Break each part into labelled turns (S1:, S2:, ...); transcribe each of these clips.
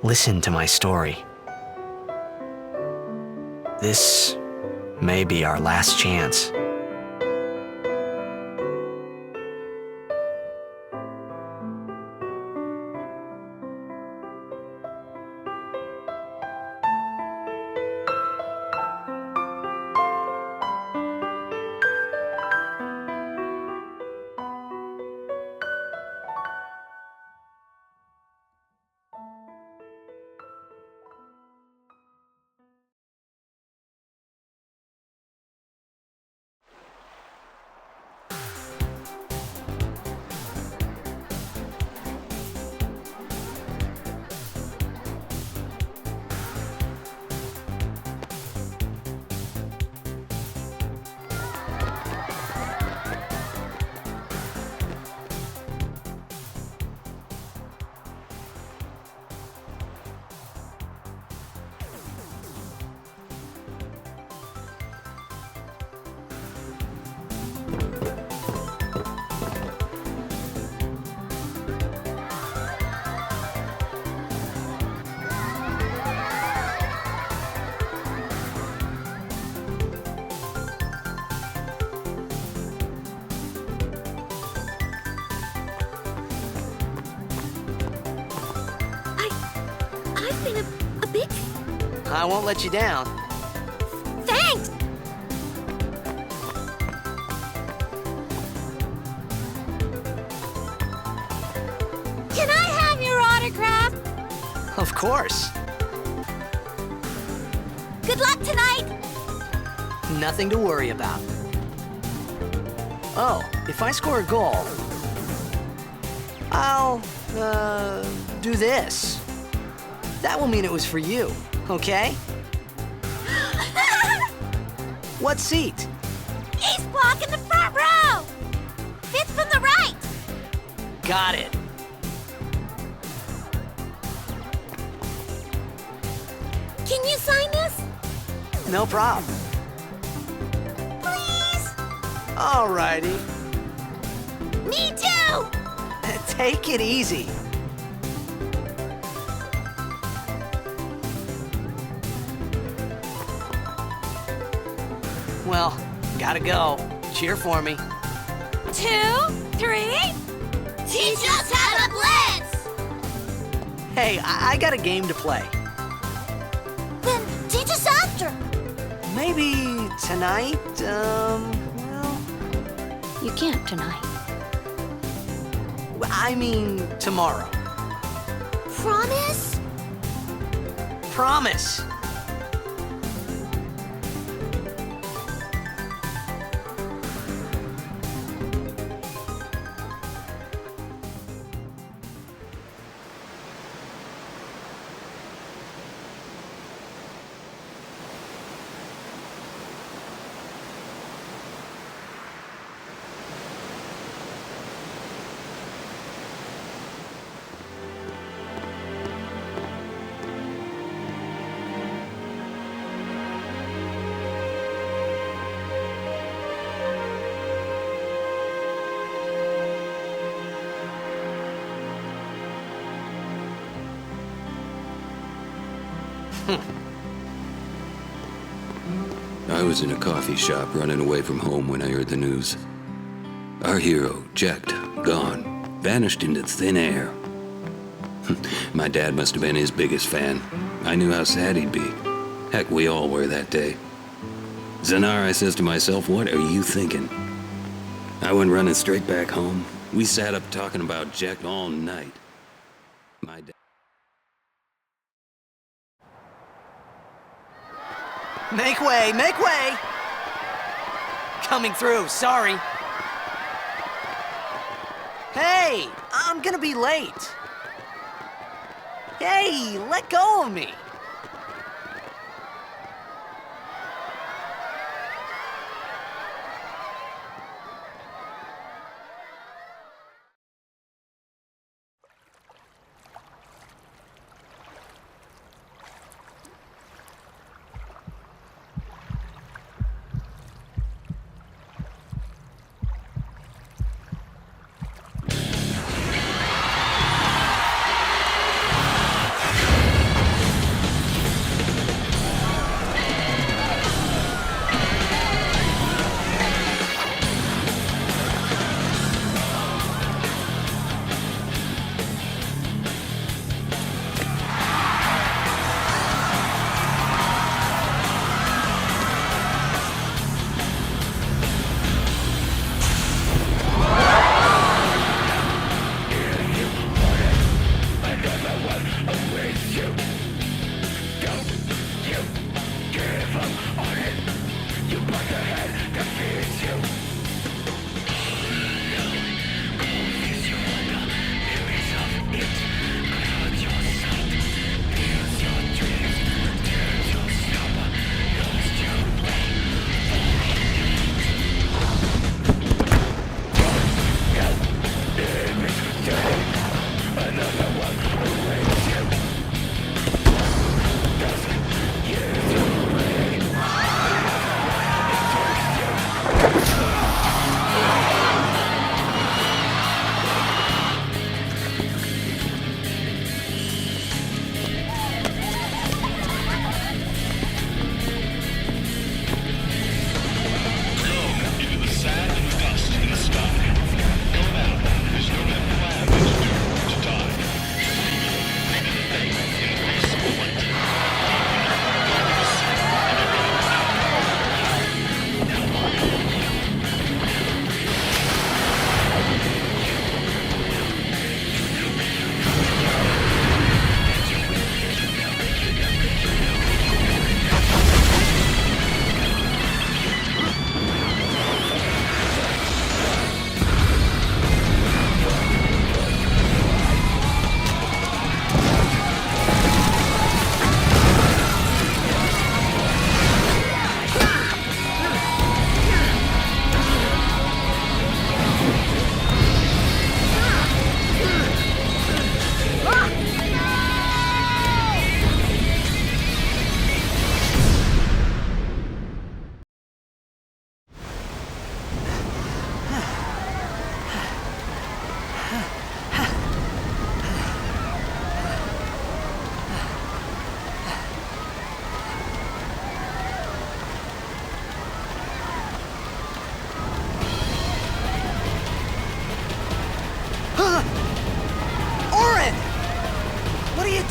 S1: listen to my story. This may be our last chance. I won't let you down.
S2: Thanks! Can I have your autograph?
S1: Of course.
S2: Good luck tonight!
S1: Nothing to worry about. Oh, if I score a goal, I'll, do this. That will mean it was for you, okay? What seat?
S2: Ace block in the front row! Fifth from the right!
S1: Got it.
S2: Can you sign this?
S1: No problem.
S2: Please?
S1: Alrighty.
S2: Me too!
S1: Take it easy. Well, gotta go. Cheer for me.
S2: 2, 3... Teach us how to blitz!
S1: Hey, I got a game to play.
S2: Then teach us after.
S1: Maybe tonight, well...
S2: You can't tonight.
S1: I mean tomorrow.
S2: Promise?
S1: Promise.
S3: I was in a coffee shop running away from home when I heard the news. Our hero, checked, gone, vanished into thin air. My dad must have been his biggest fan. I knew how sad he'd be. Heck, we all were that day. Zanar, I says to myself, what are you thinking? I went running straight back home. We sat up talking about Jack all night. My dad...
S1: Make way, make way! Coming through, sorry. Hey, I'm gonna be late. Hey, let go of me.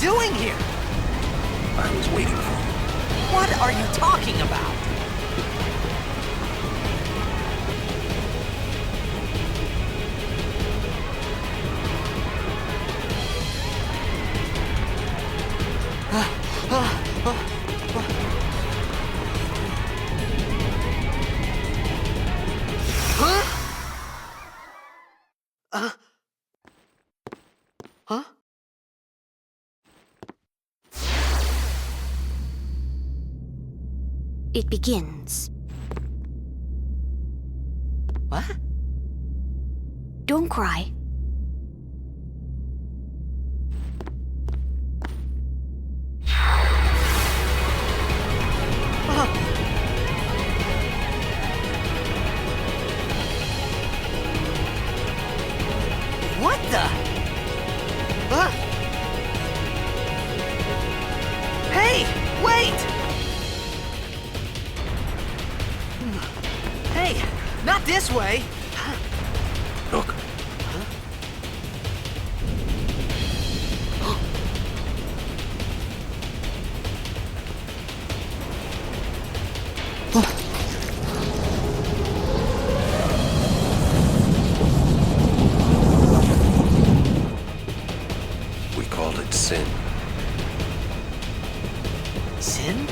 S1: doing here?
S3: I was waiting for you.
S1: What are you talking about? Huh?
S2: It begins.
S1: What?
S2: Don't cry.
S1: What the? Huh? Hey, wait! Hey, not this way!
S3: Look. We called it Sin.
S1: Sin?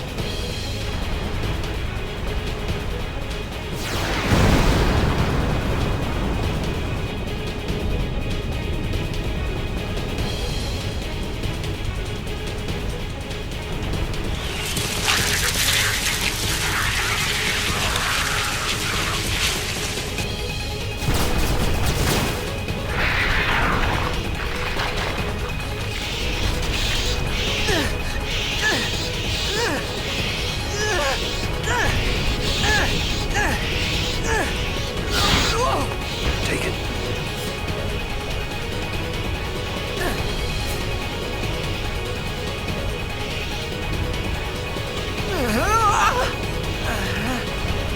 S3: Take it.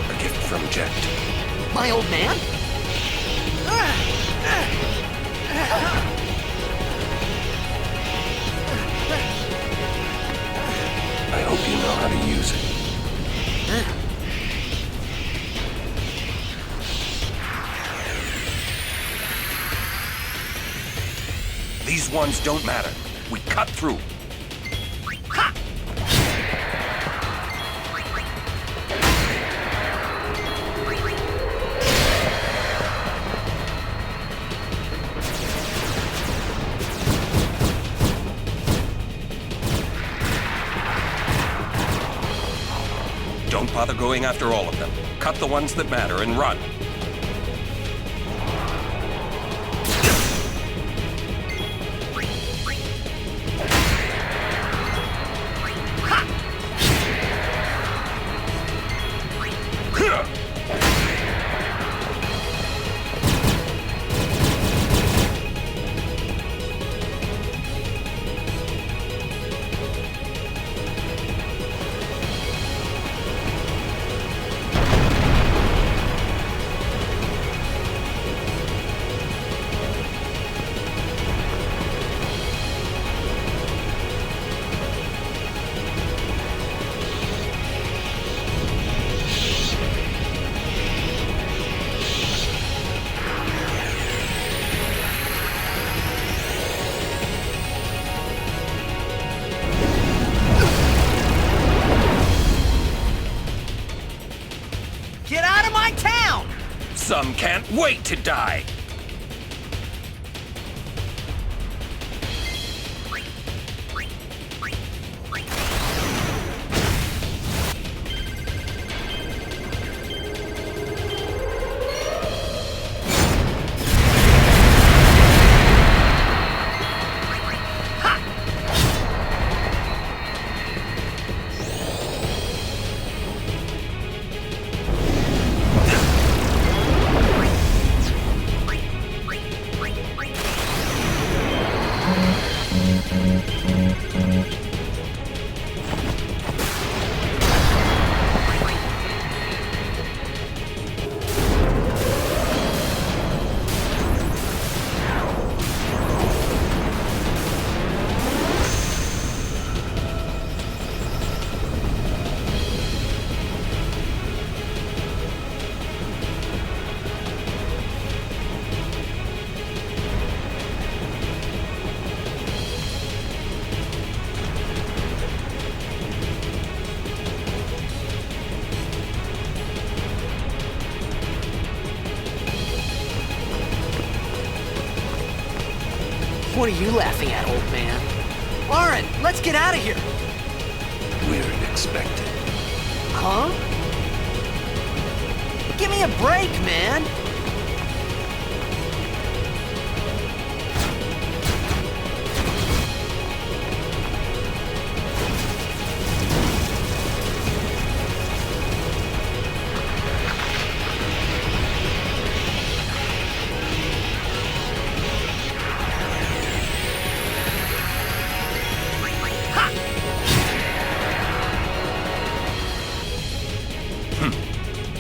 S3: A gift from Jekt.
S1: My old man?
S3: I hope you know how to use it. These ones don't matter. We cut through. Don't bother going after all of them. Cut the ones that matter and run.
S1: Get out of my town!
S3: Some can't wait to die!
S1: What are you laughing at, old man? Auron, let's get out of here!
S3: We're expected.
S1: Huh? Give me a break, man!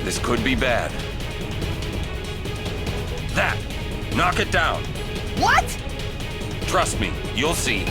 S4: This could be bad. That! Knock it down!
S1: What?
S4: Trust me, you'll see.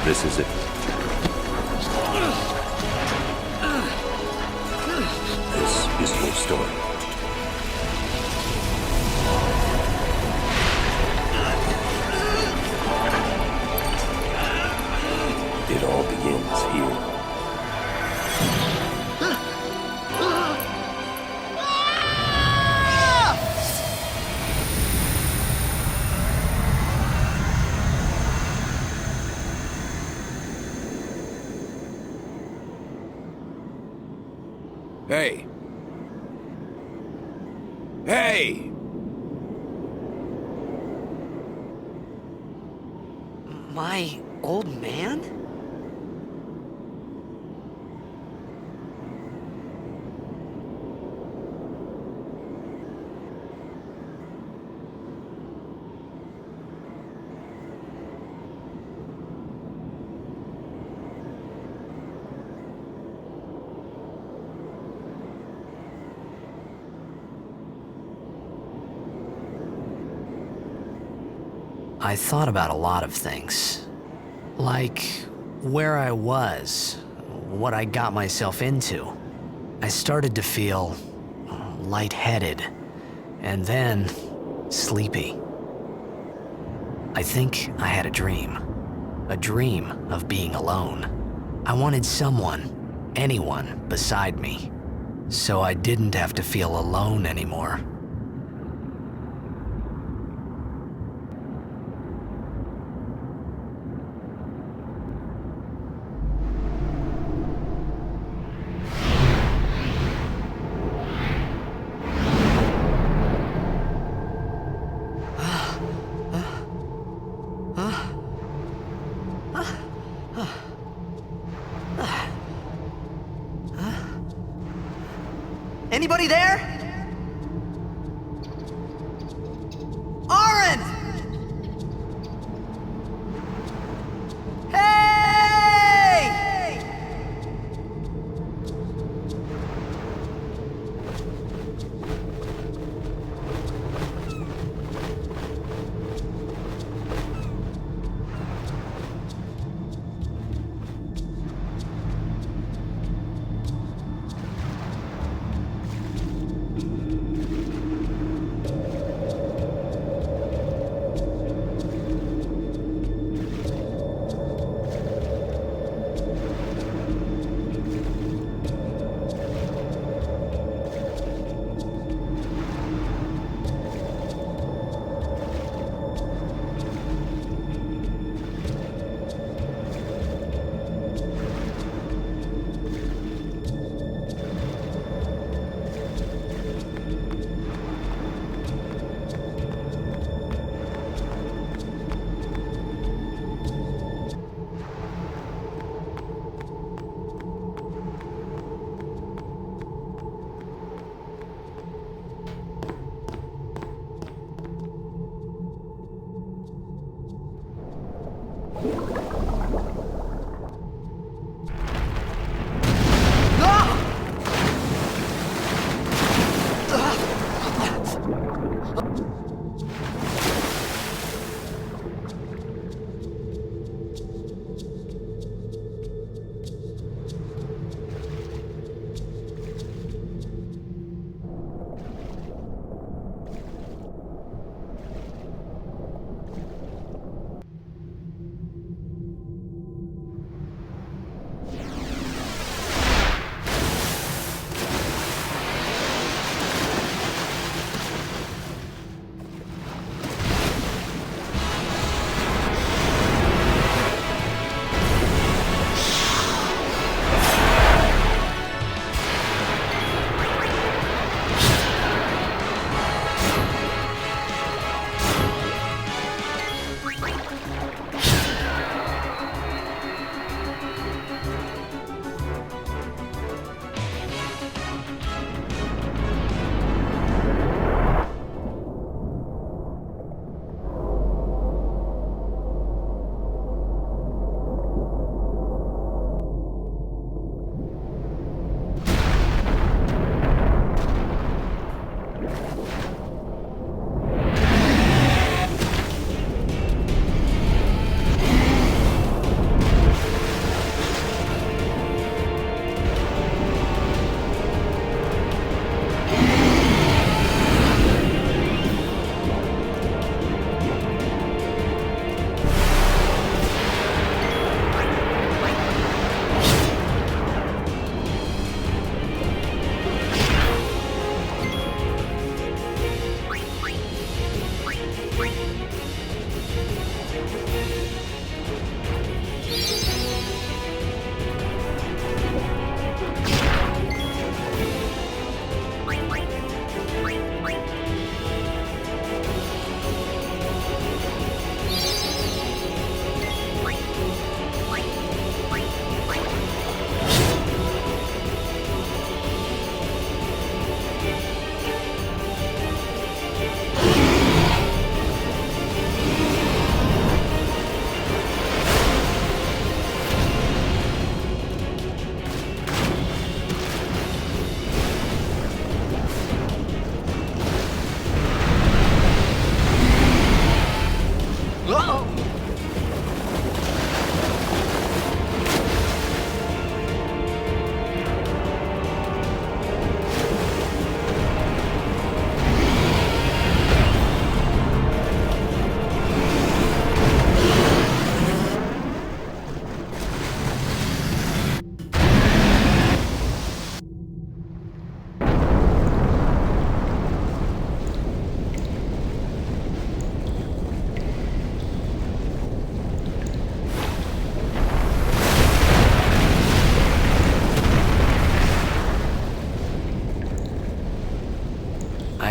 S3: This is it. This is your story. It all begins here.
S4: Hey! Hey!
S1: My old man? I thought about a lot of things. Like where I was, what I got myself into. I started to feel lightheaded, and then sleepy. I think I had a dream of being alone. I wanted someone, anyone beside me, so I didn't have to feel alone anymore. Anybody there? Auron! Hey!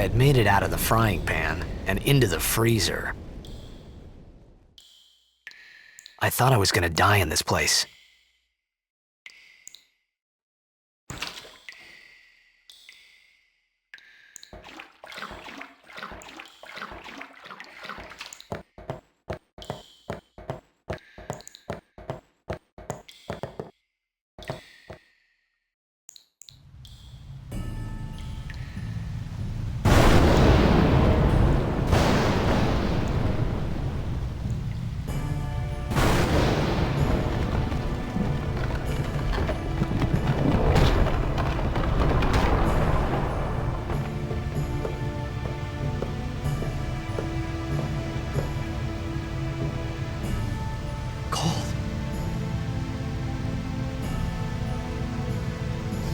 S1: had made it out of the frying pan and into the freezer. I thought I was gonna die in this place.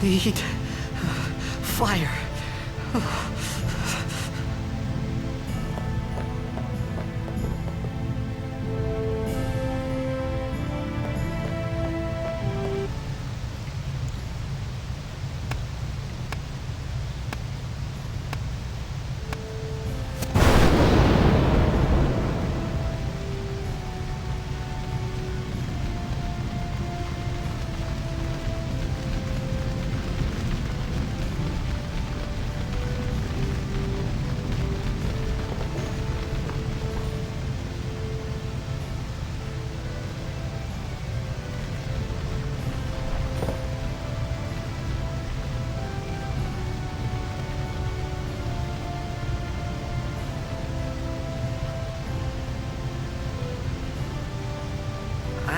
S5: Need fire.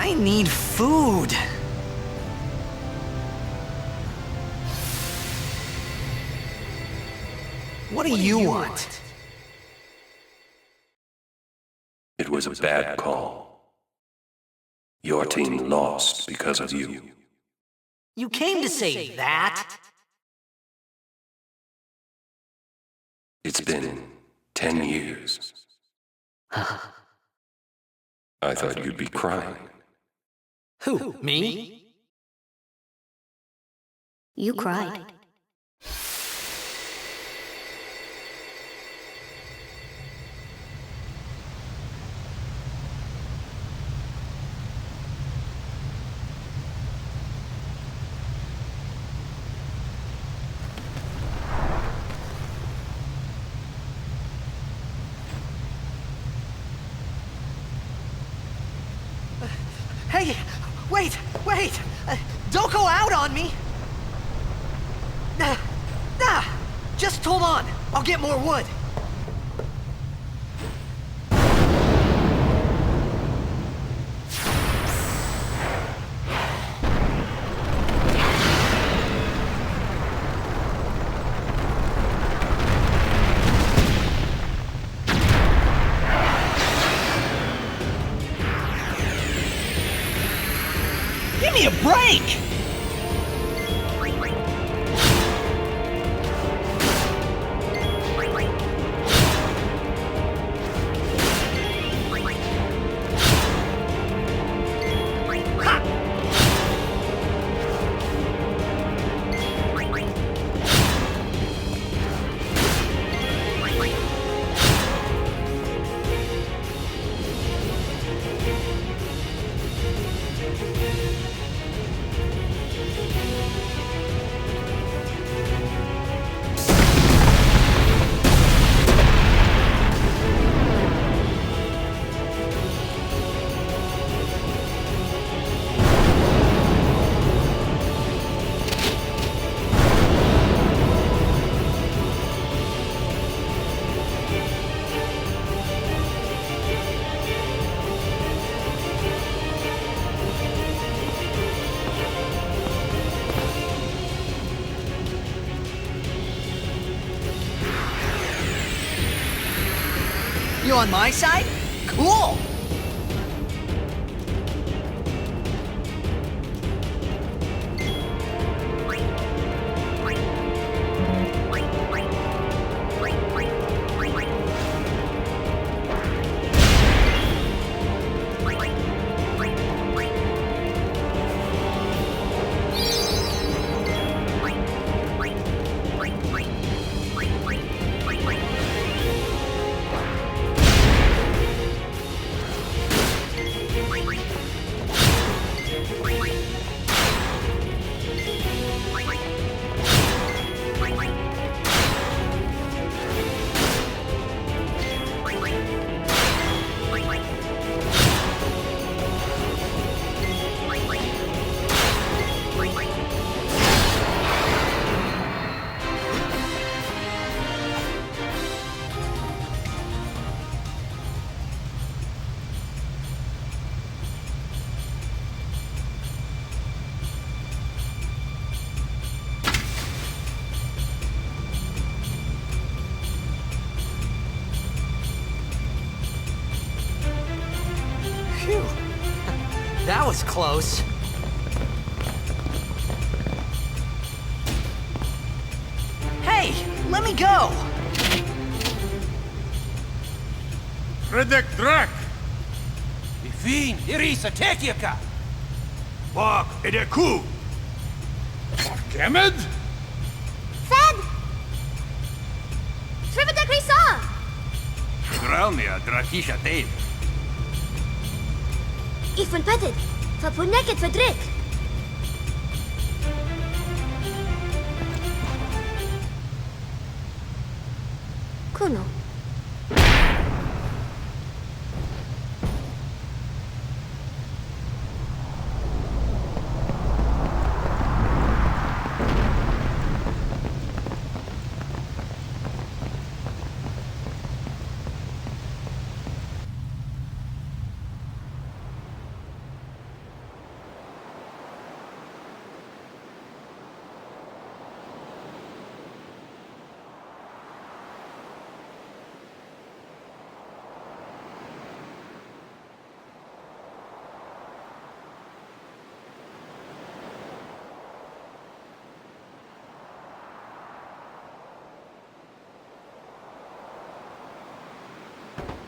S5: I need food. What do you want?
S6: It was a bad call. Your team lost because of you.
S5: You came to say that?
S6: It's been 10 years. I thought you'd be crying.
S5: Who, me?
S2: You cried.
S5: Hey, wait! Don't go out on me! Just hold on. I'll get more wood. Give me a break! You on my side? Cool! Phew. That was close. Hey, let me go!
S7: Redek Drak! Ifin, Irisa, Tekiaka! Bak, Edeku! Gemed?
S2: Fed! Trivida Grisa!
S7: Dralmia, Drakisha Dave.
S2: Ifun Petted! Fapuneket Fedrik! Kuno.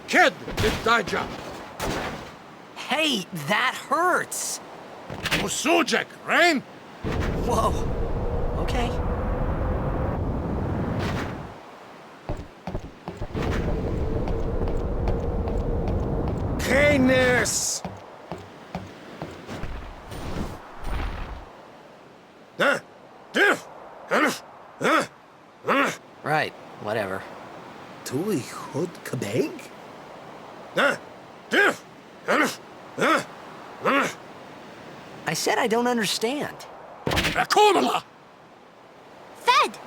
S7: Kid, it daja.
S5: Hey, that hurts!
S7: Musujek, rain?
S5: Whoa. Okay.
S7: Canis!
S1: Right, whatever.
S5: Tui hud kabeg?
S1: I said I don't understand.
S7: Akumala!
S2: Fed!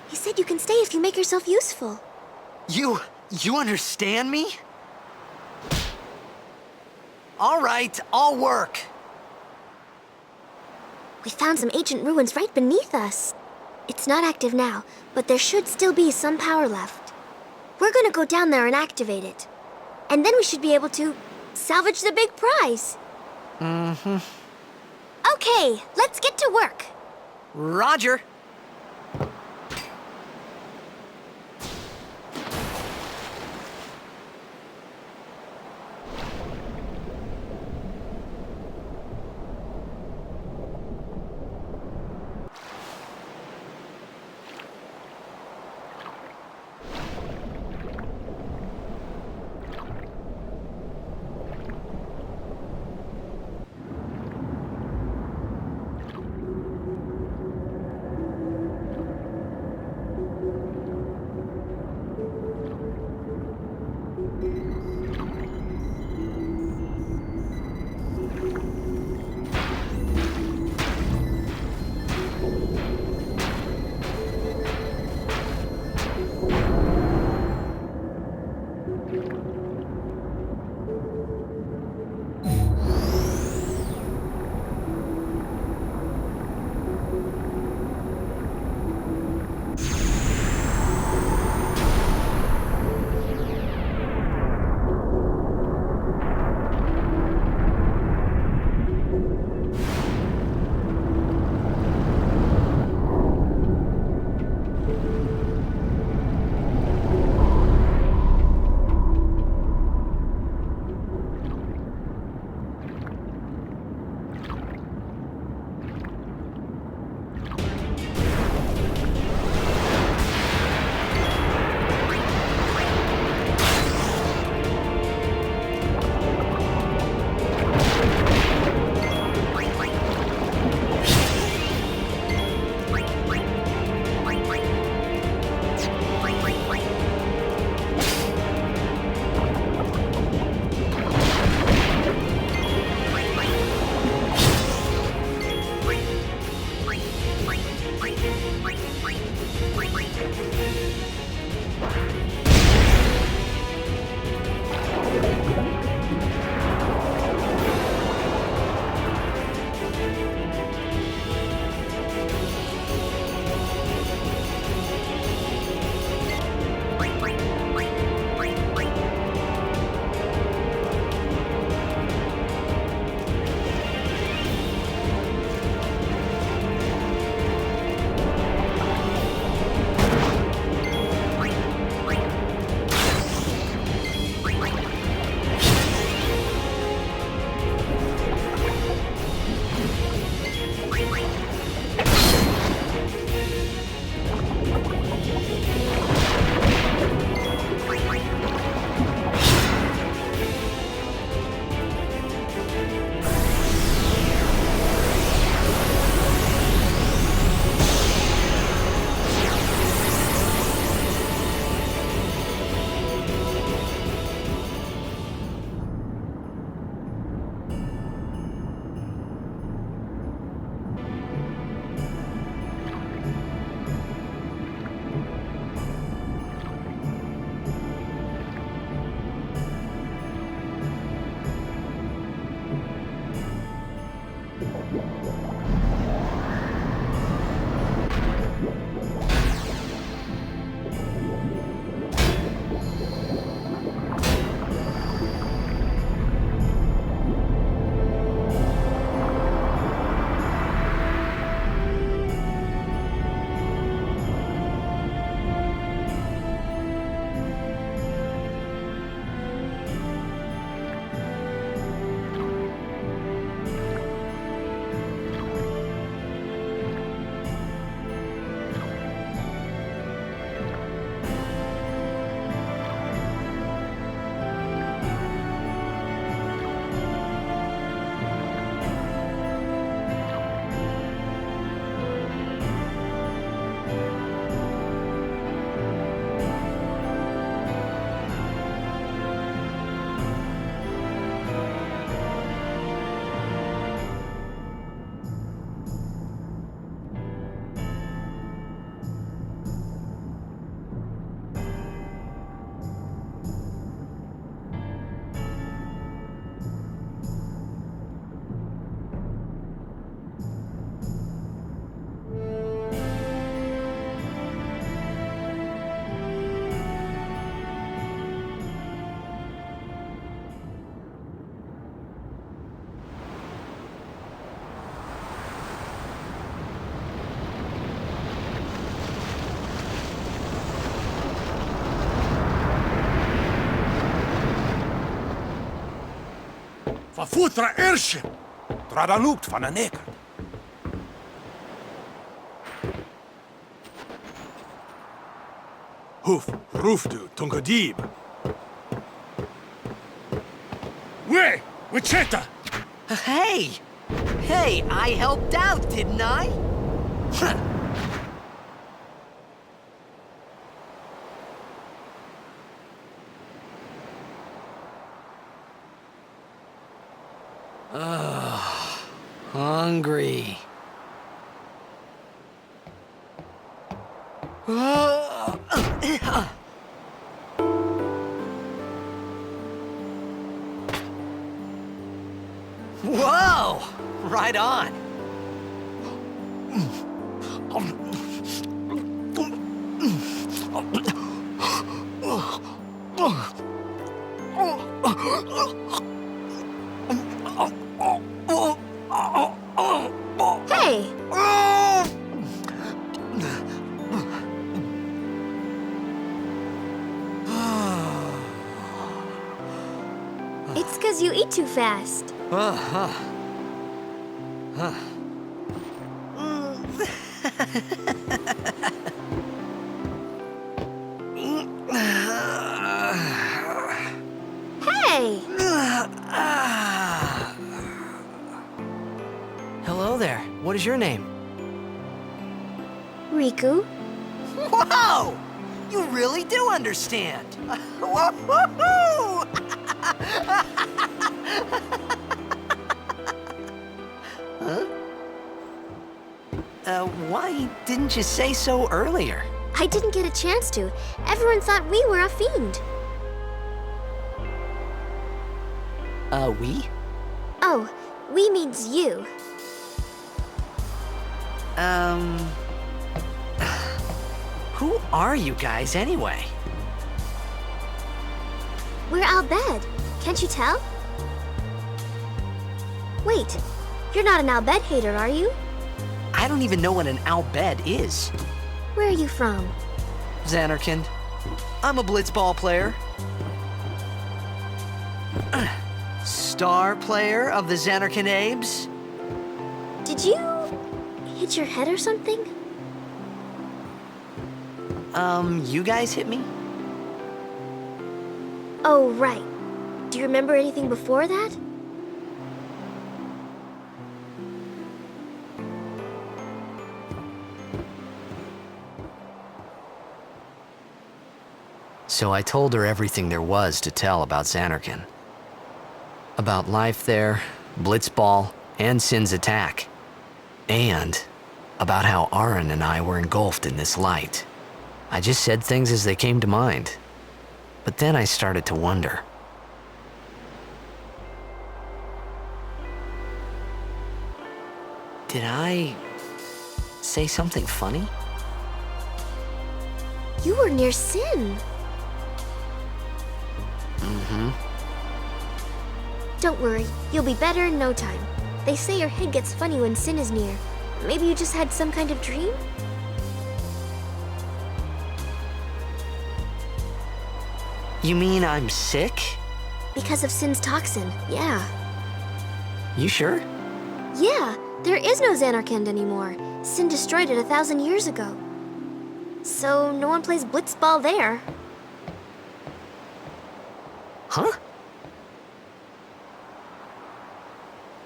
S2: He said you can stay if you make yourself useful.
S5: You understand me? All right, I'll work.
S2: We found some ancient ruins right beneath us. It's not active now, but there should still be some power left. We're gonna go down there and activate it. And then we should be able to salvage the big prize.
S5: Mm-hmm.
S2: Okay, let's get to work.
S5: Roger.
S7: Verfutra airship.
S8: Tradanukt van een neker. Hoef, roefdu, tungadib.
S7: Wait, Wichita.
S5: Hey! Hey, I helped out, didn't I?
S1: Hungry.
S5: Whoa! Right on.
S2: Hey! It's 'cause you eat too fast. Hey!
S5: Hello there. What is your name?
S2: Rikku?
S5: Whoa! You really do understand. Woo-hoo-hoo! Why didn't you say so earlier?
S2: I didn't get a chance to. Everyone thought we were a fiend.
S5: We?
S2: Oh, we means you.
S5: Who are you guys anyway?
S2: We're Albed. Can't you tell? Wait, you're not an Albed hater, are you?
S5: I don't even know what an Albed is.
S2: Where are you from?
S5: Zanarkand. I'm a Blitzball player. Star player of the Zanarkand Abes.
S2: Did you hit your head or something?
S5: You guys hit me?
S2: Oh, right. Do you remember anything before that?
S1: So I told her everything there was to tell about Zanarkand. About life there, Blitzball, and Sin's attack. And about how Auron and I were engulfed in this light. I just said things as they came to mind. But then I started to wonder. Did I say something funny?
S2: You were near Sin.
S1: Mm-hmm.
S2: Don't worry, you'll be better in no time. They say your head gets funny when Sin is near. Maybe you just had some kind of dream?
S1: You mean I'm sick?
S2: Because of Sin's toxin, yeah.
S1: You sure?
S2: Yeah, there is no Zanarkand anymore. Sin destroyed it 1,000 years ago. So no one plays Blitzball there.
S1: Huh?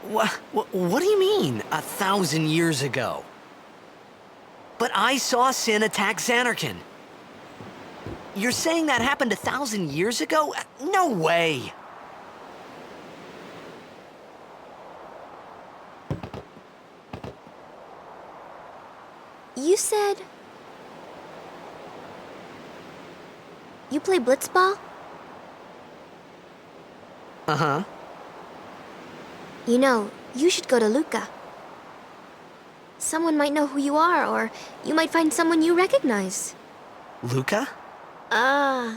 S1: What do you mean, 1,000 years ago? But I saw Sin attack Zanarkand. You're saying that happened 1,000 years ago? No way!
S2: You said... You play Blitzball?
S1: Uh-huh.
S2: You know, you should go to Luca. Someone might know who you are, or you might find someone you recognize.
S1: Luca?
S2: Huh.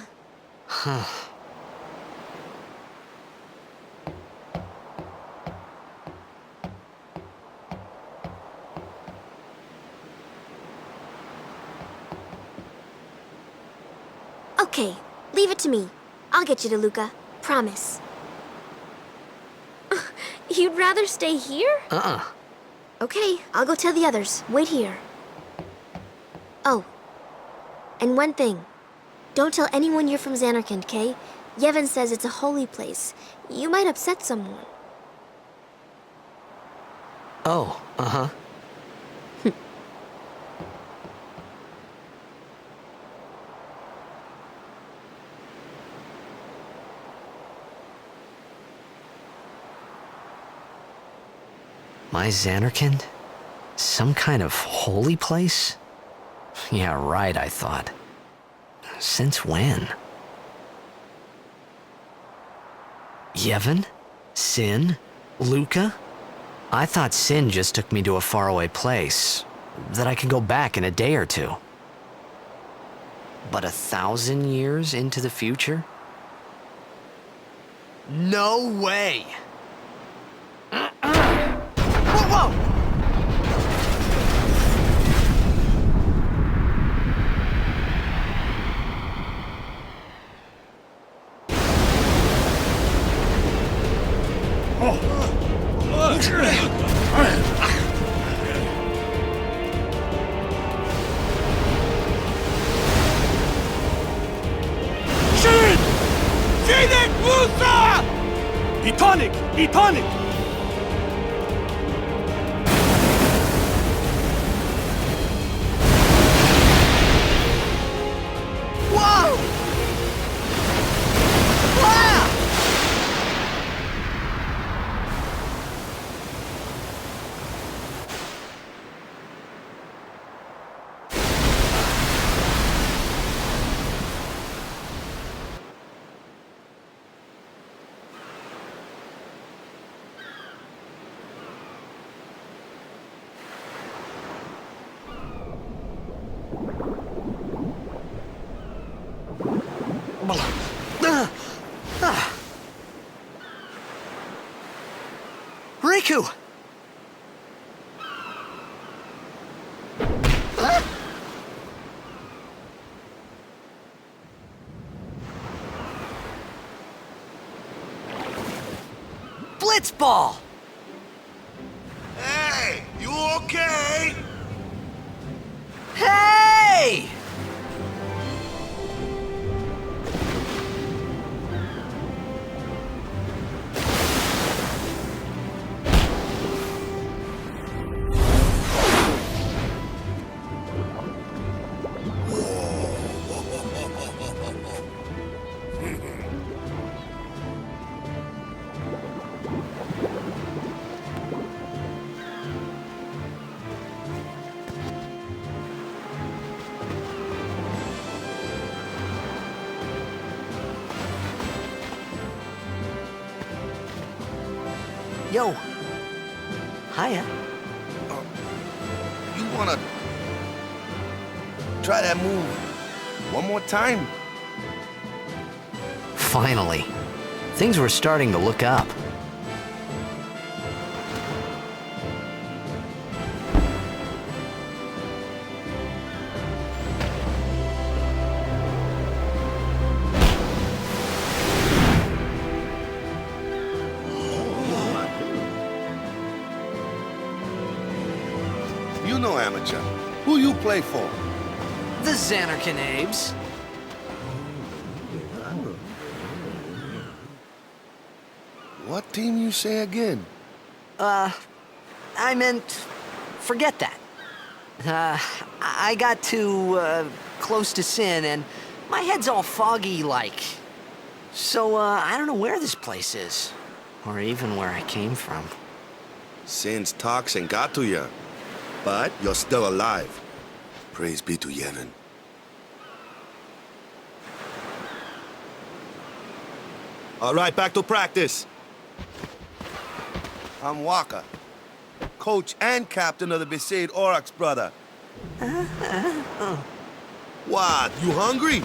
S2: Okay, leave it to me. I'll get you to Luca. Promise. You'd rather stay here?
S1: Uh-uh.
S2: Okay, I'll go tell the others. Wait here. Oh, and one thing. Don't tell anyone you're from Zanarkand, okay? Yevon says it's a holy place. You might upset someone.
S1: Oh, uh-huh. My Zanarkand? Some kind of holy place? Yeah, right, I thought. Since when? Yevon? Sin? Luca? I thought Sin just took me to a faraway place, that I could go back in a day or two. But 1,000 years into the future? No way!
S5: Whoa!
S8: Etonic! Etonic!
S5: Whoa! Wow!
S1: Rikku! Blitzball!
S7: Hey, you okay?
S5: Hey!
S1: Yo. Hiya.
S9: You wanna try that move one more time?
S1: Finally. Things were starting to look up.
S9: You know, amateur. Who you play for?
S1: The Zanarkand Abes.
S9: What team you say again?
S1: I meant, forget that. I got too, close to Sin, and my head's all foggy like. So, I don't know where this place is, or even where I came from.
S9: Sin's toxin got to you, but you're still alive. Praise be to Yevon. All right, back to practice. I'm Wakka, coach and captain of the Besaid Aurochs, brother. What, you hungry?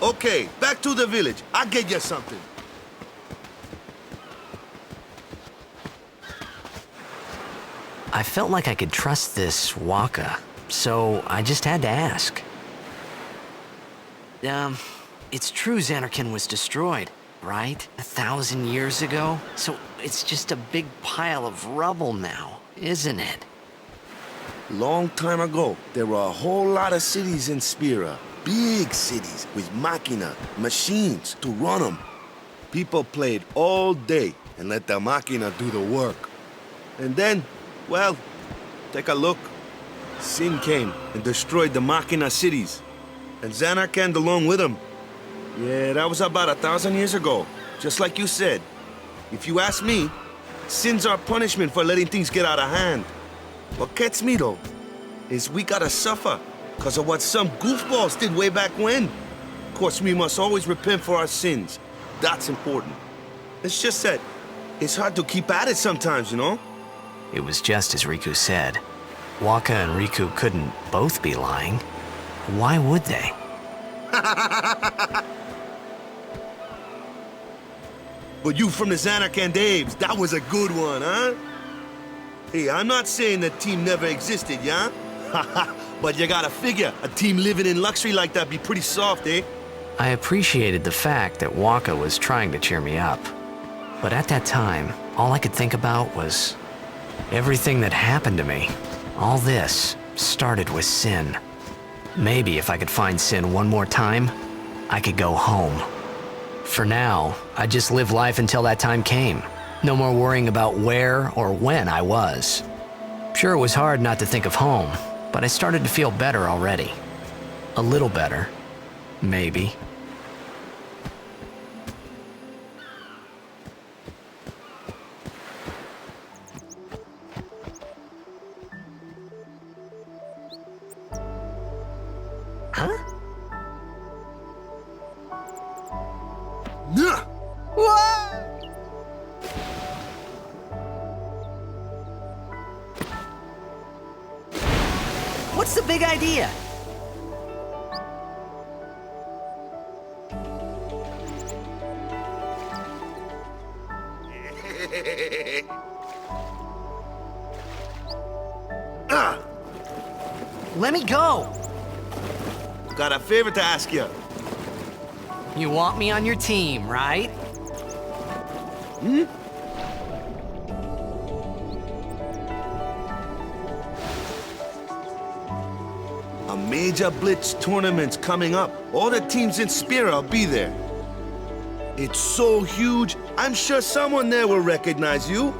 S9: Okay, back to the village. I'll get you something.
S1: I felt like I could trust this Wakka, so I just had to ask. It's true Zanarkand was destroyed, right? 1,000 years ago? So it's just a big pile of rubble now, isn't it?
S9: Long time ago, there were a whole lot of cities in Spira. Big cities with machina, machines to run them. People played all day and let the machina do the work. And then, well, take a look. Sin came and destroyed the machina cities. And Zanarkand along with them. Yeah, that was about 1,000 years ago. Just like you said. If you ask me, Sin's our punishment for letting things get out of hand. What gets me, though, is we gotta suffer because of what some goofballs did way back when. Of course, we must always repent for our sins. That's important. It's just that it's hard to keep at it sometimes, you know?
S1: It was just as Rikku said. Wakka and Rikku couldn't both be lying. Why would they?
S9: But you from the Zanarkand Daves, that was a good one, huh? Hey, I'm not saying the team never existed, yeah? But you gotta figure, a team living in luxury like that be pretty soft, eh?
S1: I appreciated the fact that Wakka was trying to cheer me up. But at that time, all I could think about was everything that happened to me. All this started with Sin. Maybe if I could find Sin one more time, I could go home. For now, I just live life until that time came. No more worrying about where or when I was. Sure, it was hard not to think of home, but I started to feel better already. A little better, maybe. Huh?
S9: Nah!
S5: What's the big idea?
S1: Let me go!
S9: Got a favor to ask you.
S1: You want me on your team, right?
S9: Hmm? A major Blitz tournament's coming up. All the teams in Spira will be there. It's so huge, I'm sure someone there will recognize you.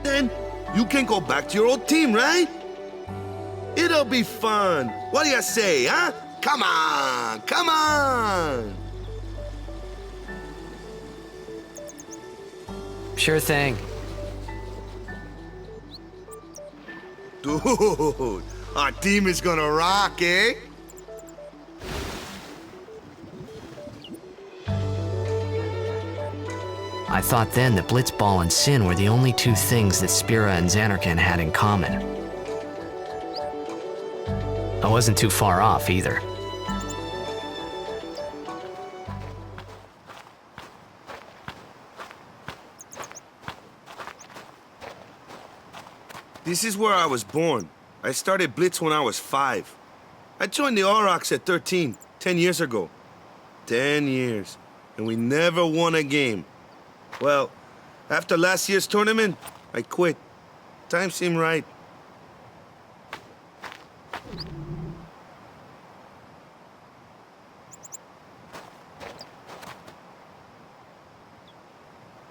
S9: Then you can go back to your old team, right? It'll be fun. What do you say, huh? Come on, come on!
S1: Sure thing.
S9: Dude, our team is gonna rock, eh?
S1: I thought then that Blitzball and Sin were the only two things that Spira and Zanarkand had in common. I wasn't too far off either.
S9: This is where I was born. I started Blitz when I was 5. I joined the Aurochs at 13, 10 years ago. 10 years, and we never won a game. Well, after last year's tournament, I quit. Time seemed right.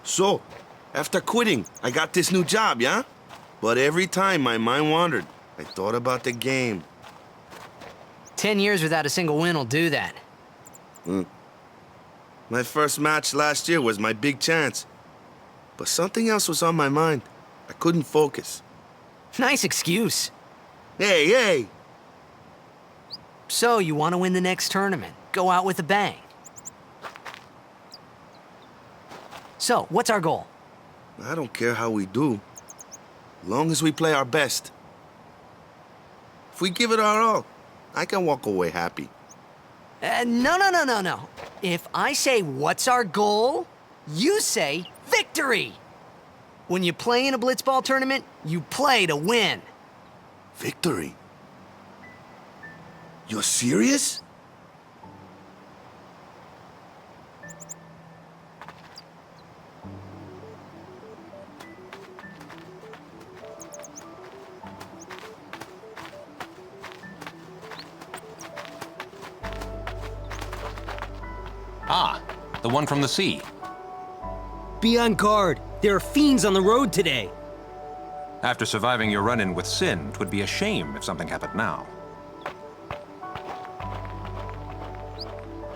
S9: So, after quitting, I got this new job, yeah? But every time my mind wandered, I thought about the game.
S1: 10 years without a single win will do that.
S9: My first match last year was my big chance. But something else was on my mind. I couldn't focus.
S1: Nice excuse.
S9: Hey, hey!
S1: So, you want to win the next tournament? Go out with a bang. So, what's our goal?
S9: I don't care how we do. Long as we play our best. If we give it our all, I can walk away happy.
S1: No. If I say, what's our goal? You say, victory! When you play in a Blitzball tournament, you play to win.
S9: Victory? You're serious?
S4: The one from the sea.
S10: Be on guard. There are fiends on the road today.
S11: After surviving your run-in with Sin, 'twould be a shame if something happened now.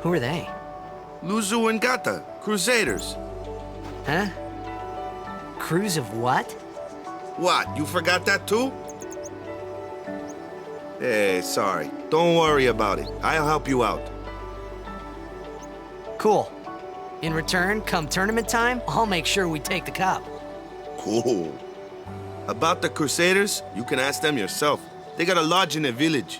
S1: Who are they?
S9: Lulu and Gata, Crusaders.
S1: Huh? Crews of what?
S9: What, you forgot that too? Hey, sorry. Don't worry about it. I'll help you out.
S1: Cool. In return, come tournament time, I'll make sure we take the cup.
S9: Cool. About the Crusaders, you can ask them yourself. They got a lodge in a village.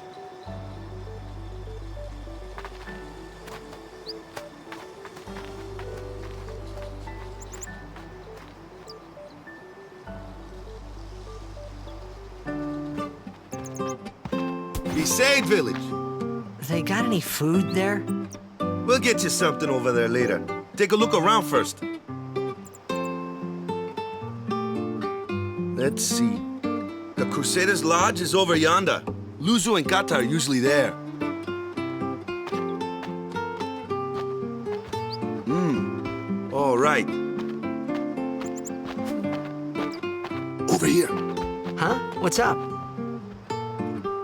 S9: Besaid village.
S1: They got any food there?
S9: We'll get you something over there later. Take a look around first. Let's see. The Crusaders' Lodge is over yonder. Lulu and Gata are usually there. All right. Over here.
S1: Huh? What's up?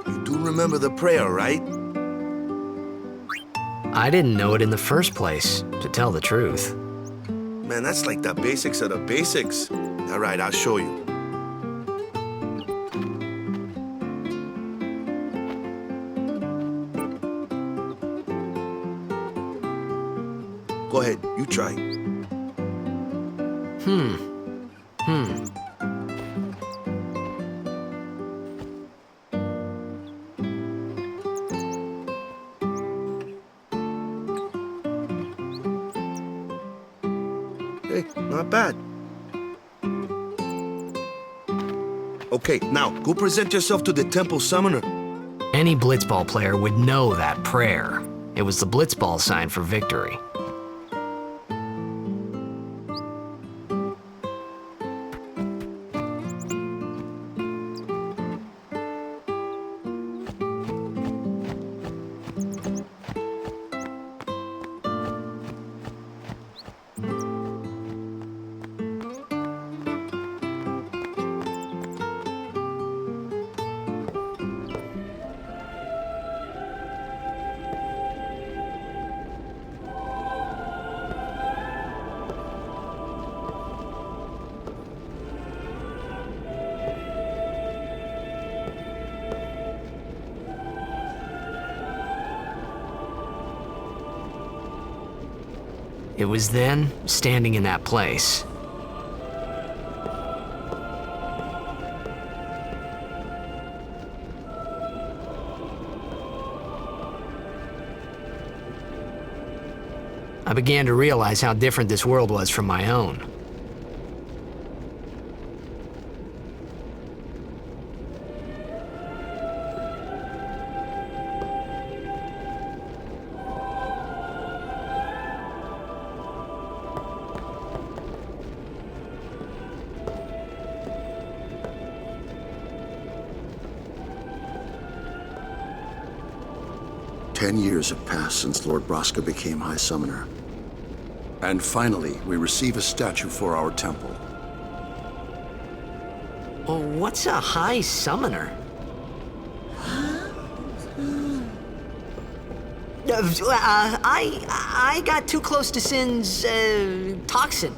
S9: You do remember the prayer, right?
S1: I didn't know it in the first place, to tell the truth.
S9: Man, that's like the basics of the basics. All right, I'll show you. Go ahead, you try. Hey, not bad. Okay, now, go present yourself to the temple summoner.
S1: Any Blitzball player would know that prayer. It was the Blitzball sign for victory. It was then, standing in that place, I began to realize how different this world was from my own.
S12: Ten years have passed since Lord Braska became High Summoner. And finally, we receive a statue for our temple.
S1: Oh, what's a High Summoner? I got too close to Sin's, toxin.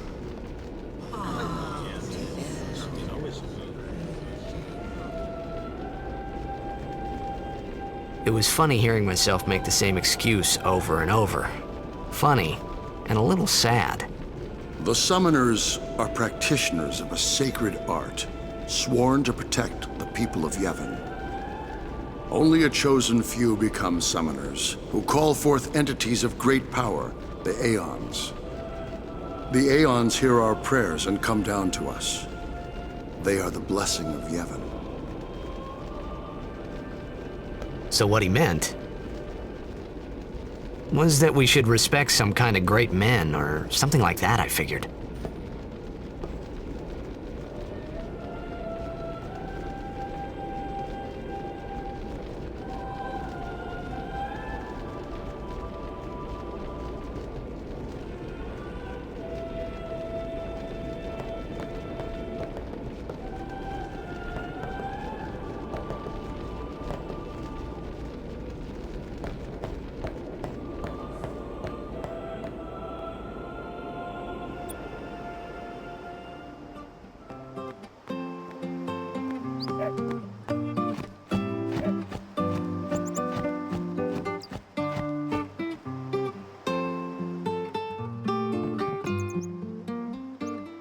S1: It was funny hearing myself make the same excuse over and over. Funny, and a little sad.
S12: The Summoners are practitioners of a sacred art, sworn to protect the people of Yevon. Only a chosen few become Summoners, who call forth entities of great power, the Aeons. The Aeons hear our prayers and come down to us. They are the blessing of Yevon.
S1: So what he meant was that we should respect some kind of great men, or something like that, I figured.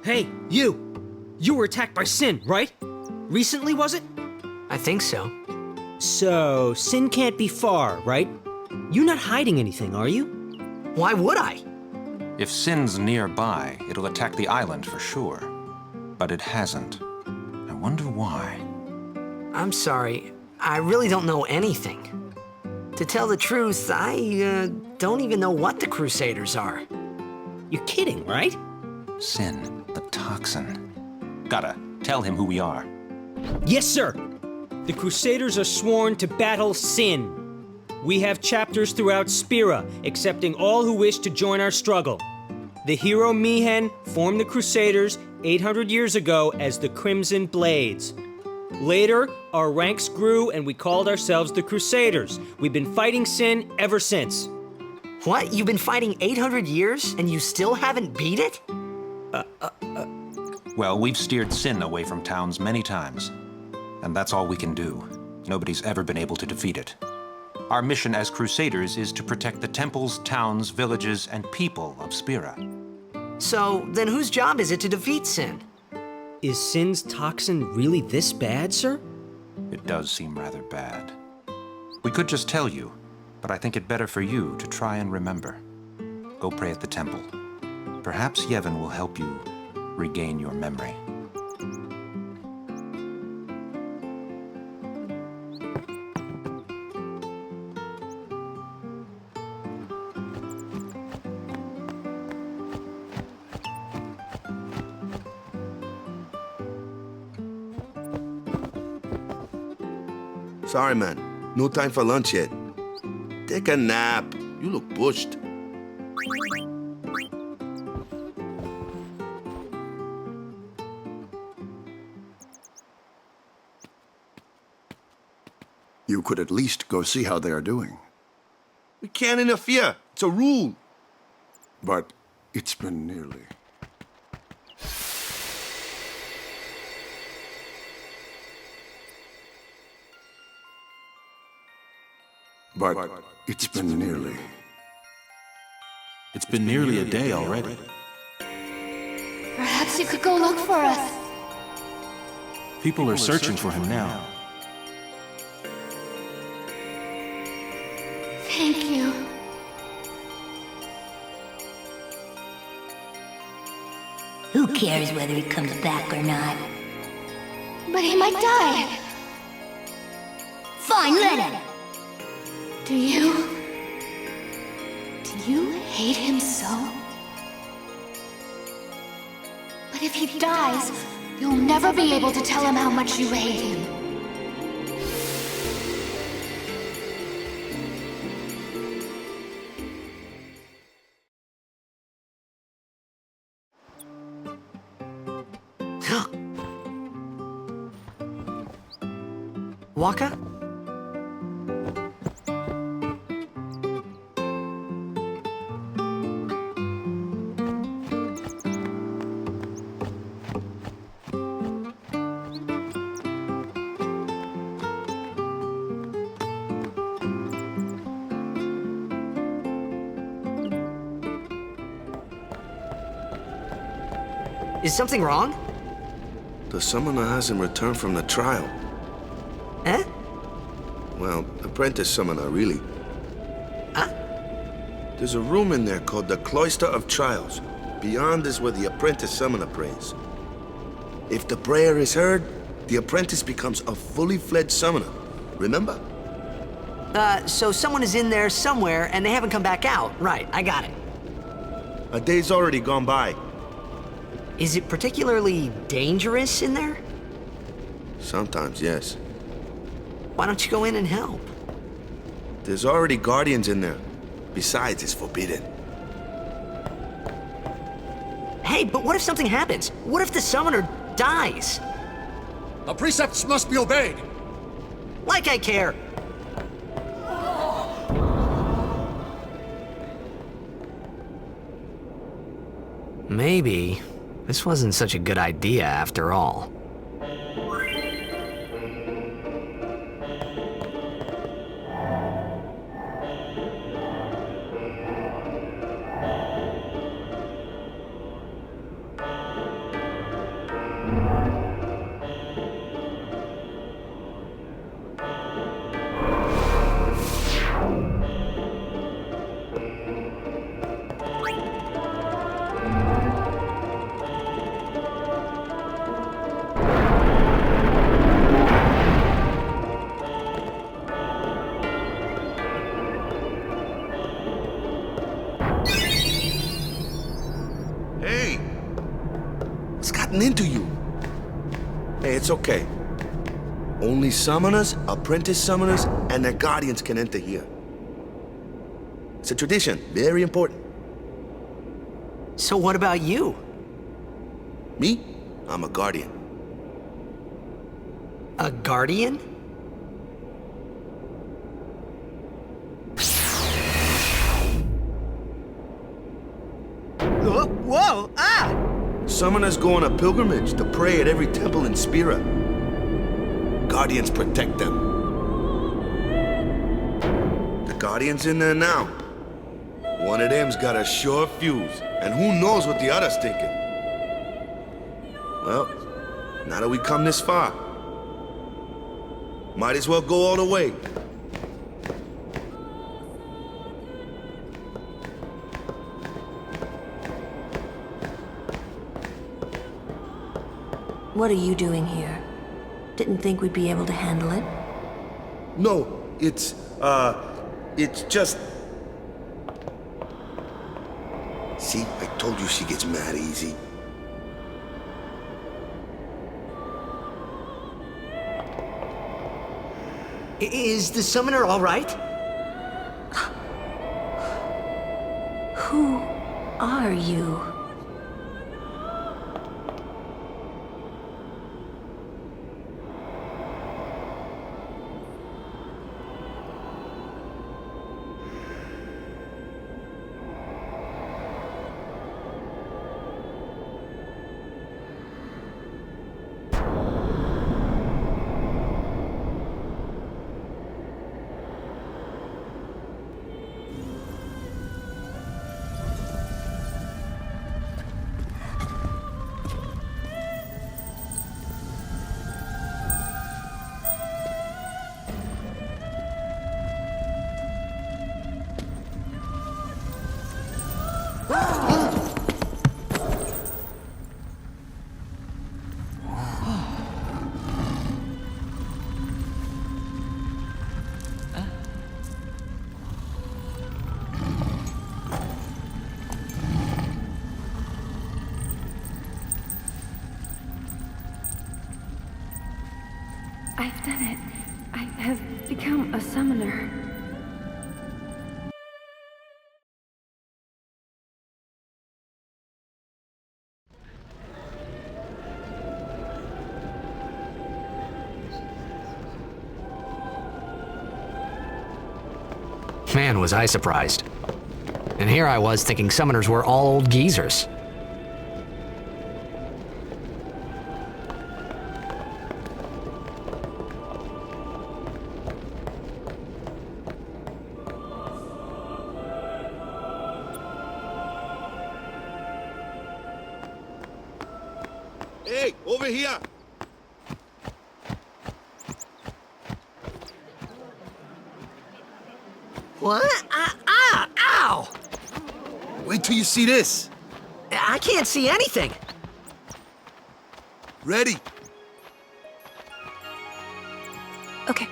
S10: Hey, you! You were attacked by Sin, right? Recently, was it?
S1: I think so.
S10: So, Sin can't be far, right? You're not hiding anything, are you?
S1: Why would I?
S11: If Sin's nearby, it'll attack the island for sure. But it hasn't. I wonder why.
S1: I'm sorry. I really don't know anything. To tell the truth, I don't even know what the Crusaders are.
S10: You're kidding, right?
S11: Sin, the toxin. Gotta tell him who we are.
S10: Yes, sir! The Crusaders are sworn to battle Sin. We have chapters throughout Spira, accepting all who wish to join our struggle. The hero Mihen formed the Crusaders 800 years ago as the Crimson Blades. Later, our ranks grew and we called ourselves the Crusaders. We've been fighting Sin ever since.
S1: What? You've been fighting 800 years and you still haven't beat it?
S11: Well, we've steered Sin away from towns many times. And that's all we can do. Nobody's ever been able to defeat it. Our mission as Crusaders is to protect the temples, towns, villages, and people of Spira.
S1: So, then whose job is it to defeat Sin?
S10: Is Sin's toxin really this bad, sir?
S11: It does seem rather bad. We could just tell you, but I think it better for you to try and remember. Go pray at the temple. Perhaps Yevon will help you regain your memory.
S9: Sorry, man. No time for lunch yet. Take a nap. You look pushed.
S12: You could at least go see how they are doing.
S9: We can't interfere. It's a rule.
S12: But it's been nearly. But it's been nearly.
S13: It's been nearly a day already.
S14: Perhaps you could go look for us.
S13: People are searching for him now.
S14: Thank you.
S15: Who cares whether he comes back or not?
S14: But he might die.
S15: Fine, let him.
S14: Do you hate him so? But if he dies, you'll never be able to tell him how much you hate him.
S1: Wakka? Is something wrong?
S9: The summoner hasn't returned from the trial.
S1: Eh?
S9: Well, apprentice summoner, really.
S1: Huh?
S9: There's a room in there called the Cloister of Trials. Beyond is where the apprentice summoner prays. If the prayer is heard, the apprentice becomes a fully fledged summoner. Remember?
S1: So someone is in there somewhere and they haven't come back out. Right, I got it.
S9: A day's already gone by.
S1: Is it particularly dangerous in there?
S9: Sometimes, yes.
S1: Why don't you go in and help?
S9: There's already guardians in there. Besides, it's forbidden.
S1: Hey, but what if something happens? What if the summoner dies?
S16: The precepts must be obeyed.
S1: Like I care. Maybe this wasn't such a good idea after all.
S9: into you. Hey, it's okay. Only summoners, apprentice summoners, and their guardians can enter here. It's a tradition, very important.
S1: So what about you?
S9: Me? I'm a guardian.
S1: A guardian?
S5: Whoa! Ah!
S9: Summoners go on a pilgrimage to pray at every temple in Spira. Guardians protect them. The Guardian's in there now. One of them's got a sure fuse, and who knows what the other's thinking. Well, now that we come this far, might as well go all the way.
S17: What are you doing here? Didn't think we'd be able to handle it?
S9: No, it's just... See, I told you she gets mad easy.
S1: Is the summoner all right?
S17: Who are you?
S18: I've done it. I have become a summoner.
S1: Man, was I surprised. And here I was thinking summoners were all old geezers.
S9: Hey, over here!
S5: What? Ow!
S9: Wait till you see this.
S5: I can't see anything.
S9: Ready?
S17: Okay.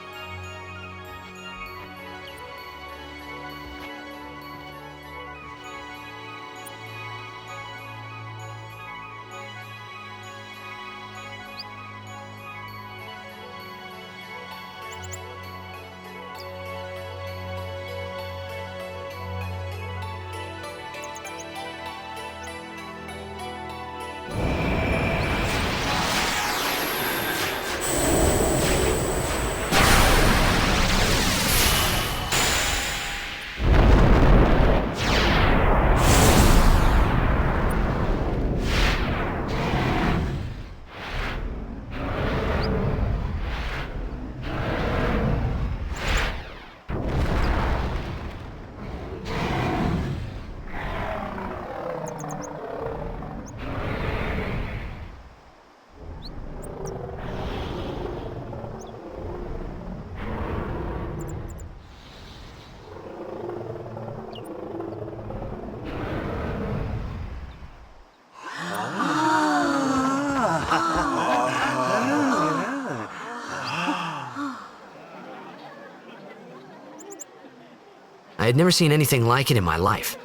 S1: I had never seen anything like it in my life.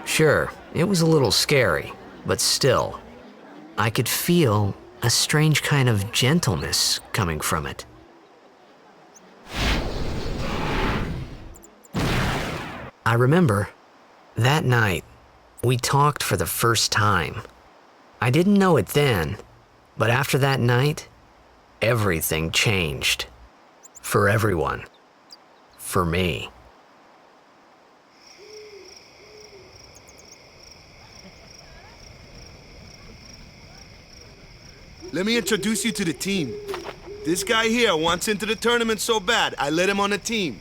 S1: Sure, it was a little scary, but still. I could feel a strange kind of gentleness coming from it. I remember that night we talked for the first time. I didn't know it then, but after that night, everything changed. For everyone. For me.
S9: Let me introduce you to the team. This guy here wants into the tournament so bad, I let him on the team.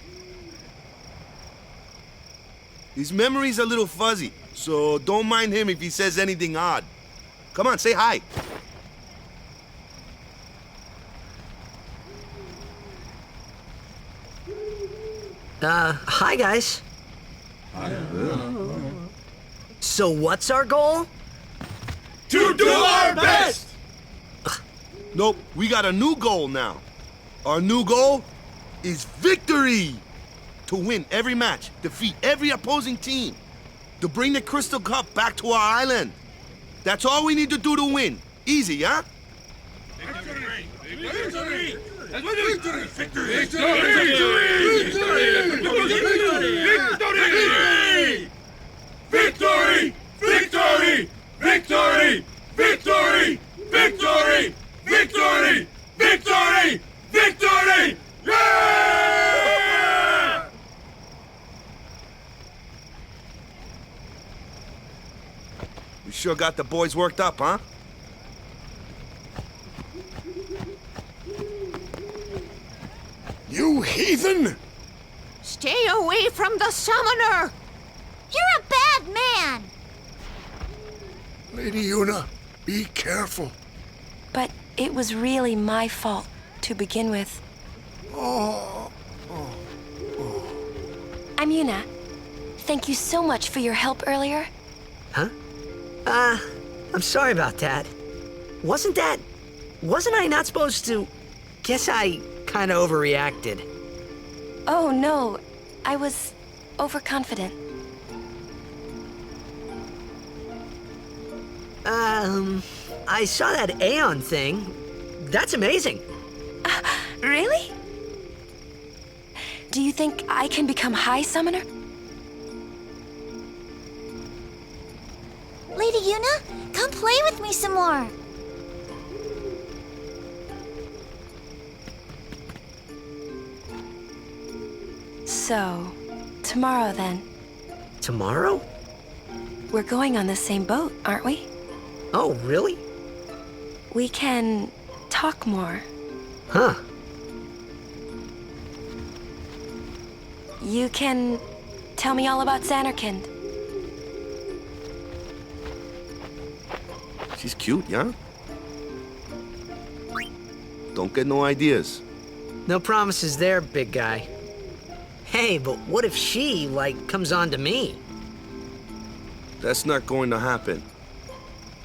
S9: His memory's a little fuzzy, so don't mind him if he says anything odd. Come on, say hi.
S1: Hi guys. So what's our goal?
S7: To do our best!
S9: Nope, we got a new goal now. Our new goal is victory! To win every match, defeat every opposing team, to bring the Crystal Cup back to our island. That's all we need to do to win. Easy, huh?
S7: Victory! Victory! Victory! Victory! Victory! Victory! Victory! Victory! Victory! Victory! Victory! Victory! Yeah!
S9: We sure got the boys worked up, huh?
S12: You heathen!
S14: Stay away from the summoner!
S2: You're a bad man!
S12: Lady Yuna, be careful.
S17: But it was really my fault to begin with. I'm Yuna. Thank you so much for your help earlier.
S1: Huh? I'm sorry about that. Wasn't I not supposed to? Guess I kinda overreacted.
S17: Oh no, I was overconfident.
S1: I saw that Aeon thing. That's amazing.
S17: Really? Do you think I can become High Summoner?
S2: Lady Yuna, come play with me some more.
S17: So, tomorrow then.
S1: Tomorrow?
S17: We're going on the same boat, aren't we?
S1: Oh, really?
S17: We can talk more.
S1: Huh.
S17: You can tell me all about Xanarkand.
S9: She's cute, yeah? Don't get no ideas.
S1: No promises there, big guy. Hey, but what if she, comes on to me?
S9: That's not going to happen.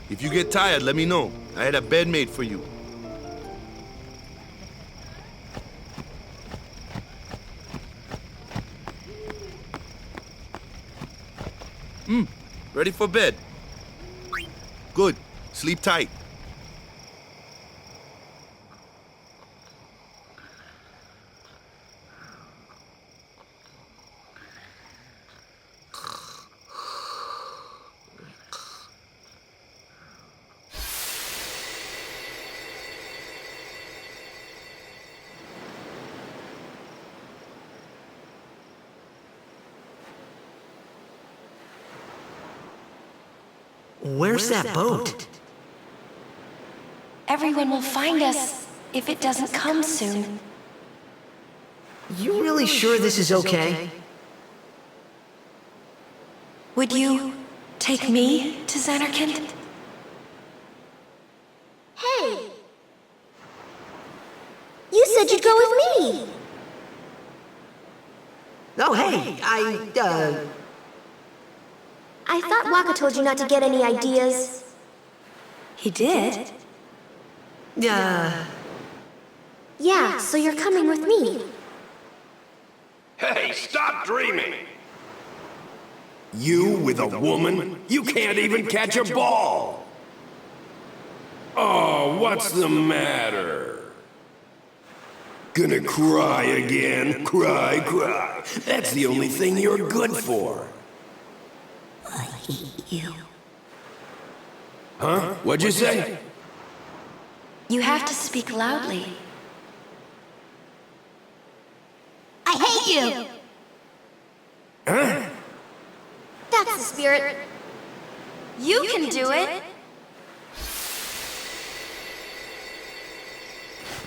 S9: If you get tired, let me know. I had a bed made for you. Ready for bed? Good. Sleep tight.
S1: Where's that boat?
S17: Everyone will find us if it doesn't come soon.
S1: You really sure this is okay?
S17: Would you take me to Xanarkand?
S2: Hey! You said you'd go with me!
S1: Oh, hey,
S2: I thought Wakka told you not to get any ideas.
S17: He did?
S2: Yeah, so you're coming with me.
S7: Hey, stop dreaming! You with a woman? You can't even catch a ball! Oh, what's the matter? Gonna cry again? Cry, cry. That's the only thing you're good for.
S15: I hate you.
S7: Huh? What'd you say?
S14: You have to speak loudly.
S15: I hate you!
S7: Huh?
S2: That's the spirit.
S14: You can do it.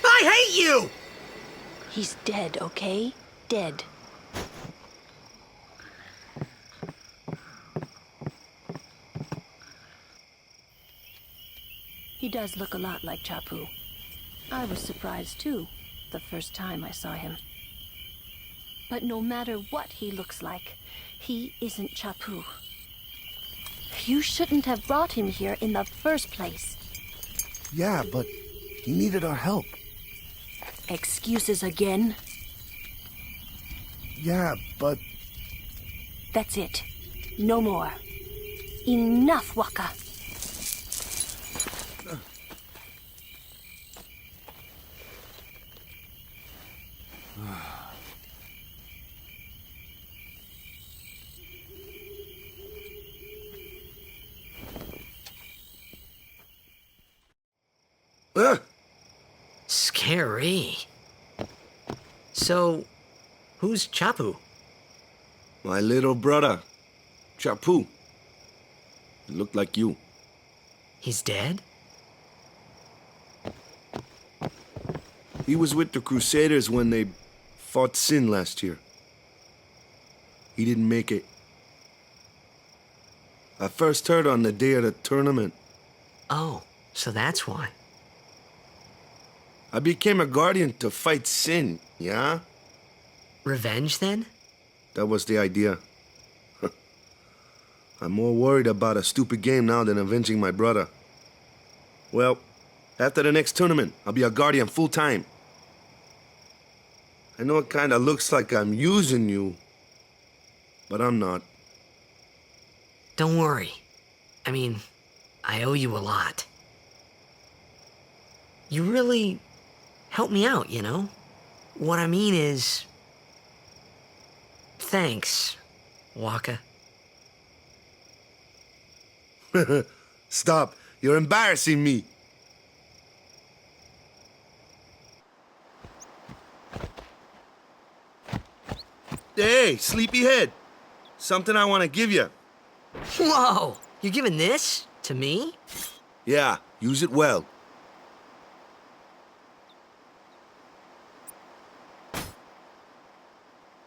S5: I hate you!
S17: He's dead, okay? Dead. He does look a lot like Chapu. I was surprised too, the first time I saw him. But no matter what he looks like, he isn't Chapu. You shouldn't have brought him here in the first place.
S9: Yeah, but he needed our help.
S17: Excuses again?
S9: Yeah, but...
S17: That's it. No more. Enough, Wakka.
S1: Scary. So, who's Chapu?
S9: My little brother, Chapu. He looked like you.
S1: He's dead?
S9: He was with the Crusaders when they fought Sin last year. He didn't make it. I first heard on the day of the tournament.
S1: Oh, so that's why.
S9: I became a guardian to fight Sin, yeah?
S1: Revenge, then?
S9: That was the idea. I'm more worried about a stupid game now than avenging my brother. Well, after the next tournament, I'll be a guardian full-time. I know it kinda looks like I'm using you, but I'm not.
S1: Don't worry. I mean, I owe you a lot. You really helped me out, you know? What I mean is... Thanks, Wakka.
S9: Stop. You're embarrassing me. Hey, sleepyhead. Something I want to give you.
S1: Whoa! You're giving this to me?
S9: Yeah, use it well.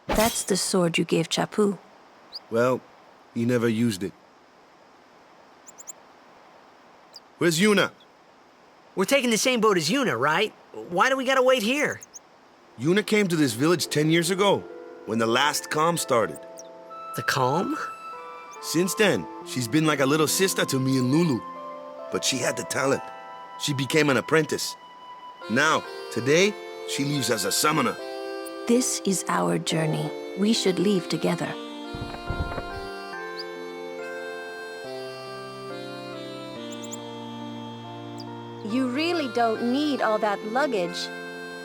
S17: That's the sword you gave Chapu.
S9: Well, he never used it. Where's Yuna?
S1: We're taking the same boat as Yuna, right? Why do we gotta wait here?
S9: Yuna came to this village 10 years ago, when the last calm started.
S1: The calm?
S9: Since then, she's been like a little sister to me and Lulu. But she had the talent. She became an apprentice. Now, today, she leaves as a summoner.
S17: This is our journey. We should leave together.
S18: You really don't need all that luggage.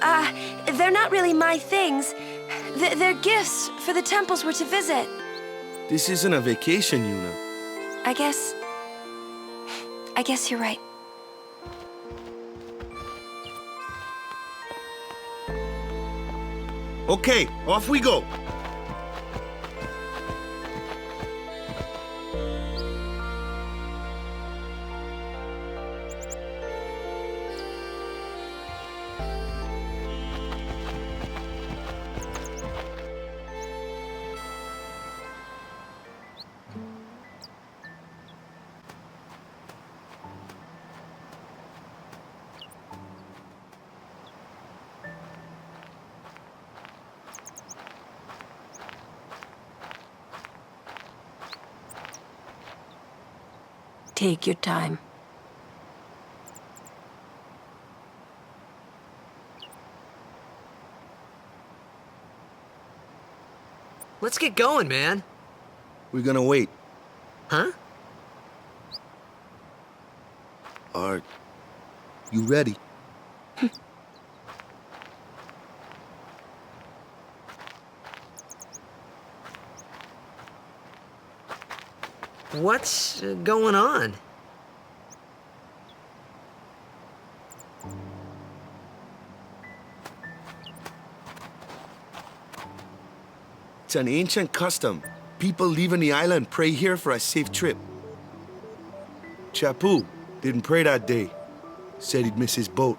S19: They're not really my things. They're gifts for the temples we're to visit.
S9: This isn't a vacation, Yuna.
S19: I guess you're right.
S9: Okay, off we go.
S17: Take your time.
S1: Let's get going, man.
S9: We're gonna wait.
S1: Huh?
S9: Our You ready?
S1: What's going on?
S9: It's an ancient custom. People leaving the island pray here for a safe trip. Chappu didn't pray that day. Said he'd miss his boat.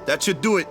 S9: That should do it.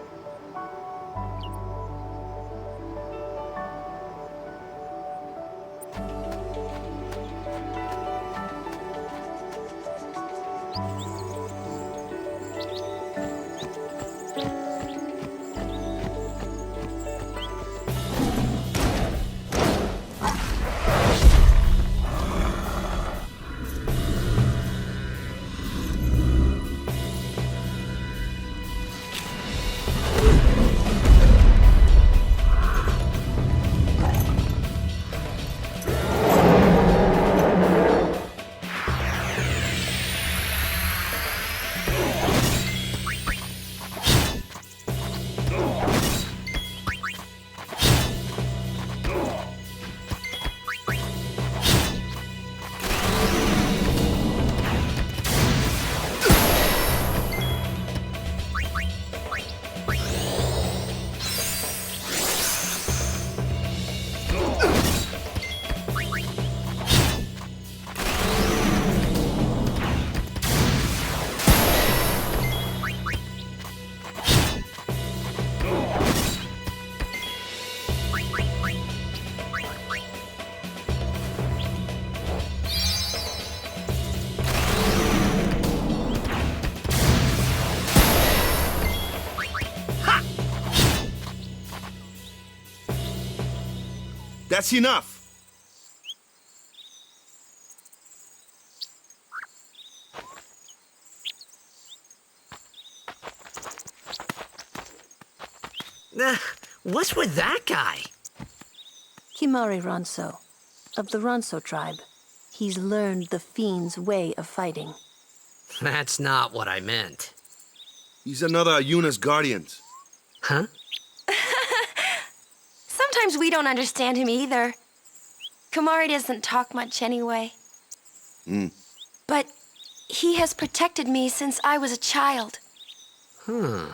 S9: That's enough.
S1: What's with that guy?
S17: Kimahri Ronso, of the Ronso tribe. He's learned the Fiend's way of fighting.
S1: That's not what I meant.
S9: He's another of Yuna's guardians.
S1: Huh?
S19: Sometimes we don't understand him either. Kimahri doesn't talk much anyway. But he has protected me since I was a child.
S1: Huh.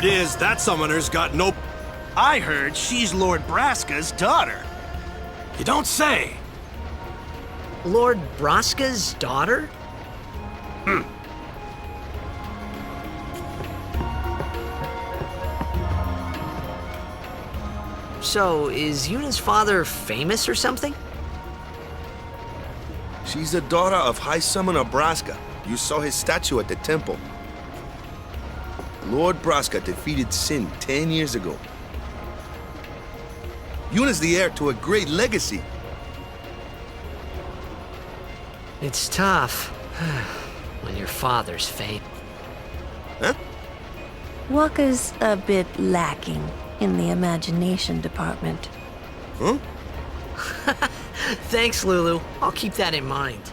S7: Word is, that summoner's got no...
S5: I heard she's Lord Braska's daughter.
S7: You don't say!
S20: Lord Braska's daughter? So, is Yuna's father famous or something?
S9: She's the daughter of High Summoner Braska. You saw his statue at the temple. Lord Braska defeated Sin 10 years ago. Yuna's the heir to a great legacy.
S20: It's tough when your father's famous.
S9: Huh?
S17: Wakka's a bit lacking in the imagination department.
S9: Huh?
S20: Thanks, Lulu. I'll keep that in mind.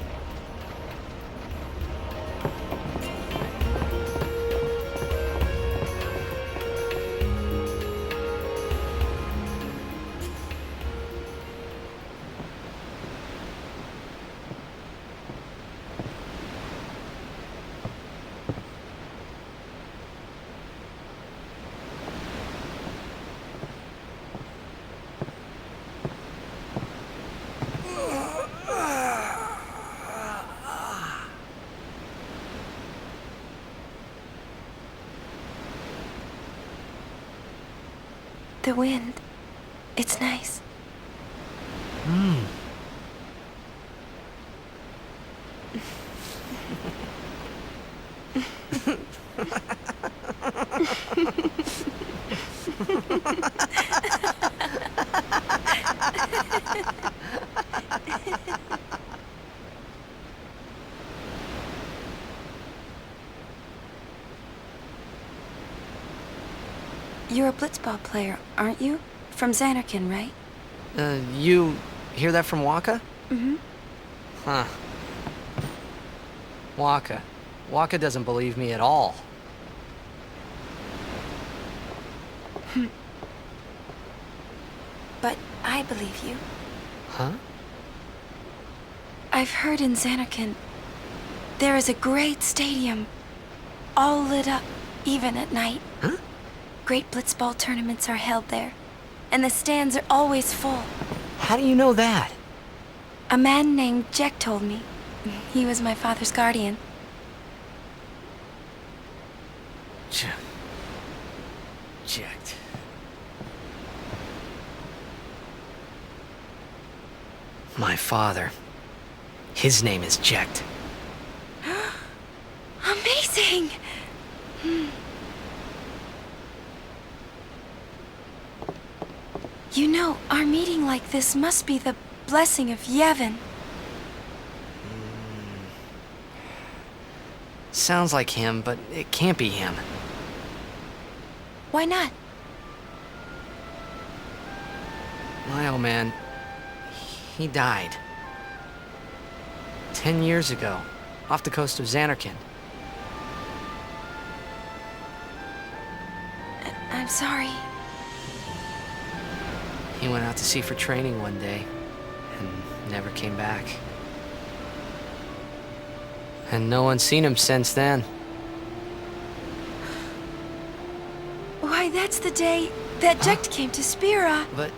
S19: The wind. It's nice. You're a Blitzball player, aren't you? From Xanarkin, right?
S20: You hear that from Wakka?
S19: Mm-hmm.
S20: Huh. Wakka. Wakka doesn't believe me at all.
S19: But I believe you.
S20: Huh?
S19: I've heard in Xanarkin there is a great stadium, all lit up, even at night.
S20: Huh?
S19: Great Blitzball tournaments are held there, and the stands are always full.
S20: How do you know that?
S19: A man named Jack told me. He was my father's guardian.
S20: Checked. My father. His name is Jecht.
S19: Amazing! You know, our meeting like this must be the blessing of Yevon.
S20: Sounds like him, but it can't be him.
S19: Why not?
S20: My old man, he died. 10 years ago, off the coast of Xanarkin.
S19: I'm sorry.
S20: He went out to sea for training one day, and never came back. And no one's seen him since then.
S19: Why, that's the day that Jecht came to Spira.
S20: But,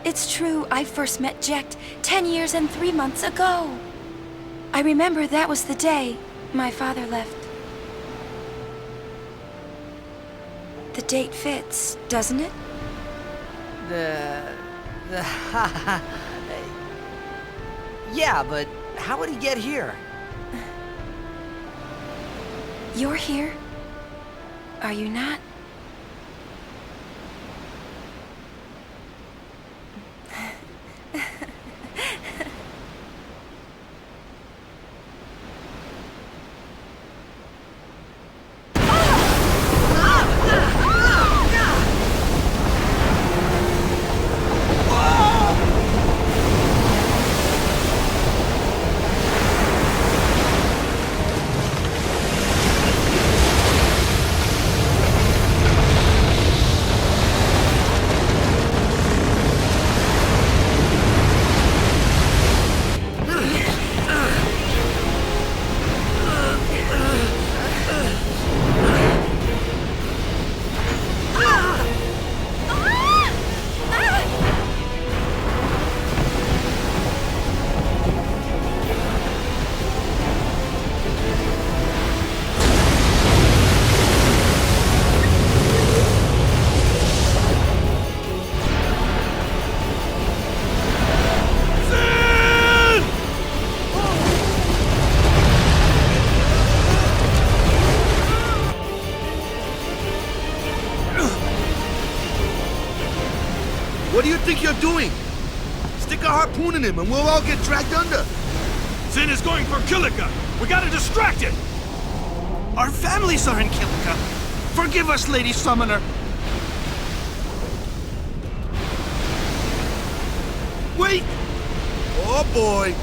S19: It's true, I first met Jecht 10 years and 3 months ago. I remember that was the day my father left. The date fits, doesn't it?
S20: Yeah, but how would he get here?
S19: You're here, are you not?
S9: What do you think you're doing? Stick a harpoon in him and we'll all get dragged under.
S8: Sin is going for Kilika. We gotta distract it.
S5: Our families are in Kilika. Forgive us, Lady Summoner.
S9: Wait! Oh boy!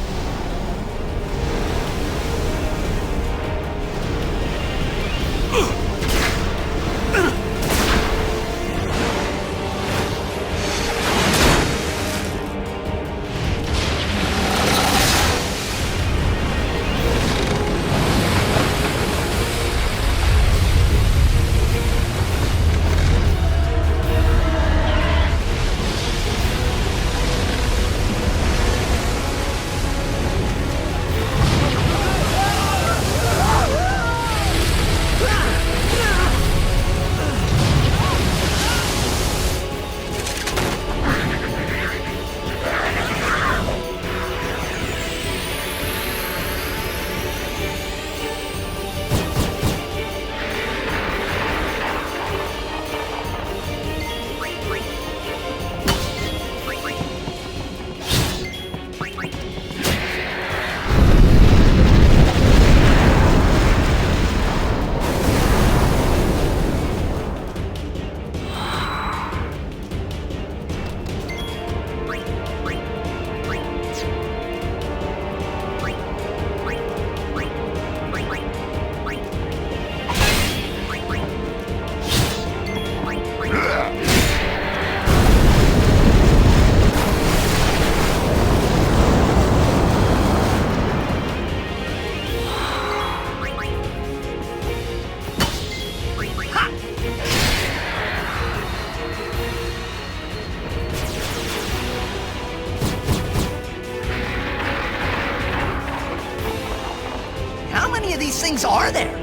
S5: Things are there?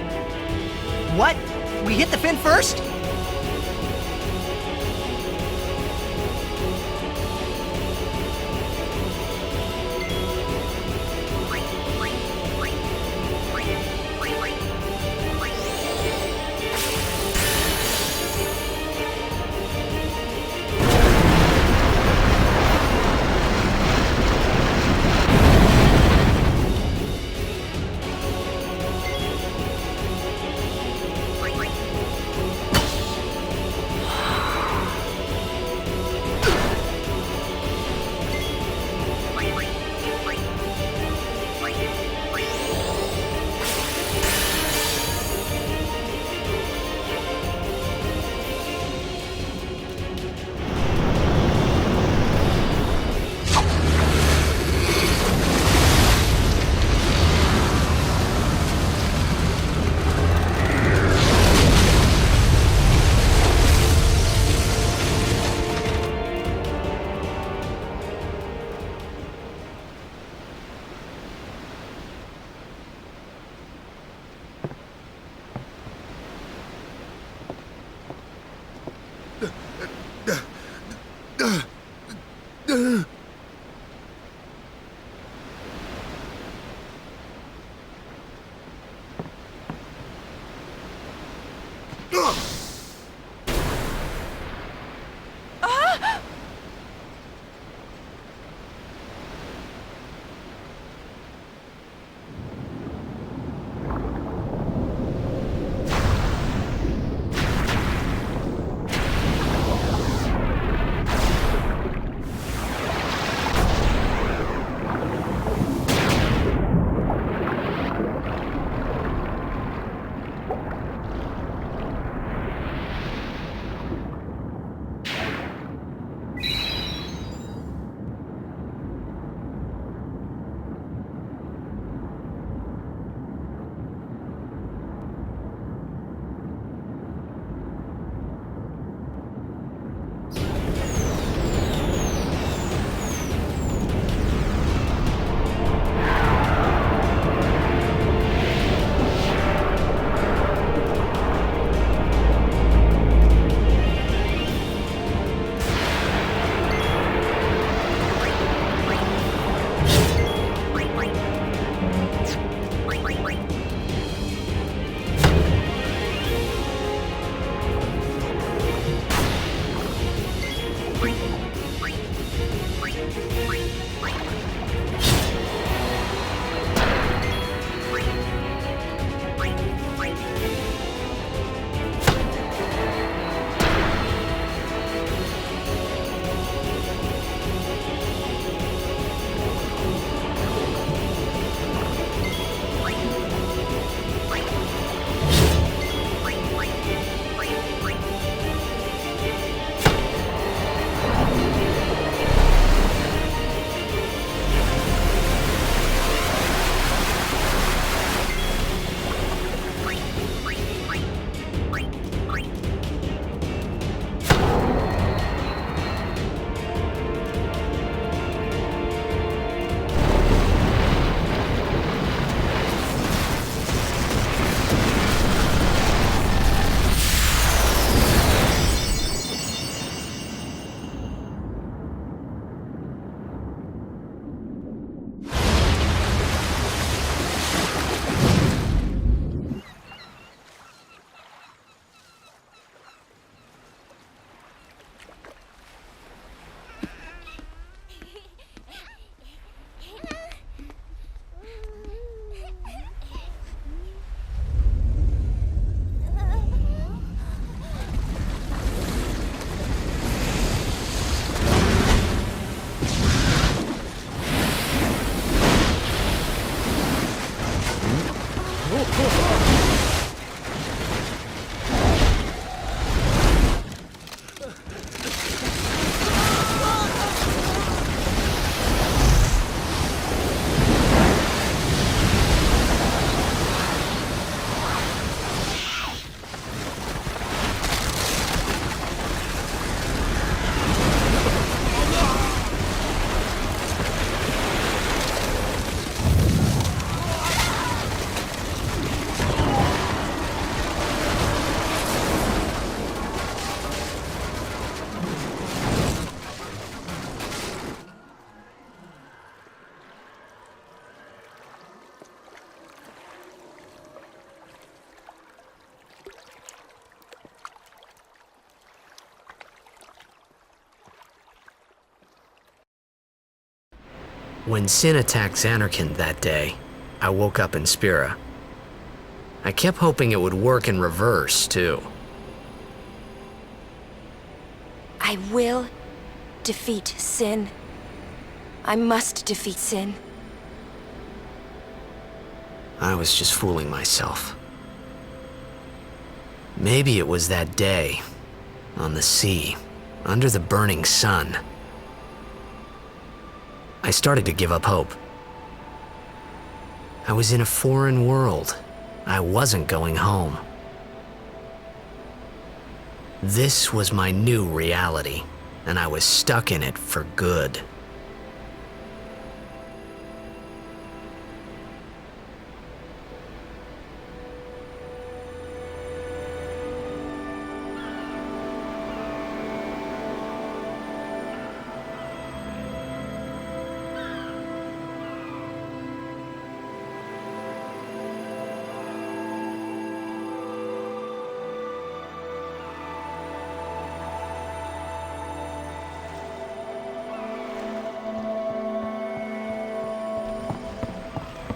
S5: What? We hit the fin first?
S1: When Sin attacked Xanarkand that day, I woke up in Spira. I kept hoping it would work in reverse, too.
S19: I will defeat Sin. I must defeat Sin.
S1: I was just fooling myself. Maybe it was that day, on the sea, under the burning sun. I started to give up hope. I was in a foreign world. I wasn't going home. This was my new reality, and I was stuck in it for good.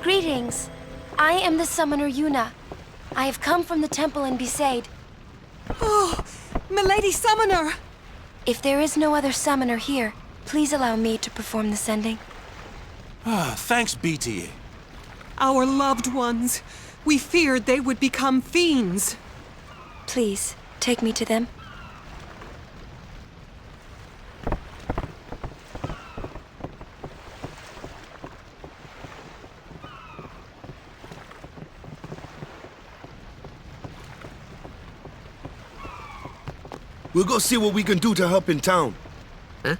S19: Greetings. I am the summoner Yuna. I have come from the temple in Besaid.
S5: Oh, milady summoner!
S19: If there is no other summoner here, please allow me to perform the sending.
S13: Thanks, BT.
S5: Our loved ones. We feared they would become fiends.
S19: Please, take me to them.
S9: We'll go see what we can do to help in town.
S1: Huh?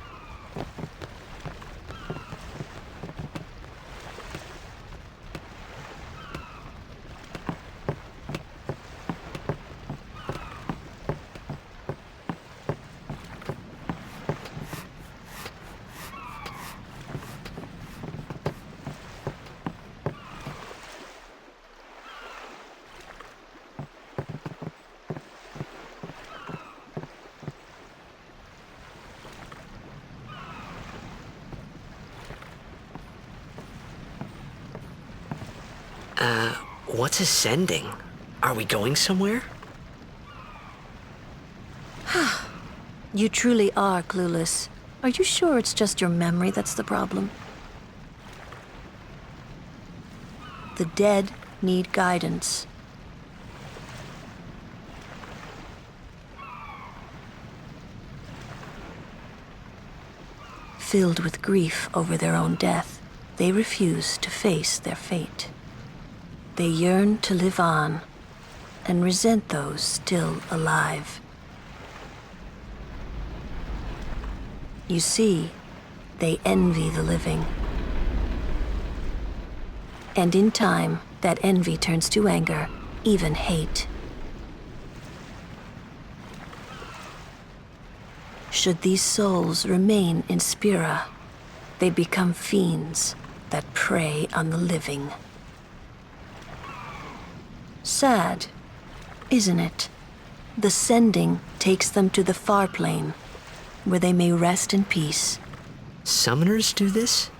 S1: What's ascending? Are we going somewhere?
S17: You truly are clueless. Are you sure it's just your memory that's the problem? The dead need guidance. Filled with grief over their own death, they refuse to face their fate. They yearn to live on and resent those still alive. You see, they envy the living. And in time, that envy turns to anger, even hate. Should these souls remain in Spira, they become fiends that prey on the living. Sad, isn't it? The sending takes them to the far plane, where they may rest in peace.
S1: Summoners do this?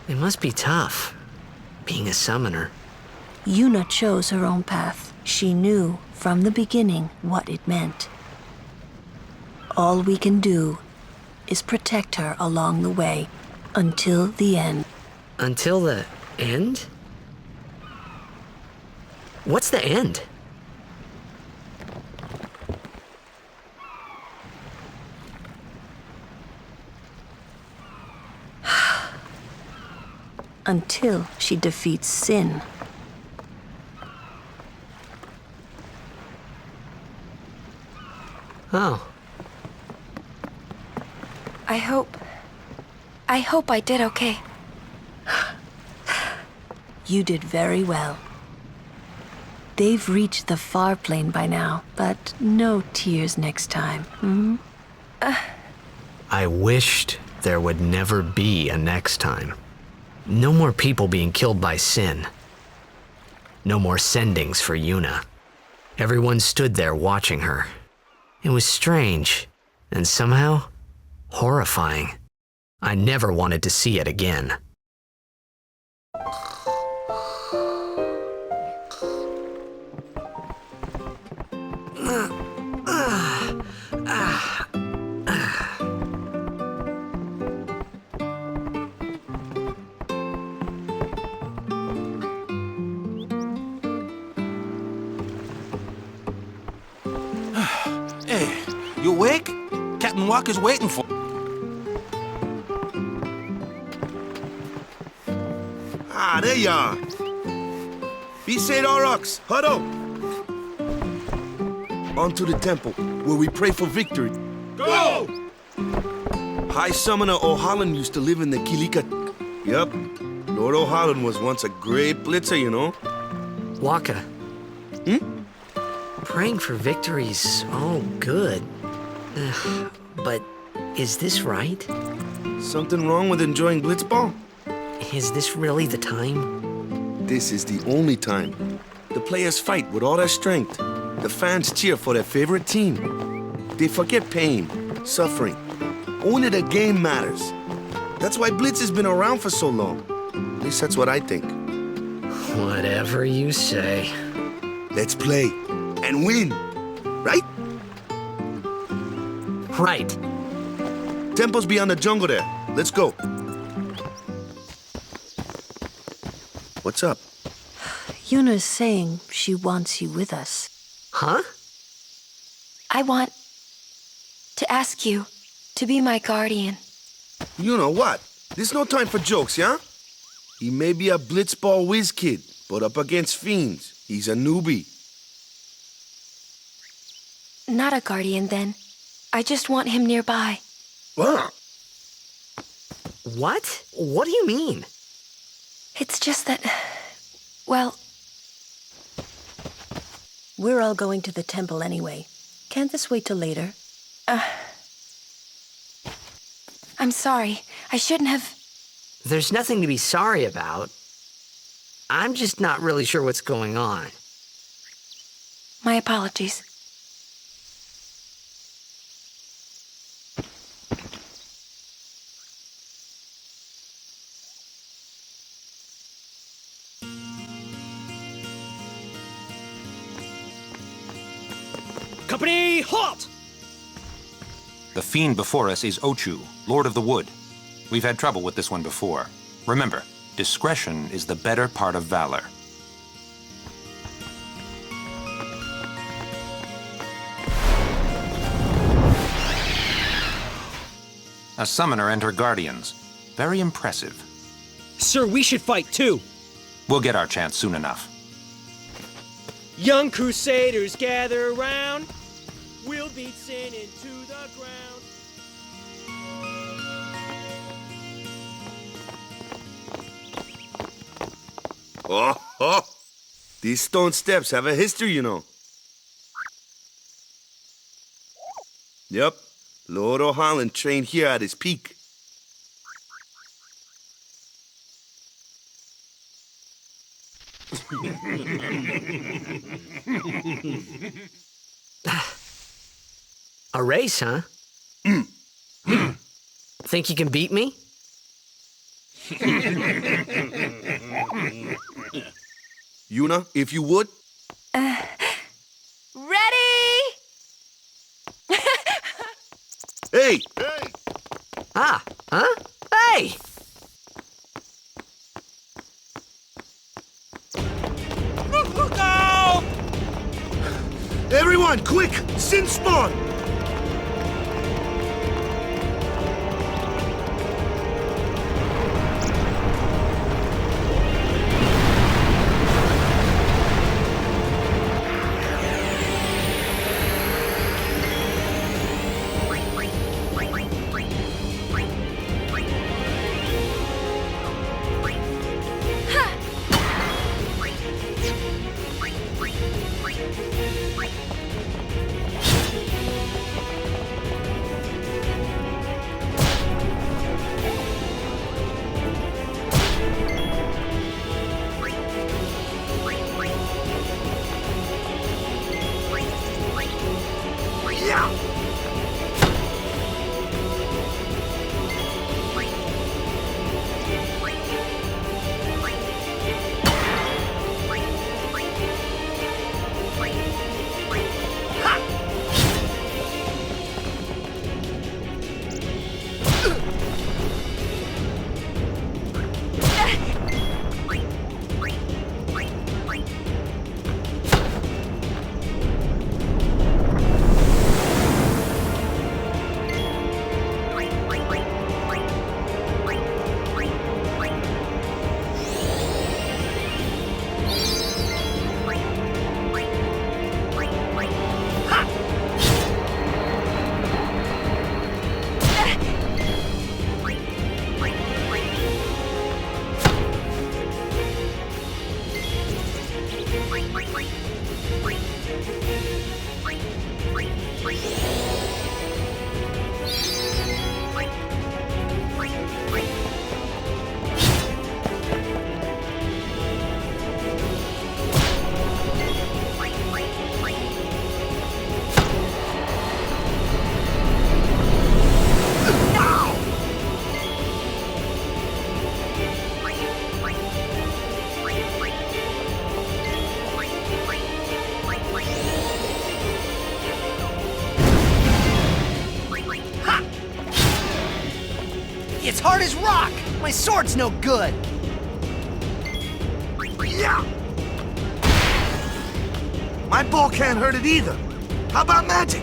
S1: It must be tough, being a summoner.
S17: Yuna chose her own path. She knew from the beginning what it meant. All we can do is protect her along the way until the end.
S1: Until the end? What's the end?
S17: Until she defeats sin.
S1: Oh.
S19: I hope I did okay.
S17: You did very well. They've reached the far plane by now, but no tears next time, hmm?
S1: I wished there would never be a next time. No more people being killed by sin. No more sendings for Yuna. Everyone stood there watching her. It was strange, and somehow horrifying. I never wanted to see it again.
S13: Hey, you awake? Captain Wakka's waiting for...
S9: Ah, there you are. Besaid Aurox, huddle. On to the temple, where we pray for victory.
S8: Go!
S9: High Summoner O'Halloran used to live in the Kilika... Yep. Lord O'Halloran was once a great blitzer, you know.
S1: Wakka.
S9: Hmm?
S1: Praying for victory's all good. But is this right?
S9: Something wrong with enjoying Blitzball?
S1: Is this really the time?
S9: This is the only time. The players fight with all their strength. The fans cheer for their favorite team. They forget pain, suffering. Only the game matters. That's why Blitz has been around for so long. At least that's what I think.
S1: Whatever you say.
S9: Let's play and win, right?
S1: Right.
S9: Temple's beyond the jungle there. Let's go. What's up?
S17: Yuna's saying she wants you with us.
S1: Huh?
S19: I want to ask you to be my guardian.
S9: You know what? There's no time for jokes, yeah? He may be a Blitzball whiz kid, but up against fiends, he's a newbie.
S19: Not a guardian, then. I just want him nearby.
S9: What?
S1: What? What do you mean?
S19: It's just that... well...
S17: We're all going to the temple anyway. Can't this wait till later?
S19: I'm sorry. I shouldn't have...
S1: There's nothing to be sorry about. I'm just not really sure what's going on.
S19: My apologies.
S10: Company, halt!
S11: The fiend before us is Ochu, Lord of the Wood. We've had trouble with this one before. Remember, discretion is the better part of valor. A summoner and her guardians. Very impressive.
S10: Sir, we should fight too.
S11: We'll get our chance soon enough.
S10: Young Crusaders, gather round. We'll beat sin into the ground.
S9: Oh! These stone steps have a history, you know. Yep. Lord O'Halloran trained here at his peak.
S1: A race, huh? Think you can beat me?
S9: Yuna, if you would.
S19: Ready?
S9: Hey!
S1: Ah, huh? Hey!
S13: Go!
S9: Everyone, quick! Sinspawn!
S5: It's hard as rock! My sword's no good!
S9: Yeah! My ball can't hurt it either. How about magic?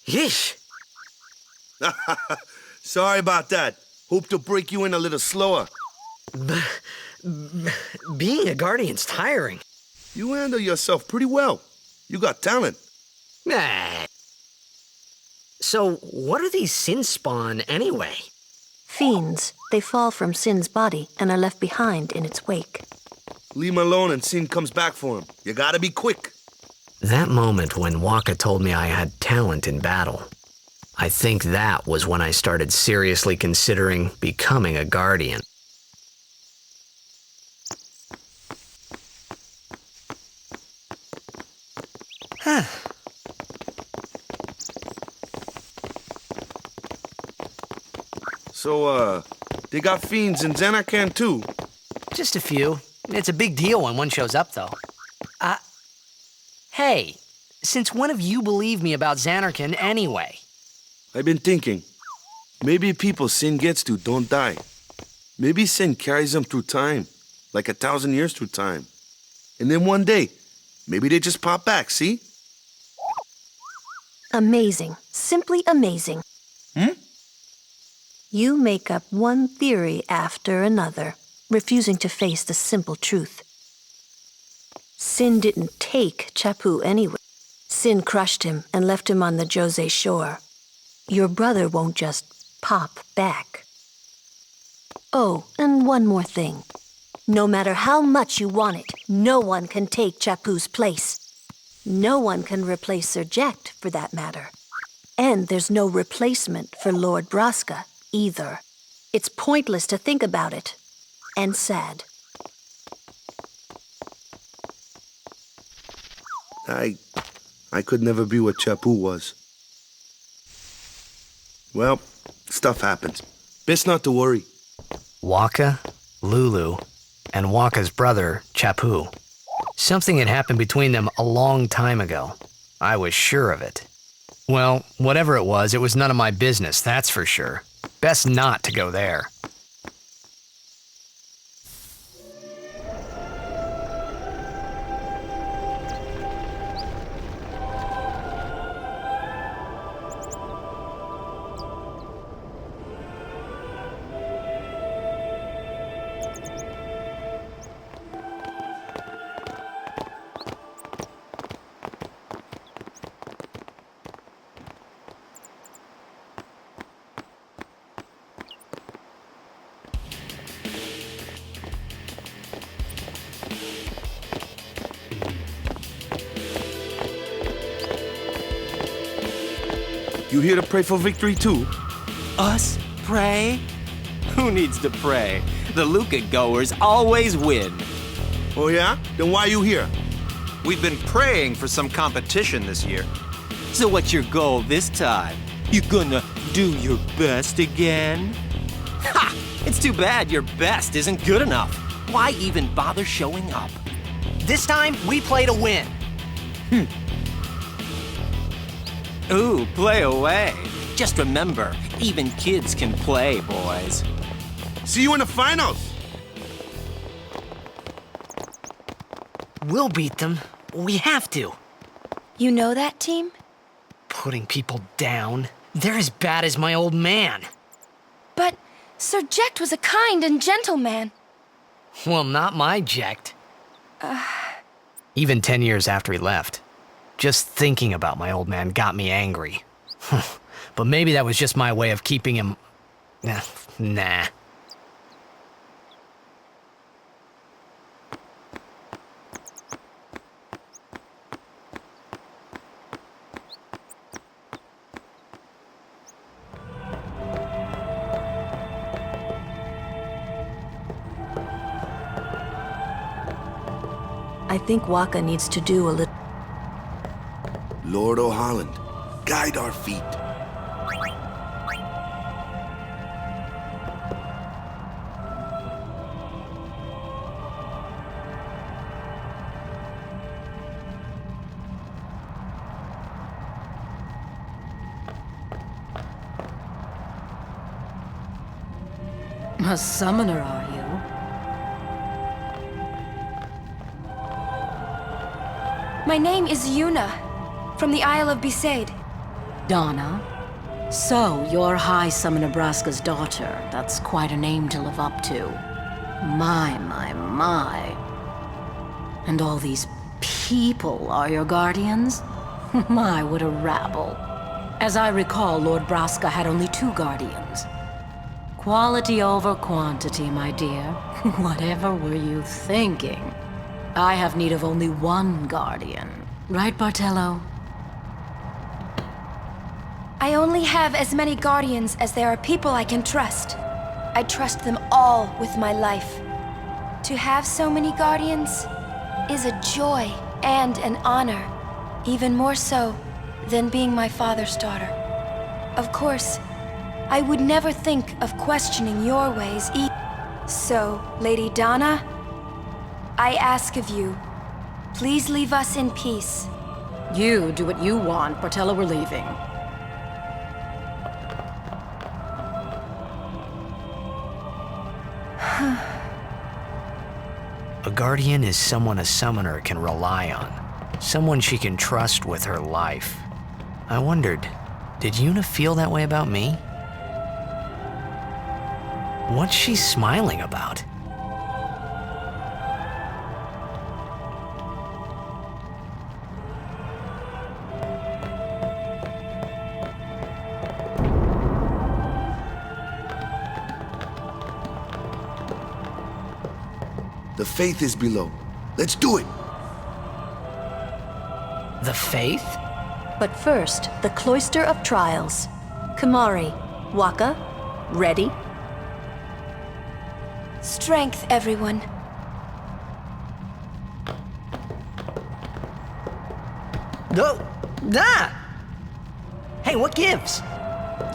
S9: Yeesh. Sorry about that. Hope to break you in a little slower.
S1: Being a guardian's tiring.
S9: You handle yourself pretty well. You got talent.
S1: Nah. So, what are these Sinspawn anyway?
S17: Fiends. They fall from Sin's body and are left behind in its wake.
S9: Leave him alone and Sin comes back for him. You gotta be quick.
S1: That moment when Wakka told me I had talent in battle, I think that was when I started seriously considering becoming a guardian. Huh.
S9: So, they got fiends in Xanarkand too?
S1: Just a few. It's a big deal when one shows up, though. Hey, since when have you believed me about Xanarkand anyway?
S9: I've been thinking. Maybe people Sin gets to don't die. Maybe Sin carries them through time, like 1,000 years through time. And then one day, maybe they just pop back, see?
S17: Amazing. Simply amazing. You make up one theory after another, refusing to face the simple truth. Sin didn't take Chappu anyway. Sin crushed him and left him on the Djose shore. Your brother won't just pop back. Oh, and one more thing. No matter how much you want it, no one can take Chappu's place. No one can replace Sir Jekt, for that matter. And there's no replacement for Lord Braska, either. It's pointless to think about it. And sad.
S9: I could never be what Chappu was. Well, stuff happens. Best not to worry.
S1: Wakka, Lulu, and Wakka's brother, Chappu. Something had happened between them a long time ago. I was sure of it. Well, whatever it was none of my business, that's for sure. Best not to go there.
S9: You here to pray for victory too?
S21: Us pray? Who needs to pray? The Luca goers always win.
S9: Oh yeah? Then why you here?
S11: We've been praying for some competition this year.
S21: So what's your goal this time? You gonna do your best again? Ha! It's too bad your best isn't good enough. Why even bother showing up?
S1: This time, we play to win.
S21: Ooh, play away. Just remember, even kids can play, boys.
S9: See you in the finals!
S1: We'll beat them. We have to.
S19: You know that team?
S1: Putting people down. They're as bad as my old man.
S19: But Sir Jekt was a kind and gentle man.
S1: Well, not my Jekt. Even 10 years after he left. Just thinking about my old man got me angry. But maybe that was just my way of keeping him... Nah.
S17: I think Wakka needs to do a little...
S9: Lord O'Holland, guide our feet.
S18: A summoner, are you?
S19: My name is Yuna, from the Isle of Besaid.
S3: Donna? So, you're High Summoner Braska's daughter. That's quite a name to live up to. My. And all these people are your guardians? My, what a rabble. As I recall, Lord Braska had only 2 guardians. Quality over quantity, my dear. Whatever were you thinking? I have need of only 1 guardian. Right, Bartello?
S19: I only have as many guardians as there are people I can trust. I trust them all with my life. To have so many guardians is a joy and an honor, even more so than being my father's daughter. Of course, I would never think of questioning your ways either. So, Lady Donna, I ask of you, please leave us in peace.
S3: You do what you want, Bartello, we're leaving.
S1: A guardian is someone a summoner can rely on. Someone she can trust with her life. I wondered, did Yuna feel that way about me? What's she smiling about?
S9: The Faith is below. Let's do it!
S1: The Faith?
S17: But first, the Cloister of Trials. Kimahri, Wakka, ready?
S19: Strength, everyone.
S1: No! Ah! Hey, what gives?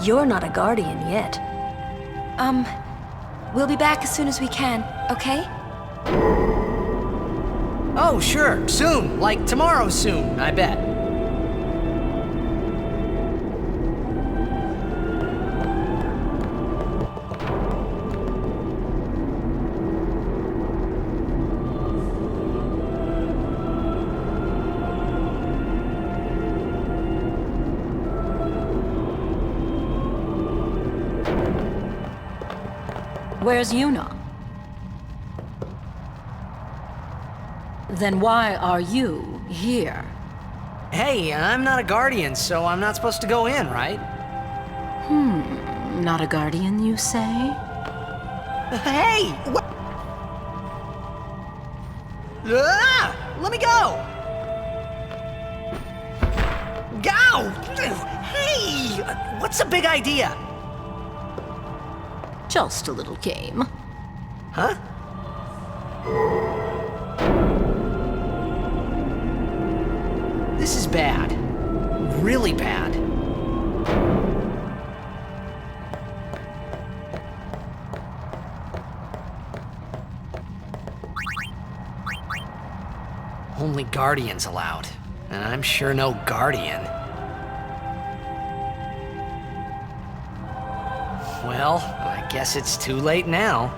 S17: You're not a guardian yet.
S19: We'll be back as soon as we can, okay?
S1: Oh, sure, soon. Like tomorrow soon, I bet.
S3: Where's Yuna? Then why are you here?
S1: Hey, I'm not a guardian, so I'm not supposed to go in, right?
S3: Not a guardian, you say?
S1: Hey! What? Ah! Let me go! Go! Hey! What's the big idea?
S3: Just a little game.
S1: Huh? This is bad. Really bad. Only guardians allowed. And I'm sure no guardian. Well, I guess it's too late now.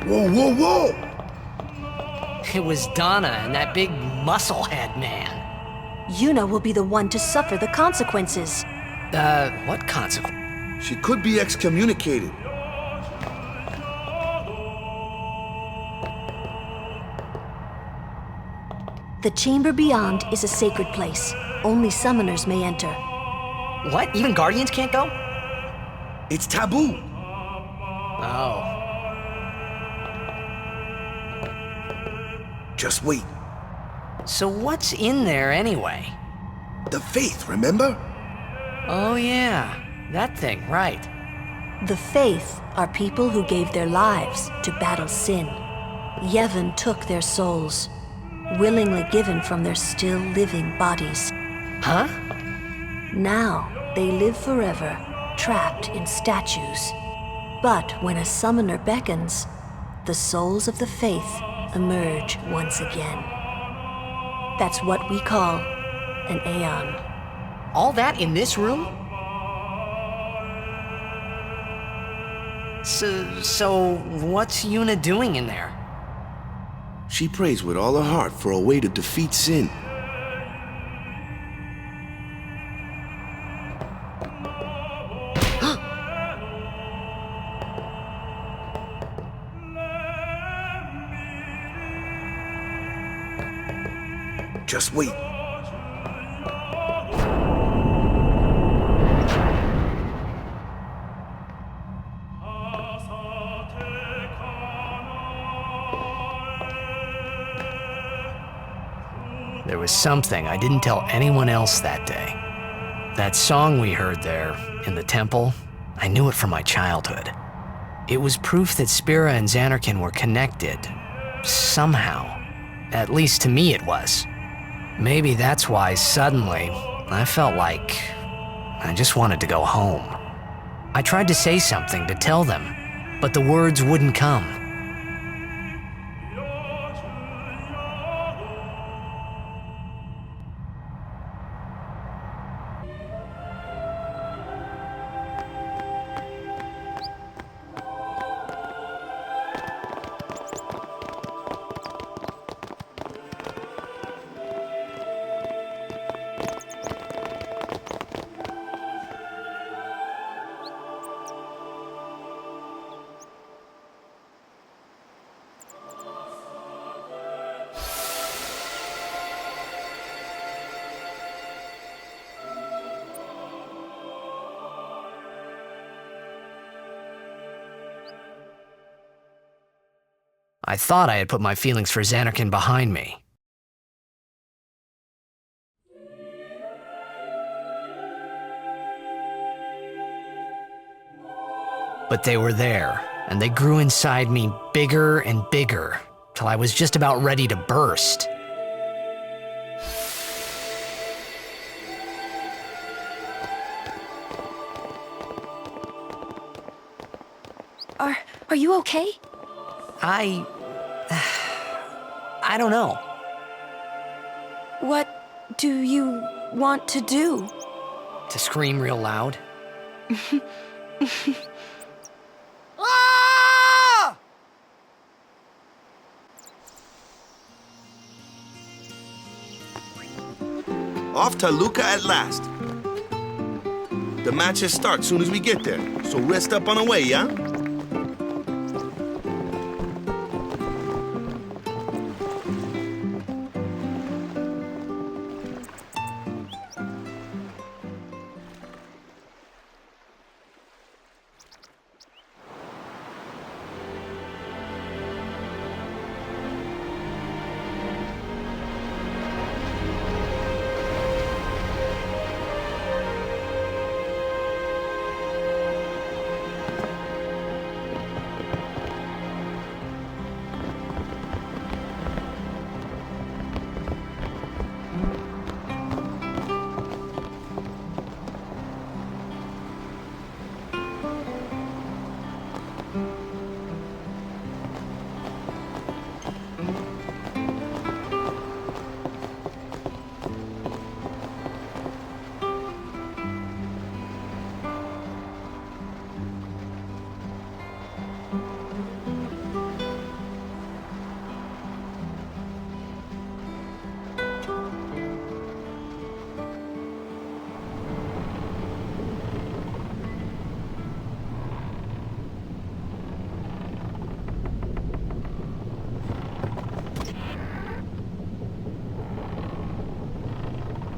S9: Whoa, whoa, whoa!
S1: It was Donna and that big musclehead man.
S17: Yuna will be the one to suffer the consequences.
S1: What consequence?
S9: She could be excommunicated.
S17: The chamber beyond is a sacred place. Only summoners may enter.
S1: What? Even guardians can't go?
S9: It's taboo.
S1: Oh.
S9: Just wait.
S1: So what's in there anyway?
S9: The Faith, remember?
S1: Oh yeah, that thing, right.
S17: The Faith are people who gave their lives to battle sin. Yevon took their souls, willingly given from their still living bodies.
S1: Huh?
S17: Now they live forever, trapped in statues. But when a summoner beckons, the souls of the faith emerge once again. That's what we call an Aeon.
S20: All that in this room? So what's Yuna doing in there?
S9: She prays with all her heart for a way to defeat sin. Just wait.
S1: There was something I didn't tell anyone else that day. That song we heard there, in the temple, I knew it from my childhood. It was proof that Spira and Zanarkand were connected. Somehow. At least to me it was. Maybe that's why suddenly, I felt like I just wanted to go home. I tried to say something to tell them, but the words wouldn't come. I thought I had put my feelings for Zanarkand behind me. But they were there, and they grew inside me bigger and bigger, till I was just about ready to burst.
S19: Are you okay?
S1: I don't know.
S19: What do you want to do?
S1: To scream real loud?
S5: Ah!
S9: Off to Luca at last. The matches start soon as we get there, so rest up on the way, yeah?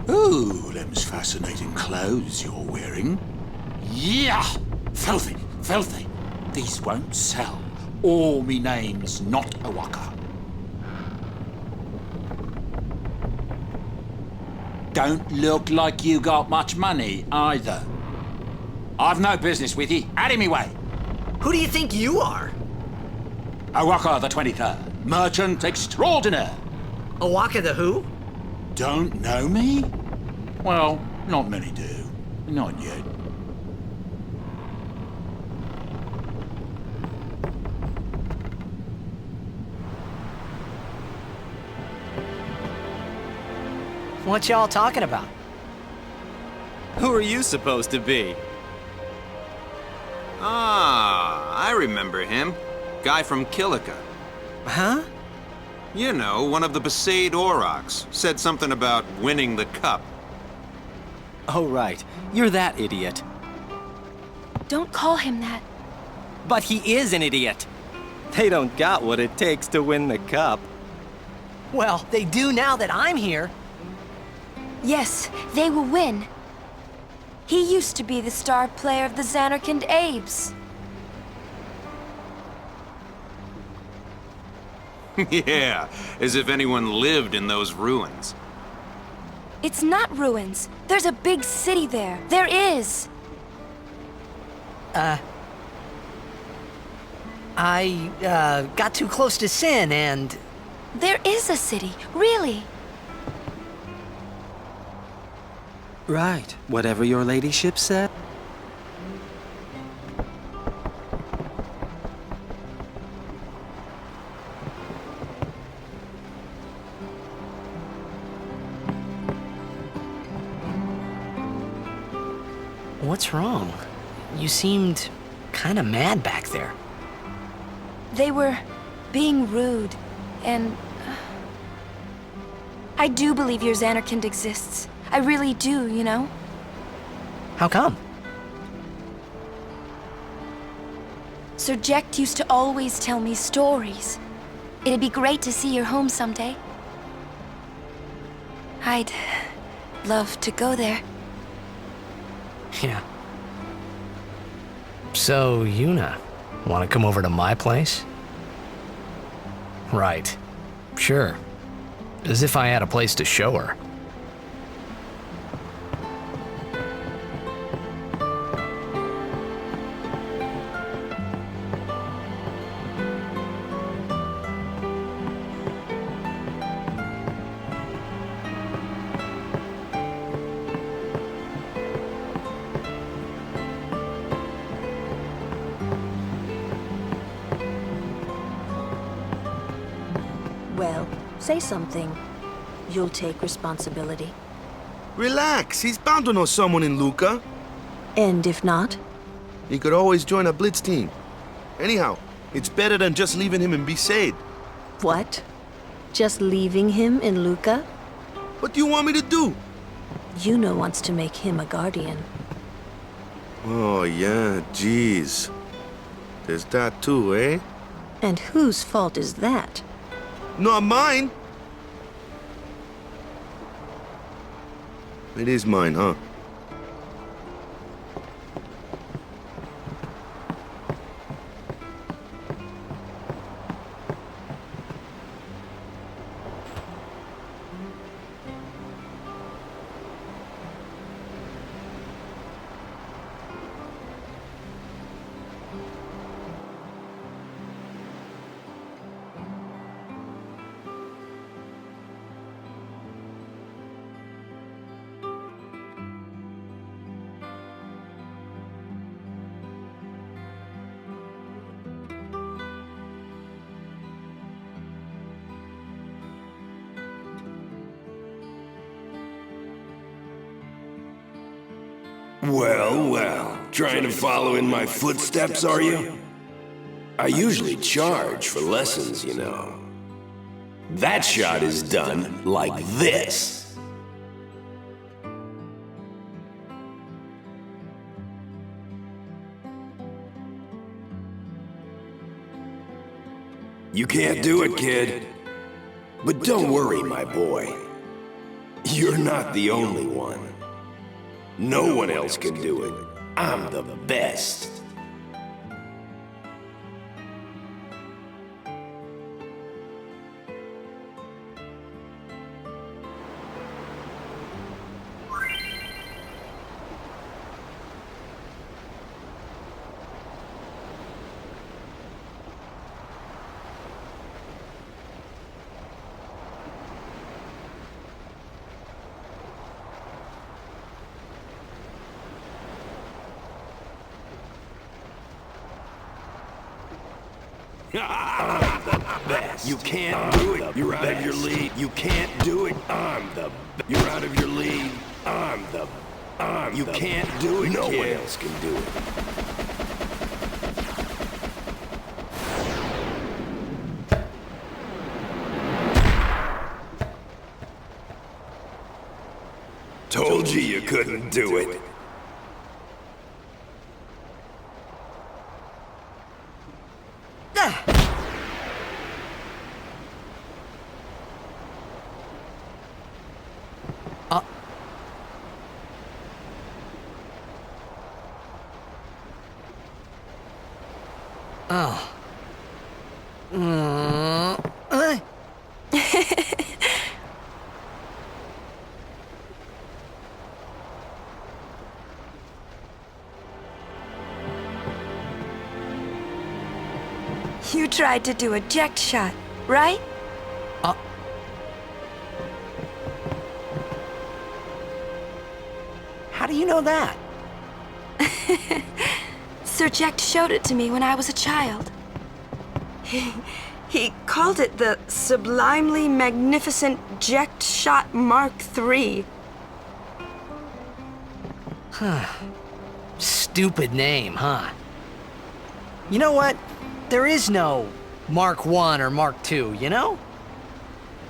S16: Ooh, them's fascinating clothes you're wearing. Yeah! Filthy, filthy. These won't sell. Or me name's not a Wakka. Don't look like you got much money, either. I've no business with you. Out of me way.
S20: Who do you think you are?
S16: A Wakka the 23rd. Merchant extraordinaire.
S20: A Wakka the who?
S16: Don't know me? Well, not many do. Not yet.
S20: What y'all talking about?
S21: Who are you supposed to be?
S11: Ah, I remember him. Guy from Kilika.
S21: Huh?
S11: You know, one of the Besaid Aurochs. Said something about winning the cup.
S21: Oh, right. You're that idiot.
S19: Don't call him that.
S21: But he is an idiot. They don't got what it takes to win the cup.
S20: Well, they do now that I'm here.
S19: Yes, they will win. He used to be the star player of the Zanarkand Abes.
S11: Yeah, as if anyone lived in those ruins.
S19: It's not ruins. There's a big city there. There is.
S20: I got too close to Sin and...
S19: There is a city, really.
S21: Right. Whatever your ladyship said.
S1: What's wrong? You seemed kind of mad back there.
S19: They were being rude, and... I do believe your Zanarkand exists. I really do, you know?
S1: How come?
S19: Sir Jecht used to always tell me stories. It'd be great to see your home someday. I'd love to go there.
S1: Yeah. So, Yuna, want to come over to my place? Right. Sure. As if I had a place to show her.
S17: Well, say something. You'll take responsibility.
S9: Relax, he's bound to know someone in Luca.
S17: And if not?
S9: He could always join a Blitz team. Anyhow, it's better than just leaving him in Besaid.
S17: What? Just leaving him in Luca?
S9: What do you want me to do?
S17: Yuna wants to make him a guardian.
S9: Oh, yeah, jeez. There's that too, eh?
S17: And whose fault is that?
S9: Not mine. It is mine, huh?
S7: Well, well. Trying to follow in my footsteps, are you? I usually charge for lessons, you know. That shot is done like this. You can't do it, kid. But don't worry, my boy. You're not the only one. No one else can do it. I'm the best. I'm the best. You can't do it. You're out of your league. You can't do it. I'm the best. You're out of your league. You can't do it. No one else can do it. Told you couldn't do it.
S1: Oh.
S19: You tried to do a eject shot, right?
S1: How do you know that?
S19: Sir Jekt showed it to me when I was a child. He called it the Sublimely Magnificent Jekt Shot Mark III.
S1: Huh. Stupid name, huh? You know what? There is no Mark I or Mark II, you know?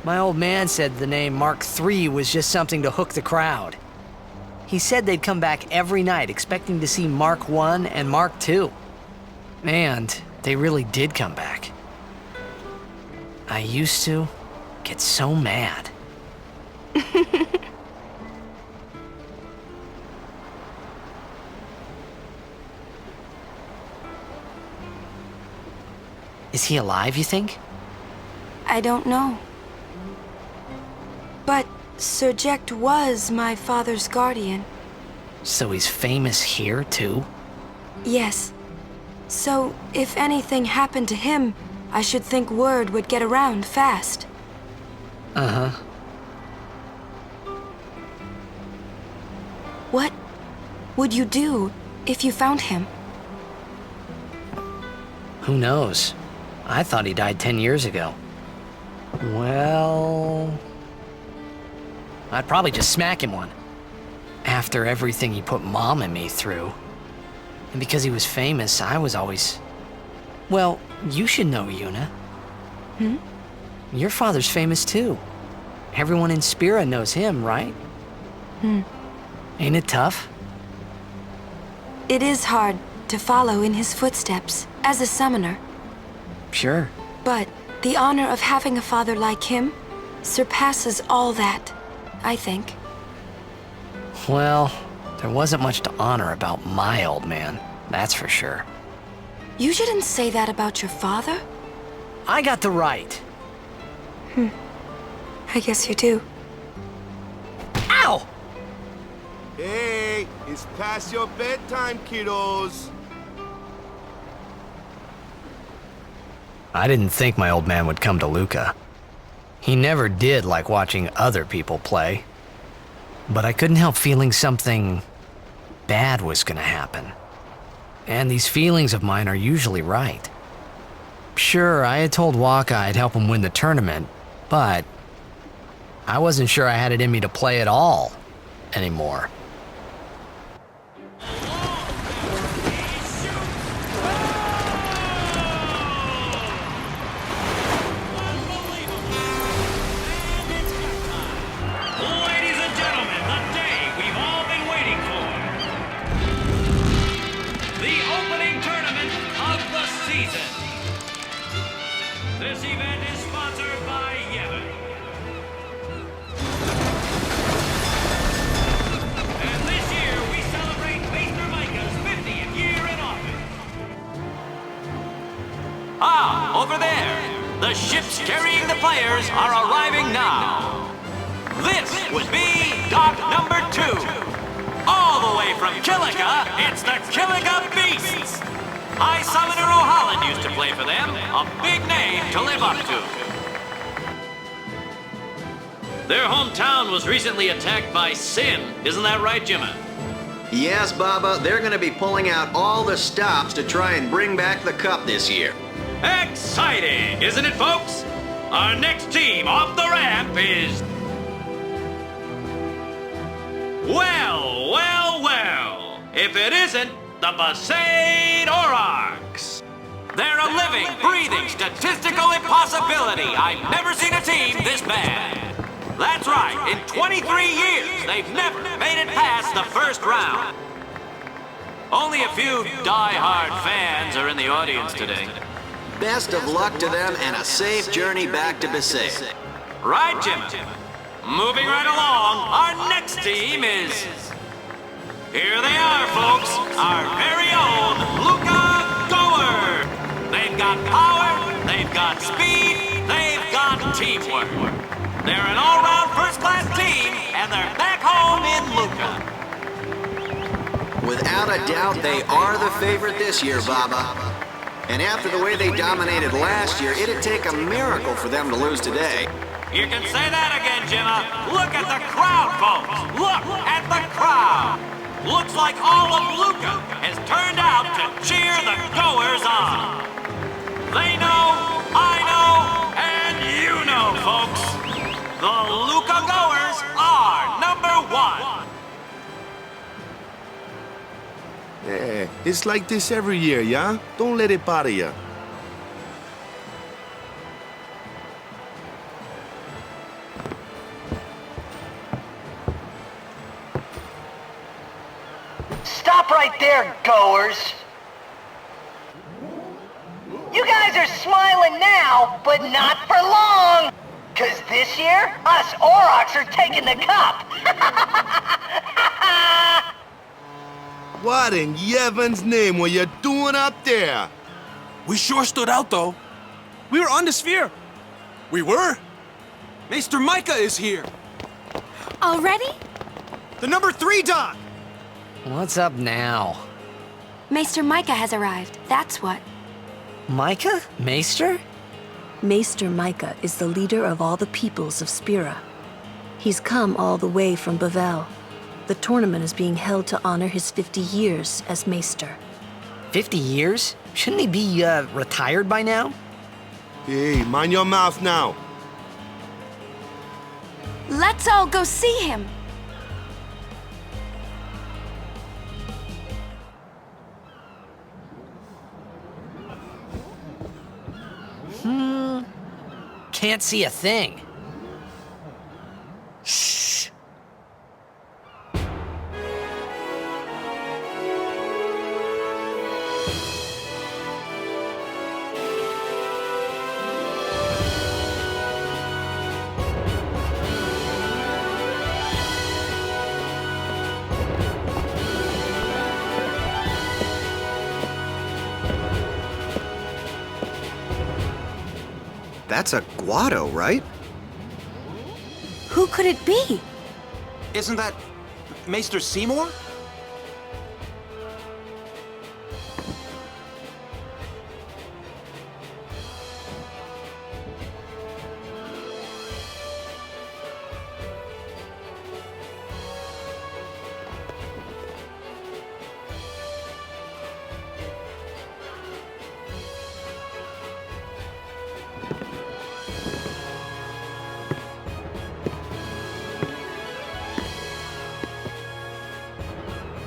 S1: My old man said the name Mark III was just something to hook the crowd. He said they'd come back every night expecting to see Mark I and Mark II. And they really did come back. I used to get so mad. Is he alive, you think?
S19: I don't know. But Sir Jekt was my father's guardian.
S1: So he's famous here, too?
S19: Yes. So, if anything happened to him, I should think word would get around fast.
S1: Uh-huh.
S19: What would you do if you found him?
S1: Who knows? I thought he died 10 years ago. Well... I'd probably just smack him one. After everything he put Mom and me through. And because he was famous, I was always... Well, you should know, Yuna.
S19: Hmm?
S1: Your father's famous too. Everyone in Spira knows him, right?
S19: Hmm.
S1: Ain't it tough?
S19: It is hard to follow in his footsteps as a summoner.
S1: Sure.
S19: But the honor of having a father like him surpasses all that, I think.
S1: Well, there wasn't much to honor about my old man, that's for sure.
S19: You shouldn't say that about your father.
S1: I got the right.
S19: I guess you do.
S1: Ow!
S9: Hey, it's past your bedtime, kiddos.
S1: I didn't think my old man would come to Luca. He never did like watching other people play. But I couldn't help feeling something bad was gonna happen. And these feelings of mine are usually right. Sure, I had told Wakka I'd help him win the tournament, but I wasn't sure I had it in me to play at all anymore.
S6: This event is sponsored by Yevon. And this year we celebrate Maester Micah's 50th year in office.
S22: Ah, over there! The ships carrying the players are arriving now. This would be dock number 2. All the way from Kilika, it's the Kilika Beasts! High Summoner O'Holland used to play for them, a big name to live up to.
S6: Their hometown was recently attacked by Sin, isn't that right, Jimmy?
S23: Yes, Baba, they're gonna be pulling out all the stops to try and bring back the cup this year.
S22: Exciting, isn't it, folks? Our next team off the ramp is... Well, well, well. If it isn't the Besaid Aurochs. They're a living, breathing, statistical impossibility. I've never seen a team this bad. That's right, in 23 years, they've never made it past the first round. Only a few die-hard fans are in the audience today.
S4: Best of luck to them and a safe journey back to Besaid.
S22: Right, Jim? Moving right along, our next team is... Here they are, folks, our very own Luca Goer. They've got power, they've got speed, they've got teamwork. They're an all-round first-class team, and they're back home in Luca.
S4: Without a doubt, they are the favorite this year, Baba. And after the way they dominated last year, it'd take a miracle for them to lose today.
S22: You can say that again, Jimma. Look at the crowd, folks. Look at the crowd. Looks like all of Luca has turned out to cheer the goers on. They know, I know, and you know, folks. The Luca goers are #1.
S9: Yeah, it's like this every year, yeah? Don't let it bother you.
S5: Stop right there, goers! You guys are smiling now, but not for long! Cause this year, us Aurochs are taking the cup!
S9: What in Yevon's name were you doing up there?
S13: We sure stood out, though. We were on the sphere. We were. Maester Micah is here.
S19: Already?
S13: The number 3 dot.
S1: What's up now?
S19: Maester Micah has arrived, that's what.
S1: Micah? Maester?
S17: Maester Micah is the leader of all the peoples of Spira. He's come all the way from Bevelle. The tournament is being held to honor his 50 years as Maester.
S1: 50 years? Shouldn't he be, retired by now?
S9: Hey, mind your mouth now.
S19: Let's all go see him.
S1: Can't see a thing. Shh.
S12: That's a Guado, right?
S17: Who could it be?
S11: Isn't that Maester Seymour?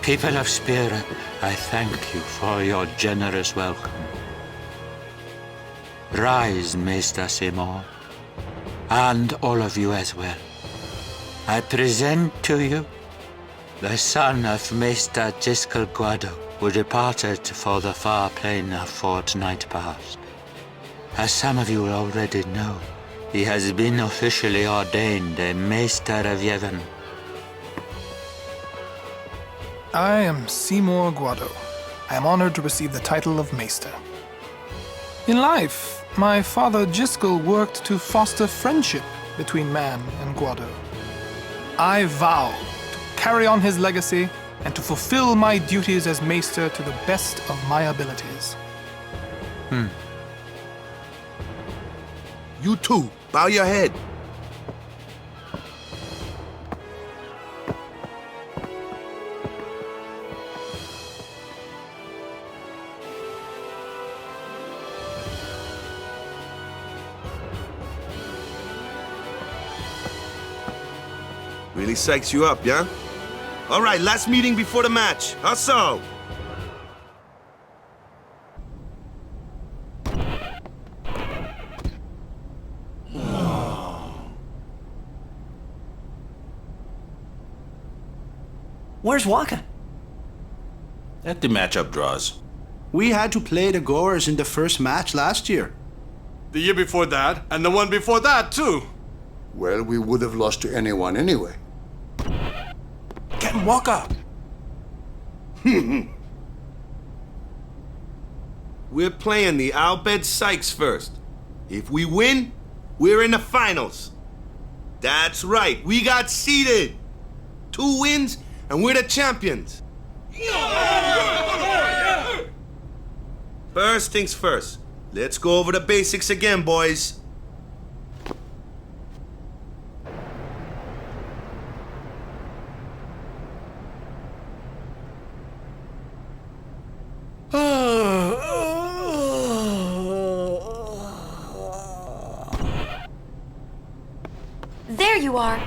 S23: People of Spira, I thank you for your generous welcome. Rise, Maester Seymour, and all of you as well. I present to you the son of Maester Giskel Guado, who departed for the far plain a fortnight past. As some of you already know, he has been officially ordained a Maester of Yevon.
S24: I am Seymour Guado. I am honored to receive the title of Maester. In life, my father Giskel worked to foster friendship between man and Guado. I vow to carry on his legacy and to fulfill my duties as Maester to the best of my abilities.
S9: You too, bow your head. Really psychs you up, yeah? All right, last meeting before the match. Hustle!
S1: Where's Wakka?
S16: At the matchup draws.
S2: We had to play the Gorers in the first match last year.
S13: The year before that, and the one before that, too.
S2: Well, we would have lost to anyone anyway.
S13: Get him, Wakka!
S9: We're playing the Albed Sykes first. If we win, we're in the finals. That's right, we got seeded. 2 wins, and we're the champions. First things first. Let's go over the basics again, boys.
S19: There you are.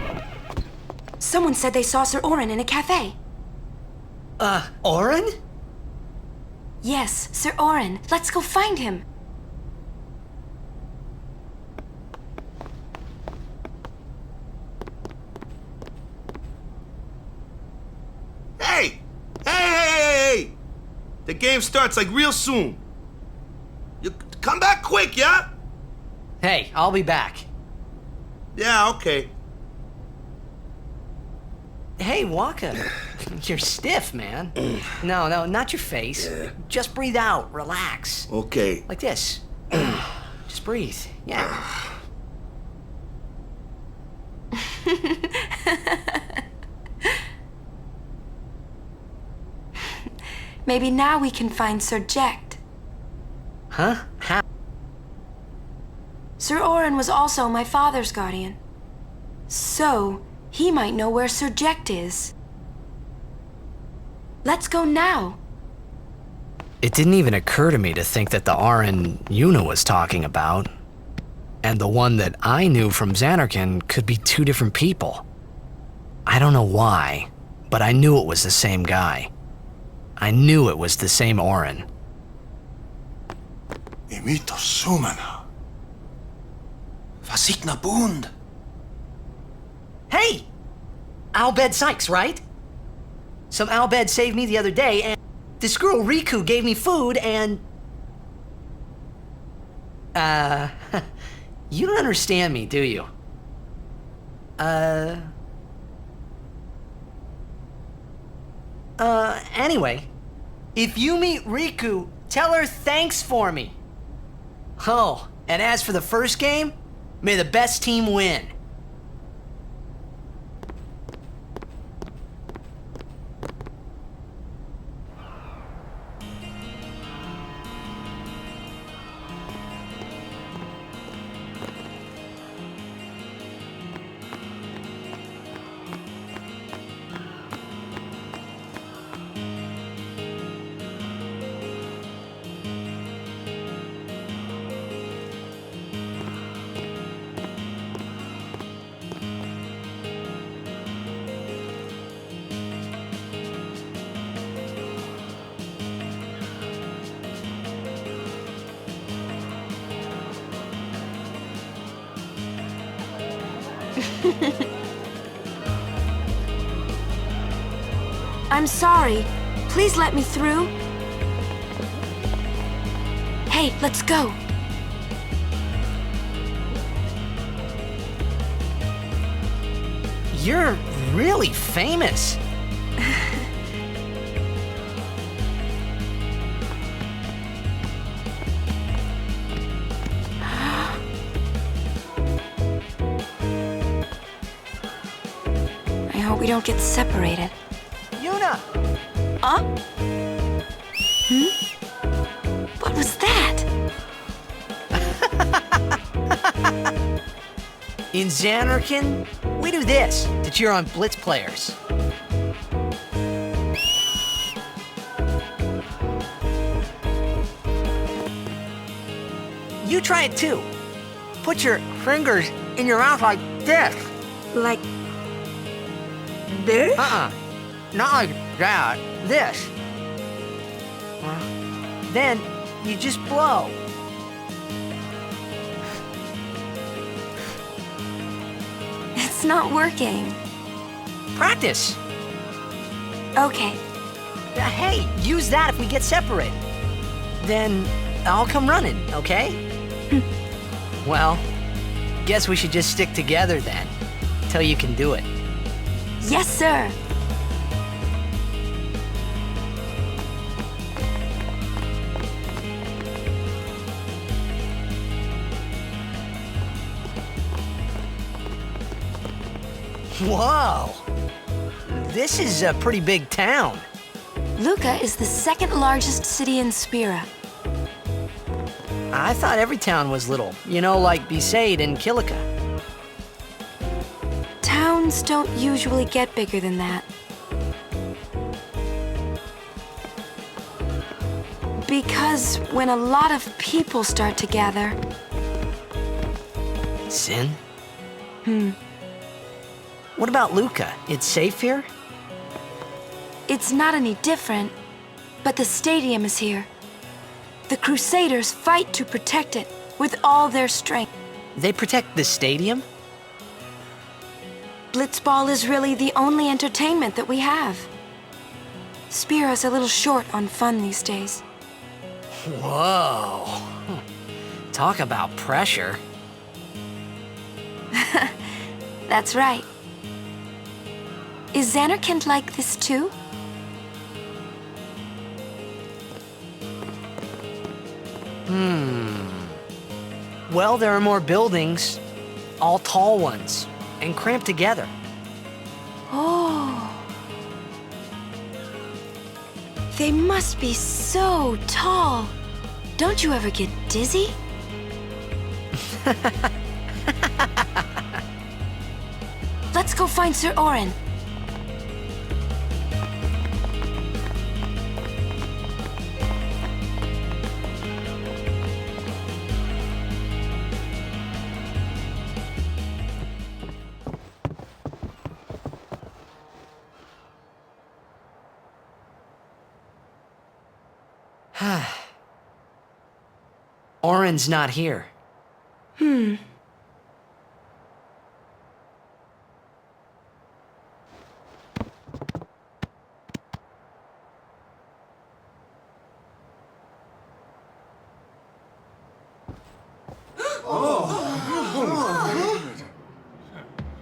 S19: Someone said they saw Sir Auron in a cafe.
S1: Auron?
S19: Yes, Sir Auron. Let's go find him.
S9: Hey! Hey! The game starts like real soon. You come back quick, yeah?
S1: Hey, I'll be back.
S9: Yeah, okay.
S1: Hey, Wakka. You're stiff, man. No, not your face. Just breathe out. Relax.
S9: Okay.
S1: Like this. Just breathe. Yeah.
S19: Maybe now we can find Sir Jekt.
S1: Huh? How?
S19: Sir Auron was also my father's guardian. So, he might know where Sir Jekt is. Let's go now.
S1: It didn't even occur to me to think that the Auron Yuna was talking about, and the one that I knew from Zanarkand could be 2 different people. I don't know why, but I knew it was the same guy. I knew it was the same Auron.
S2: Imito Sumana. Vasikna Bund.
S1: Hey! Albed Sykes, right? Some Albed saved me the other day, and this girl Rikku gave me food, and... you don't understand me, do you? Anyway, if you meet Rikku, tell her thanks for me. Oh, and as for the first game, may the best team win.
S19: I'm sorry. Please let me through. Hey, let's go.
S1: You're really famous.
S19: I hope we don't get separated.
S1: Yuna!
S19: Huh? What was that?
S1: In Zanarkand, we do this to cheer on Blitz players. You try it too. Put your fingers in your mouth like this.
S19: Like
S8: This?
S1: Not like that. This. Then you just blow.
S19: It's not working.
S1: Practice.
S19: Okay.
S1: Hey, use that if we get separated. Then I'll come running, okay? Well, guess we should just stick together then, till you can do it.
S19: Yes, sir.
S1: Whoa! This is a pretty big town.
S19: Luca is the second largest city in Spira.
S1: I thought every town was little, you know, like Besaid and Kilika.
S19: Towns don't usually get bigger than that. Because when a lot of people start to gather...
S1: Sin? What about Luca? It's safe here?
S19: It's not any different, but the stadium is here. The Crusaders fight to protect it with all their strength.
S1: They protect the stadium?
S19: Blitzball is really the only entertainment that we have. Spira's a little short on fun these days.
S1: Whoa. Talk about pressure.
S19: That's right. Is Xanarkand like this too?
S1: Well, there are more buildings, all tall ones, and cramped together.
S19: Oh. They must be so tall. Don't you ever get dizzy? Let's go find Sir Auron.
S1: Auron's not here.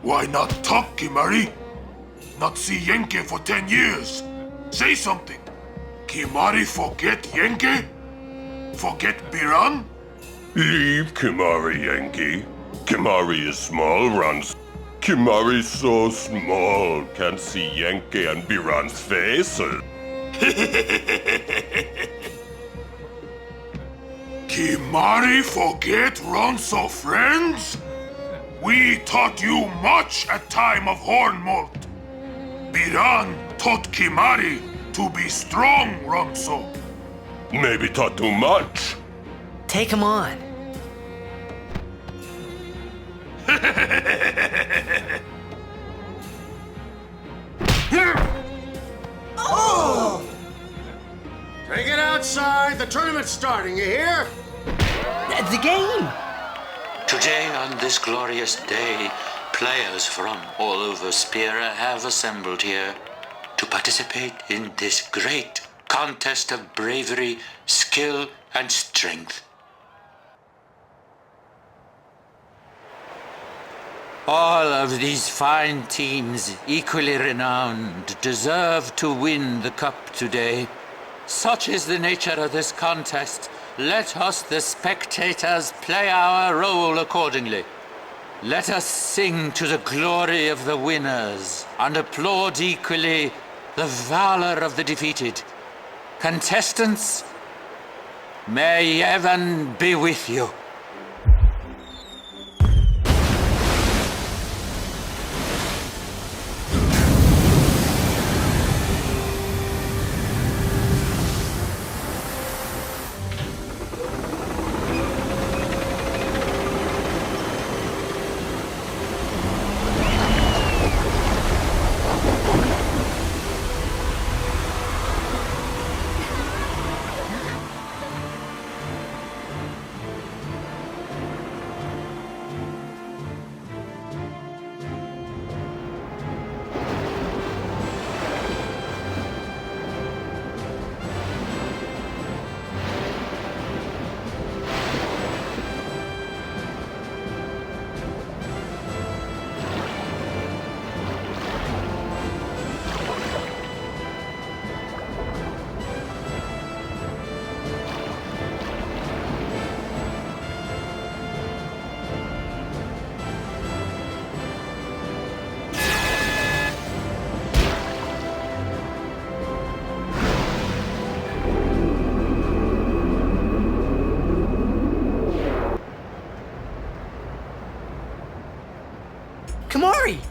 S10: Why not talk, Kimahri? Not see Yenke for 10 years. Say something. Kimahri forget Yenke? Forget Biran?
S14: Leave Kimahri, Yenke. Kimahri is small, runs. Kimahri so small, can't see Yenke and Biran's faces.
S10: Kimahri forget Ronso friends? We taught you much at time of Hornmolt. Biran taught Kimahri to be strong, Ronso.
S14: Maybe taught too much.
S1: Take him on.
S15: Oh! Take it outside. The tournament's starting, you hear?
S1: The game!
S23: Today, on this glorious day, players from all over Spira have assembled here to participate in this great contest of bravery, skill, and strength. All of these fine teams, equally renowned, deserve to win the cup today. Such is the nature of this contest. Let us, the spectators, play our role accordingly. Let us sing to the glory of the winners and applaud equally the valor of the defeated. Contestants, may heaven be with you.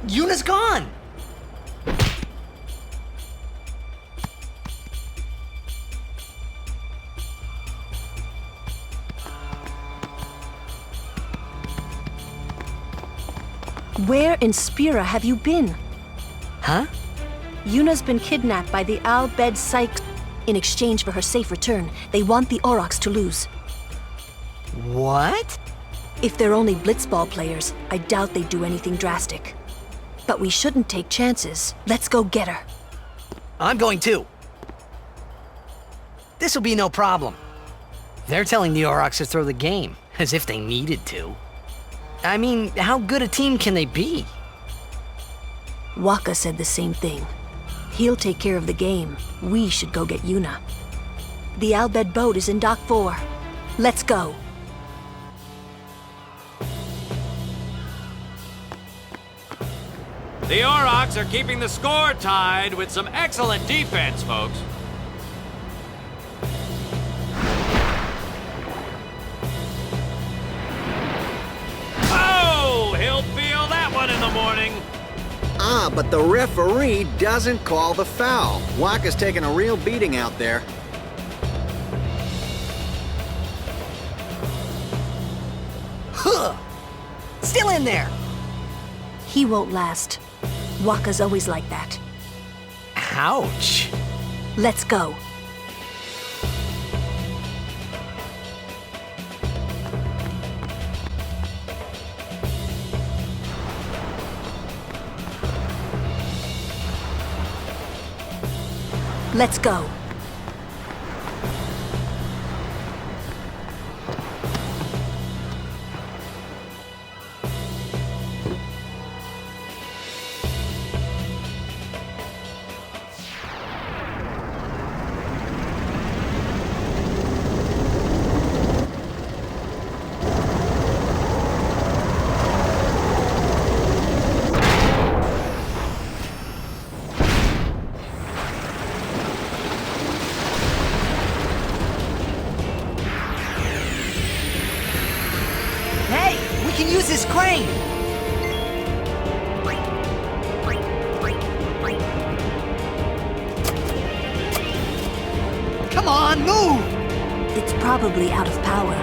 S1: Yuna's gone!
S17: Where in Spira have you been?
S1: Huh?
S17: Yuna's been kidnapped by the Al Bhed Psych. In exchange for her safe return, they want the Aurochs to lose.
S1: What?
S17: If they're only Blitzball players, I doubt they'd do anything drastic. But we shouldn't take chances. Let's go get her.
S1: I'm going too. This'll be no problem. They're telling the Aurochs to throw the game, as if they needed to. I mean, how good a team can they be?
S17: Wakka said the same thing. He'll take care of the game. We should go get Yuna. The Al Bhed boat is in Dock 4. Let's go.
S22: The Aurochs are keeping the score tied with some excellent defense, folks. Oh, he'll feel that one in the morning.
S4: Ah, but the referee doesn't call the foul. Wakka's taking a real beating out there.
S1: Huh! Still in there!
S17: He won't last. Wakka's always like that.
S1: Ouch!
S17: Let's go. Let's go.
S1: Use this crane! Come on, move!
S17: It's probably out of power.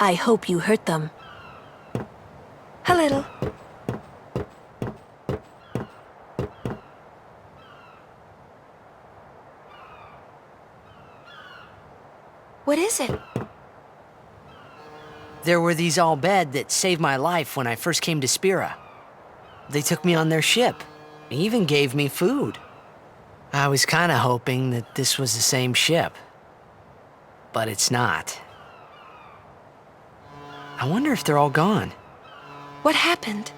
S17: I hope you hurt them.
S19: A little. What is it?
S1: There were these Al Bhed that saved my life when I first came to Spira. They took me on their ship, even gave me food. I was kinda hoping that this was the same ship. But it's not. I wonder if they're all gone.
S19: What happened?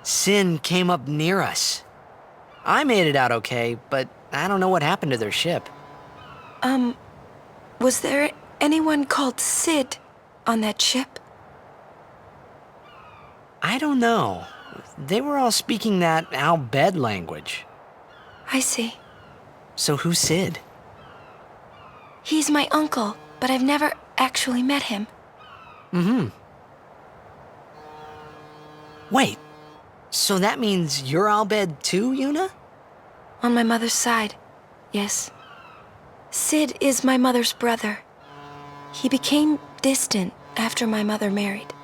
S1: Sin came up near us. I made it out okay, but I don't know what happened to their ship.
S19: Was there anyone called Sid on that ship?
S1: I don't know. They were all speaking that Al Bhed language.
S19: I see.
S1: So who's Sid?
S19: He's my uncle, but I've never actually met him.
S1: Mm-hmm. Wait, so that means you're Albed too, Yuna?
S19: On my mother's side, yes. Sid is my mother's brother. He became distant after my mother married.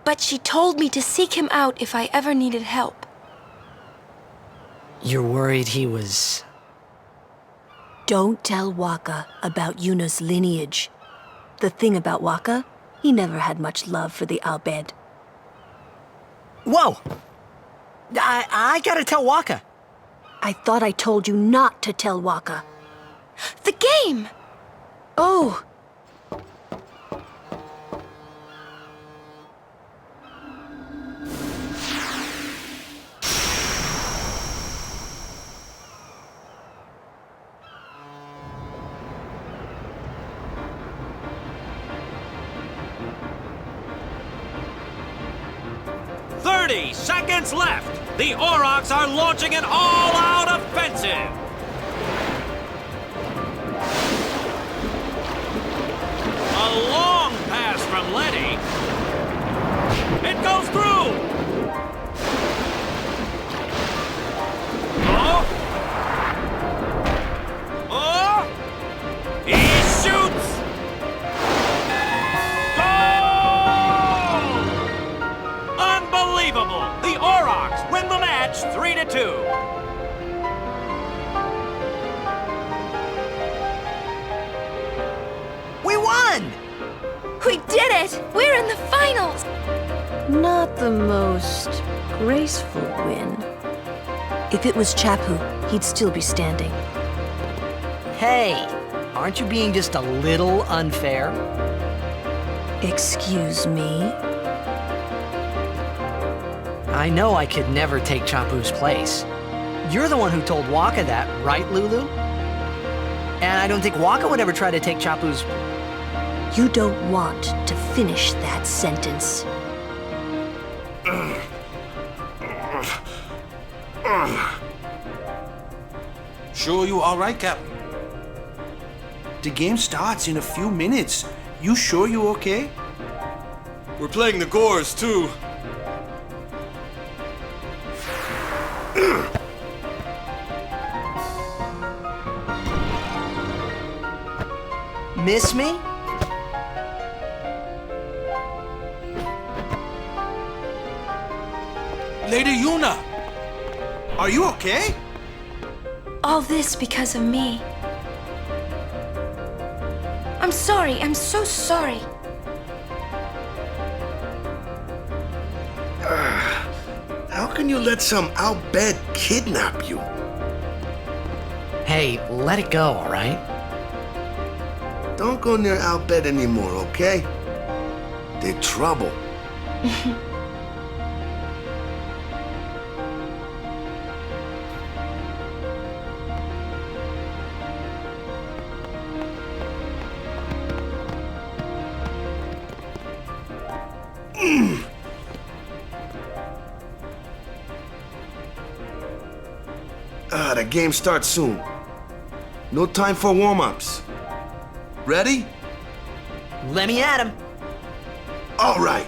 S19: But she told me to seek him out if I ever needed help.
S1: You're worried he was...
S17: Don't tell Wakka about Yuna's lineage. The thing about Wakka, he never had much love for the Albed.
S1: Whoa! I gotta tell Wakka.
S17: I thought I told you not to tell Wakka.
S19: The game!
S17: Oh!
S22: Seconds left! The Aurochs are launching an all-out offensive! A long pass from Lenny. It goes through! Oh! Oh! He shoots! Unbelievable! The Aurochs win the match 3-2.
S1: We won!
S19: We did it! We're in the finals!
S17: Not the most graceful win. If it was Chappu, he'd still be standing.
S1: Hey, aren't you being just a little unfair?
S17: Excuse me?
S1: I know I could never take Chappu's place. You're the one who told Wakka that, right, Lulu? And I don't think Wakka would ever try to take Chappu's...
S17: You don't want to finish that sentence.
S13: Sure you all right, Captain?
S2: The game starts in a few minutes. You sure you okay?
S13: We're playing the Gores, too.
S1: Miss me?
S13: Lady Yuna!
S2: Are you okay?
S19: All this because of me. I'm sorry, I'm so sorry.
S9: How can you let some Albed kidnap you?
S1: Hey, let it go, all right?
S9: Don't go near Albed anymore, okay? They're trouble. The game starts soon. No time for warm-ups. Ready?
S1: Let me at him.
S9: All right.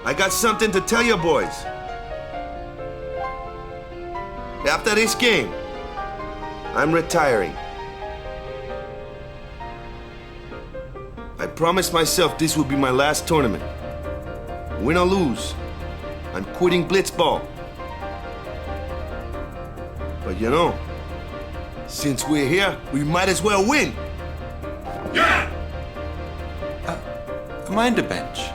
S9: I got something to tell you boys. After this game, I'm retiring. I promised myself this would be my last tournament. Win or lose, I'm quitting Blitzball. But you know, since we're here, we might as well win.
S11: Yeah! Mind a bench.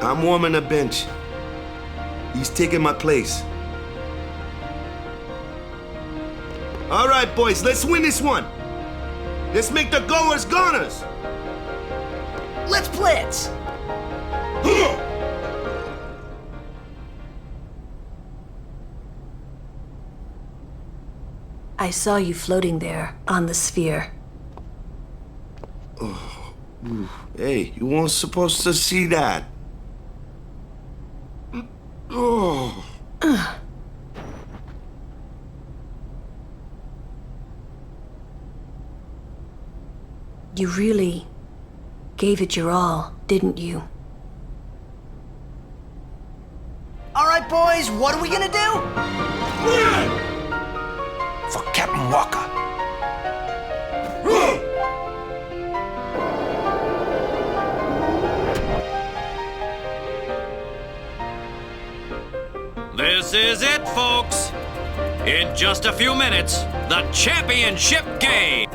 S9: I'm warming a bench. He's taking my place. All right, boys, let's win this one. Let's make the goers goners.
S1: Let's blitz.
S17: I saw you floating there on the sphere.
S9: Hey, you weren't supposed to see that. Oh.
S17: You really gave it your all, didn't you?
S5: All right, boys, what are we gonna do?
S9: For Captain Wakka.
S6: This is it, folks. In just a few minutes, the championship game.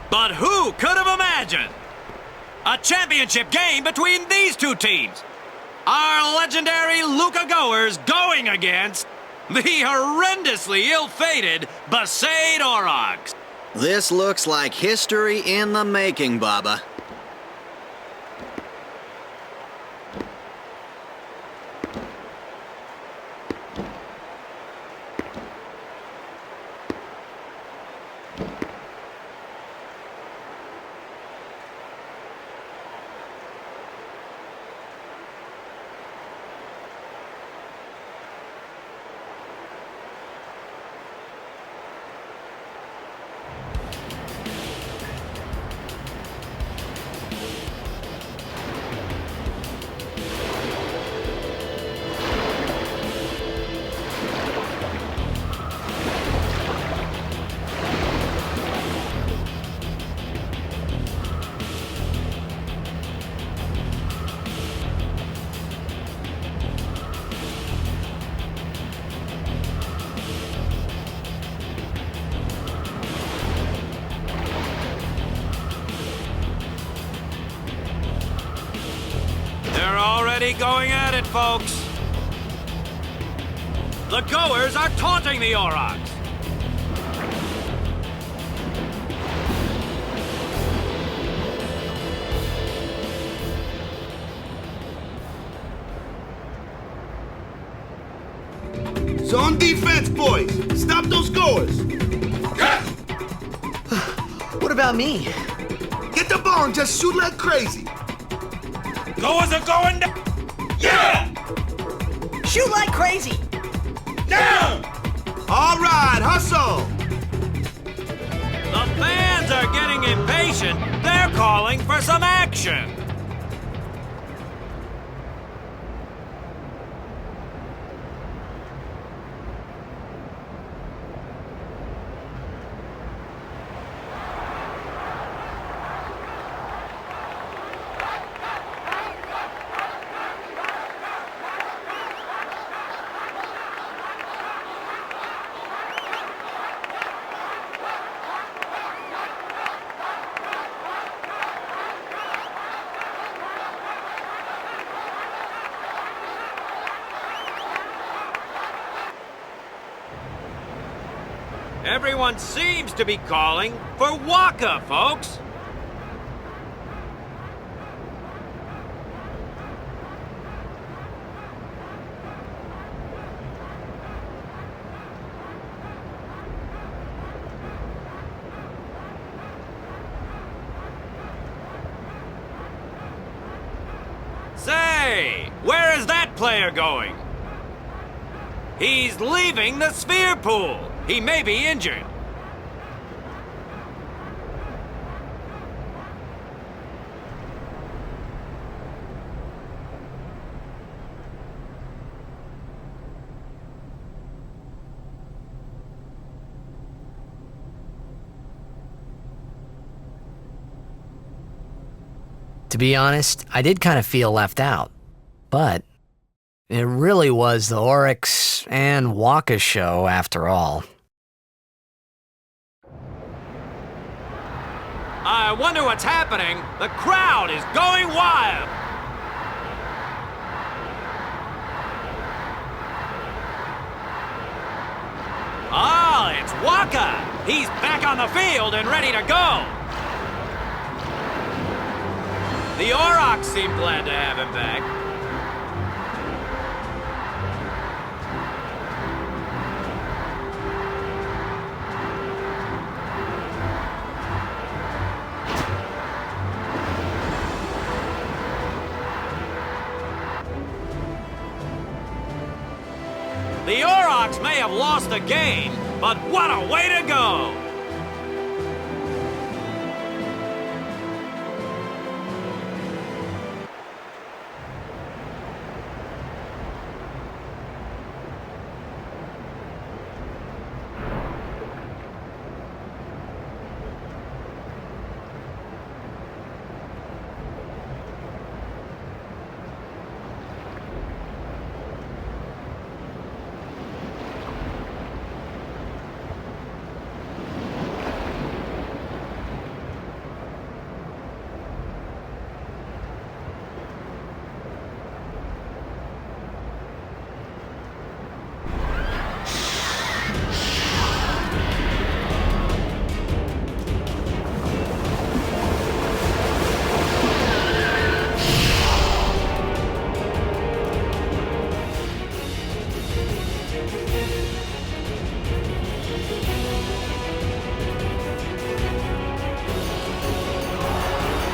S6: But who could have imagined a championship game between these two teams? Our legendary Luca goers going against the horrendously ill-fated Besaid Aurochs.
S4: This looks like history in the making, Baba.
S6: Going at it, folks. The goers are taunting the Aurochs.
S9: So on defense, boys. Stop those goers.
S5: What about me?
S9: Get the ball and just shoot like crazy.
S13: Goers are going down. Yeah!
S5: Shoot like crazy!
S13: Down!
S9: All right, hustle!
S6: The fans are getting impatient. They're calling for some action. Everyone seems to be calling for Wakka, folks. Say, where is that player going? He's leaving the sphere pool. He may be injured.
S1: To be honest, I did kind of feel left out. But it really was the Oryx and Wakka show after all.
S6: I wonder what's happening. The crowd is going wild. Ah, it's Wakka. He's back on the field and ready to go. The Aurochs seem glad to have him back. have lost the game, but what a way to go!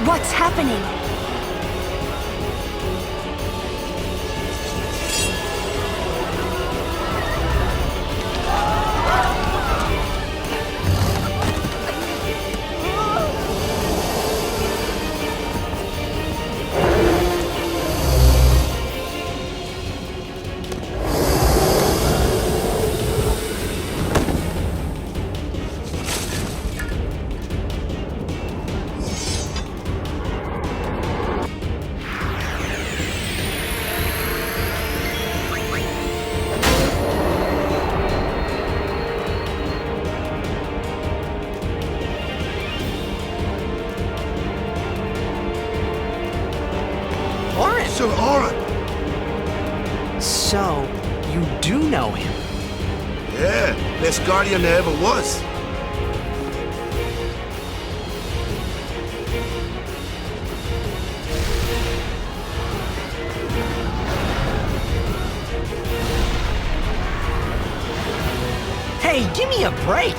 S19: What's happening?
S2: Sir Auron!
S1: So, you do know him?
S9: Yeah, best guardian there ever was.
S1: Hey, give me a break!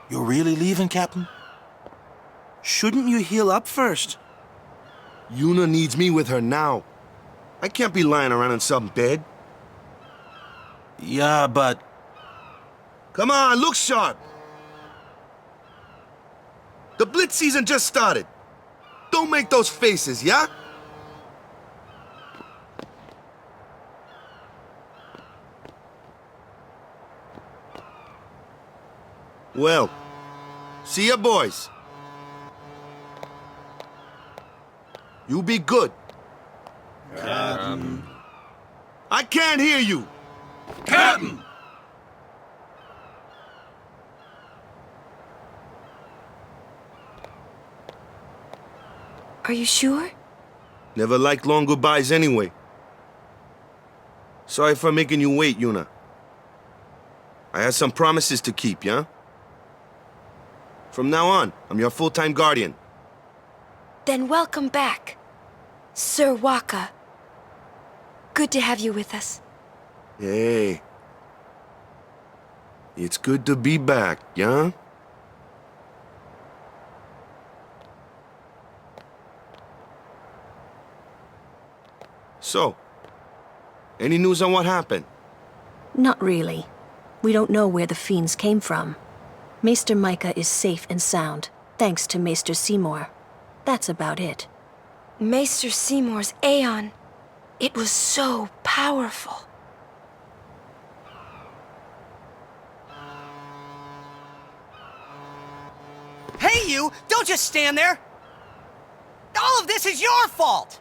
S2: You're really leaving, Captain? Shouldn't you heal up first?
S9: Yuna needs me with her now. I can't be lying around in some bed.
S2: Yeah, but...
S9: Come on, look sharp! The Blitz season just started. Don't make those faces, yeah? Well, see ya, boys. You be good.
S15: Captain.
S9: I can't hear you.
S15: Captain!
S19: Are you sure?
S9: Never liked long goodbyes anyway. Sorry for making you wait, Yuna. I had some promises to keep, yeah? From now on, I'm your full-time guardian.
S19: Then welcome back. Sir Wakka. Good to have you with us.
S9: Hey. It's good to be back, yeah? So, any news on what happened?
S17: Not really. We don't know where the fiends came from. Maester Micah is safe and sound, thanks to Maester Seymour. That's about it.
S19: Maester Seymour's Aeon. It was so powerful.
S3: Hey, you! Don't just stand there! All of this is your fault!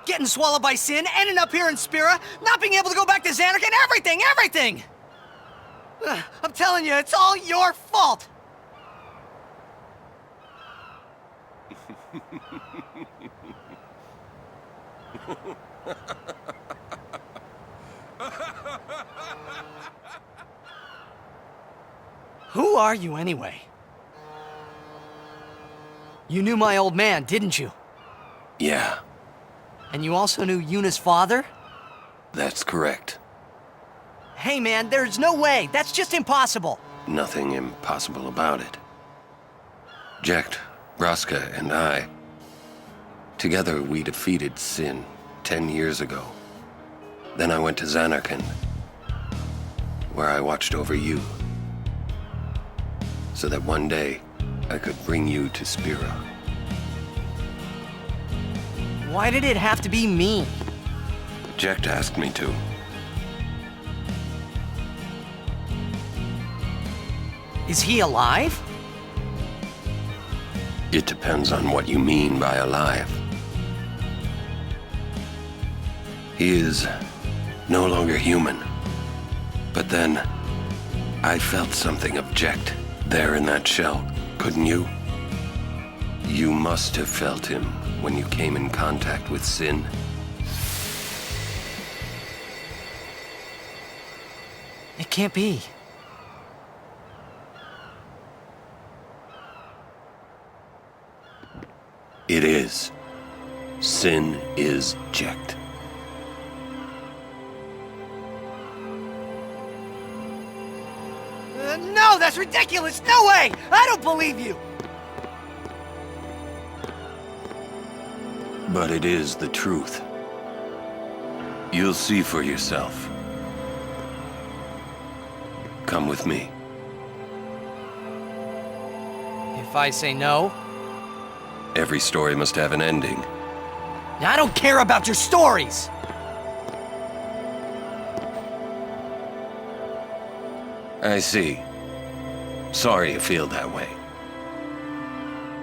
S3: Getting swallowed by Sin, ending up here in Spira, not being able to go back to Zanarkand, everything! I'm telling you, it's all your fault! Who are you, anyway? You knew my old man, didn't you?
S7: Yeah,
S3: And you also knew Yuna's father?
S7: that's correct.
S3: Hey man, there's no way! That's just impossible!
S7: Nothing impossible about it. Jecht, Braska, and I, together we defeated Sin 10 years ago. Then I went to Zanarkand, where I watched over you, so that one day I could bring you to Spira.
S3: Why did it have to be me?
S7: Jecht asked me to.
S3: Is he alive?
S7: It depends on what you mean by alive. He is no longer human. But then, I felt something of Jecht there in that shell, couldn't you? You must have felt him when you came in contact with Sin.
S3: It can't be.
S7: It is. Sin is Jecht.
S3: No, that's ridiculous! No way! I don't believe you!
S7: But it is the truth. You'll see for yourself. Come with me.
S3: If I say no?
S7: Every story must have an ending.
S3: I don't care about your stories!
S7: I see. Sorry you feel that way.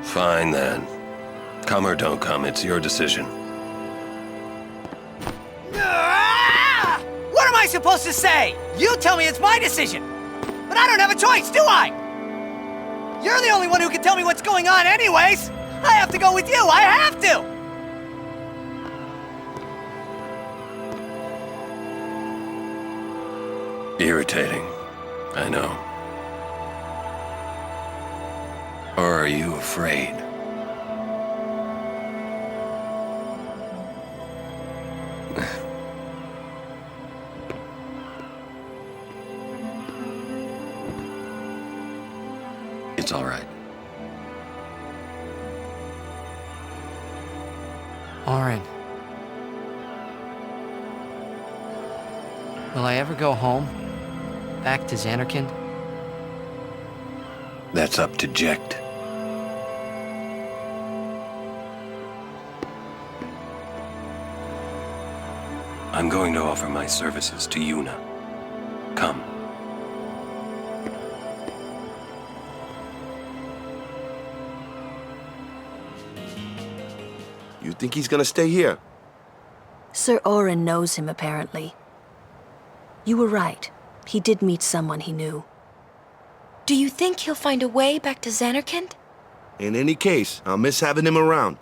S7: Fine then. Come or don't come, it's your decision.
S3: Ah! What am I supposed to say? You tell me it's my decision! But I don't have a choice, do I? You're the only one who can tell me what's going on anyways! I have to go with you, I have to!
S7: Irritating, I know. Or are you afraid? It's all right.
S3: Auron. Will I ever go home? Back to Zanarkand?
S7: That's up to Jecht. I'm going to offer my services to Yuna. Come.
S9: You think he's gonna stay here?
S17: Sir Auron knows him, apparently. You were right. He did meet someone he knew.
S19: Do you think he'll find a way back to Zanarkand?
S9: In any case, I'll miss having him around.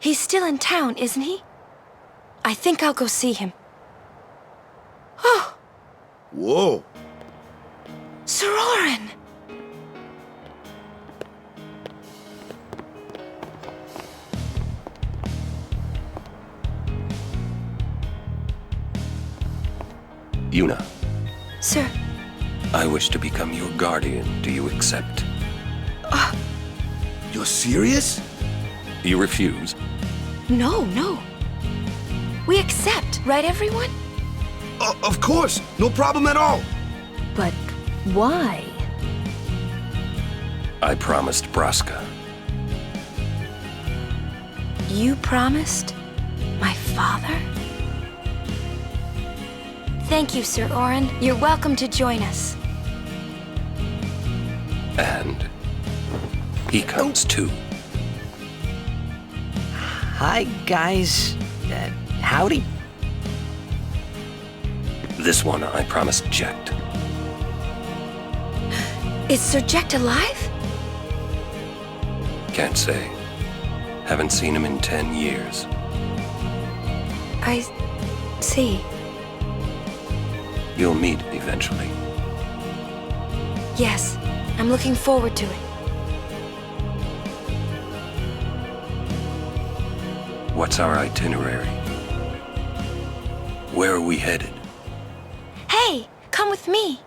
S19: He's still in town, isn't he? I think I'll go see him. Oh!
S9: Whoa!
S19: Sir Auron!
S8: Yuna,
S19: Sir.
S8: I wish to become your guardian. Do you accept?
S9: You're serious?
S8: You refuse?
S19: No, no. We accept, right, everyone?
S9: Of course, no problem at all.
S17: But why?
S8: I promised Braska.
S19: You promised? My father? Thank you, Sir Auron. You're welcome to join us.
S8: And he comes too.
S1: Hi, guys. Howdy.
S8: This one I promised Jekt.
S19: Is Sir Jekt alive?
S8: Can't say. Haven't seen him in 10 years.
S19: I see.
S8: You'll meet eventually.
S19: Yes, I'm looking forward to it.
S8: What's our itinerary? Where are we headed?
S19: Hey, come with me.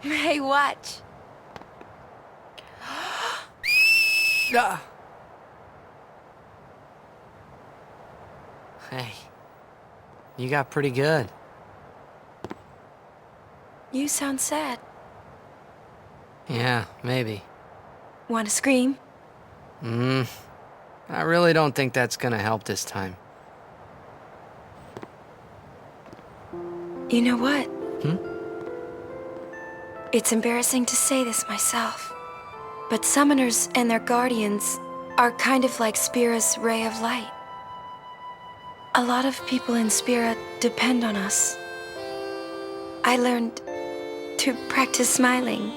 S19: Hey, watch.
S1: Hey, you got pretty good.
S19: You sound sad.
S1: Yeah, maybe.
S19: Want to scream?
S1: I really don't think that's gonna help this time.
S19: You know what? It's embarrassing to say this myself, but summoners and their guardians are kind of like Spira's ray of light. A lot of people in Spira depend on us. I learned to practice smiling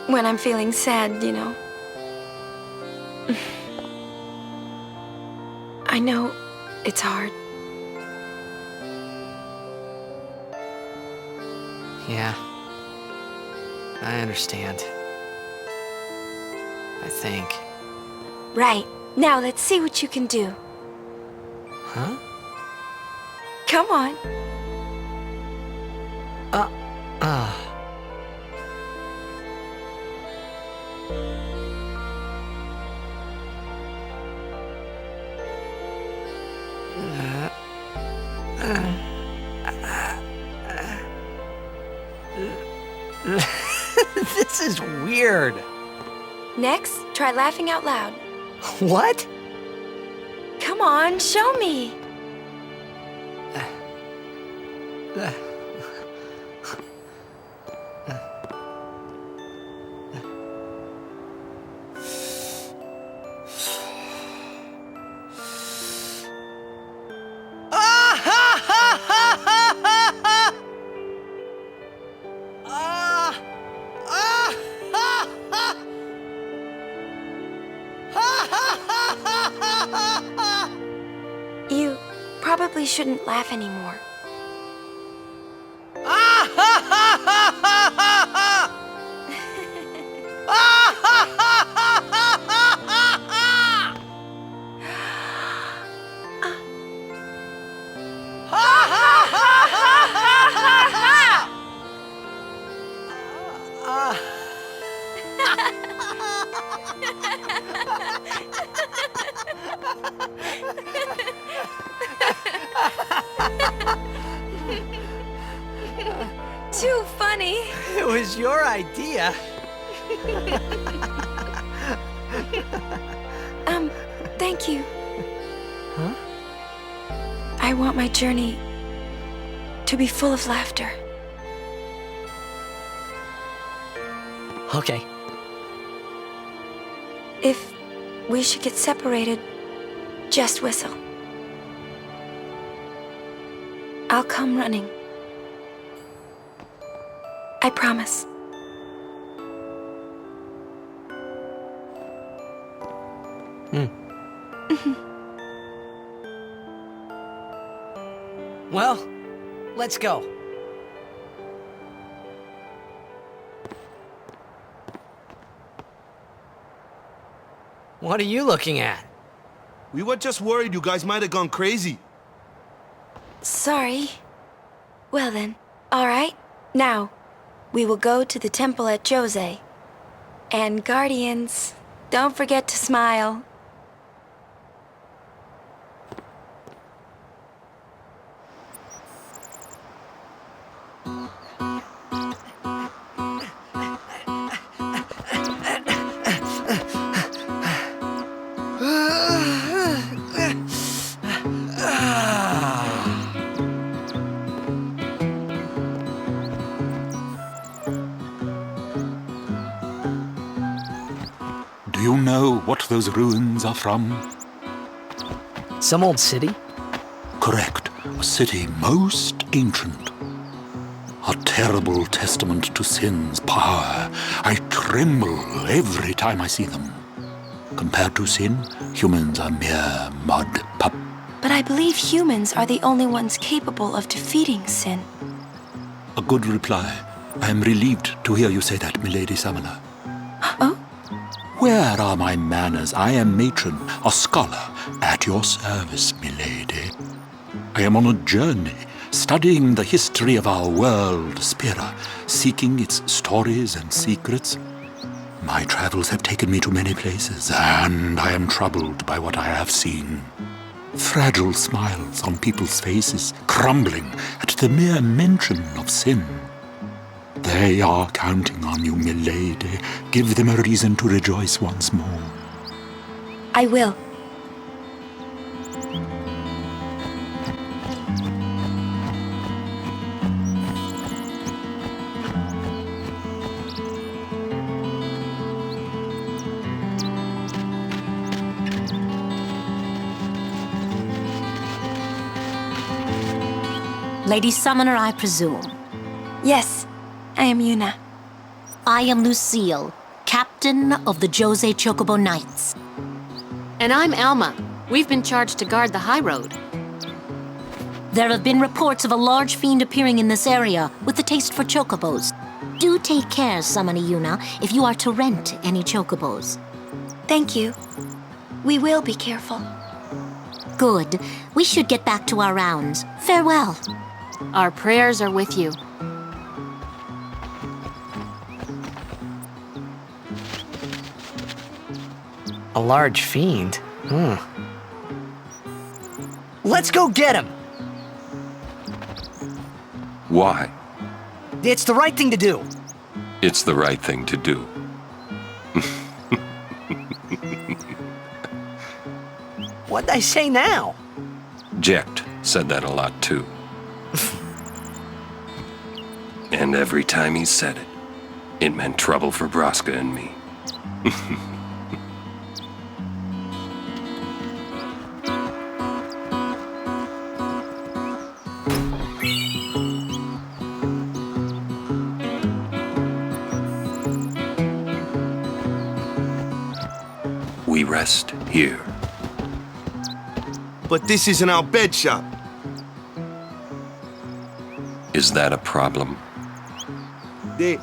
S19: when I'm feeling sad, you know. I know it's hard.
S1: Yeah. I understand. I think.
S19: Right. Now let's see what you can do.
S1: Huh?
S19: Come on.
S1: This is weird.
S19: Next, try laughing out loud.
S1: What?
S19: Come on, show me. You probably shouldn't laugh anymore. Too funny.
S1: It was your idea.
S19: Thank you.
S1: Huh?
S19: I want my journey to be full of laughter.
S1: Okay.
S19: If we should get separated, just whistle. I'll come running. I promise.
S1: Well, let's go. What are you looking at?
S9: We were just worried you guys might have gone crazy.
S19: Sorry. Well then, alright. Now, we will go to the temple at Djose. And Guardians, don't forget to smile.
S23: Do you know what those ruins are from?
S1: Some old city?
S23: Correct. A city most ancient. A terrible testament to sin's power. I tremble every time I see them. Compared to sin, humans are mere mud pup.
S19: But I believe humans are the only ones capable of defeating sin.
S23: A good reply. I am relieved to hear you say that, milady summoner.
S19: Oh?
S23: Where are my manners? I am matron, a scholar, at your service, milady. I am on a journey, studying the history of our world, Spira, seeking its stories and secrets. My travels have taken me to many places, and I am troubled by what I have seen. Fragile smiles on people's faces, crumbling at the mere mention of sin. They are counting on you, milady. Give them a reason to rejoice once more.
S19: I will.
S12: Lady Summoner, I presume.
S19: Yes, I am Yuna.
S12: I am Lucille, captain of the Djose Chocobo Knights.
S18: And I'm Alma. We've been charged to guard the high road.
S12: There have been reports of a large fiend appearing in this area with a taste for chocobos. Do take care, Summoner Yuna, if you are to rent any chocobos.
S19: Thank you. We will be careful.
S12: Good. We should get back to our rounds. Farewell.
S18: Our prayers are with you.
S1: A large fiend? Let's go get him!
S8: Why?
S3: It's the right thing to do.
S8: It's the right thing to do.
S3: What'd I say now?
S8: Jecht said that a lot too. And every time he said it, it meant trouble for Braska and me. We rest here.
S9: But this isn't our bed shop.
S8: Is that a problem?
S9: They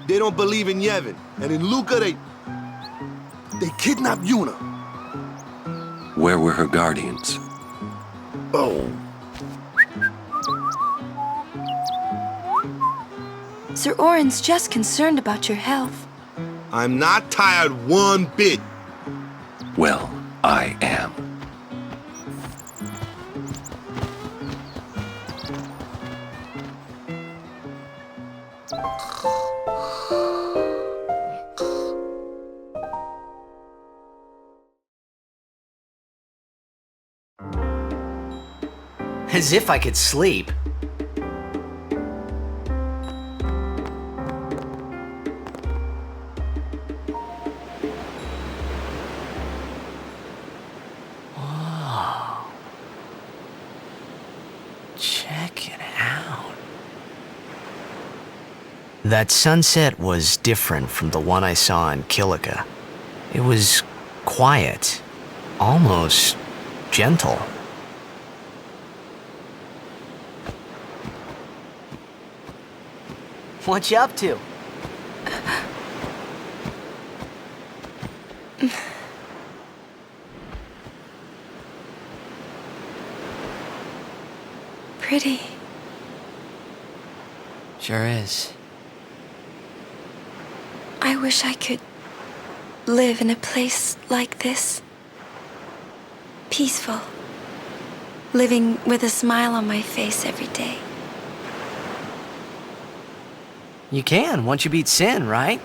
S9: don't believe in Yevon. And in Luca, they kidnapped Yuna.
S8: Where were her guardians?
S9: Oh.
S19: Sir Auron's just concerned about your health.
S9: I'm not tired one bit.
S8: Well, I am.
S1: As if I could sleep. Whoa. Check it out. That sunset was different from the one I saw in Kilika. It was quiet, almost gentle.
S3: What you up to?
S19: pretty.
S1: Sure is.
S19: I wish I could live in a place like this. Peaceful. Living with a smile on my face every day.
S1: You can, once you beat Sin, right?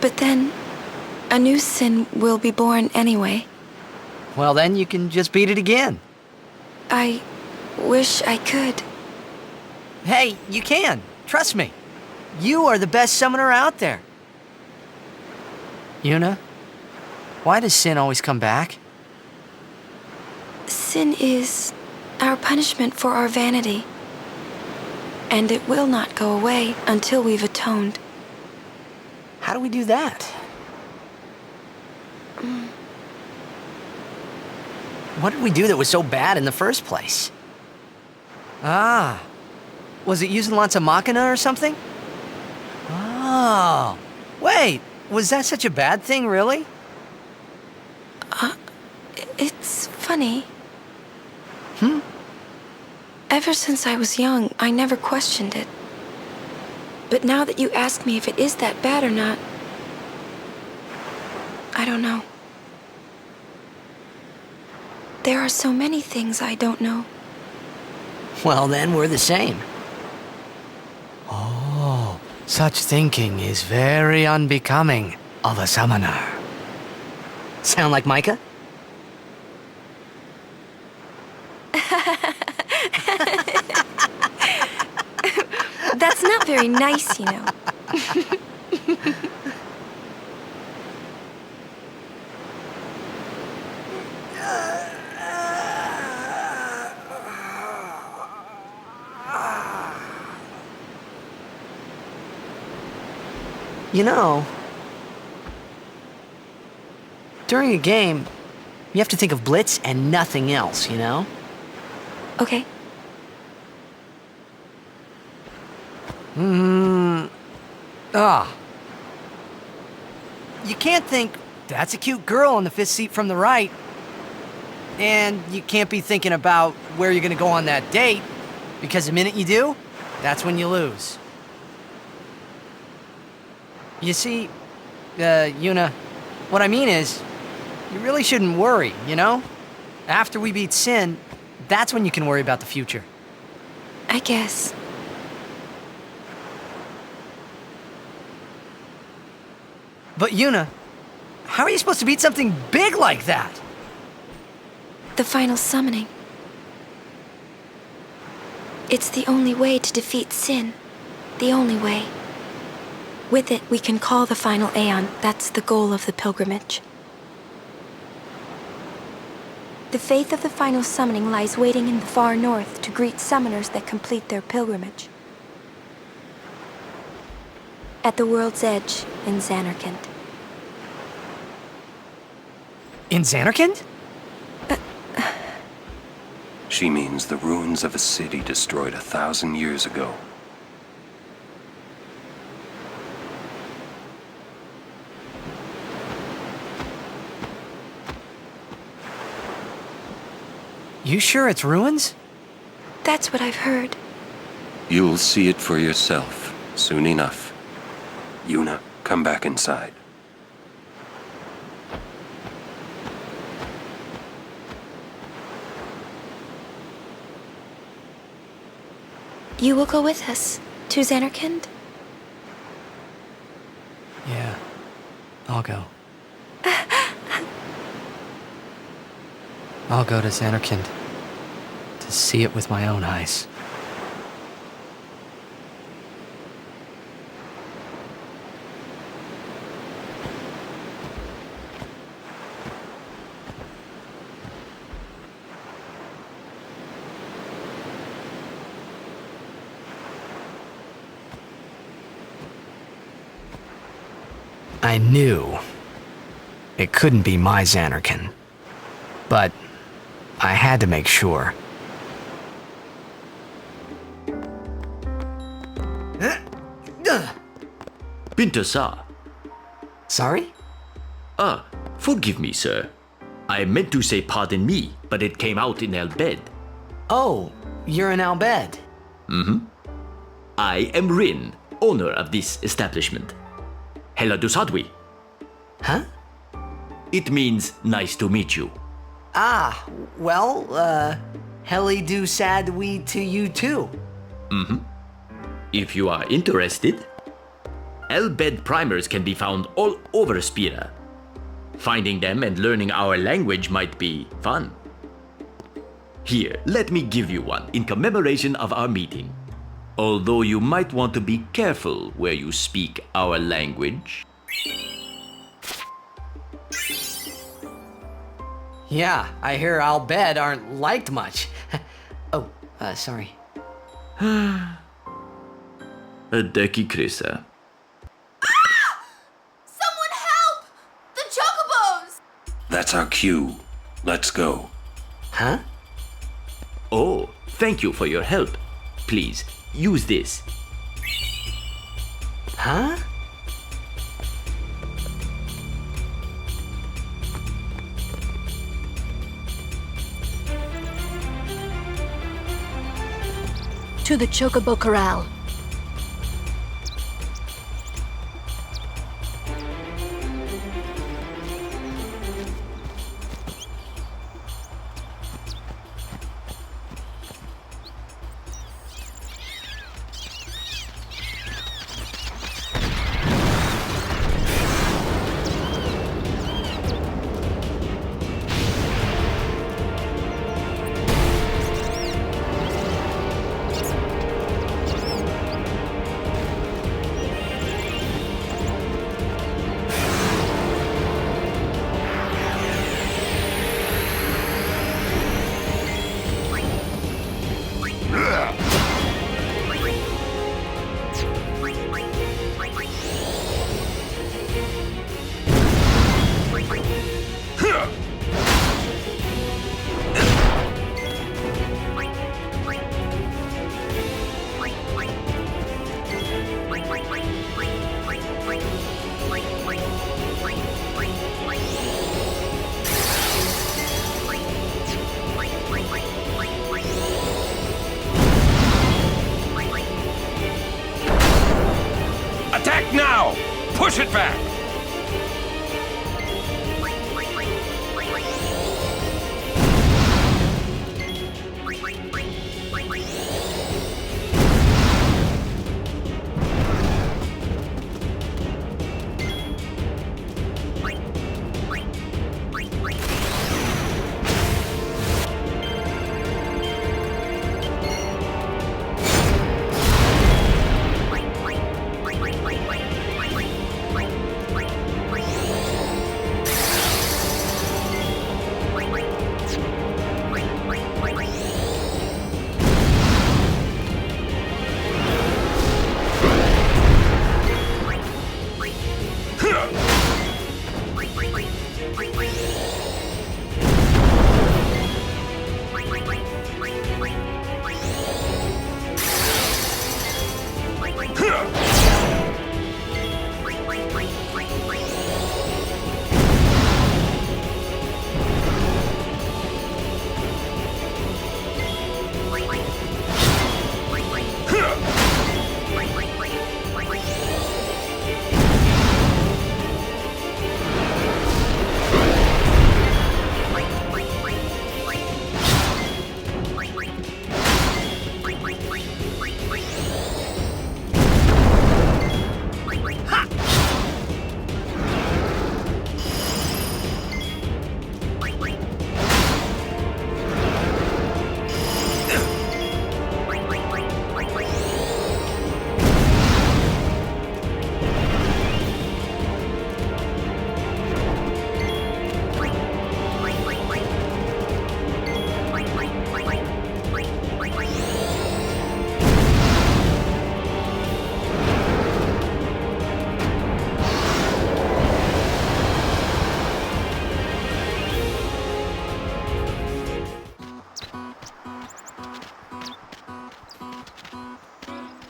S19: But then, a new Sin will be born anyway.
S1: Well, then you can just beat it again.
S19: I wish I could.
S3: Hey, you can. Trust me. You are the best summoner out there.
S1: Yuna, why does Sin always come back?
S19: Sin is our punishment for our vanity. And it will not go away until we've atoned.
S1: How do we do that? What did we do that was so bad in the first place?
S3: Ah. Was it using lots of Machina or something? Oh. Wait, was that such a bad thing, really?
S19: It's funny. Ever since I was young, I never questioned it. But now that you ask me if it is that bad or not, I don't know. There are so many things I don't know.
S1: Well, then we're the same. Oh, such thinking is very unbecoming of a summoner. Sound like Micah?
S19: That's not very nice, you know.
S1: You know, during a game, you have to think of Blitz and nothing else, you know?
S19: Okay.
S3: You can't think, that's a cute girl in the fifth seat from the right. And you can't be thinking about where you're gonna go on that date, because the minute you do, that's when you lose. You see, Yuna, what I mean is, you really shouldn't worry, you know? After we beat Sin, that's when you can worry about the future.
S19: I guess.
S3: But Yuna, how are you supposed to beat something big like that?
S19: The final summoning. It's the only way to defeat Sin. The only way. With it, we can call the final Aeon. That's the goal of the pilgrimage. The faith of the final summoning lies waiting in the far north to greet summoners that complete their pilgrimage. At the world's edge in Zanarkand.
S3: In Zanarkand?
S8: She means the ruins of a city destroyed 1,000 years ago.
S3: You sure it's ruins?
S19: That's what I've heard.
S8: You'll see it for yourself soon enough. Yuna, come back inside.
S19: You will go with us to Zanarkand?
S1: Yeah, I'll go. I'll go to Zanarkand to see it with my own eyes. I knew it couldn't be my Zanarkand, but I had to make sure.
S16: Pinter-sa.
S1: Sorry?
S16: Forgive me, sir. I meant to say pardon me, but but it came out in El Bed.
S1: Oh, you're in Al Bed.
S16: Mm-hmm. I am Rin, owner of this establishment. Hela Dusadwi.
S1: Huh?
S16: It means nice to meet you.
S1: Ah, well, Heli do sadwi to you too.
S16: Mm-hmm. If you are interested, El Bed primers can be found all over Spira. Finding them and learning our language might be fun. Here, let me give you one in commemoration of our meeting. Although you might want to be careful where you speak our language.
S1: Yeah, I hear Al Bed aren't liked much. Oh, sorry.
S16: Adeki Krisa.
S19: Someone help! The Chocobos!
S8: That's our cue. Let's go.
S1: Huh?
S16: Oh, thank you for your help. Please, use this.
S1: Huh?
S17: To the Chocobo Corral.
S6: Attack now! Push it back!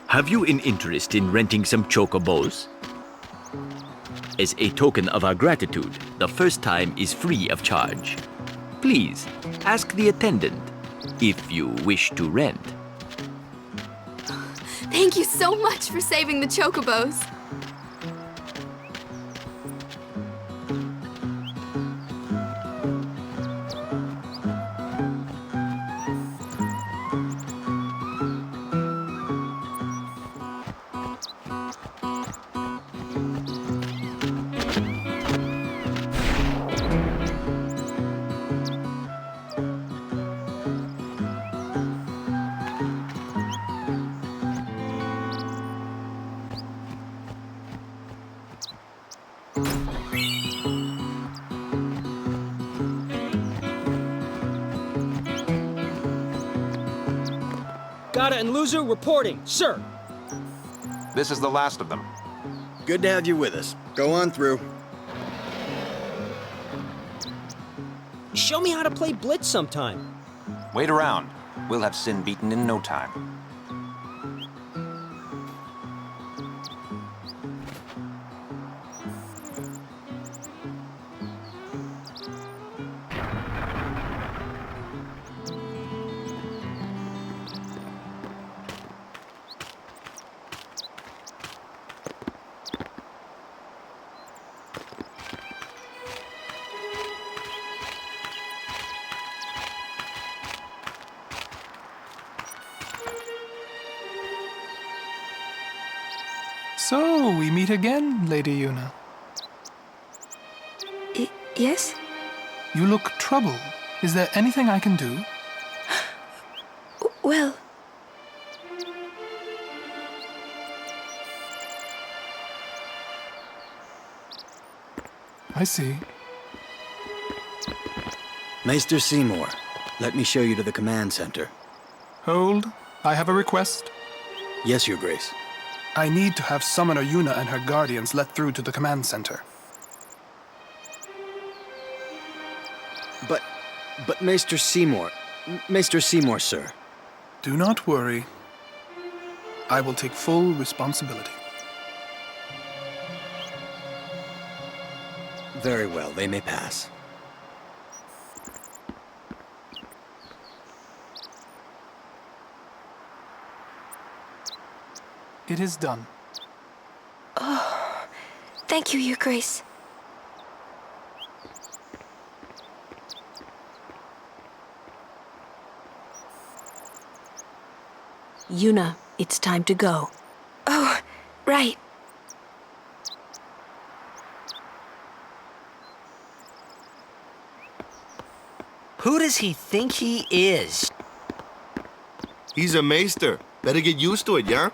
S16: Have you an interest in renting some chocobos? As a token of our gratitude, the first time is free of charge. Please, ask the attendant if you wish to rent.
S10: Thank you so much for saving the Chocobos.
S20: Gada and Lulu reporting, sir.
S11: This is the last of them.
S21: Good to have you with us. Go on through.
S20: Show me how to play Blitz sometime.
S11: Wait around. We'll have Sin beaten in no time.
S24: So, we meet again, Lady Yuna.
S19: Yes?
S24: You look troubled. Is there anything I can do?
S19: Well...
S24: I see.
S21: Maester Seymour, let me show you to the command center.
S24: Hold. I have a request.
S21: Yes, Your Grace.
S24: I need to have Summoner Yuna and her guardians let through to the command center.
S21: But Maester Seymour... Maester Seymour, sir.
S24: Do not worry. I will take full responsibility.
S21: Very well, they may pass.
S24: It is done.
S19: Oh, thank you, Your Grace.
S17: Yuna, it's time to go.
S19: Oh, right.
S3: Who does he think he is?
S9: He's a maester. Better get used to it, yeah?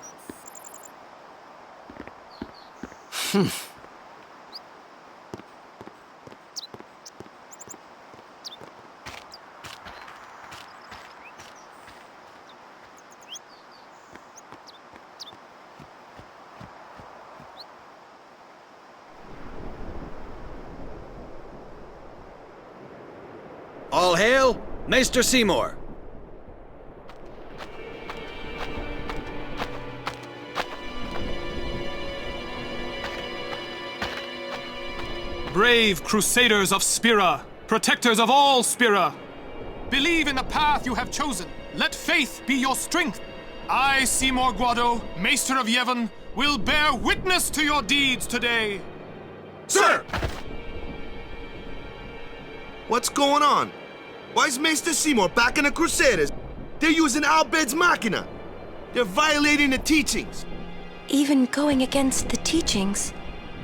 S21: All hail, Maester Seymour.
S24: Brave Crusaders of Spira, protectors of all Spira, believe in the path you have chosen. Let faith be your strength. I, Seymour Guado, Maester of Yevon, will bear witness to your deeds today.
S9: Sir! What's going on? Why is Maester Seymour back in the Crusaders? They're using Albed's Machina. They're violating the teachings.
S19: Even going against the teachings,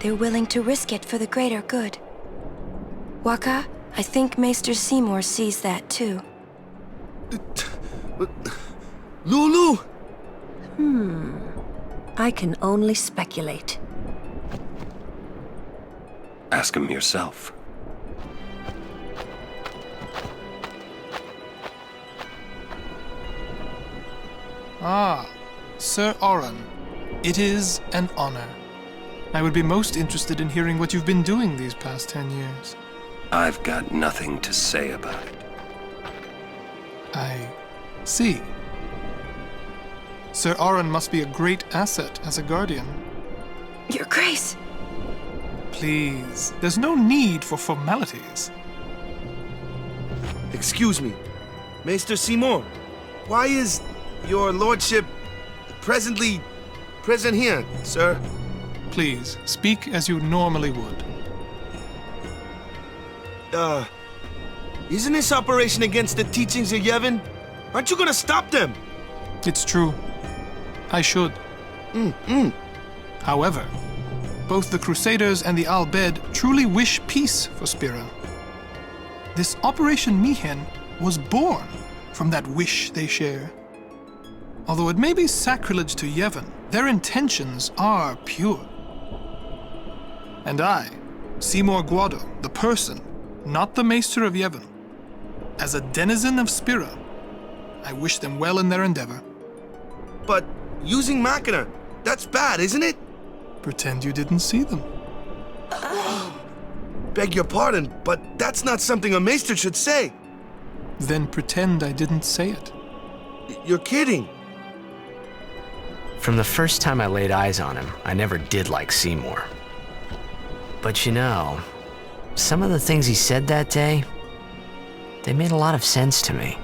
S19: they're willing to risk it for the greater good. Wakka, I think Maester Seymour sees that too.
S9: Lulu!
S17: I can only speculate.
S8: Ask him yourself.
S24: Ah, Sir Auron. It is an honor. I would be most interested in hearing what you've been doing these past 10 years.
S8: I've got nothing to say about it.
S24: I see. Sir Auron must be a great asset as a guardian.
S19: Your Grace!
S24: Please, there's no need for formalities.
S9: Excuse me. Maester Seymour, why is your lordship present here, sir?
S24: Please, speak as you normally would.
S9: Isn't this operation against the teachings of Yevon? Aren't you gonna stop them?
S24: It's true. I should. However, both the Crusaders and the Al Bhed truly wish peace for Spira. This Operation Mihen was born from that wish they share. Although it may be sacrilege to Yevon, their intentions are pure. And I, Seymour Guado, the person, not the Maester of Yevon, as a denizen of Spira, I wish them well in their endeavor.
S9: But using Machina, that's bad, isn't it?
S24: Pretend you didn't see them.
S9: Beg your pardon, but that's not something a Maester should say.
S24: Then pretend I didn't say it.
S9: You're kidding.
S1: From the first time I laid eyes on him, I never did like Seymour. But you know, some of the things he said that day, they made a lot of sense to me.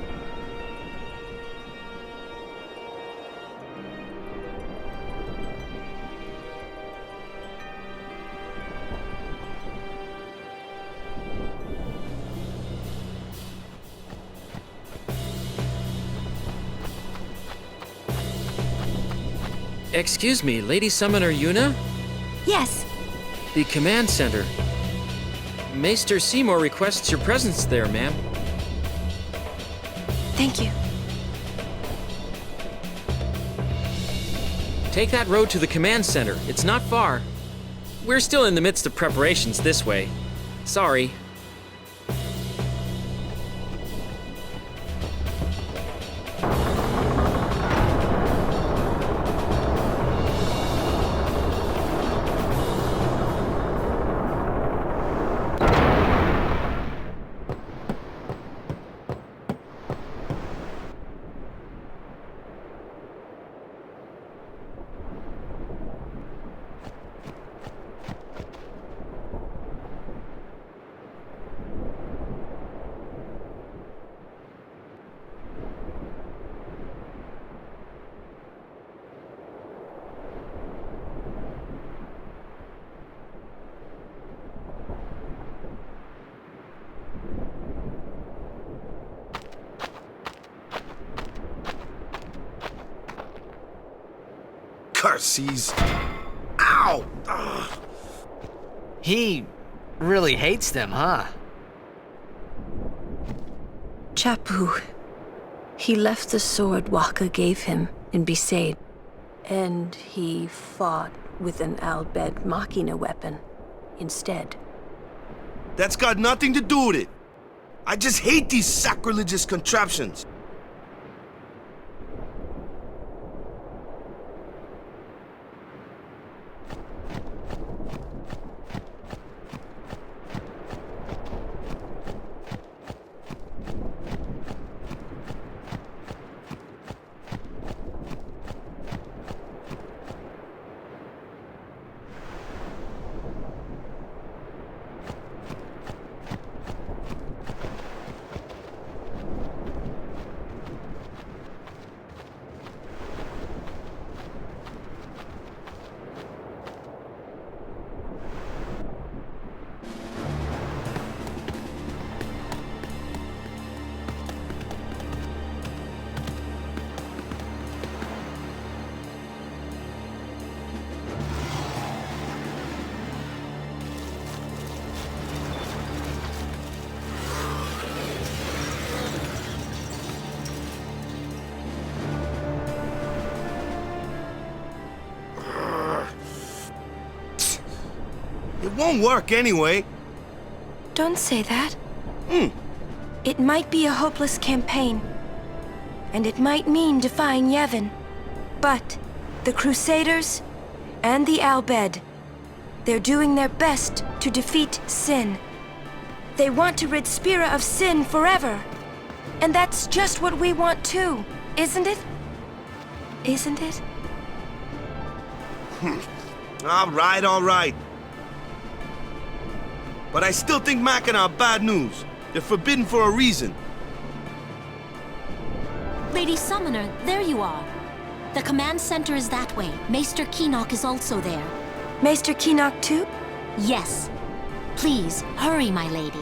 S4: Excuse me, Lady Summoner Yuna?
S19: Yes.
S4: The command center. Maester Seymour requests your presence there, ma'am.
S19: Thank you.
S4: Take that road to the command center. It's not far. We're still in the midst of preparations this way. Sorry.
S9: Curses. Ow! Ugh.
S1: He really hates them, huh?
S17: Chappu. He left the sword Wakka gave him in Besaid, and he fought with an Al Bhed Machina weapon instead.
S9: That's got nothing to do with it. I just hate these sacrilegious contraptions. It won't work anyway.
S19: Don't say that. It might be a hopeless campaign. And it might mean defying Yevon. But the Crusaders and the Al Bhed, they're doing their best to defeat sin. They want to rid Spira of sin forever. And that's just what we want too, isn't it? Isn't it?
S9: All right. But I still think Machina are bad news. They're forbidden for a reason.
S12: Lady Summoner, there you are. The command center is that way. Maester Kinoc is also there.
S19: Maester Kinoc too?
S12: Yes. Please, hurry, my lady.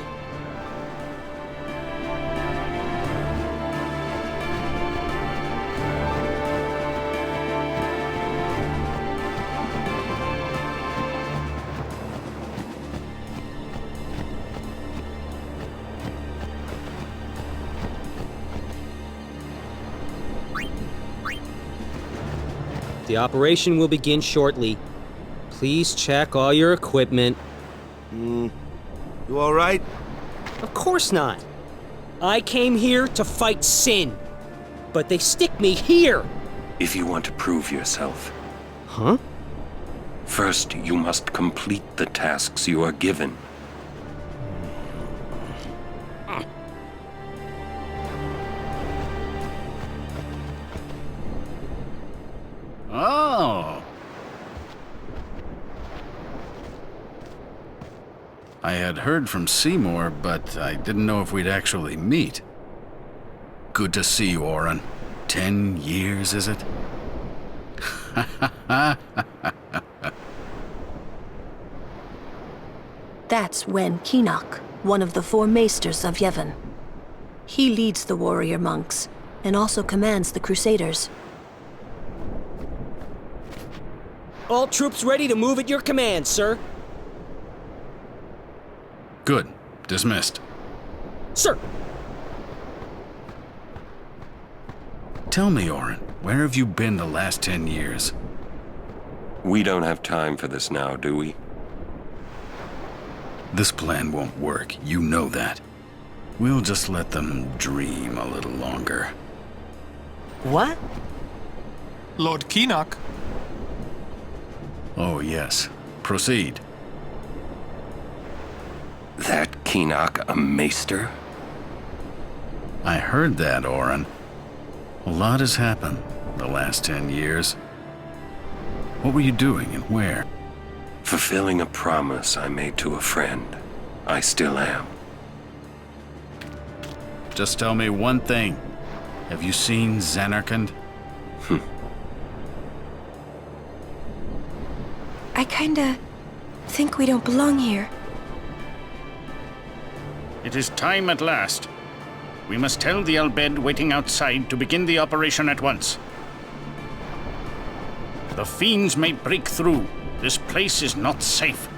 S20: The operation will begin shortly. Please check all your equipment.
S9: You all right?
S20: Of course not. I came here to fight Sin, but they stick me here.
S8: If you want to prove yourself.
S20: Huh?
S8: First, you must complete the tasks you are given.
S5: Oh. I had heard from Seymour, but I didn't know if we'd actually meet. Good to see you, Auron. 10 years, is it?
S17: That's Wen Kinoc, one of the 4 maesters of Yevon. He leads the warrior monks, and also commands the Crusaders.
S20: All troops ready to move at your command, sir.
S5: Good. Dismissed.
S20: Sir!
S5: Tell me, Auron, where have you been the last 10 years?
S8: We don't have time for this now, do we?
S5: This plan won't work, you know that. We'll just let them dream a little longer.
S1: What?
S24: Lord Kinoc.
S5: Oh, yes. Proceed.
S8: That Kinoc a maester?
S5: I heard that, Auron. A lot has happened the last 10 years. What were you doing and where?
S8: Fulfilling a promise I made to a friend. I still am.
S5: Just tell me one thing. Have you seen Zanarkand?
S19: I kinda think we don't belong here.
S5: It is time at last. We must tell the Albed waiting outside to begin the operation at once. The fiends may break through. This place is not safe.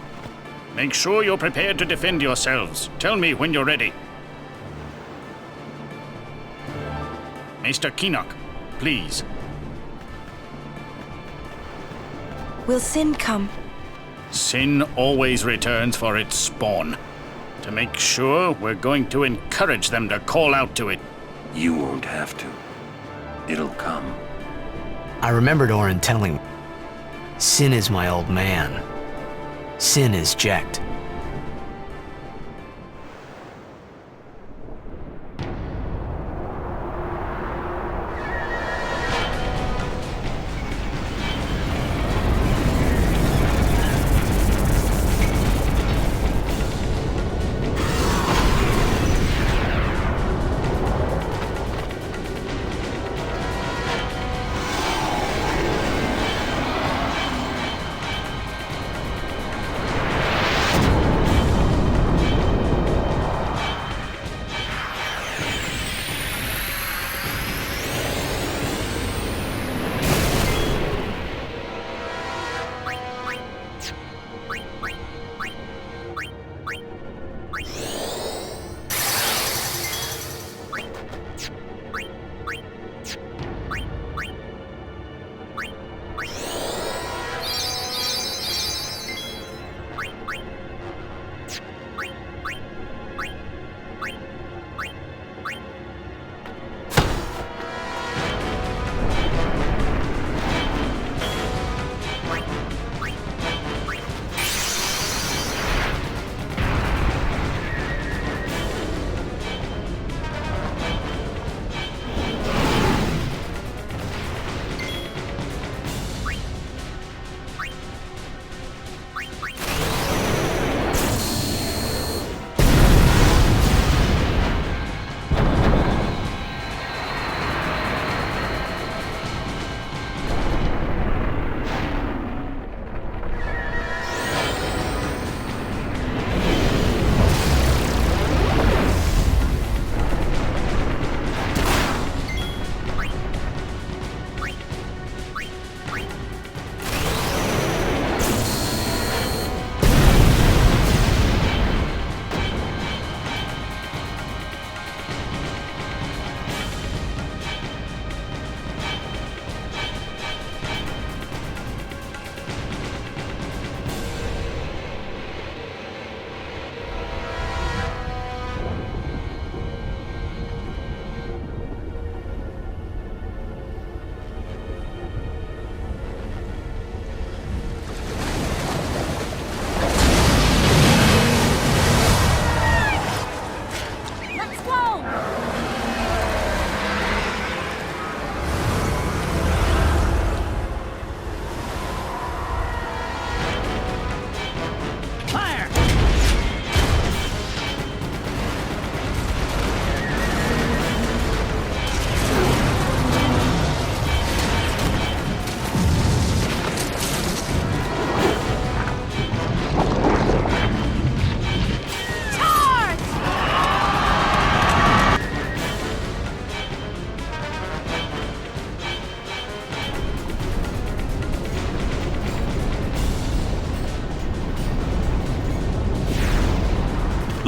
S5: Make sure you're prepared to defend yourselves. Tell me when you're ready. Maester Kinoc, please.
S19: Will Sin come?
S5: Sin always returns for its spawn. To make sure, we're going to encourage them to call out to it.
S8: You won't have to. It'll come.
S1: I remembered Auron telling me, Sin is my old man. Sin is Jekt.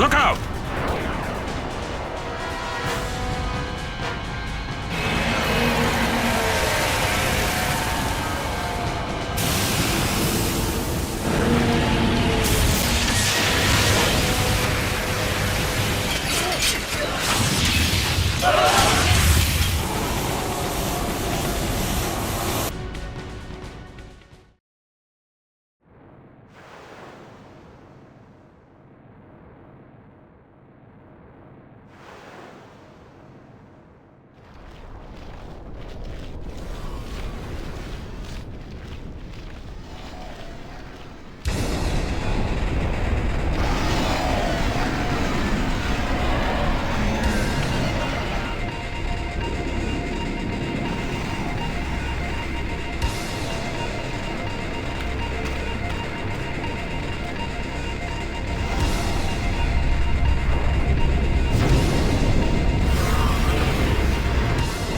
S6: Look out!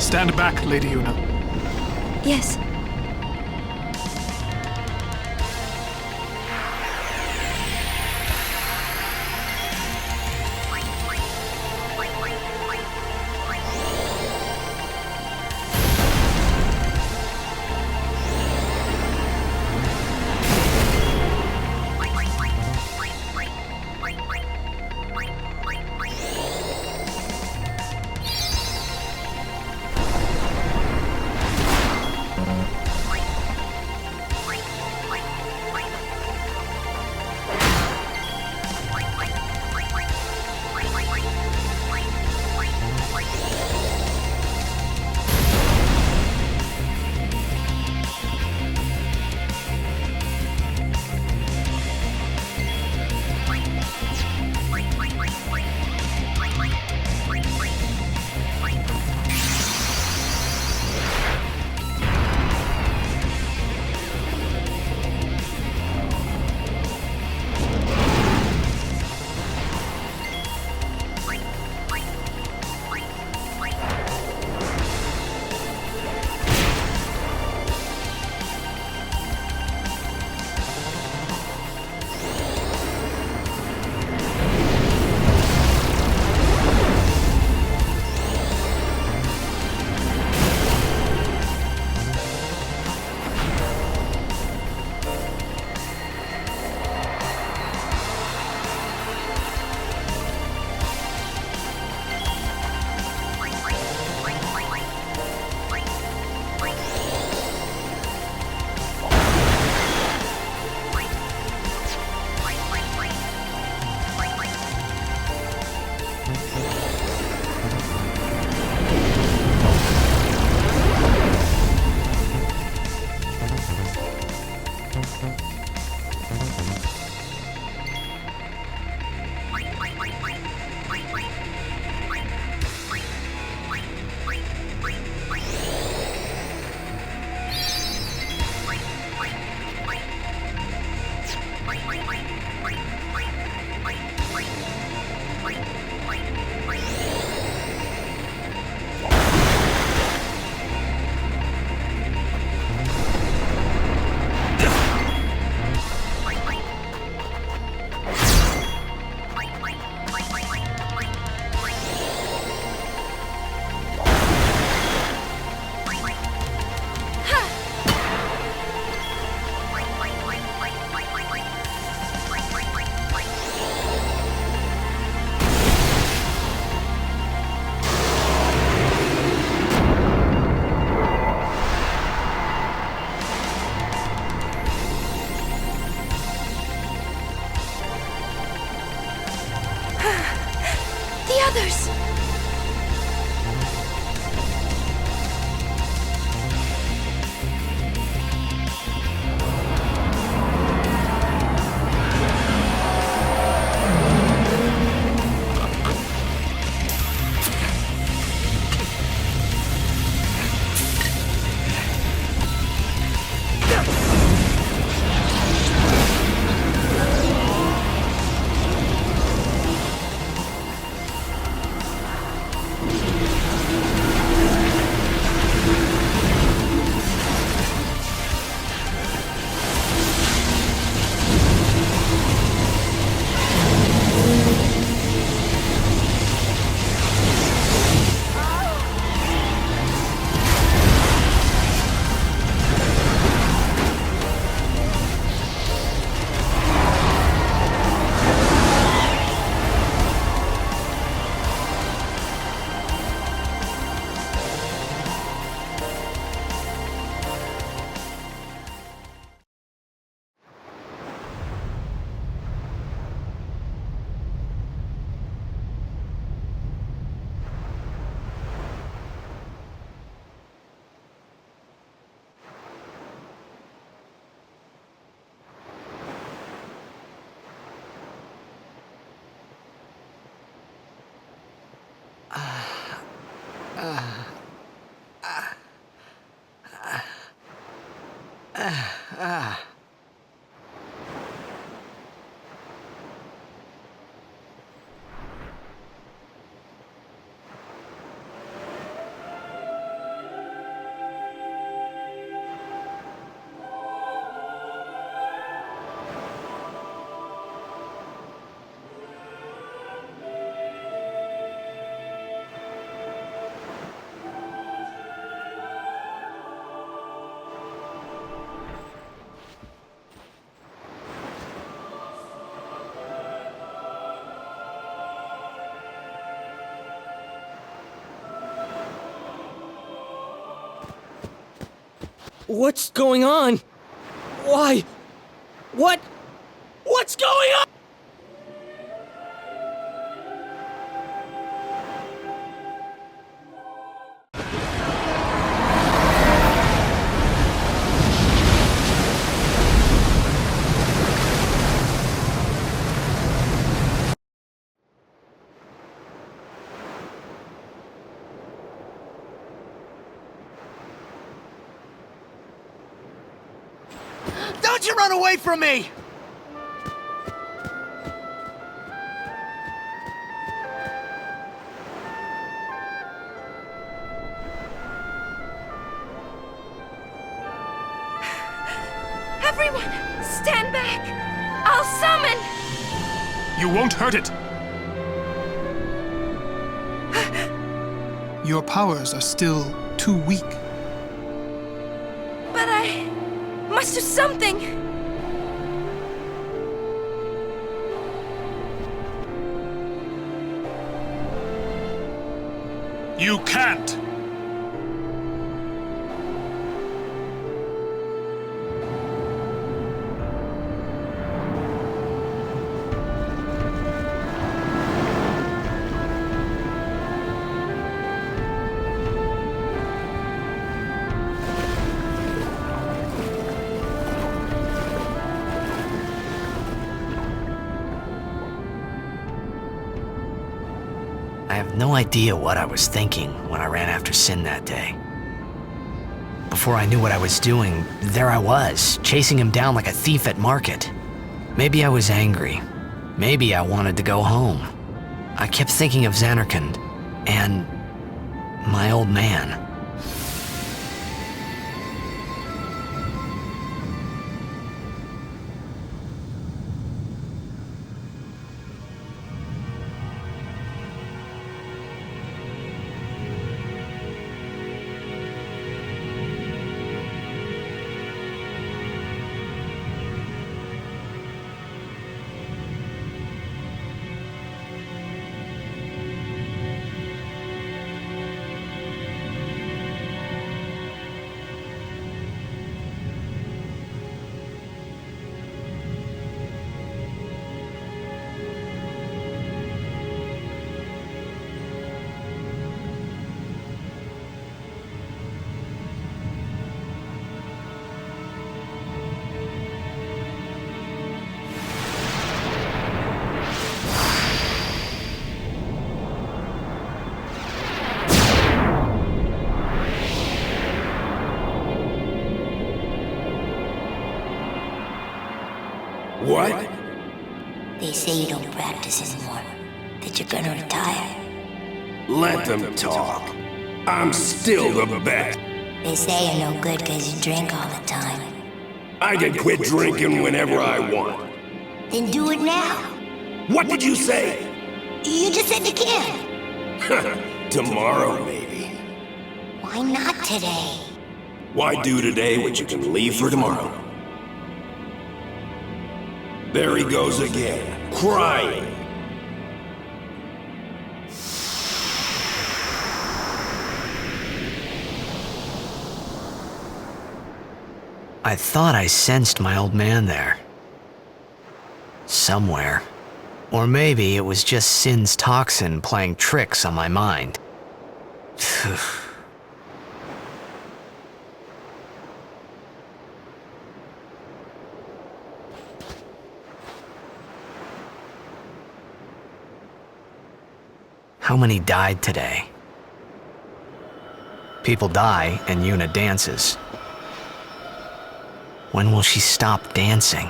S24: Stand back, Lady Yuna.
S19: Yes.
S20: What's going on? Why? What? What's going on?
S3: Don't you run away from me!
S19: Everyone, stand back! I'll summon!
S24: You won't hurt it. Your powers are still too weak.
S19: But I must do something!
S24: You can't!
S1: I have no idea what I was thinking when I ran after Sin that day. Before I knew what I was doing, there I was, chasing him down like a thief at market. Maybe I was angry. Maybe I wanted to go home. I kept thinking of Zanarkand and my old man.
S7: What?
S12: They say you don't practice anymore, that you're gonna retire.
S7: Let them talk. I'm still the best.
S12: They say you're no good because you drink all the time.
S7: I can quit drinking whenever I want.
S12: Then do it now.
S7: What did you say?
S12: You just said you can.
S7: Tomorrow, maybe.
S12: Why not today?
S7: Why do today what you can leave for tomorrow? There he goes again, crying.
S1: I thought I sensed my old man there. Somewhere. Or maybe it was just Sin's toxin playing tricks on my mind. How many died today? People die and Yuna dances. When will she stop dancing?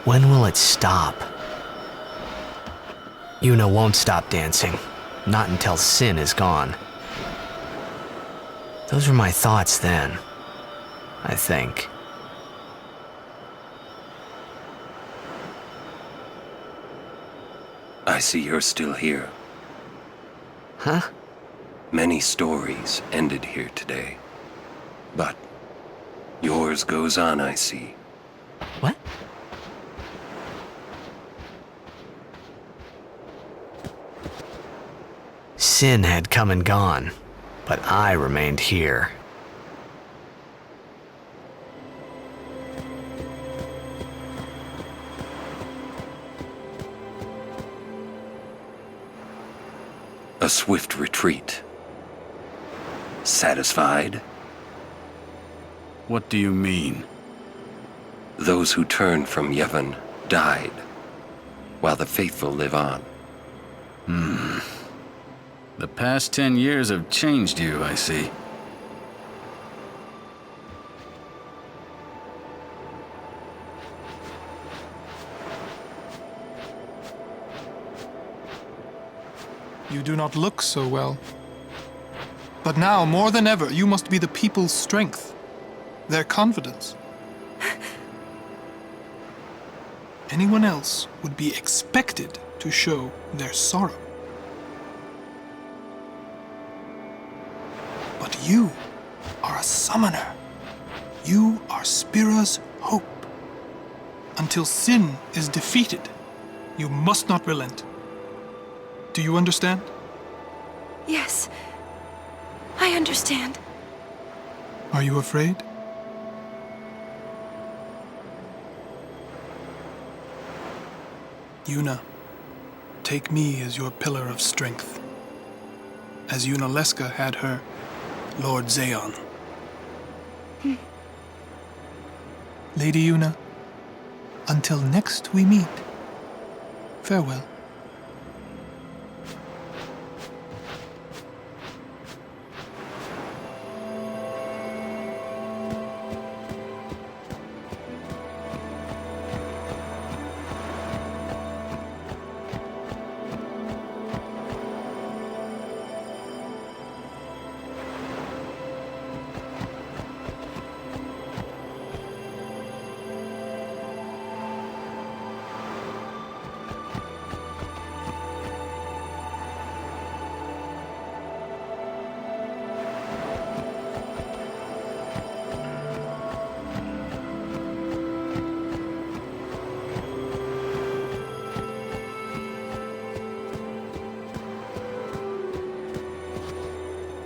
S1: When will it stop? Yuna won't stop dancing, not until Sin is gone. Those were my thoughts then, I think.
S8: I see you're still here.
S1: Huh?
S8: Many stories ended here today. But yours goes on, I see.
S1: What? Sin had come and gone, but I remained here.
S8: A swift retreat. Satisfied?
S5: What do you mean?
S8: Those who turned from Yevon died, while the faithful live on.
S5: The past 10 years have changed you, I see.
S24: You do not look so well. But now, more than ever, you must be the people's strength, their confidence. Anyone else would be expected to show their sorrow. But you are a summoner. You are Spira's hope. Until sin is defeated, you must not relent. Do you understand?
S19: Yes, I understand.
S24: Are you afraid? Yuna, take me as your pillar of strength, as Yuna Leska had her Lord Zayon. Lady Yuna, until next we meet, farewell.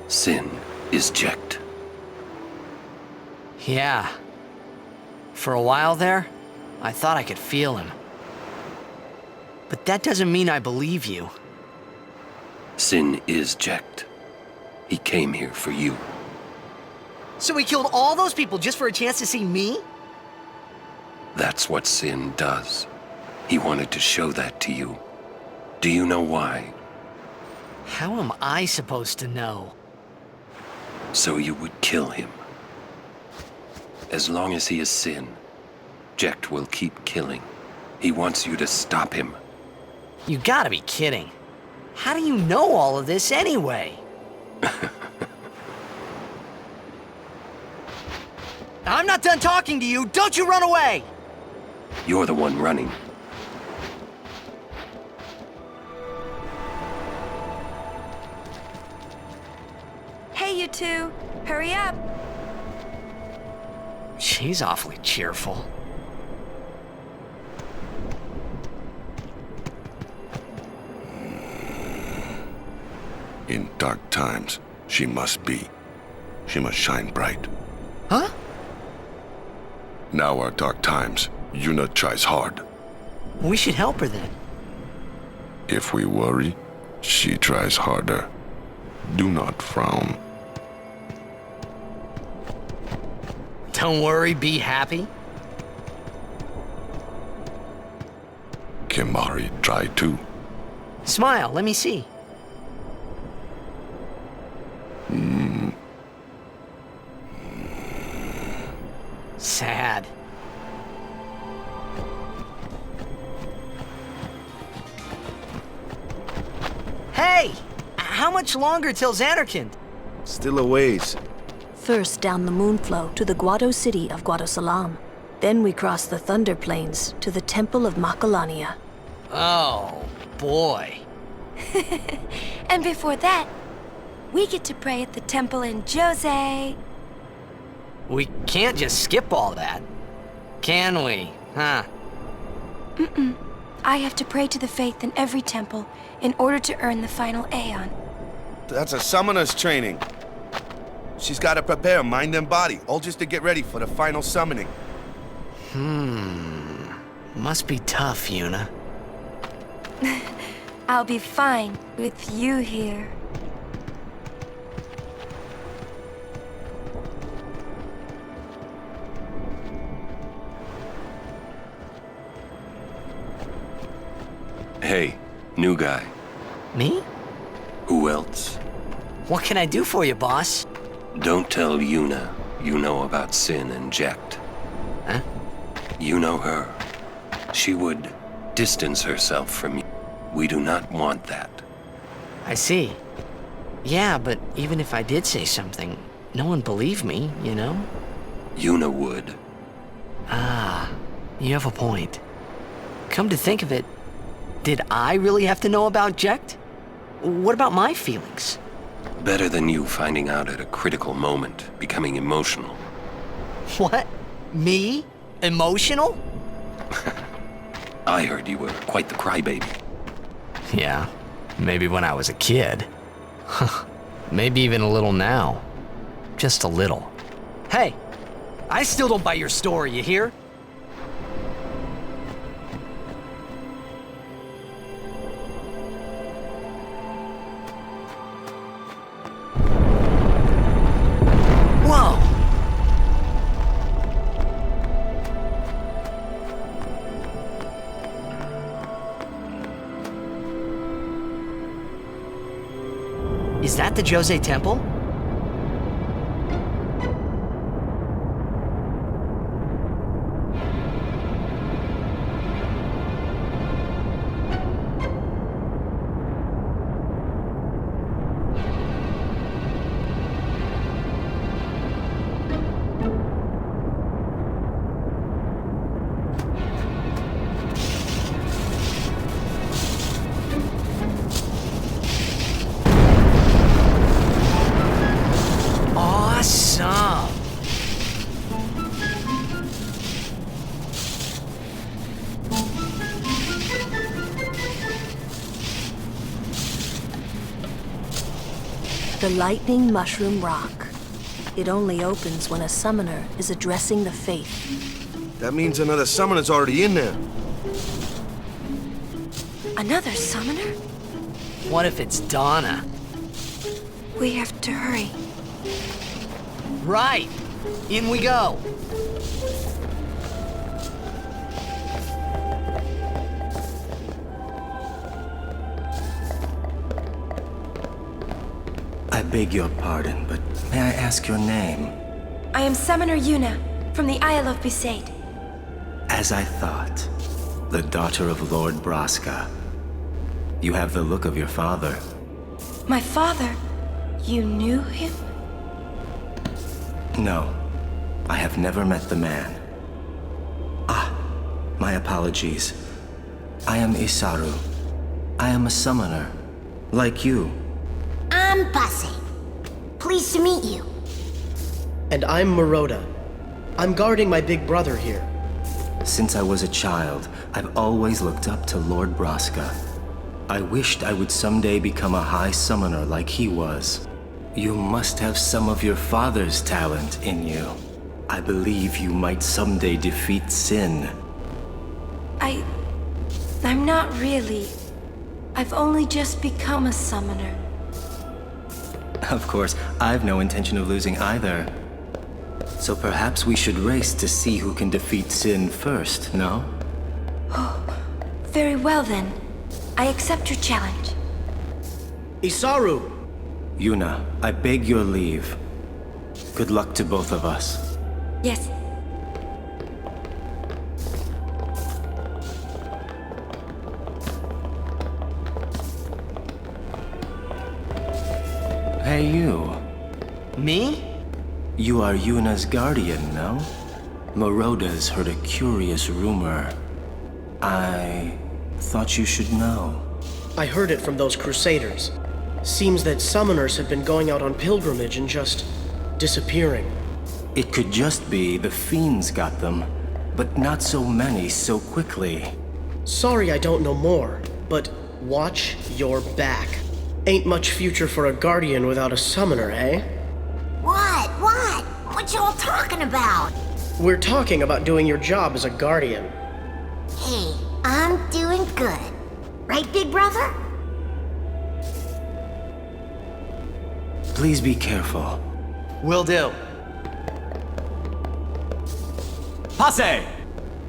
S8: Sin is checked.
S1: Yeah. For a while there, I thought I could feel him. But that doesn't mean I believe you.
S8: Sin is checked. He came here for you.
S3: So he killed all those people just for a chance to see me?
S8: That's what Sin does. He wanted to show that to you. Do you know why?
S1: How am I supposed to know?
S8: So you would kill him. As long as he is Sin, Jecht will keep killing. He wants you to stop him.
S1: You gotta be kidding. How do you know all of this anyway?
S3: I'm not done talking to you. Don't you run away!
S8: You're the one running.
S19: Hey, you two. Hurry up.
S1: She's awfully cheerful.
S9: In dark times, she must be. She must shine bright.
S1: Huh?
S9: Now are dark times. Yuna tries hard.
S1: We should help her then.
S9: If we worry, she tries harder. Do not frown.
S1: Don't worry, be happy.
S9: Kimahri tried too.
S1: Smile, let me see.
S3: Sad. Hey! How much longer till Xanarkand?
S9: Still a ways.
S17: First down the Moonflow to the Guado city of Guadosalam. Then we cross the Thunder Plains to the Temple of Macalania.
S3: Oh, boy.
S19: And before that, we get to pray at the temple in Djose.
S3: We can't just skip all that, can we? Huh?
S19: Mm-mm. I have to pray to the faith in every temple in order to earn the final Aeon.
S9: That's a summoner's training. She's got to prepare mind and body, all just to get ready for the final summoning.
S1: Must be tough, Yuna.
S19: I'll be fine with you here.
S8: Hey, new guy.
S1: Me?
S8: Who else?
S1: What can I do for you, boss?
S8: Don't tell Yuna you know about Sin and Jecht.
S1: Huh?
S8: You know her. She would distance herself from you. We do not want that.
S1: I see. Yeah, but even if I did say something, no one believed me, you know?
S8: Yuna would.
S1: Ah, you have a point. Come to think of it, did I really have to know about Jecht? What about my feelings?
S8: Better than you finding out at a critical moment, becoming emotional.
S3: What? Me? Emotional?
S8: I heard you were quite the crybaby.
S1: Yeah, maybe when I was a kid. Maybe even a little now. Just a little.
S3: Hey, I still don't buy your story, you hear? Whoa! Is that the Djose Temple?
S17: The Lightning Mushroom Rock. It only opens when a summoner is addressing the faith.
S9: That means another summoner's already in there.
S19: Another summoner?
S3: What if it's Donna?
S19: We have to hurry.
S3: Right. In we go.
S2: I beg your pardon, but may I ask your name?
S19: I am Summoner Yuna, from the Isle of Besaid.
S2: As I thought, the daughter of Lord Braska. You have the look of your father.
S19: My father? You knew him?
S2: No, I have never met the man. Ah, my apologies. I am Isaru. I am a summoner, like you.
S12: I'm Bussy. Pleased to meet you.
S13: And I'm Maroda. I'm guarding my big brother here.
S2: Since I was a child, I've always looked up to Lord Braska. I wished I would someday become a high summoner like he was. You must have some of your father's talent in you. I believe you might someday defeat Sin.
S19: I'm not really. I've only just become a summoner.
S2: Of course, I've no intention of losing either. So perhaps we should race to see who can defeat Sin first, no?
S19: Oh, very well then. I accept your challenge.
S13: Isaru!
S2: Yuna, I beg your leave. Good luck to both of us.
S19: Yes.
S2: Hey, you.
S3: Me?
S2: You are Yuna's guardian, no? Moroda's heard a curious rumor. I thought you should know.
S13: I heard it from those crusaders. Seems that summoners have been going out on pilgrimage and just disappearing.
S2: It could just be the fiends got them, but not so many so quickly.
S13: Sorry I don't know more, but watch your back. Ain't much future for a guardian without a summoner, eh?
S12: What? What? What y'all talking about?
S13: We're talking about doing your job as a guardian.
S12: Hey, I'm doing good. Right, big brother?
S2: Please be careful.
S3: Will do. Passe!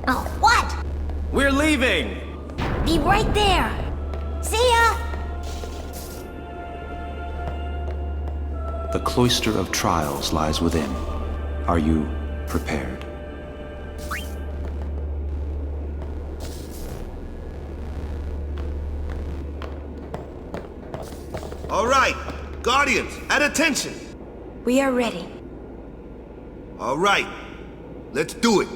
S12: Oh, what?
S2: We're leaving!
S12: Be right there. See ya!
S11: The cloister of trials lies within. Are you prepared?
S9: All right, Guardians, at attention.
S19: We are ready.
S9: All right, let's do it.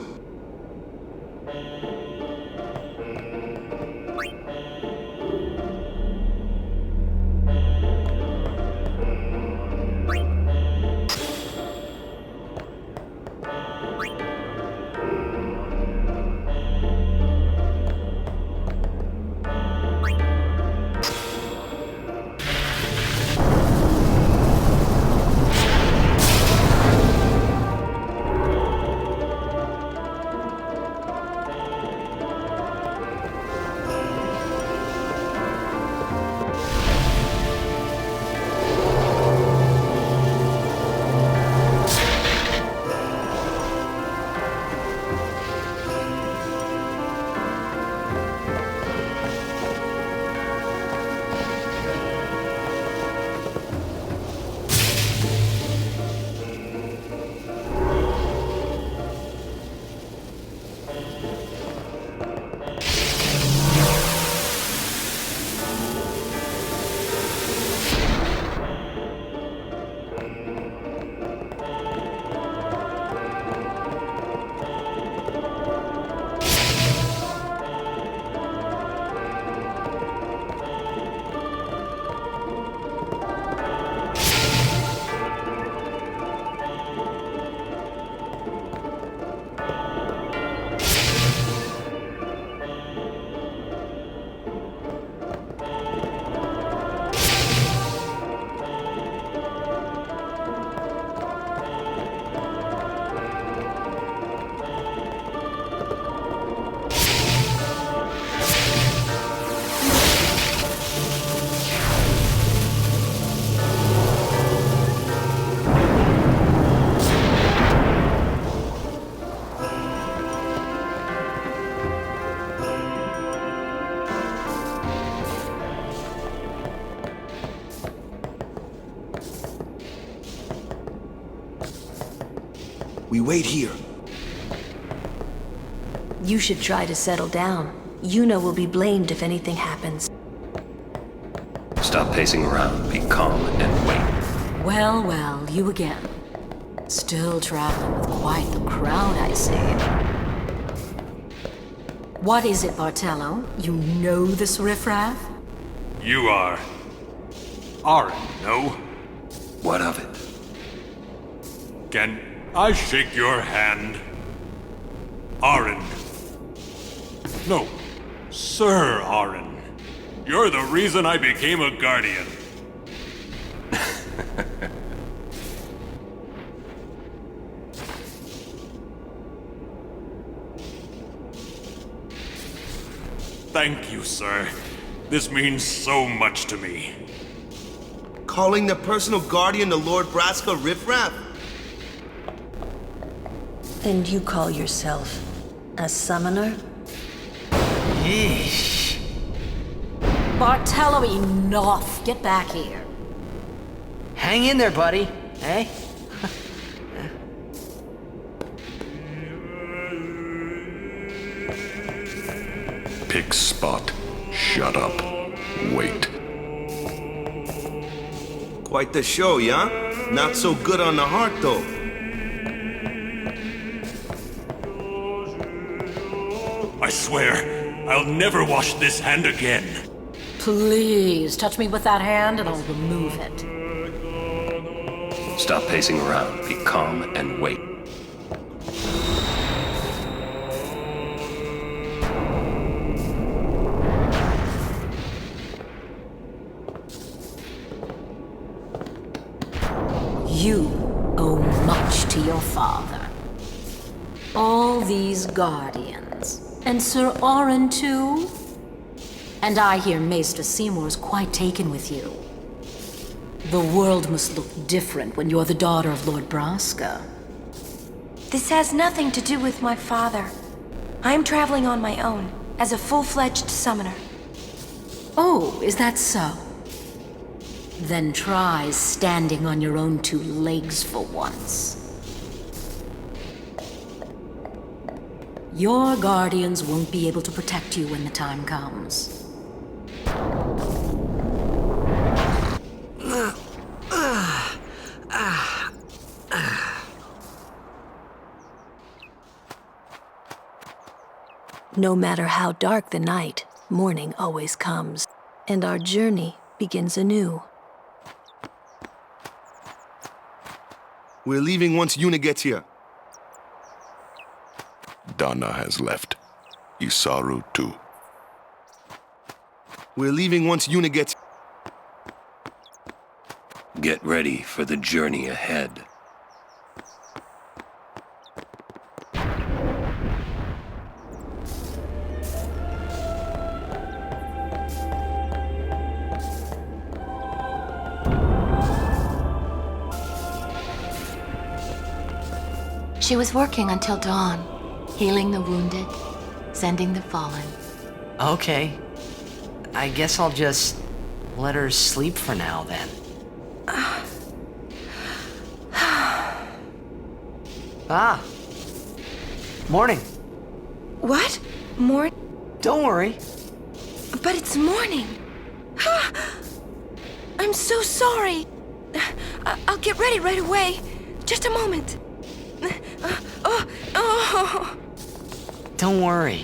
S9: We wait here.
S17: You should try to settle down. Yuna will be blamed if anything happens.
S8: Stop pacing around, be calm, and wait.
S14: Well, well, you again. Still traveling with quite the crowd, I say. What is it, Bartello? You know this riffraff?
S6: You are... Auron, no?
S8: What of it?
S6: Can I shake your hand? Auron. No, Sir Auron. You're the reason I became a guardian. Thank you, sir. This means so much to me.
S9: Calling the personal guardian the Lord Braska riffraff?
S17: And you call yourself a summoner?
S3: Yeesh.
S14: Bartello, enough! Get back here.
S3: Hang in there, buddy. Eh?
S5: Pick spot. Shut up. Wait.
S9: Quite the show, yeah? Not so good on the heart, though.
S15: I swear, I'll never wash this hand again.
S14: Please, touch me with that hand and I'll remove it.
S8: Stop pacing around. Be calm and wait.
S14: You owe much to your father. All these guardians. And Sir Auron too? And I hear Maester Seymour's quite taken with you. The world must look different when you're the daughter of Lord Braska.
S19: This has nothing to do with my father. I'm traveling on my own, as a full-fledged summoner.
S14: Oh, is that so? Then try standing on your own two legs for once. Your guardians won't be able to protect you when the time comes.
S17: No matter how dark the night, morning always comes, and our journey begins anew.
S9: We're leaving once Yuna gets here.
S18: Donna has left. Isaru too.
S9: We're leaving once Yuna gets...
S8: Get ready for the journey ahead.
S22: She was working until dawn, healing the wounded, sending the fallen.
S1: Okay. I guess I'll just let her sleep for now, then. Ah. Morning.
S19: What? Morning?
S1: Don't worry.
S19: But it's morning. I'm so sorry. I'll get ready right away. Just a moment.
S1: Don't worry.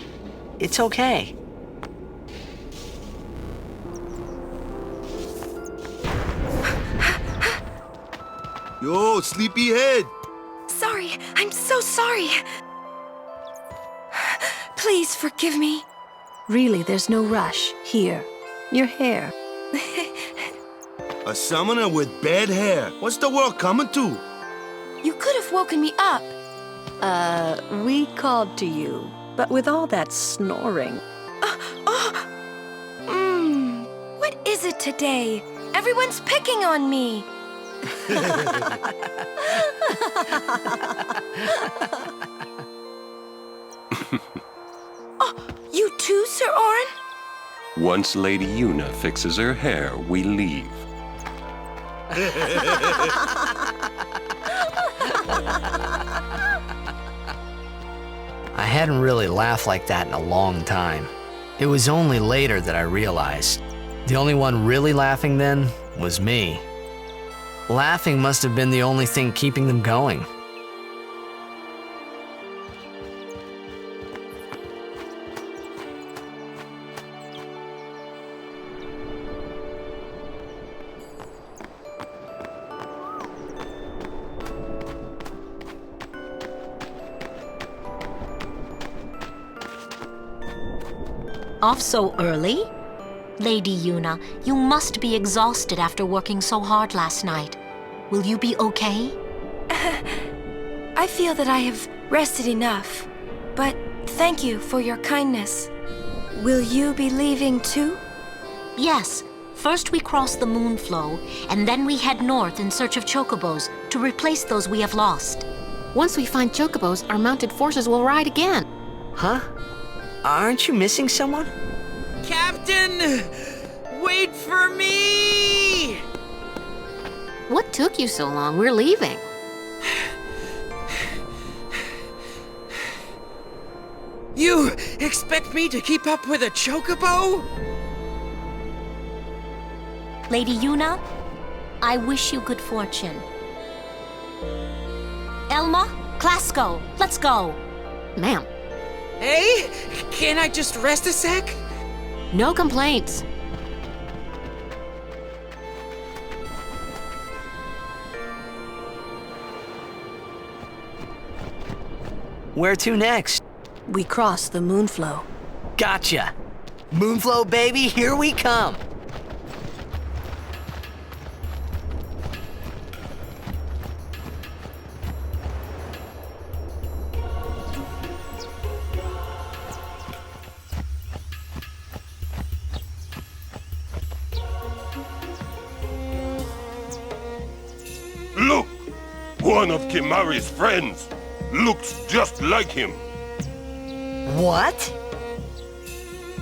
S1: It's okay.
S9: Yo, sleepyhead!
S19: Sorry, I'm so sorry. Please forgive me.
S17: Really, there's no rush. Here, your hair.
S9: A summoner with bad hair. What's the world coming to?
S19: You could have woken me up.
S17: We called to you, but with all that snoring.
S19: What is it today? Everyone's picking on me. Oh, you too, Sir Auron?
S8: Once Lady Yuna fixes her hair, we leave.
S1: I hadn't really laughed like that in a long time. It was only later that I realized. The only one really laughing then was me. Laughing must have been the only thing keeping them going.
S12: Off so early? Lady Yuna, you must be exhausted after working so hard last night. Will you be okay?
S19: I feel that I have rested enough, but thank you for your kindness. Will you be leaving too?
S12: Yes. First we cross the Moonflow, and then we head north in search of Chocobos to replace those we have lost.
S23: Once we find Chocobos, our mounted forces will ride again.
S1: Huh? Aren't you missing someone?
S4: Captain! Wait for me!
S23: What took you so long? We're leaving.
S4: You expect me to keep up with a Chocobo?
S12: Lady Yuna, I wish you good fortune. Elma, Clasco, let's go.
S23: Ma'am.
S4: Hey, can I just rest a sec?
S23: No complaints.
S1: Where to next?
S17: We cross the Moonflow.
S1: Gotcha. Moonflow, baby, here we come.
S18: Look! One of Kimahri's friends looks just like him.
S1: What?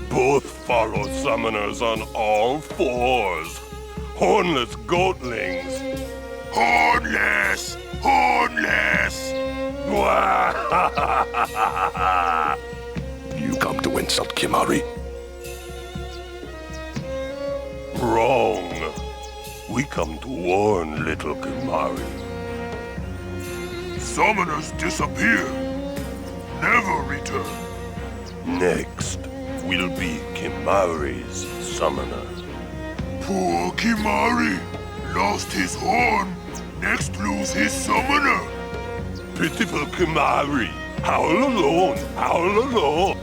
S18: Both follow summoners on all fours. Hornless goatlings. Hornless! Hornless!
S7: You come to insult Kimahri?
S18: Wrong. We come to warn little Kimahri. Summoners disappear, never return. Next will be Kimahri's summoner. Poor Kimahri lost his horn, next lose his summoner. Pitiful Kimahri, howl alone, howl alone.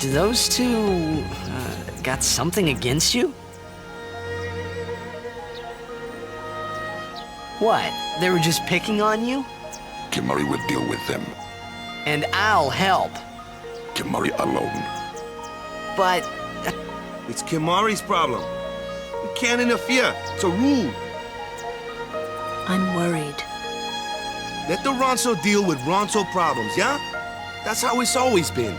S1: Do those two got something against you? What? They were just picking on you?
S7: Kimahri will deal with them.
S1: And I'll help.
S7: Kimahri alone.
S1: But...
S9: It's Kimahri's problem. We can't interfere. It's a rule.
S17: I'm worried.
S9: Let the Ronso deal with Ronso problems, yeah? That's how it's always been.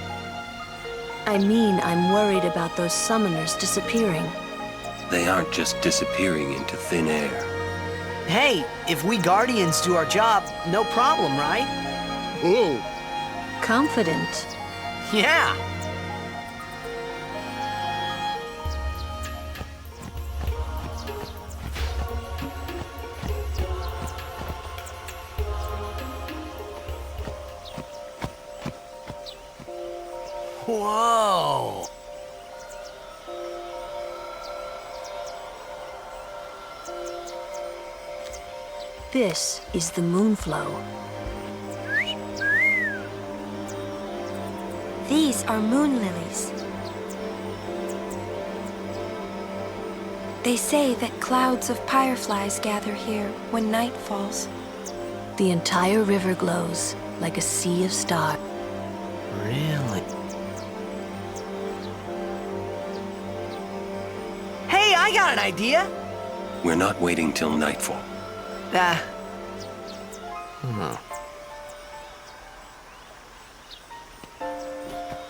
S17: I mean, I'm worried about those summoners disappearing.
S8: They aren't just disappearing into thin air.
S1: Hey, if we Guardians do our job, no problem, right?
S9: Oh.
S17: Confident.
S1: Yeah. Whoa!
S17: This is the Moonflow.
S19: These are moon lilies. They say that clouds of fireflies gather here when night falls.
S17: The entire river glows like a sea of stars.
S1: Really? Hey, I got an idea!
S8: We're not waiting till nightfall.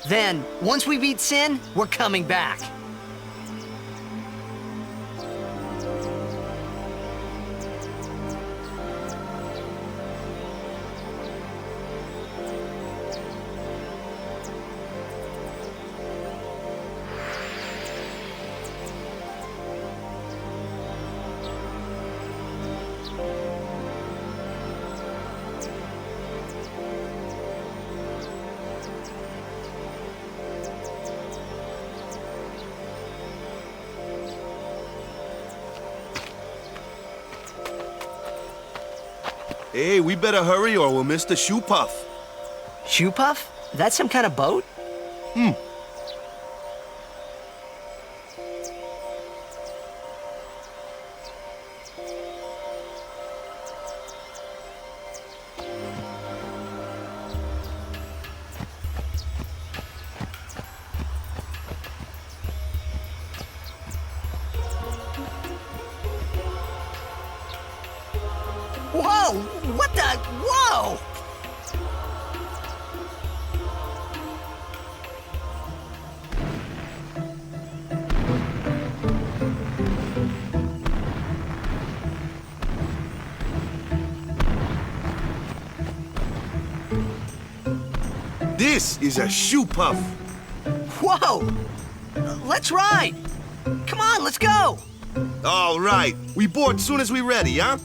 S1: Then, once we beat Sin, we're coming back.
S9: Hey, we better hurry or we'll miss the shoe puff.
S1: Shoe puff? That's some kind of boat? Whoa! What the? Whoa!
S9: This is a shoe puff.
S3: Whoa! Let's ride! Come on, let's go!
S9: All right. We board soon as we ready, huh?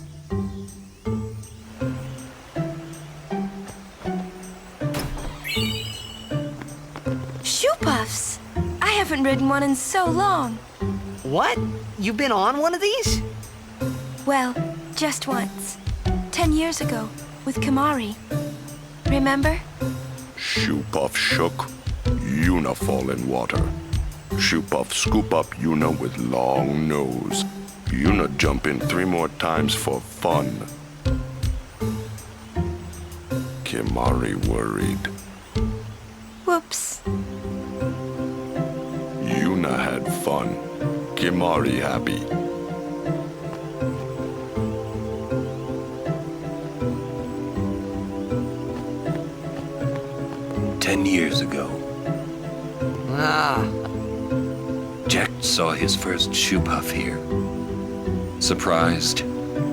S19: Shoe puffs! I haven't ridden one in so long.
S3: What? You've been on one of these?
S19: Well, just once. 10 years ago, with Kimahri. Remember?
S18: Shoepuff shook, Yuna fall in water. Shoepuff scoop up Yuna with long nose. Yuna jump in 3 more times for fun. Kimahri worried.
S19: Whoops.
S18: Yuna had fun. Kimahri happy.
S8: Years ago, Jack saw his first shoepuff here. Surprised,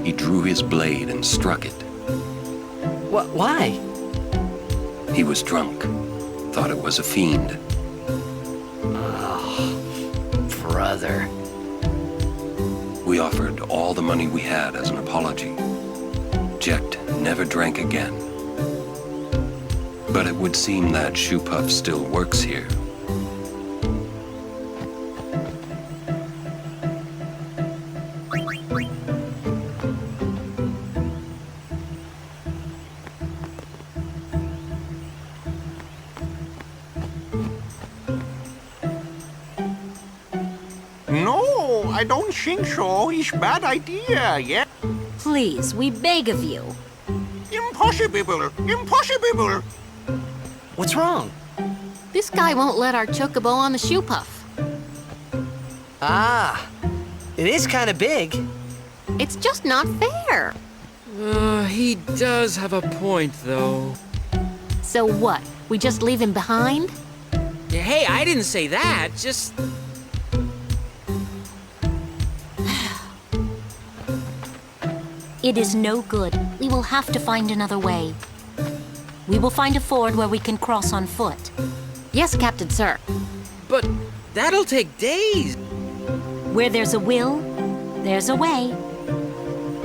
S8: he drew his blade and struck it.
S3: Why?
S8: He was drunk. Thought it was a fiend.
S1: Oh, brother.
S8: We offered all the money we had as an apology. Jack never drank again. But it would seem that Shoepuff still works here.
S10: No, I don't think so. It's a bad idea, yeah?
S14: Please, we beg of you.
S10: Impossible! Impossible!
S3: What's wrong?
S23: This guy won't let our Chocobo on the shoe puff.
S3: Ah, it is kind of big.
S23: It's just not fair.
S4: He does have a point, though.
S14: So what? We just leave him behind?
S4: Hey, I didn't say that. Just...
S12: It is no good. We will have to find another way. We will find a ford where we can cross on foot.
S23: Yes, Captain Sir.
S4: But that'll take days.
S12: Where there's a will, there's a way.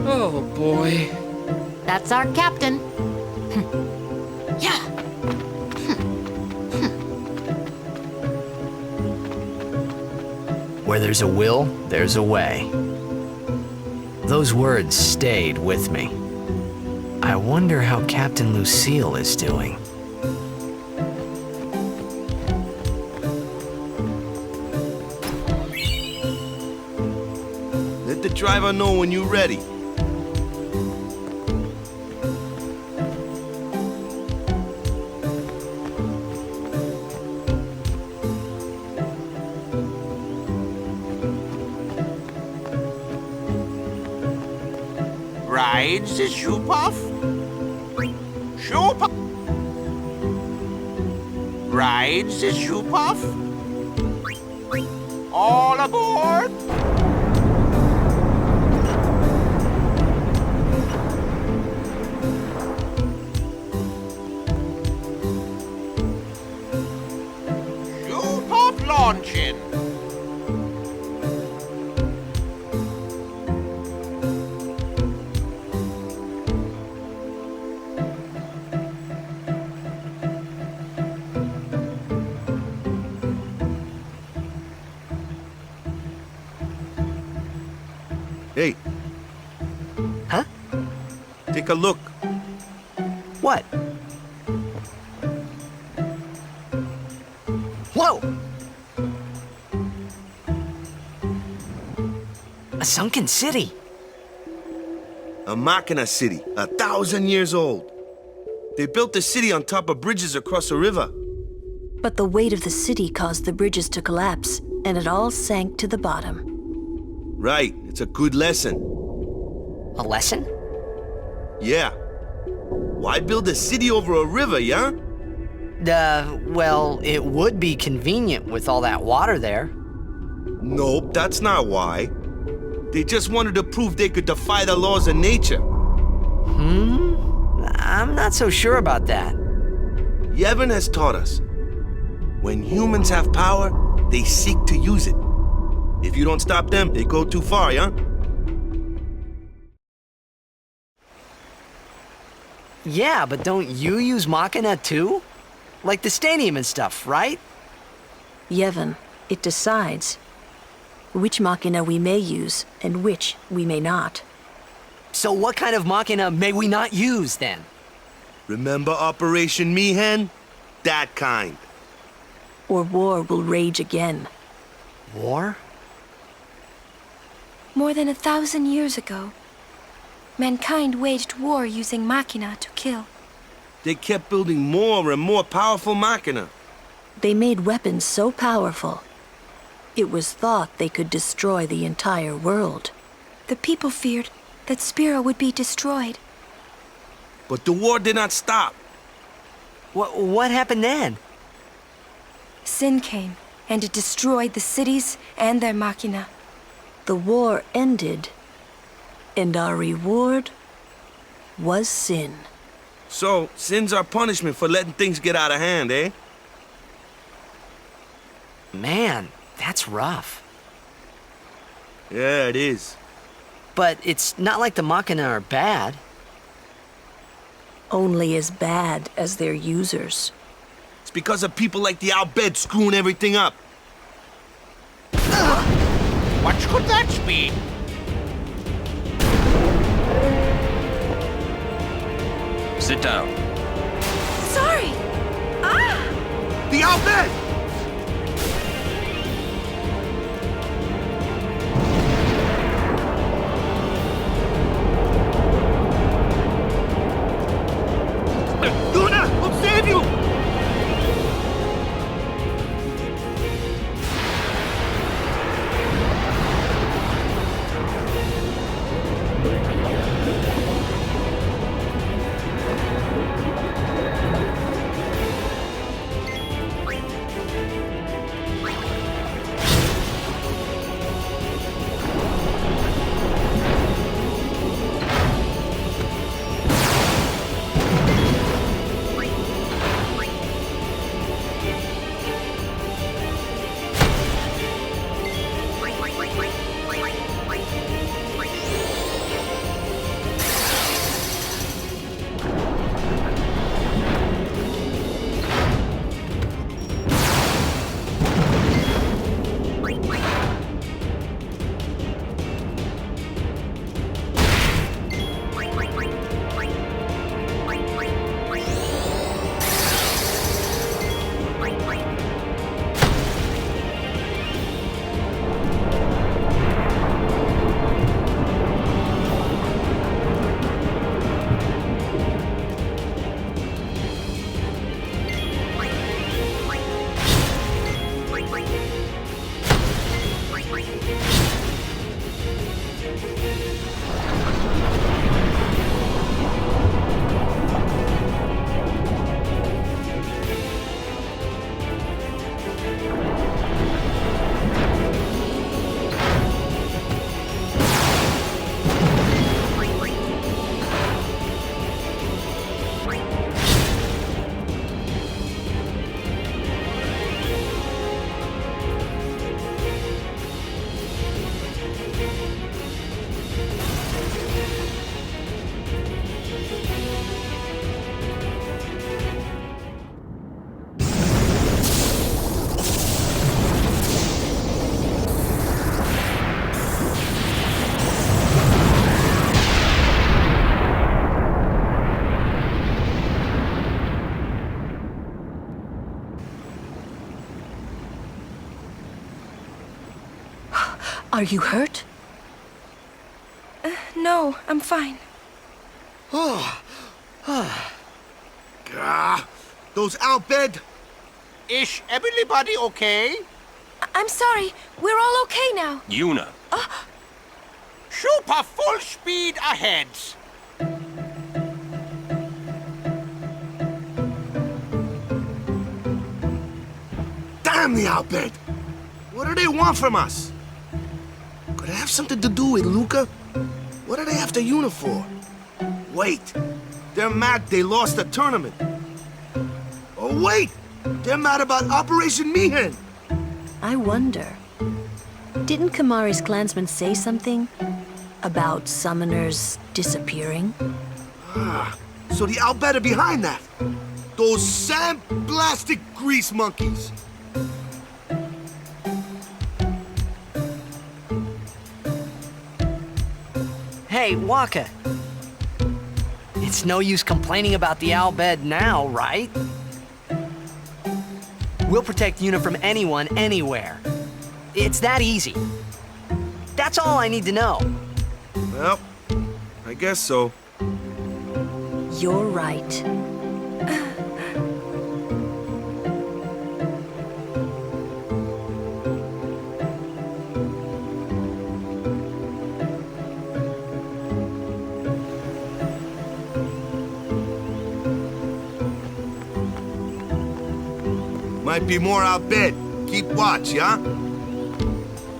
S4: Oh, boy.
S23: That's our captain.
S12: Yeah.
S1: Where there's a will, there's a way. Those words stayed with me. I wonder how Captain Lucille is doing.
S9: Let the driver know when you're ready.
S10: Rides the Shoepuff? Shoepuff? Rides the Shoepuff? All aboard? Shoepuff launching.
S9: Hey.
S3: Huh?
S9: Take a look.
S3: What? Whoa! A sunken city.
S9: A Macalania city, 1,000 years old. They built the city on top of bridges across a river.
S17: But the weight of the city caused the bridges to collapse, and it all sank to the bottom.
S9: Right, it's a good lesson.
S3: A lesson?
S9: Yeah. Why build a city over a river, yeah?
S3: Well, it would be convenient with all that water there.
S9: Nope, that's not why. They just wanted to prove they could defy the laws of nature.
S3: I'm not so sure about that.
S9: Yevon has taught us. When humans have power, they seek to use it. If you don't stop them, they go too far, yeah?
S1: Yeah, but don't you use Machina too? Like the stadium and stuff, right?
S17: Yevon, it decides which Machina we may use and which we may not.
S1: So what kind of Machina may we not use, then?
S9: Remember Operation Mi'ihen? That kind.
S17: Or war will rage again.
S1: War?
S19: More than 1,000 years ago, mankind waged war using Machina to kill.
S9: They kept building more and more powerful Machina.
S17: They made weapons so powerful, it was thought they could destroy the entire world.
S19: The people feared that Spira would be destroyed.
S9: But the war did not stop.
S1: What happened then?
S19: Sin came, and it destroyed the cities and their Machina.
S17: The war ended, and our reward was sin.
S9: So, sin's our punishment for letting things get out of hand, eh?
S1: Man, that's rough.
S9: Yeah, it is.
S1: But it's not like the Machina are bad.
S17: Only as bad as their users.
S9: It's because of people like the Al-Bhed screwing everything up.
S10: What could that be?
S8: Sit down.
S19: Sorry! Ah!
S9: The Al-Bhed! Yuna! I'll save you!
S17: Are you hurt?
S19: No, I'm fine.
S9: Those Al-Bhed...
S10: Is everybody okay?
S19: I'm sorry. We're all okay now.
S8: Yuna.
S10: Super full speed ahead.
S9: Damn the Al-Bhed! What do they want from us? Could it have something to do with Luca? What are they after Yuna for? Wait, they're mad they lost the tournament. Oh wait, They're mad about Operation Mihen.
S17: I wonder. Didn't Kimahri's clansmen say something about summoners disappearing?
S9: Ah, so the Albed are behind that. Those sandblasted grease monkeys.
S3: Hey, Wakka. It's no use complaining about the Albed now, right? We'll protect Yuna from anyone, anywhere. It's that easy. That's all I need to know.
S9: Well, I guess so.
S17: You're right.
S9: Might be more out bed. Keep watch, yeah?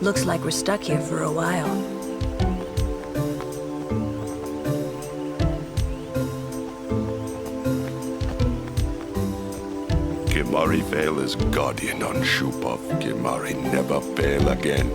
S17: Looks like we're stuck here for a while.
S18: Kimahri fail as guardian on Shupov. Kimahri never fail again.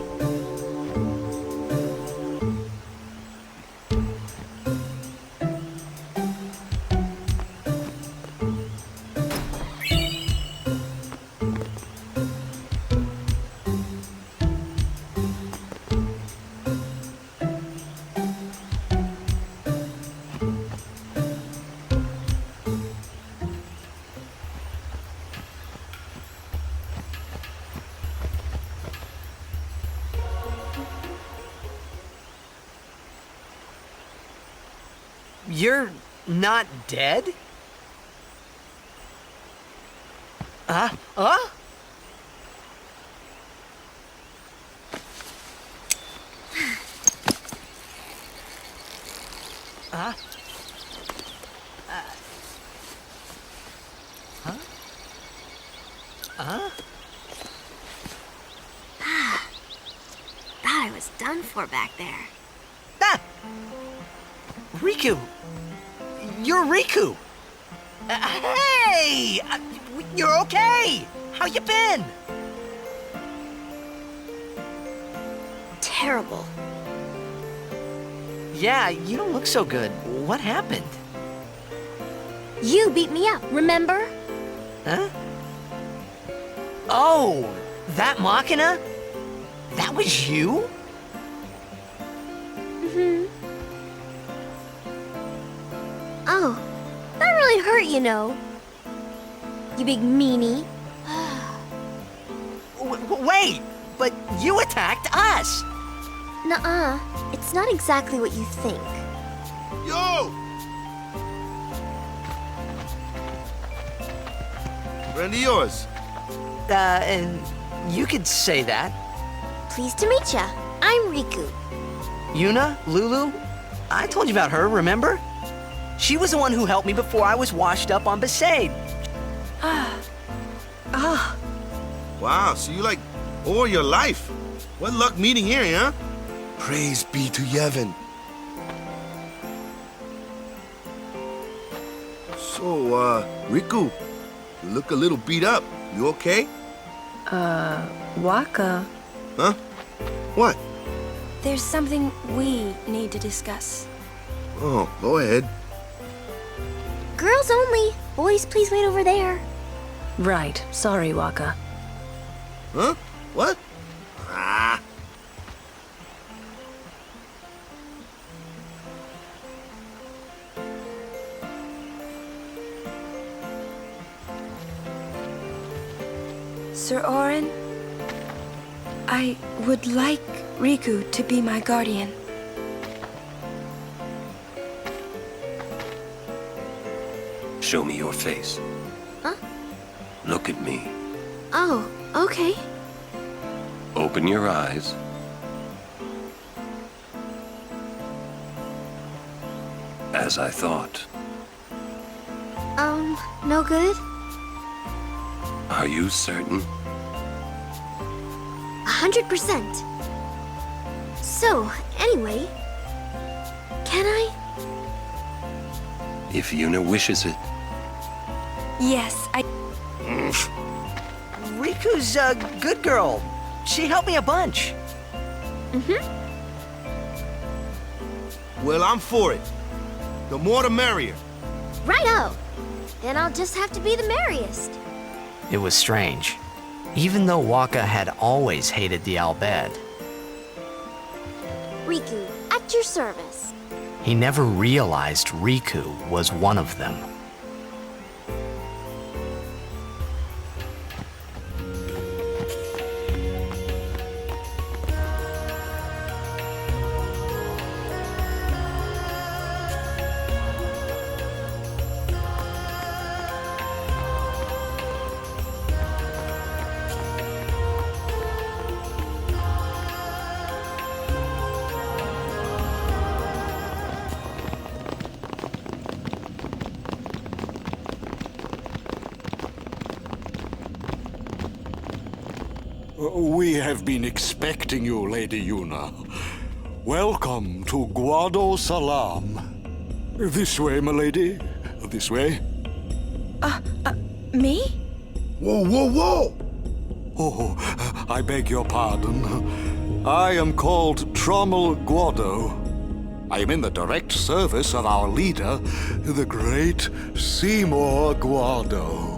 S3: You're not dead? Huh? Huh?
S16: Thought I was done for back there.
S3: Ah! Rikku! You're Rikku! Hey! You're okay! How you been?
S16: Terrible.
S3: Yeah, you don't look so good. What happened?
S16: You beat me up, remember?
S3: Huh? Oh, that Machina? That was you?
S16: Mm-hmm. Oh, that really hurt, you know. You big meanie.
S3: Wait, but you attacked us!
S16: Nuh-uh, it's not exactly what you think.
S9: Yo! Friend of yours?
S3: And you could say that.
S16: Pleased to meet ya. I'm Rikku.
S3: Yuna? Lulu? I told you about her, remember? She was the one who helped me before I was washed up on Besaid.
S9: Wow, so you like all your life. What luck meeting here, huh? Praise be to Yevon. So, Rikku, you look a little beat up. You okay?
S17: Wakka.
S9: Huh? What?
S19: There's something we need to discuss.
S9: Oh, go ahead.
S16: Girls only. Boys, please wait over there.
S17: Right. Sorry, Wakka.
S9: Huh? What? Ah.
S19: Sir Auron, I would like Rikku to be my guardian.
S8: Show me your face.
S16: Huh?
S8: Look at me.
S16: Oh, okay.
S8: Open your eyes. As I thought.
S16: No good?
S8: Are you certain?
S16: 100%. So, anyway, can I?
S8: If Yuna wishes it.
S19: Yes,
S3: Riku's a good girl. She helped me a bunch.
S9: Well, I'm for it. The more the merrier.
S16: Righto! Then I'll just have to be the merriest.
S1: It was strange. Even though Wakka had always hated the Al Bhed,
S16: Rikku, at your service.
S1: he never realized Rikku was one of them.
S13: We have been expecting you, Lady Yuna. Welcome to Guadosalam. This way, my lady. This way.
S19: Me?
S9: Whoa, whoa, whoa!
S13: Oh, I beg your pardon. I am called Trommel Guado. I am in the direct service of our leader, the great Seymour Guado.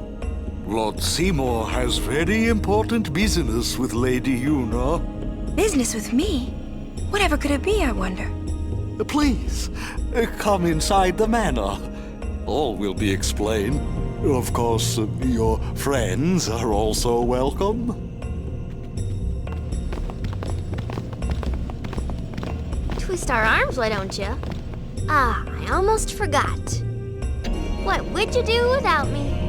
S13: Lord Seymour has very important business with Lady Yuna.
S19: Business with me? Whatever could it be, I wonder?
S13: Please, come inside the manor. All will be explained. Of course, your friends are also welcome.
S16: Twist our arms, why don't you? Ah, I almost forgot. What would you do without me?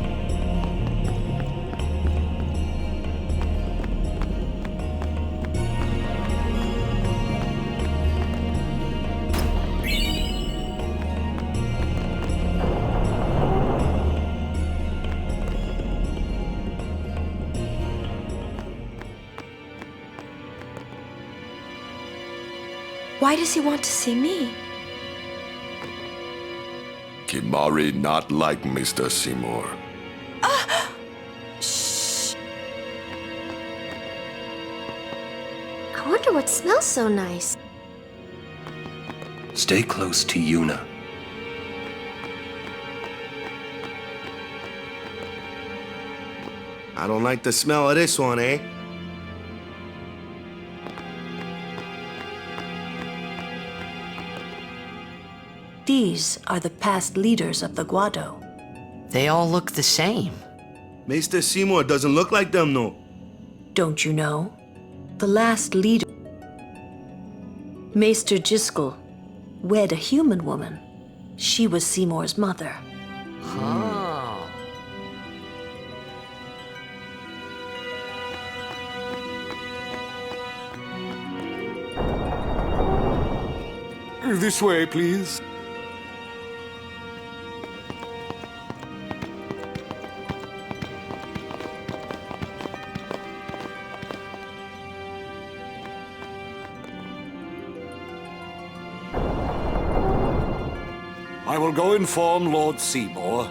S19: Why does he want to see me?
S18: Kimahri not like Mr. Seymour.
S19: Shh.
S16: I wonder what smells so nice.
S8: Stay close to Yuna.
S9: I don't like the smell of this one, eh?
S17: These are the past leaders of the Guado.
S1: They all look the same.
S9: Mr. Seymour doesn't look like them, no.
S17: Don't you know? The last leader, Maester Jiskel, wed a human woman. She was Seymour's mother.
S1: Oh.
S13: This way, please. I will go inform Lord Seymour.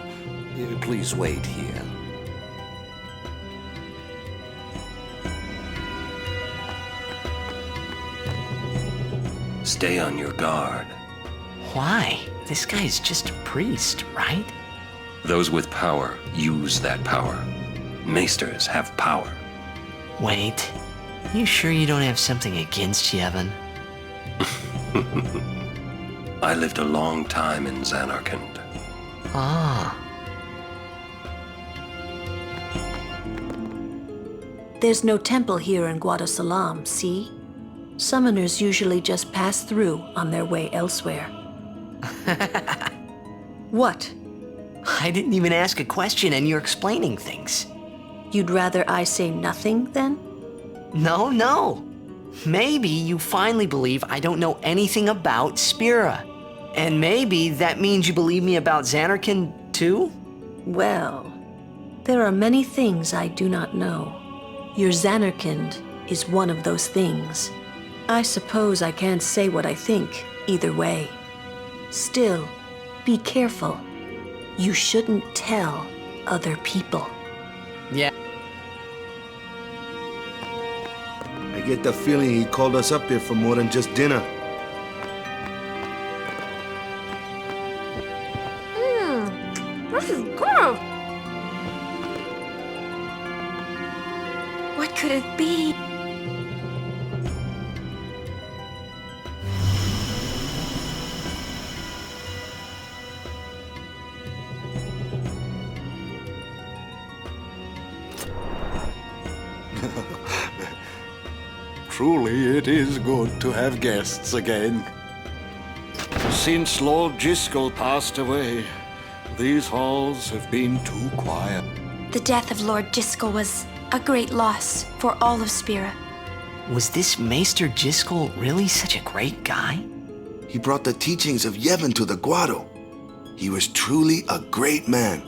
S13: Please wait here.
S8: Stay on your guard.
S1: Why? This guy's just a priest, right?
S8: Those with power use that power. Maesters have power.
S1: Wait, you sure you don't have something against Yevon?
S8: I lived a long time in Zanarkand.
S1: Ah.
S17: There's no temple here in Guadosalam, see? Summoners usually just pass through on their way elsewhere. What?
S1: I didn't even ask a question and you're explaining things.
S17: You'd rather I say nothing, then?
S1: No. Maybe you finally believe I don't know anything about Spira. And maybe that means you believe me about Zanarkand, too?
S17: Well, there are many things I do not know. Your Zanarkand is one of those things. I suppose I can't say what I think, either way. Still, be careful. You shouldn't tell other people.
S1: Yeah.
S9: I get the feeling he called us up here for more than just dinner.
S16: This is good.
S19: What could it be?
S13: Truly, it is good to have guests again. Since Lord Driscoll passed away, these halls have been too quiet.
S19: The death of Lord Driscoll was a great loss for all of Spira.
S1: Was this Maester Driscoll really such a great guy?
S9: He brought the teachings of Yevon to the Guado. He was truly a great man.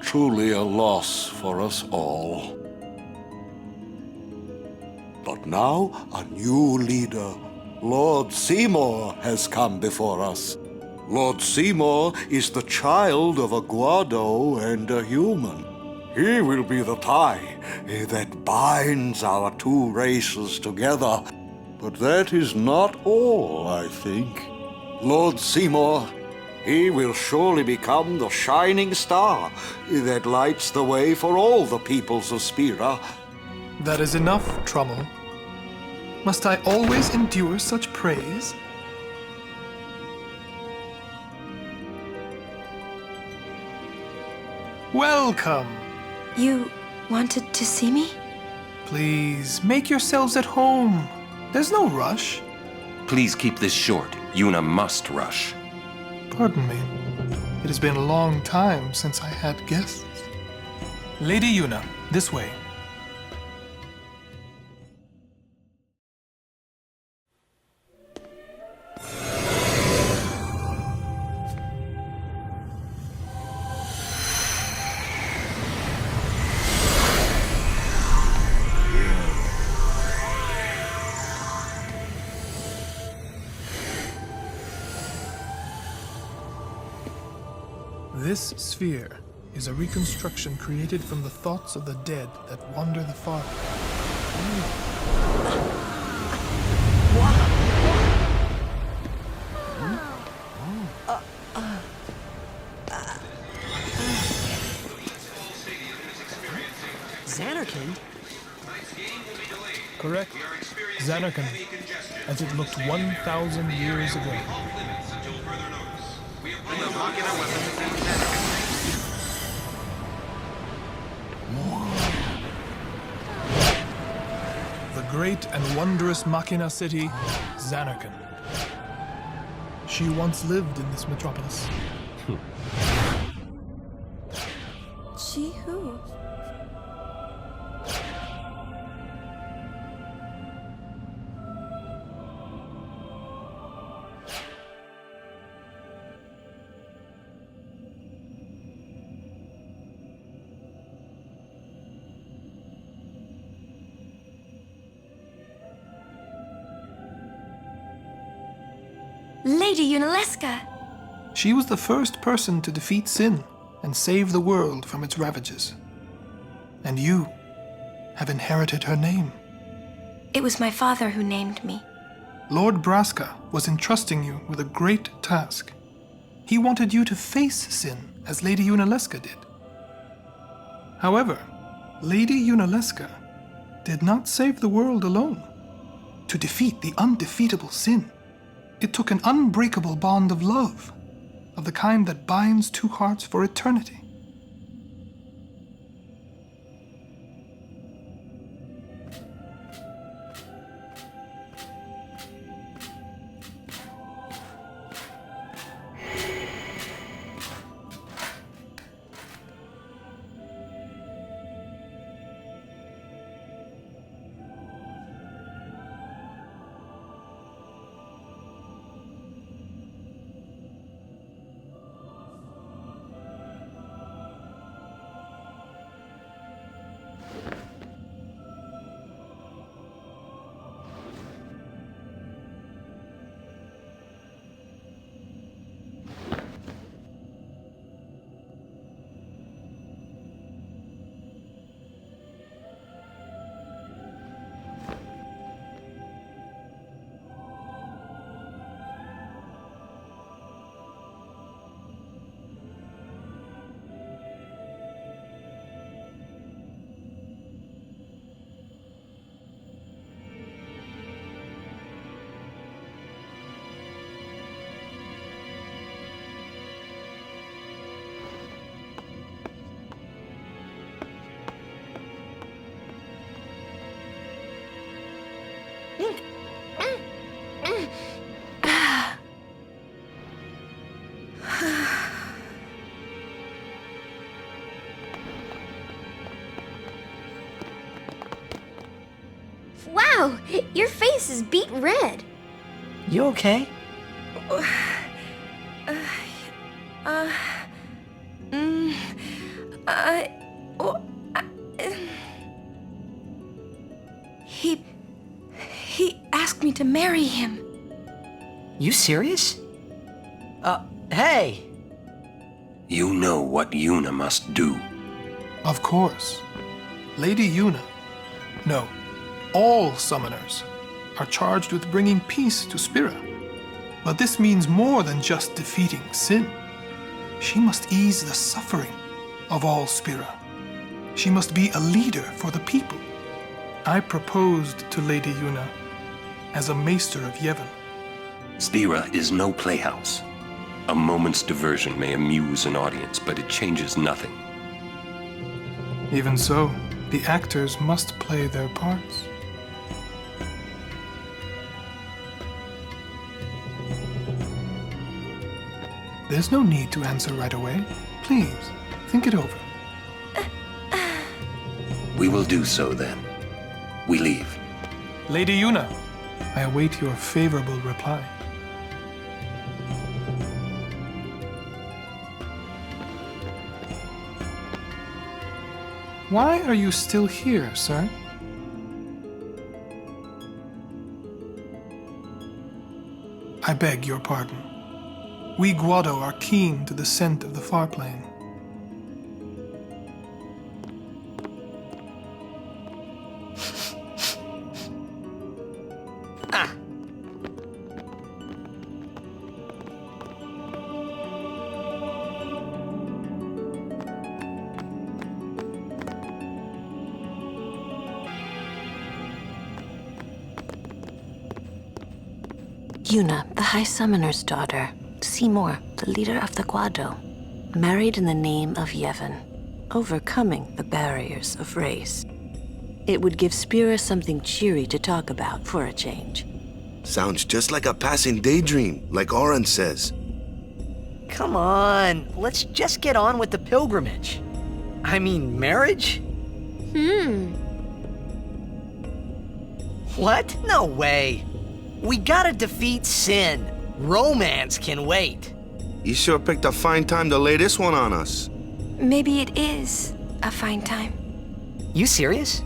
S13: Truly a loss for us all. But now a new leader, Lord Seymour, has come before us. Lord Seymour is the child of a Guado and a human. He will be the tie that binds our two races together. But that is not all, I think. Lord Seymour, he will surely become the shining star that lights the way for all the peoples of Spira.
S2: That is enough, Trommel. Must I always endure such praise? Welcome!
S19: You wanted to see me?
S2: Please, make yourselves at home. There's no rush.
S8: Please keep this short. Yuna must rush.
S2: Pardon me. It has been a long time since I had guests. Lady Yuna, this way. This sphere is a reconstruction created from the thoughts of the dead that wander the far.
S3: Xanarkin?
S2: Correct. Xanarkin, as it looked 1,000 years ago. The great and wondrous Machina city, Xanarkin. She once lived in this metropolis.
S19: She who? Lady Yunalesca!
S2: She was the first person to defeat sin and save the world from its ravages. And you have inherited her name.
S19: It was my father who named me.
S2: Lord Braska was entrusting you with a great task. He wanted you to face sin as Lady Yunalesca did. However, Lady Yunalesca did not save the world alone. To defeat the undefeatable sin, it took an unbreakable bond of love, of the kind that binds two hearts for eternity.
S16: Wow, your face is beet red.
S3: You okay?
S19: He asked me to marry him.
S3: You serious? Hey!
S8: You know what Yuna must do.
S2: Of course. Lady Yuna. No, all summoners are charged with bringing peace to Spira. But this means more than just defeating sin. She must ease the suffering of all Spira. She must be a leader for the people. I proposed to Lady Yuna as a maester of Yevon.
S8: Spira is no playhouse. A moment's diversion may amuse an audience, but it changes nothing.
S2: Even so, the actors must play their parts. There's no need to answer right away. Please, think it over.
S8: We will do so then. We leave.
S2: Lady Yuna, I await your favorable reply. Why are you still here, sir? I beg your pardon. We Guado are keen to the scent of the far plane.
S22: Yuna, the High Summoner's daughter. Seymour, the leader of the Guado. Married in the name of Yevon, overcoming the barriers of race. It would give Spira something cheery to talk about for a change.
S9: Sounds just like a passing daydream, like Auron says.
S3: Come on, let's just get on with the pilgrimage. I mean, marriage? What? No way. We gotta defeat sin. Romance can wait.
S9: You sure picked a fine time to lay this one on us.
S19: Maybe it is a fine time.
S3: You serious?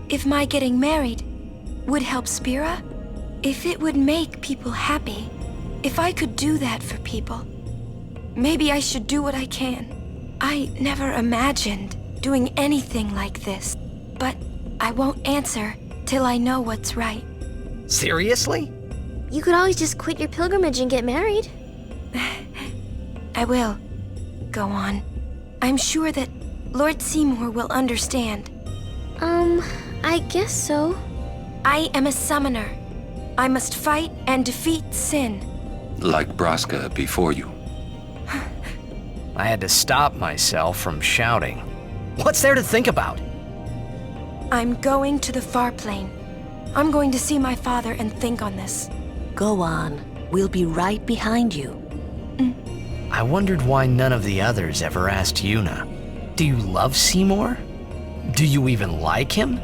S19: If my getting married would help Spira, if it would make people happy, if I could do that for people, maybe I should do what I can. I never imagined doing anything like this, but I won't answer till I know what's right.
S3: Seriously?
S16: You could always just quit your pilgrimage and get married.
S19: I will. Go on. I'm sure that Lord Seymour will understand.
S16: I guess so.
S19: I am a summoner. I must fight and defeat sin.
S8: Like Braska before you.
S1: I had to stop myself from shouting.
S3: What's there to think about?
S19: I'm going to the far plane. I'm going to see my father and think on this.
S22: Go on. We'll be right behind you.
S1: I wondered why none of the others ever asked Yuna. Do you love Seymour? Do you even like him?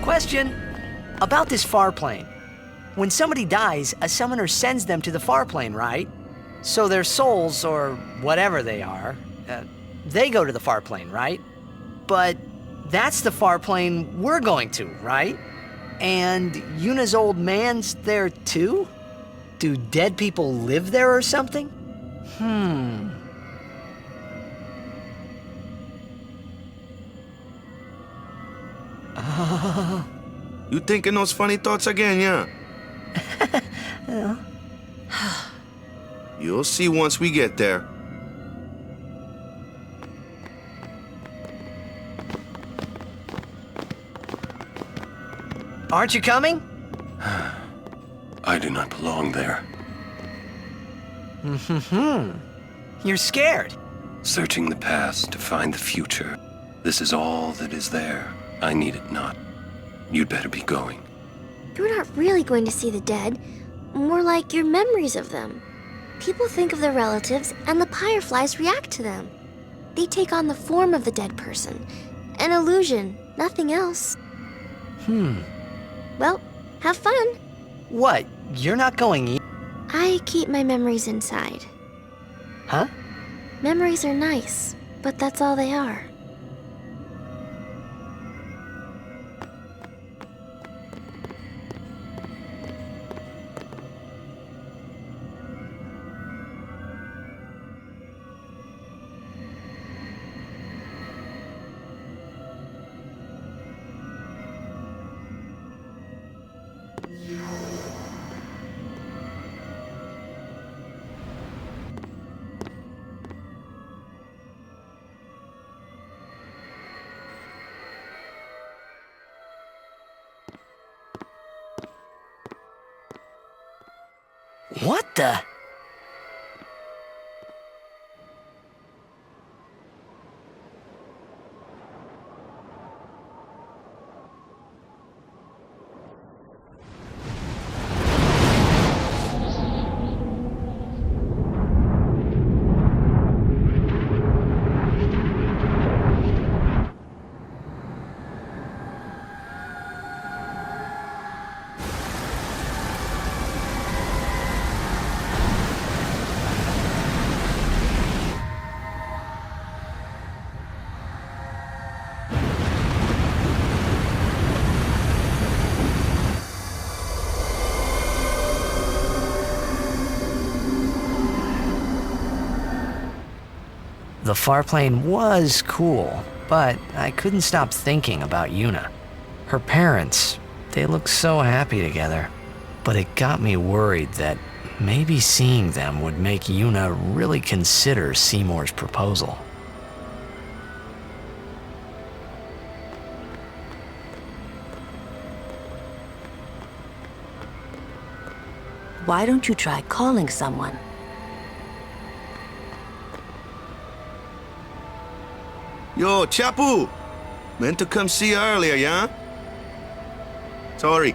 S3: Question about this far plane. When somebody dies, a summoner sends them to the far plane, right? So their souls, or whatever they are, they go to the far plane, right? But that's the far plane we're going to, right? And Yuna's old man's there too? Do dead people live there or something?
S9: You thinking those funny thoughts again, yeah? You'll see once we get there.
S3: Aren't you coming?
S8: I do not belong there.
S3: You're scared.
S8: Searching the past to find the future. This is all that is there. I need it not. You'd better be going.
S16: You're not really going to see the dead. More like your memories of them. People think of their relatives, and the Fireflies react to them. They take on the form of the dead person. An illusion, nothing else. Well, have fun.
S3: What? You're not going
S16: I keep my memories inside.
S3: Huh?
S16: Memories are nice, but that's all they are.
S3: What the? The farplane was cool, but I couldn't stop thinking about Yuna. Her parents, they looked so happy together. But it got me worried that maybe seeing them would make Yuna really consider Seymour's proposal.
S22: Why don't you try calling someone?
S9: Yo, Chapu! Meant to come see you earlier, yeah? Sorry.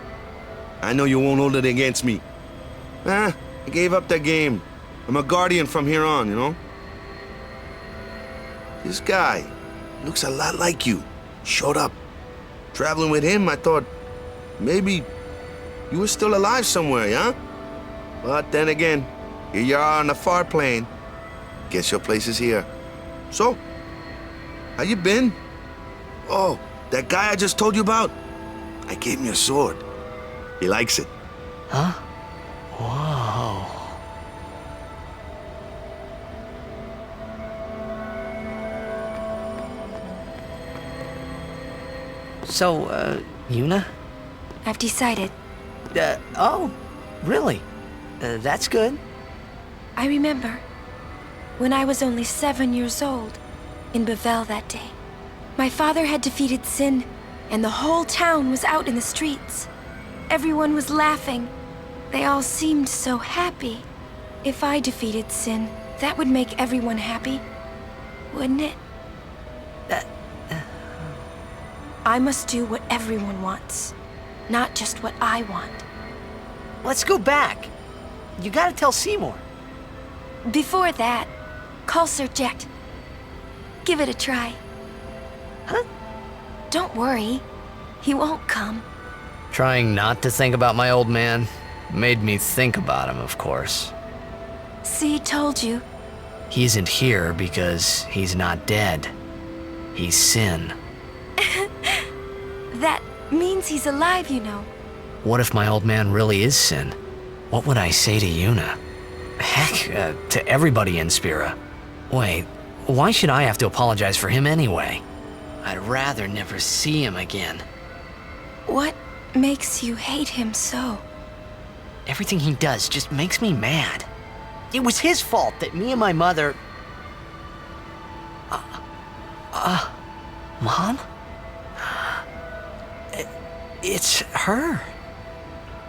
S9: I know you won't hold it against me. I gave up that game. I'm a guardian from here on, you know? This guy looks a lot like you. Showed up. Traveling with him, I thought maybe you were still alive somewhere, yeah? But then again, here you are on the far plane. Guess your place is here. So, how you been? Oh, that guy I just told you about? I gave him your sword. He likes it.
S1: Huh? Whoa.
S3: So, Yuna?
S19: I've decided.
S3: Oh, really? That's good.
S19: I remember when I was only 7 years old in Bevelle that day. My father had defeated Sin, and the whole town was out in the streets. Everyone was laughing. They all seemed so happy. If I defeated Sin, that would make everyone happy, wouldn't it? I must do what everyone wants, not just what I want.
S3: Let's go back. You gotta tell Seymour.
S19: Before that, call Sir Jet. Give it a try.
S3: Huh?
S19: Don't worry. He won't come.
S1: Trying not to think about my old man made me think about him, of course.
S19: See, told you.
S1: He isn't here because he's not dead. He's Sin.
S19: That means he's alive, you know.
S1: What if my old man really is Sin? What would I say to Yuna? Heck, to everybody in Spira. Wait, why should I have to apologize for him anyway? I'd rather never see him again.
S19: What makes you hate him so?
S3: Everything he does just makes me mad. It was his fault that me and my mother...
S1: Mom? It's her.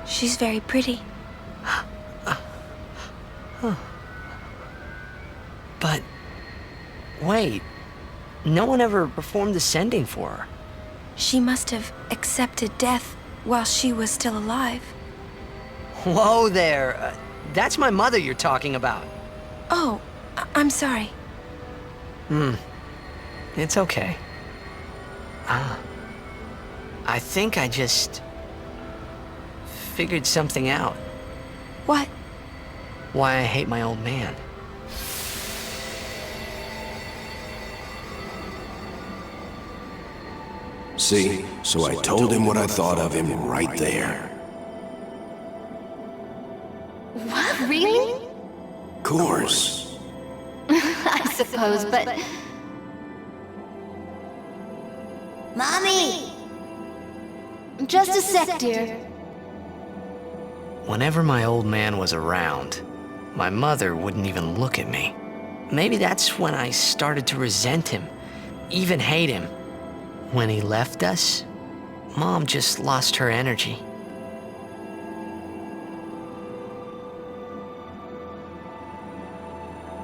S19: She's very pretty.
S1: But, wait, no one ever performed the sending for her.
S19: She must have accepted death while she was still alive.
S1: Whoa there, that's my mother you're talking about.
S19: Oh, I'm sorry.
S1: It's okay. I think I just figured something out.
S19: What?
S1: Why I hate my old man.
S7: See? So I told him what I thought of him right there.
S23: What? Really?
S7: Course.
S23: I suppose, but...
S12: Mommy!
S23: Just a sec, dear.
S1: Whenever my old man was around, my mother wouldn't even look at me. Maybe that's when I started to resent him, even hate him. When he left us, Mom just lost her energy.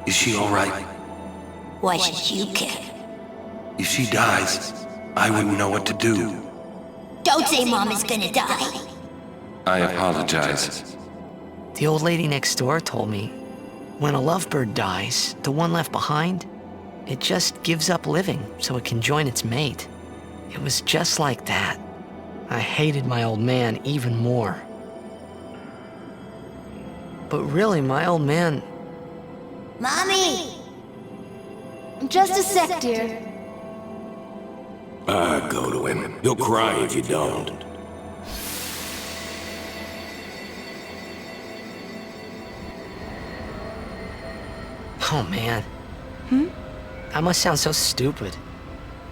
S8: Is she all right?
S12: Why should you care?
S8: If she dies, I wouldn't know what to do.
S12: Don't say Mom is gonna die.
S8: I apologize.
S1: The old lady next door told me, when a lovebird dies, the one left behind, it just gives up living so it can join its mate. It was just like that. I hated my old man even more. But really, my old man...
S12: Mommy!
S23: Just a sec, dear.
S7: Go to him. He'll cry if you don't.
S1: Oh, man. I must sound so stupid.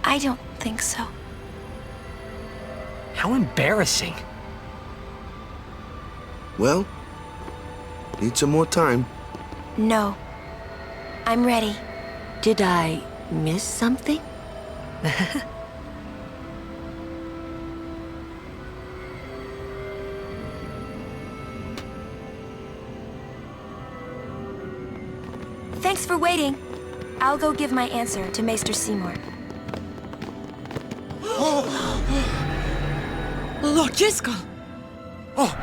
S19: I don't think so.
S1: How embarrassing.
S9: Well, need some more time.
S19: No. I'm ready.
S22: Did I miss something?
S19: Thanks for waiting. I'll go give my answer to Maester Seymour.
S11: Lord Driscoll! Oh,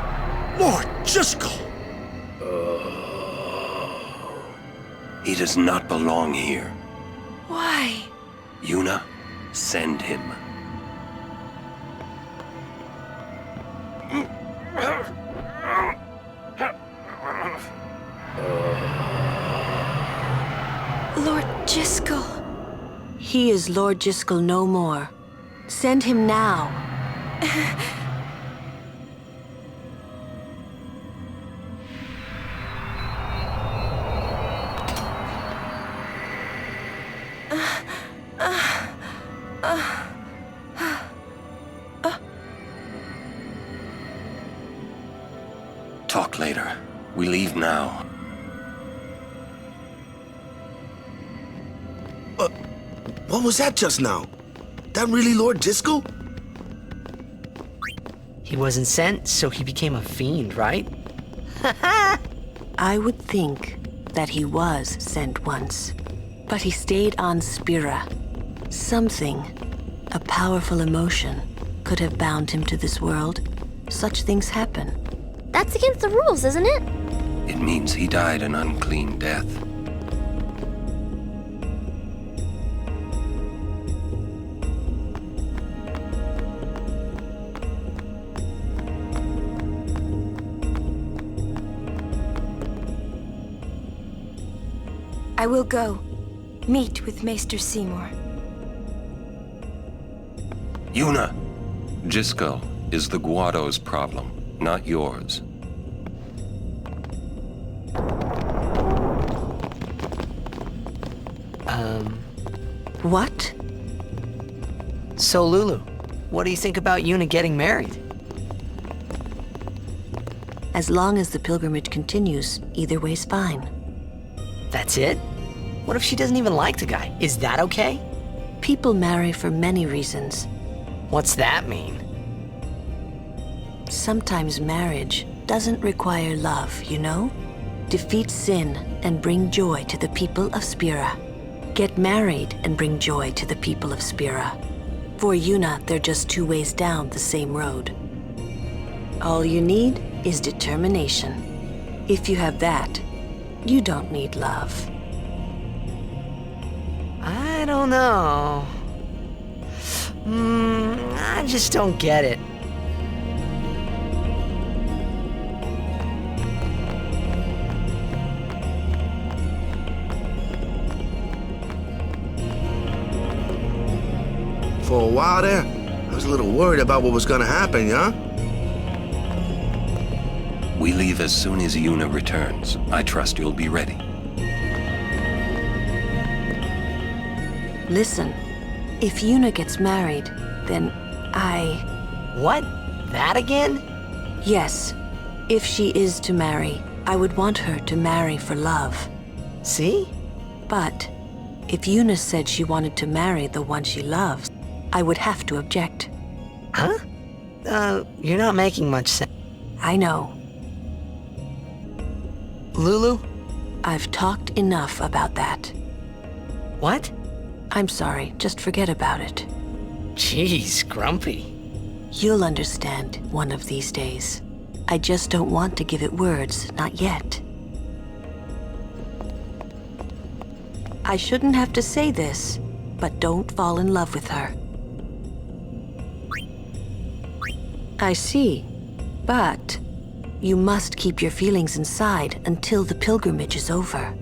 S11: Lord Driscoll!
S8: He does not belong here.
S19: Why?
S8: Yuna, send him.
S19: Lord Driscoll.
S22: He is Lord Driscoll no more. Send him now.
S8: Talk later. We leave now.
S9: What was that just now? That really Lord Driscoll?
S1: He wasn't sent, so he became a fiend, right?
S22: I would think that he was sent once, but he stayed on Spira. Something, a powerful emotion, could have bound him to this world. Such things happen.
S16: That's against the rules, isn't it?
S8: It means he died an unclean death.
S19: I will go. Meet with Maester Seymour.
S8: Yuna! Driscoll is the Guado's problem, not yours.
S22: What?
S1: So, Lulu, what do you think about Yuna getting married?
S22: As long as the pilgrimage continues, either way's fine.
S1: That's it? What if she doesn't even like the guy? Is that okay?
S22: People marry for many reasons.
S1: What's that mean?
S22: Sometimes marriage doesn't require love, you know? Defeat sin and bring joy to the people of Spira. Get married and bring joy to the people of Spira. For Yuna, they're just 2 ways down the same road. All you need is determination. If you have that, you don't need love.
S1: I don't know. I just don't get it.
S9: For a while there, I was a little worried about what was gonna happen, yeah?
S8: We leave as soon as Yuna returns. I trust you'll be ready.
S22: Listen, if Yuna gets married, then
S1: What? That again?
S22: Yes. If she is to marry, I would want her to marry for love.
S1: See?
S22: But if Yuna said she wanted to marry the one she loves, I would have to object.
S1: Huh? You're not making much sense.
S22: I know.
S1: Lulu?
S22: I've talked enough about that.
S1: What?
S22: I'm sorry, just forget about it.
S1: Jeez, grumpy.
S22: You'll understand one of these days. I just don't want to give it words, not yet. I shouldn't have to say this, but don't fall in love with her. I see, but you must keep your feelings inside until the pilgrimage is over.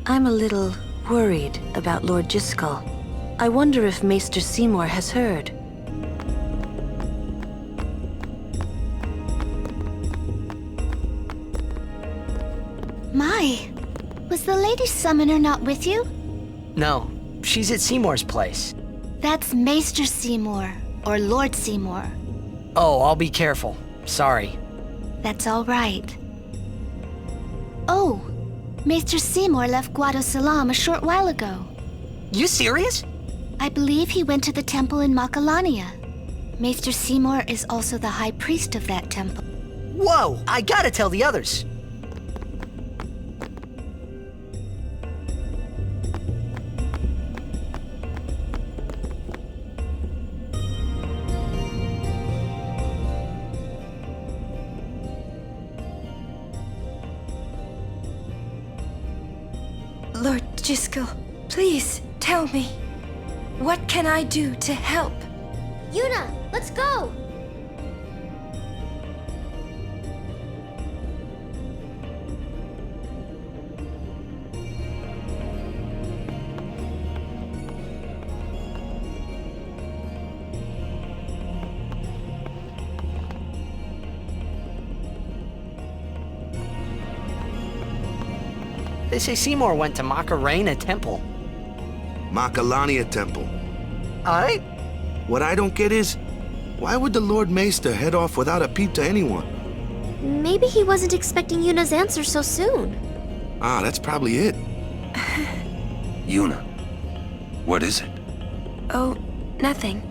S22: I'm a little worried about Lord Djose. I wonder if Maester Seymour has heard.
S16: My, was the Lady Summoner not with you?
S1: No, she's at Seymour's place.
S16: That's Maester Seymour, or Lord Seymour.
S1: Oh, I'll be careful. Sorry.
S16: That's all right. Oh, Maester Seymour left Guadosalam a short while ago.
S1: You serious?
S16: I believe he went to the temple in Macalania. Maester Seymour is also the high priest of that temple.
S1: Whoa, I gotta tell the others.
S19: Lord Djose, please tell me. What can I do to help?
S16: Yuna, let's go!
S1: They say Seymour went to Macalania Temple.
S9: Macalania Temple.
S1: Alright.
S9: What I don't get is, why would the Lord Maester head off without a peep to anyone?
S16: Maybe he wasn't expecting Yuna's answer so soon.
S9: Ah, that's probably it.
S8: Yuna, what is it?
S19: Oh, nothing.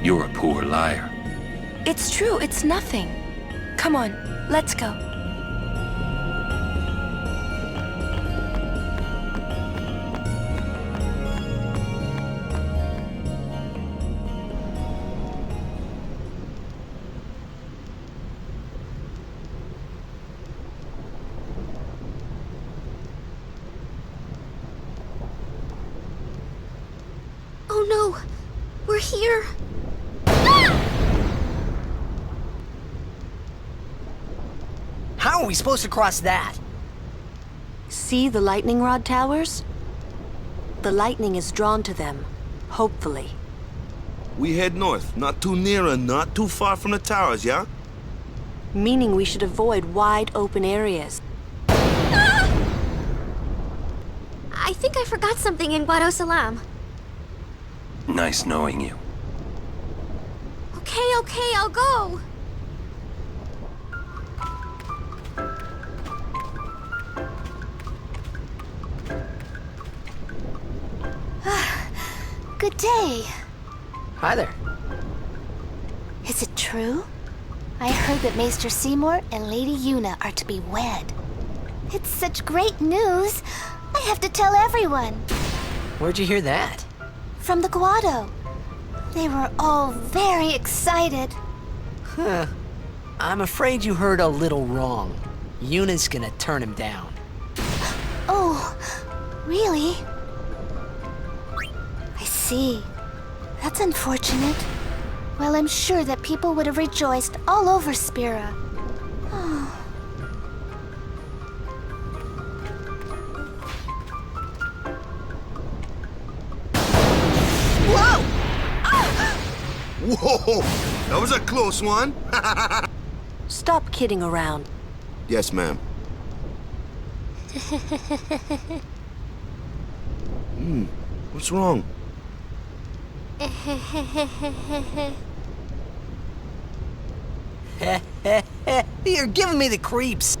S8: You're a poor liar.
S19: It's true, it's nothing. Come on, let's go.
S16: Oh no! We're here! Ah!
S1: How are we supposed to cross that?
S22: See the lightning rod towers? The lightning is drawn to them, hopefully.
S9: We head north, not too near and not too far from the towers, yeah?
S22: Meaning we should avoid wide open areas.
S16: Ah! I think I forgot something in Guadosalam.
S8: Nice knowing you.
S16: Okay, I'll go. Good day.
S1: Hi there.
S16: Is it true? I heard that Maester Seymour and Lady Yuna are to be wed. It's such great news. I have to tell everyone.
S1: Where'd you hear that?
S16: From the Guado. They were all very excited.
S1: Huh. I'm afraid you heard a little wrong. Yuna's gonna turn him down.
S16: Oh, really? I see. That's unfortunate. Well, I'm sure that people would have rejoiced all over Spira.
S9: Whoa! Whoa! That was a close one.
S22: Stop kidding around.
S9: Yes, ma'am. What's wrong?
S1: You're giving me the creeps.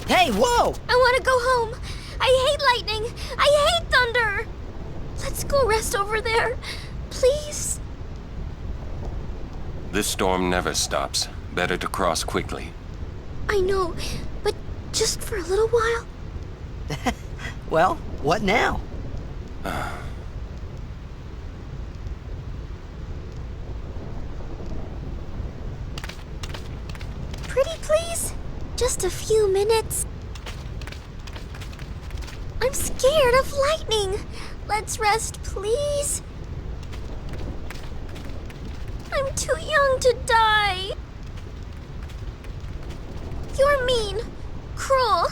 S1: Hey, whoa!
S16: I want to go home. I hate lightning. I hate thunder. Let's go rest over there, please.
S8: This storm never stops. Better to cross quickly.
S16: I know, but just for a little while.
S1: Well, what now?
S16: Pretty please? Just a few minutes. I'm scared of lightning. Let's rest, please. I'm too young to die. You're mean, cruel.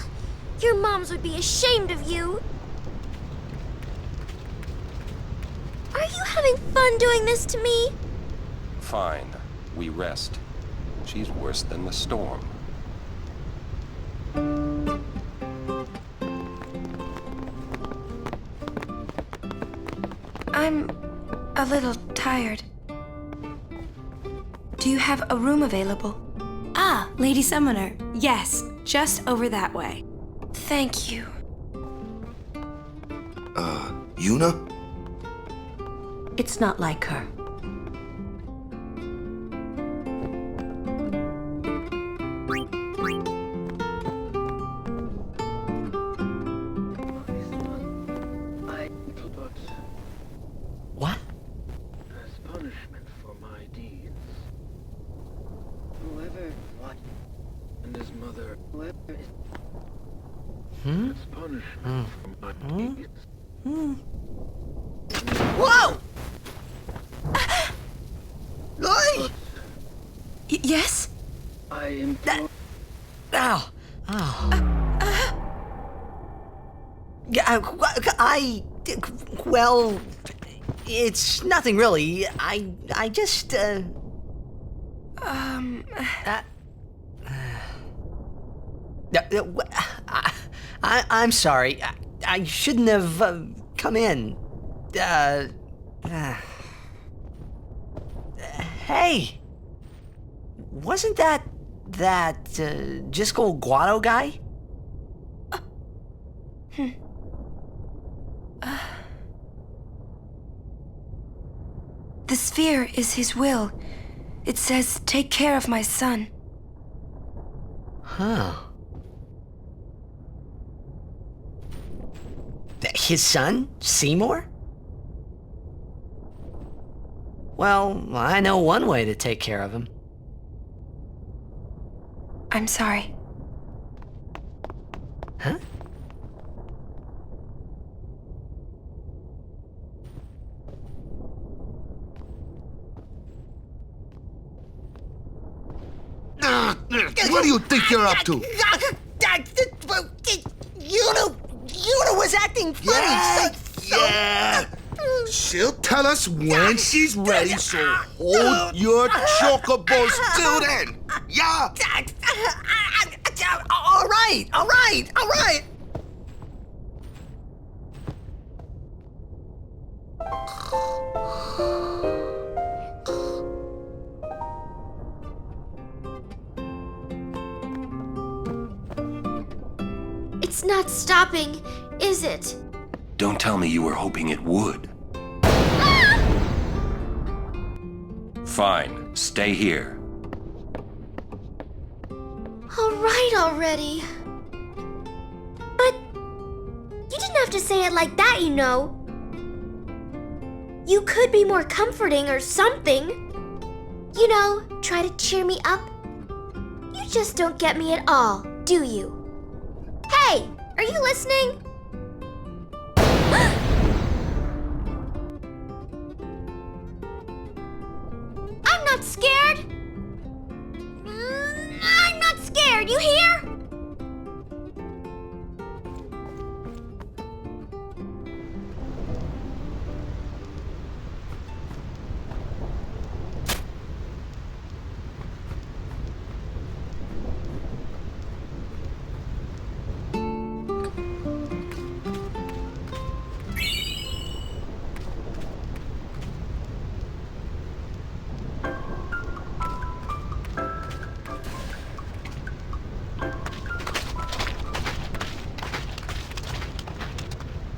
S16: Your moms would be ashamed of you. Are you having fun doing this to me?
S8: Fine. We rest. She's worse than the storm.
S19: I'm a little tired. Do you have a room available?
S6: Ah, Lady Summoner. Yes, just over that way.
S19: Thank you.
S9: Yuna?
S22: It's not like her.
S1: What?
S20: As punishment for my deeds. Whoever what and his mother whoever is as punishment for my deeds.
S1: Whoa!
S19: Yes?
S20: I am
S1: Ow! Well, it's nothing really. I just, I'm sorry. I shouldn't have come in. Hey! Wasn't that Jiskel Guado guy?
S19: The sphere is his will. It says, take care of my son.
S1: Huh. His son, Seymour? Well, I know one way to take care of him.
S19: I'm sorry.
S1: Huh?
S9: What do you think you're up to?
S3: Yuna was acting funny.
S9: Yeah. She'll tell us when she's ready, so hold your chocobos till then. Yeah.
S3: All right.
S16: It's not stopping, is it?
S8: Don't tell me you were hoping it would. Fine, stay here.
S16: All right already. But you didn't have to say it like that, you know. You could be more comforting or something. You know, try to cheer me up. You just don't get me at all, do you? Hey, are you listening? I'm not scared. I'm not scared, you hear?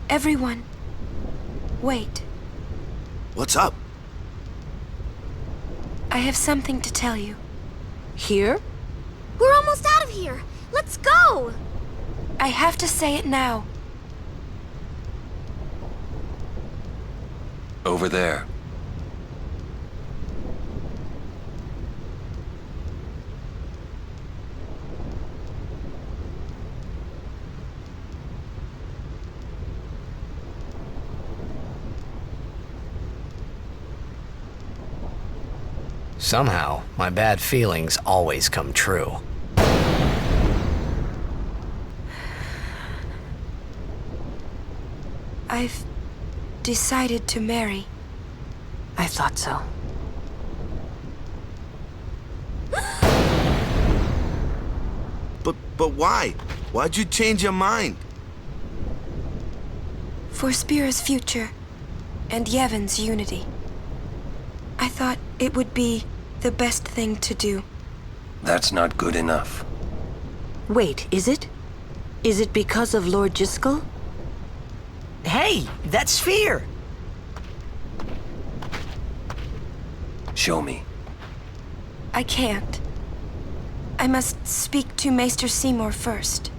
S19: Everyone, wait.
S9: What's up?
S19: I have something to tell you.
S22: Here?
S16: We're almost out of here. Let's go.
S19: I have to say it now.
S8: Over there.
S1: Somehow, my bad feelings always come true.
S19: I've decided to marry.
S22: I thought so.
S9: But why? Why'd you change your mind?
S19: For Spira's future and Yevon's unity. I thought it would be the best thing to do.
S8: That's not good enough.
S22: Wait, is it? Is it because of Lord Djose?
S3: Hey, that sphere!
S8: Show me.
S19: I can't. I must speak to Maester Seymour first.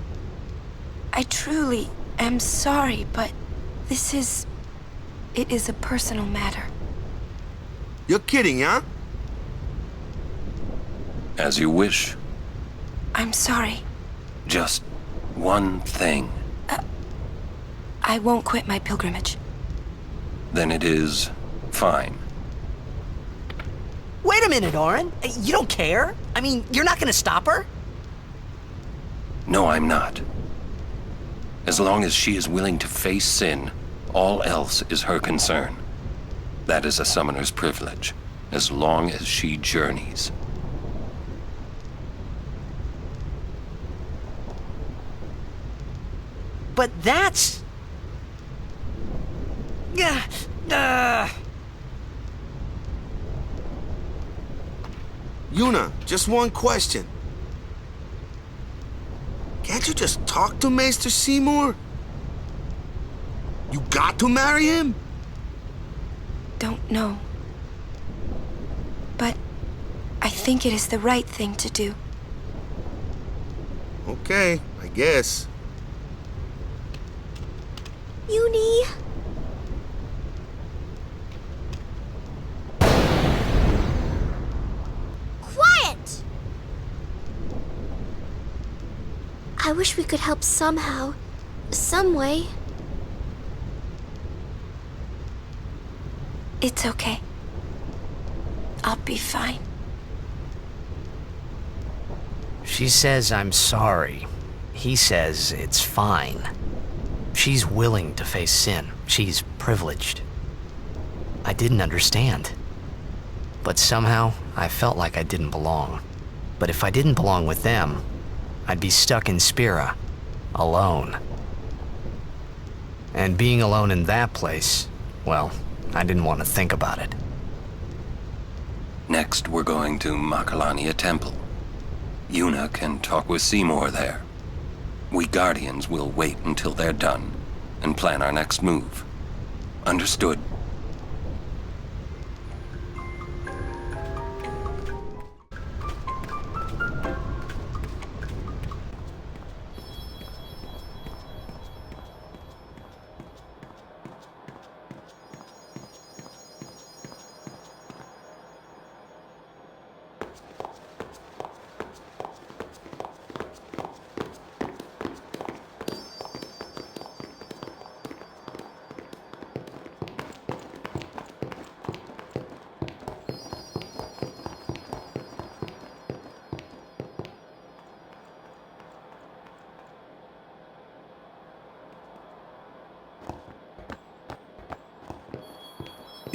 S19: I truly am sorry, but it is a personal matter.
S9: You're kidding, huh?
S8: As you wish.
S19: I'm sorry.
S8: Just one thing.
S19: I won't quit my pilgrimage.
S8: Then it is fine.
S3: Wait a minute, Auron. You don't care? I mean, you're not gonna stop her?
S8: No, I'm not. As long as she is willing to face sin, all else is her concern. That is a summoner's privilege, as long as she journeys.
S3: But that's...
S9: Yuna, just one question. Can't you just talk to Maester Seymour? You got to marry him?
S19: Don't know. But I think it is the right thing to do.
S9: Okay, I guess.
S16: Uni. Quiet! I wish we could help somehow. Some way.
S19: It's okay. I'll be fine.
S1: She says I'm sorry. He says it's fine. She's willing to face sin. She's privileged. I didn't understand. But somehow, I felt like I didn't belong. But if I didn't belong with them, I'd be stuck in Spira, alone. And being alone in that place, well, I didn't want to think about it.
S8: Next, we're going to Macalania Temple. Yuna can talk with Seymour there. We Guardians will wait until they're done and plan our next move. Understood?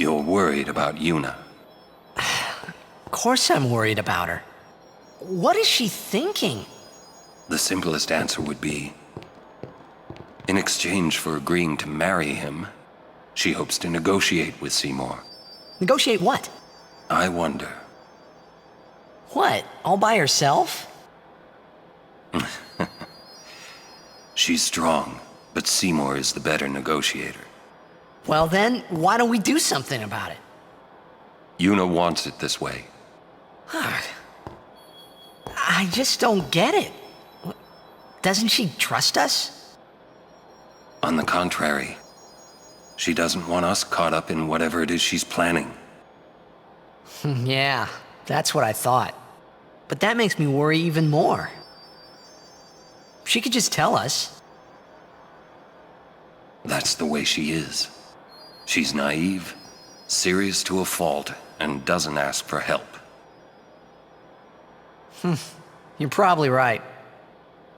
S8: You're worried about Yuna.
S1: Of course I'm worried about her. What is she thinking?
S8: The simplest answer would be, in exchange for agreeing to marry him, she hopes to negotiate with Seymour.
S1: Negotiate what?
S8: I wonder.
S1: What? All by herself?
S8: She's strong, but Seymour is the better negotiator.
S1: Well then, why don't we do something about it?
S8: Yuna wants it this way.
S1: I just don't get it. Doesn't she trust us?
S8: On the contrary, she doesn't want us caught up in whatever it is she's planning.
S1: Yeah, that's what I thought. But that makes me worry even more. She could just tell us.
S8: That's the way she is. She's naive, serious to a fault, and doesn't ask for help.
S1: You're probably right.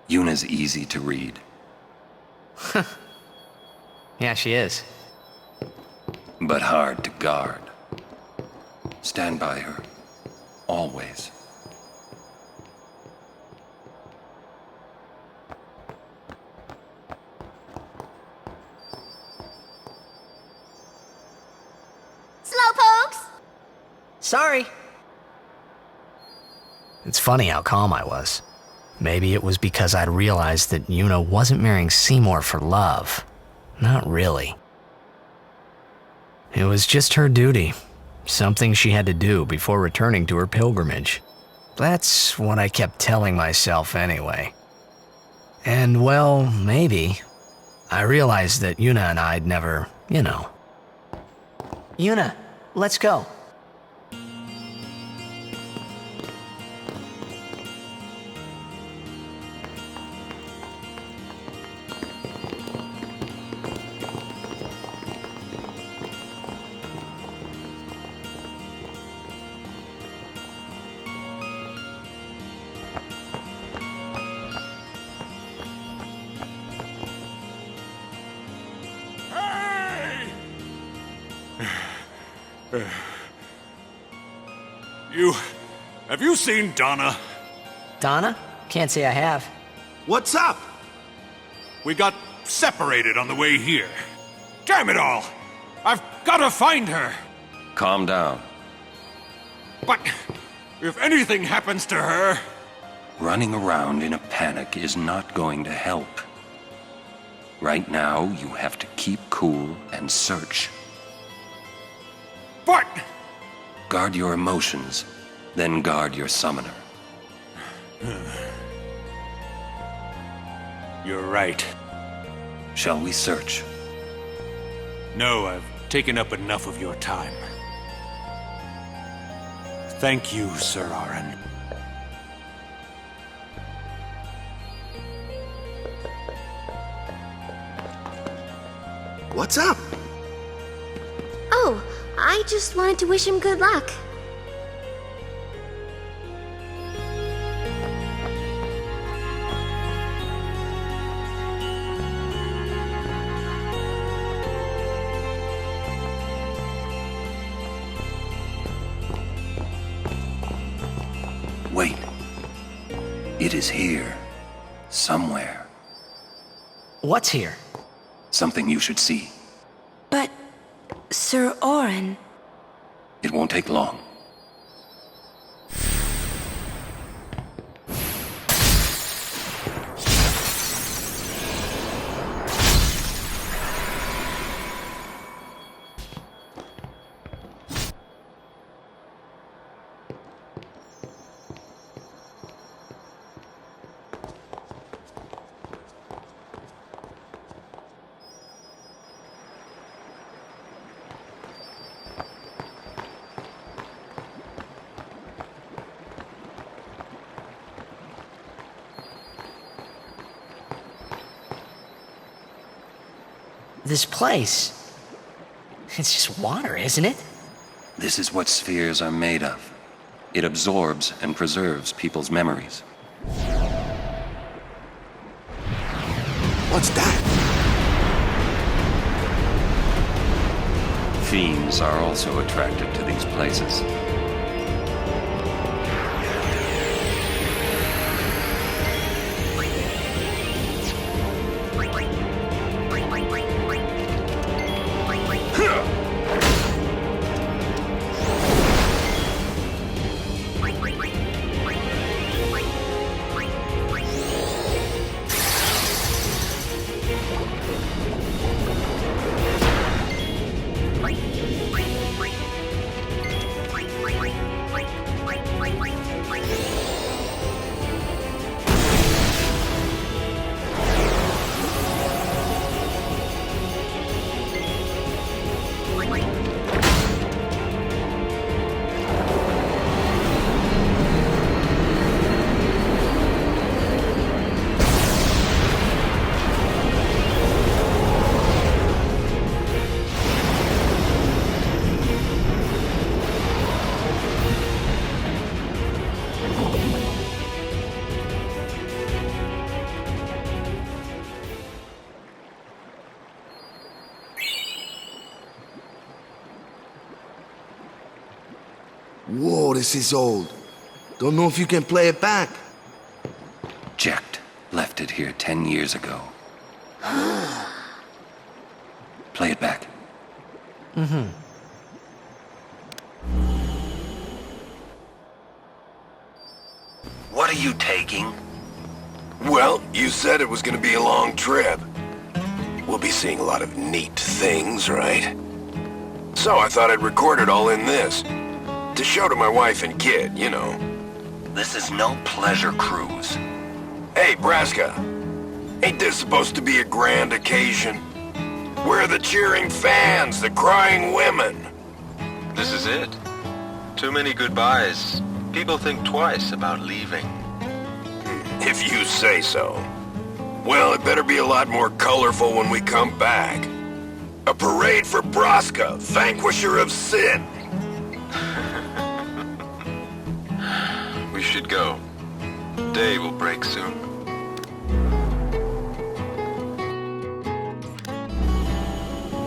S8: Yuna's easy to read.
S1: Yeah, she is.
S8: But hard to guard. Stand by her. Always.
S16: Slowpokes!
S1: Sorry. It's funny how calm I was. Maybe it was because I'd realized that Yuna wasn't marrying Seymour for love. Not really. It was just her duty. Something she had to do before returning to her pilgrimage. That's what I kept telling myself anyway. And well, maybe. I realized that Yuna and I'd never, Yuna, let's go.
S13: Have you seen Donna?
S1: Donna? Can't say I have.
S9: What's up?
S13: We got separated on the way here. Damn it all! I've gotta find her!
S8: Calm down.
S13: But if anything happens to her...
S8: Running around in a panic is not going to help. Right now, you have to keep cool and search.
S13: But...
S8: Guard your emotions, then guard your summoner.
S13: You're right.
S8: Shall we search?
S13: No, I've taken up enough of your time. Thank you, Sir Auron.
S9: What's up?
S16: Oh, I just wanted to wish him good luck.
S8: Wait. It is here. Somewhere.
S1: What's here?
S8: Something you should see.
S19: But, Sir Auron...
S8: It won't take long.
S1: This place... It's just water, isn't it?
S8: This is what spheres are made of. It absorbs and preserves people's memories.
S9: What's that?
S8: Fiends are also attracted to these places.
S9: Whoa, this is old. Don't know if you can play it back.
S8: Jecht left it here 10 years ago. Play it back.
S1: Mm-hmm.
S8: What are you taking?
S7: Well, you said it was gonna be a long trip. We'll be seeing a lot of neat things, right? So I thought I'd record it all in this. To show to my wife and kid, you know.
S8: This is no pleasure cruise.
S7: Hey, Braska. Ain't this supposed to be a grand occasion? Where are the cheering fans, the crying women?
S5: This is it. Too many goodbyes. People think twice about leaving.
S7: If you say so. Well, it better be a lot more colorful when we come back. A parade for Braska, vanquisher of sin.
S5: We should go. Day will break soon.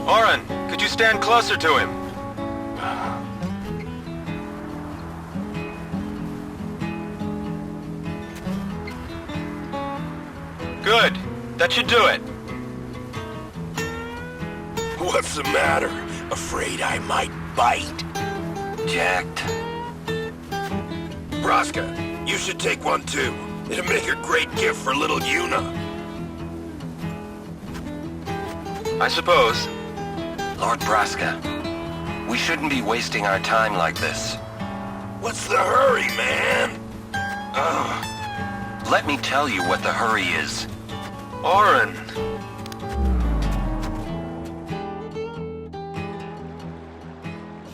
S5: Auron, could you stand closer to him? Good. That should do it.
S7: What's the matter? Afraid I might bite?
S8: Jacked.
S7: Braska, you should take one too. It'll make a great gift for little Yuna.
S5: I suppose.
S8: Lord Braska, we shouldn't be wasting our time like this.
S7: What's the hurry, man?
S8: Let me tell you what the hurry is.
S5: Auron!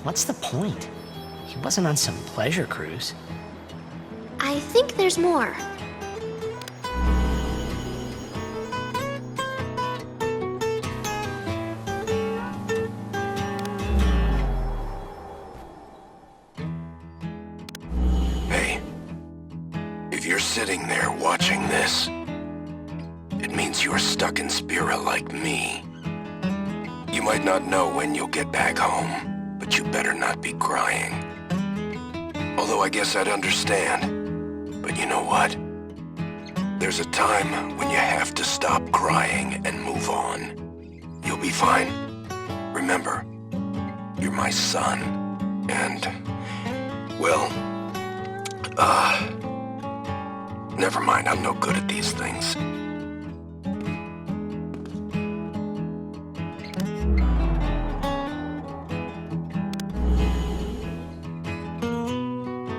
S1: What's the point? He wasn't on some pleasure cruise.
S16: I think there's more.
S7: Hey, if you're sitting there watching this, it means you're stuck in Spira like me. You might not know when you'll get back home, but you better not be crying. Although I guess I'd understand. But you know what? There's a time when you have to stop crying and move on. You'll be fine. Remember, you're my son. And, well, never mind, I'm no good at these things.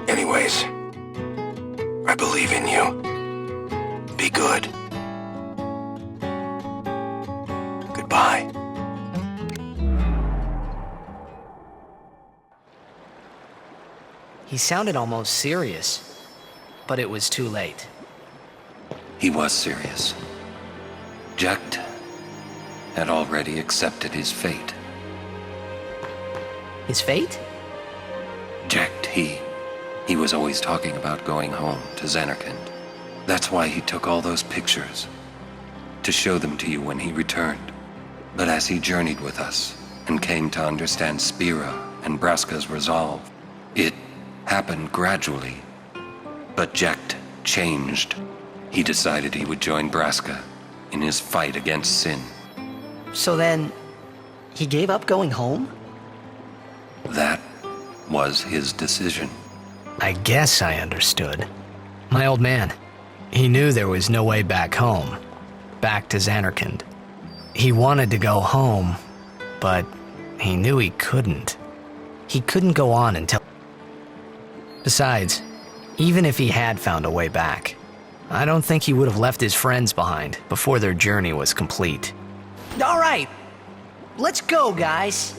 S7: Anyways, I believe in you. Be good. Goodbye.
S1: He sounded almost serious, but it was too late.
S8: He was serious. Jecht, had already accepted his fate.
S1: His fate?
S8: Jekt, he was always talking about going home to Zanarkand. That's why he took all those pictures, to show them to you when he returned. But as he journeyed with us and came to understand Spira and Braska's resolve, it happened gradually. But Jekt changed. He decided he would join Braska in his fight against Sin.
S1: So then, he gave up going home?
S8: That was his decision.
S1: I guess I understood. My old man, he knew there was no way back home, back to Zanarkand. He wanted to go home, but he knew he couldn't. He couldn't go on until... Besides, even if he had found a way back, I don't think he would have left his friends behind before their journey was complete.
S3: All right, let's go, guys.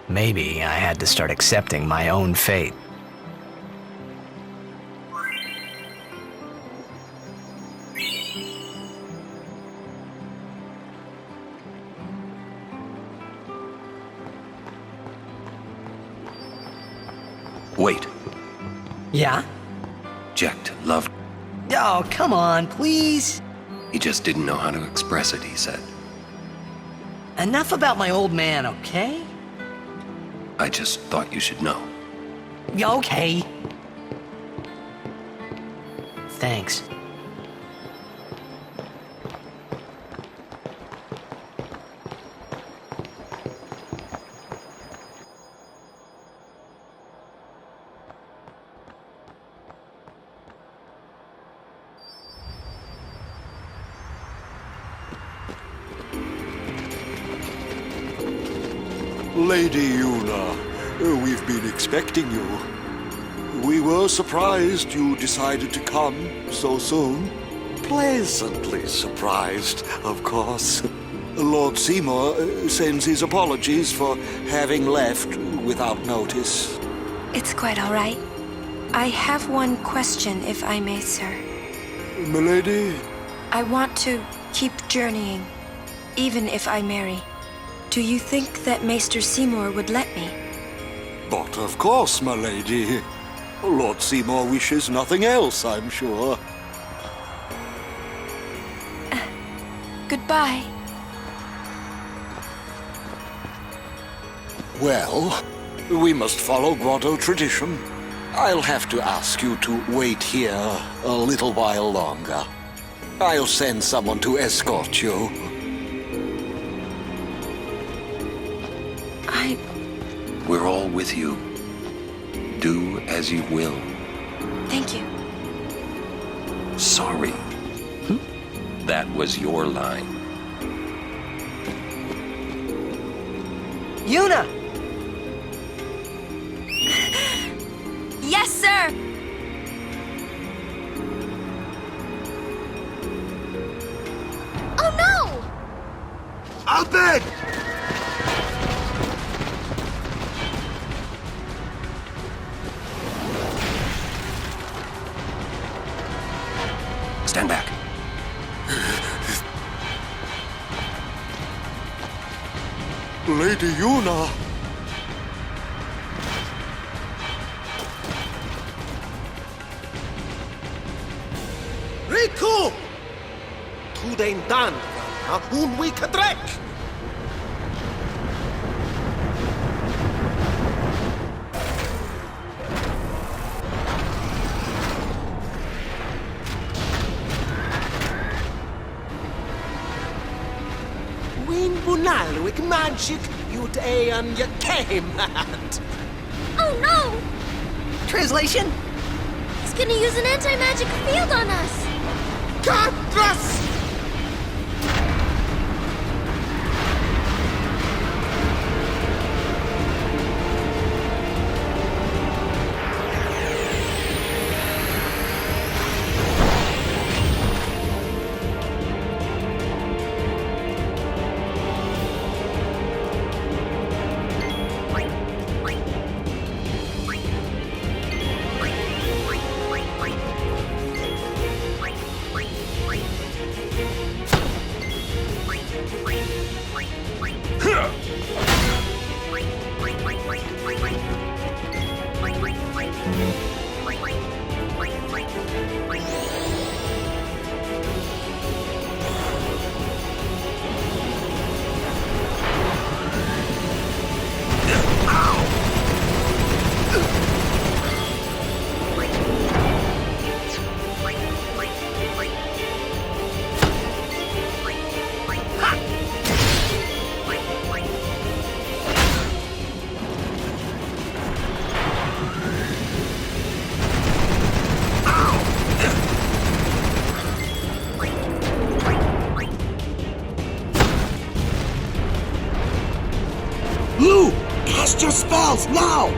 S1: Maybe I had to start accepting my own fate.
S8: Wait.
S1: Yeah?
S8: Jekt loved...
S1: Oh, come on, please.
S8: He just didn't know how to express it, he said.
S1: Enough about my old man, okay?
S8: I just thought you should know.
S1: Okay. Thanks.
S13: Lady Yuna, we've been expecting you. We were surprised you decided to come so soon. Pleasantly surprised, of course. Lord Seymour sends his apologies for having left without notice.
S19: It's quite all right. I have one question, if I may, sir.
S13: Milady?
S19: I want to keep journeying, even if I marry. Do you think that Maester Seymour would let me?
S13: But of course, my lady. Lord Seymour wishes nothing else, I'm sure.
S19: Goodbye.
S13: Well, we must follow Guado tradition. I'll have to ask you to wait here a little while longer. I'll send someone to escort you.
S8: We're all with you. Do as you will.
S19: Thank you.
S8: Sorry. That was your line.
S3: Yuna!
S19: Yes, sir!
S9: Oh no! I'll beg!
S8: Stand back.
S13: Lady Yuna!
S11: Rikku! Tu den dan, un week trek! Win bunalwick magic, you'd and you came at.
S16: Oh no!
S3: Translation?
S16: He's gonna use an anti-magic field on us!
S11: Katras!
S9: Lou, cast your spells now!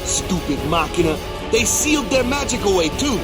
S9: Stupid Machina. They sealed their magic away, too.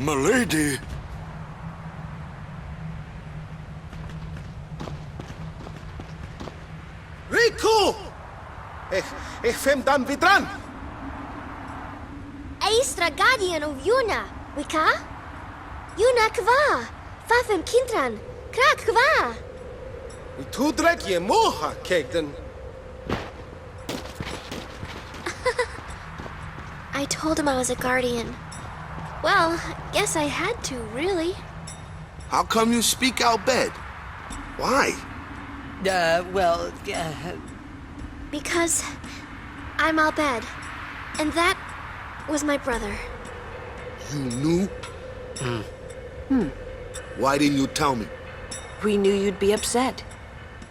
S13: Milady?
S11: Rikku! Ich fem dan vidran!
S16: Aistra guardian of Yuna, Wakka? Yuna kva, fafem kindran, krak kva.
S11: Tu drek je moha, kegden.
S16: I told him I was a guardian. Well, guess I had to, really.
S9: How come you speak out bed? Why?
S16: Because I'm Albed, and that was my brother.
S9: You knew? Why didn't you tell me?
S22: We knew you'd be upset.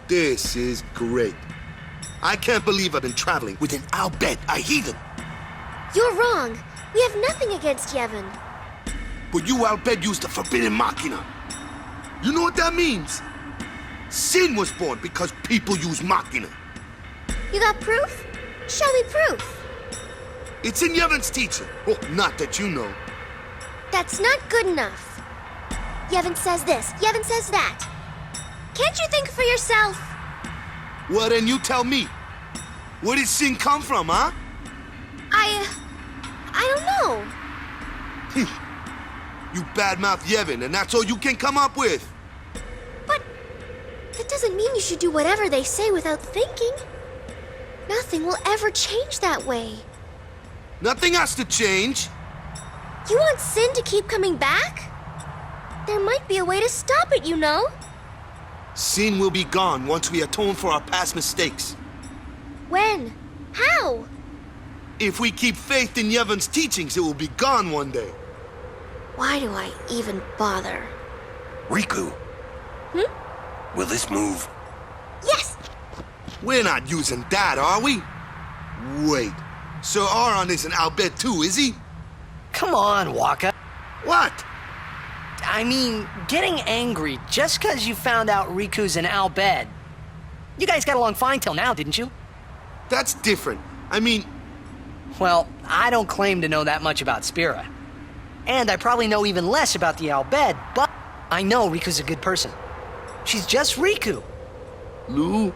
S9: This is great. I can't believe I've been traveling with an Albed, a heathen.
S16: You're wrong. We have nothing against Yevon.
S9: But you Albed used the forbidden machina. You know what that means? Sin was born because people use machina.
S16: You got proof? Show me proof.
S9: It's in Yevon's teaching. Well, not that you know.
S16: That's not good enough. Yevon says this, Yevon says that. Can't you think for yourself?
S9: Well, then you tell me. Where did sin come from, huh?
S16: I don't know.
S9: You badmouth Yevon, and that's all you can come up with.
S16: But that doesn't mean you should do whatever they say without thinking. Nothing will ever change that way.
S9: Nothing has to change.
S16: You want sin to keep coming back? There might be a way to stop it, you know.
S9: Sin will be gone once we atone for our past mistakes.
S16: When? How?
S9: If we keep faith in Yevon's teachings, it will be gone one day.
S16: Why do I even bother?
S8: Rikku. Will this move?
S16: Yes!
S9: We're not using that, are we? Wait. Sir Auron isn't Albed too, is he?
S3: Come on, Wakka.
S9: What?
S3: I mean, getting angry just because you found out Riku's an Albed. You guys got along fine till now, didn't you?
S9: That's different. I mean...
S3: Well, I don't claim to know that much about Spira. And I probably know even less about the Albed, but I know Riku's a good person. She's just Rikku.
S9: Lulu?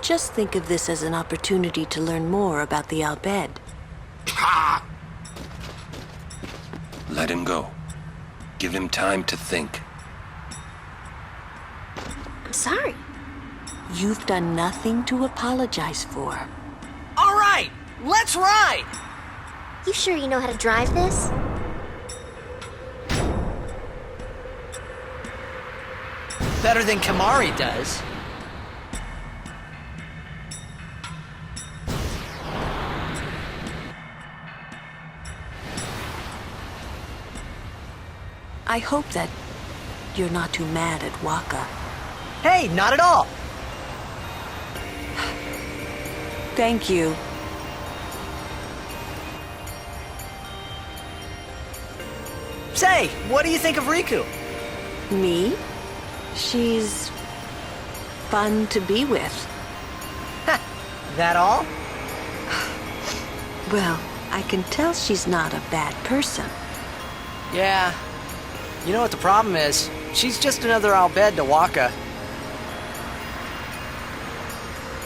S22: Just think of this as an opportunity to learn more about the Albed.
S9: Ha!
S8: Let him go. Give him time to think.
S16: I'm sorry.
S22: You've done nothing to apologize for.
S3: All right, let's ride!
S16: You sure you know how to drive this?
S3: Better than Kimahri does.
S22: I hope that you're not too mad at Wakka.
S3: Hey, not at all.
S22: Thank you.
S3: Say, what do you think of Rikku?
S22: Me? She's fun to be with.
S3: That all?
S22: Well, I can tell she's not a bad person.
S3: Yeah. You know what the problem is? She's just another Albed to Wakka.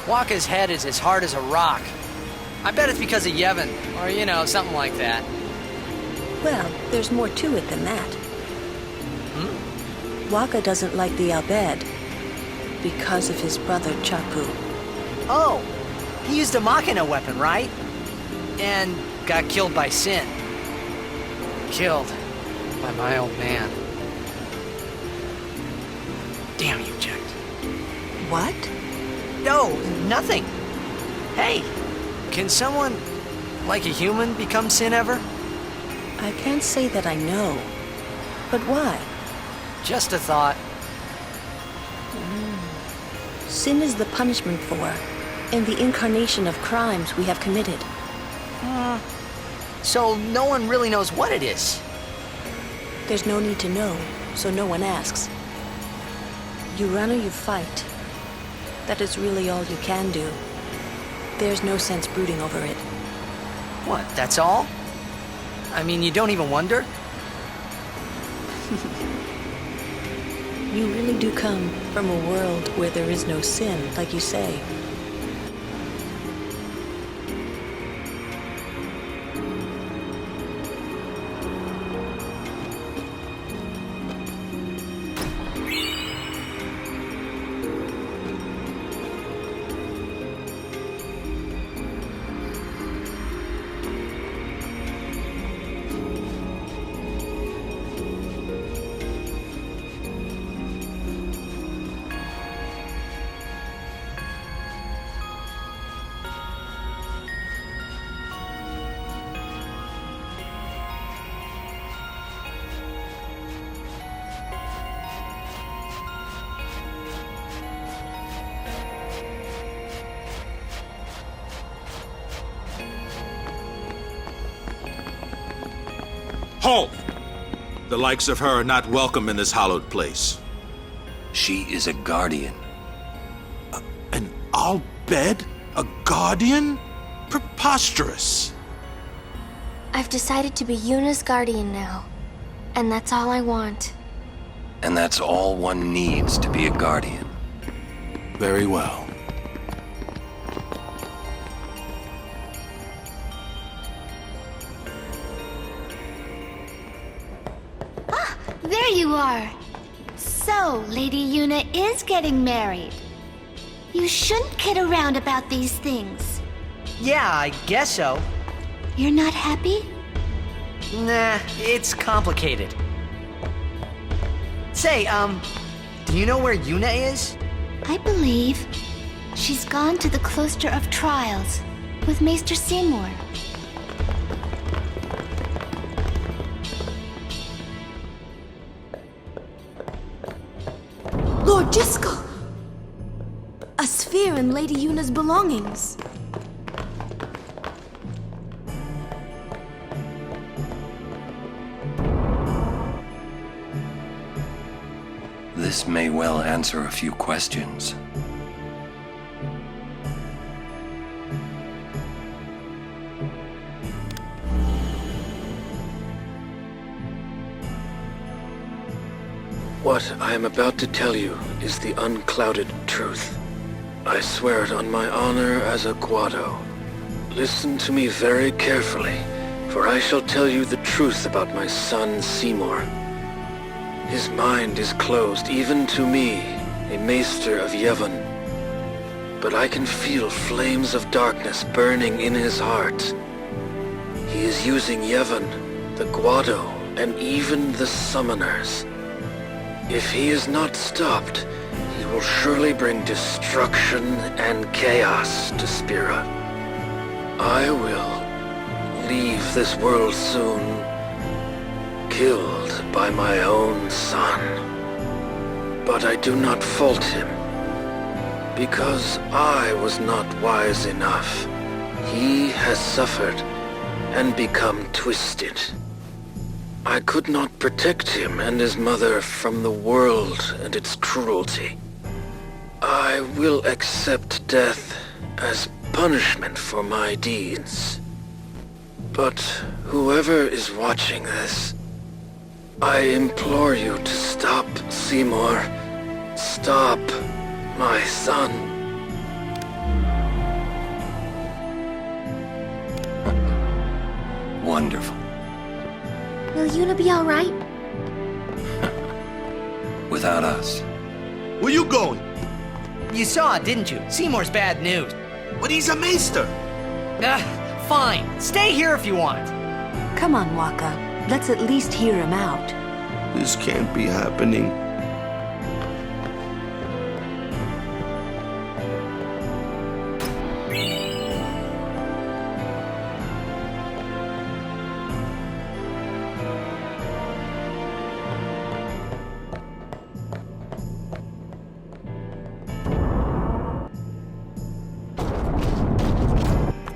S3: Wakka's head is as hard as a rock. I bet it's because of Yevon, or, you know, something like that.
S22: Well, there's more to it than that. Wakka doesn't like the Albed because of his brother Chapu.
S3: Oh, he used a Machina weapon, right? And got killed by Sin. Killed by my old man. Damn you, Jack.
S22: What?
S3: No, nothing. Hey, can someone, like a human, become Sin ever?
S22: I can't say that I know. But why?
S3: Just a thought.
S22: Sin is the punishment for, and the incarnation of crimes we have committed.
S3: So no one really knows what it is?
S22: There's no need to know, so no one asks. You run or you fight. That is really all you can do. There's no sense brooding over it.
S3: What, that's all? I mean, you don't even wonder?
S22: You really do come from a world where there is no sin, like you say.
S14: Halt! The likes of her are not welcome in this hallowed place.
S8: She is a guardian.
S14: An Al-Bed? A guardian? Preposterous.
S16: I've decided to be Yuna's guardian now. And that's all I want.
S8: And that's all one needs to be a guardian.
S14: Very well.
S15: There you are. So, Lady Yuna is getting married. You shouldn't kid around about these things.
S3: Yeah, I guess so.
S15: You're not happy?
S3: Nah, it's complicated. Say, do you know where Yuna is?
S15: I believe she's gone to the Cloister of Trials with Maester Seymour.
S19: Lord Jiskel! A sphere and Lady Yuna's belongings.
S8: This may well answer a few questions.
S20: What I am about to tell you is the unclouded truth. I swear it on my honor as a Guado. Listen to me very carefully, for I shall tell you the truth about my son Seymour. His mind is closed even to me, a maester of Yevon. But I can feel flames of darkness burning in his heart. He is using Yevon, the Guado, and even the summoners. If he is not stopped, he will surely bring destruction and chaos to Spira. I will leave this world soon, killed by my own son. But I do not fault him, because I was not wise enough. He has suffered and become twisted. I could not protect him and his mother from the world and its cruelty. I will accept death as punishment for my deeds. But whoever is watching this, I implore you to stop Seymour. Stop my son.
S8: Wonderful.
S16: Will Yuna be alright?
S8: Without us.
S9: Where you going?
S3: You saw it, didn't you? Seymour's bad news.
S9: But he's a maester.
S3: Fine. Stay here if you want.
S22: Come on, Wakka. Let's at least hear him out.
S9: This can't be happening.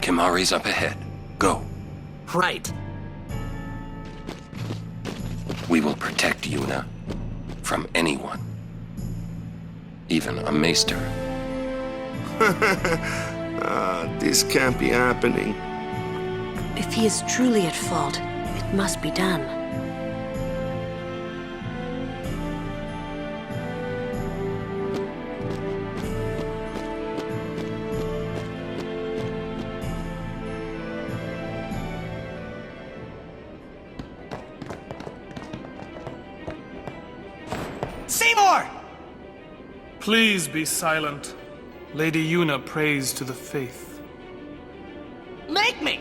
S8: Kimahri's up ahead. Go.
S3: Right.
S8: We will protect Yuna from anyone. Even a maester.
S9: This can't be happening.
S22: If he is truly at fault, it must be done.
S2: Please be silent. Lady Yuna prays to the faith.
S3: Make me!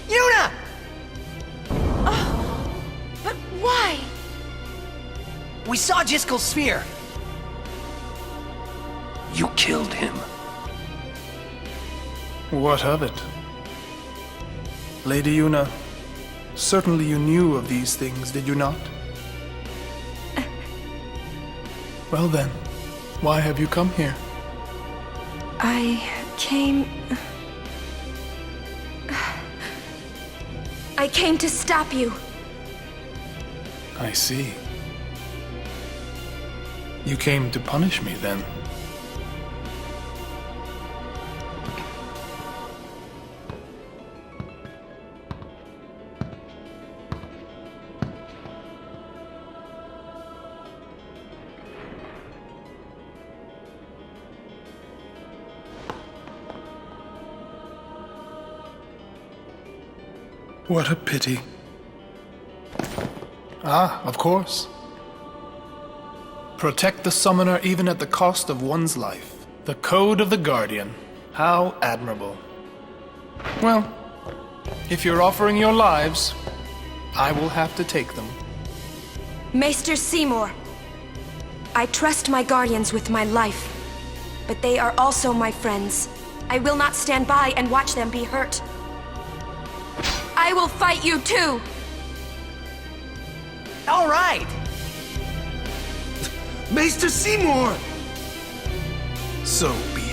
S3: Yuna!
S19: But why?
S3: We saw Jiskel's sphere.
S8: You killed him.
S2: What of it? Lady Yuna, certainly you knew of these things, did you not? Well then, why have you come here?
S19: I came to stop you.
S2: I see. You came to punish me then. What a pity. Ah, of course. Protect the summoner even at the cost of one's life. The code of the Guardian. How admirable. Well, if you're offering your lives, I will have to take them.
S19: Maester Seymour, I trust my guardians with my life, but they are also my friends. I will not stand by and watch them be hurt. I will fight you too!
S3: All right!
S9: Maester Seymour!
S2: So be it.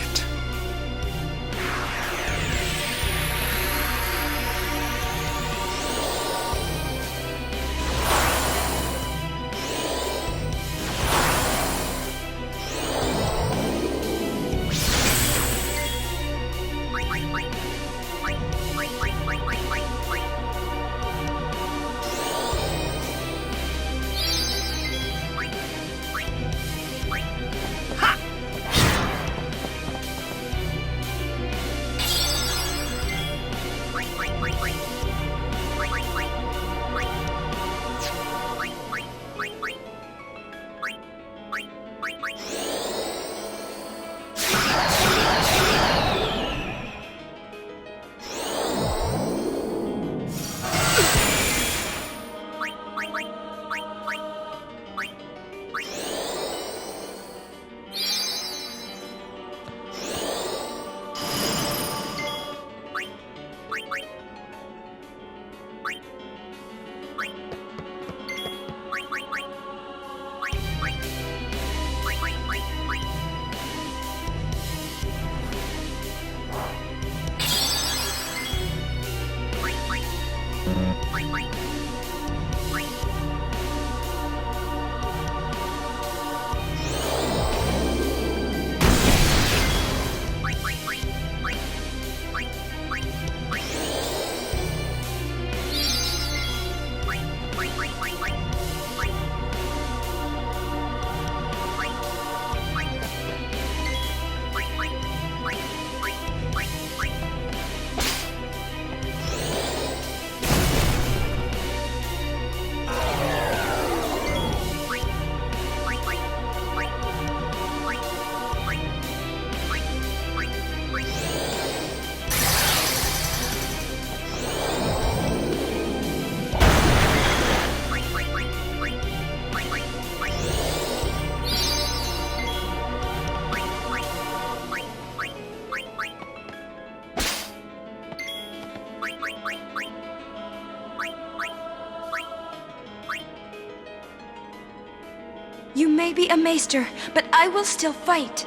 S19: You may be a maester, but I will still fight.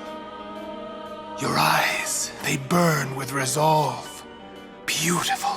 S2: Your eyes, they burn with resolve. Beautiful.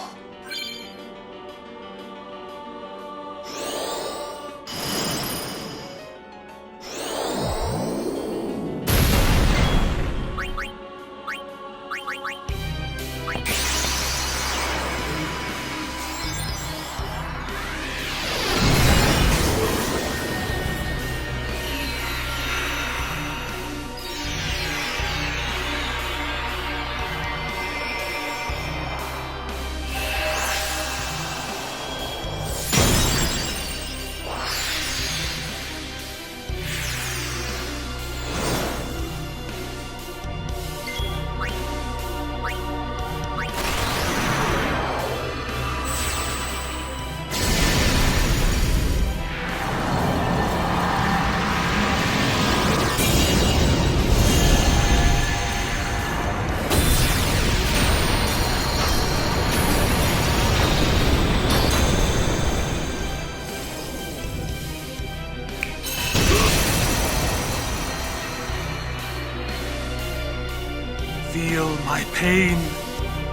S2: feel my pain.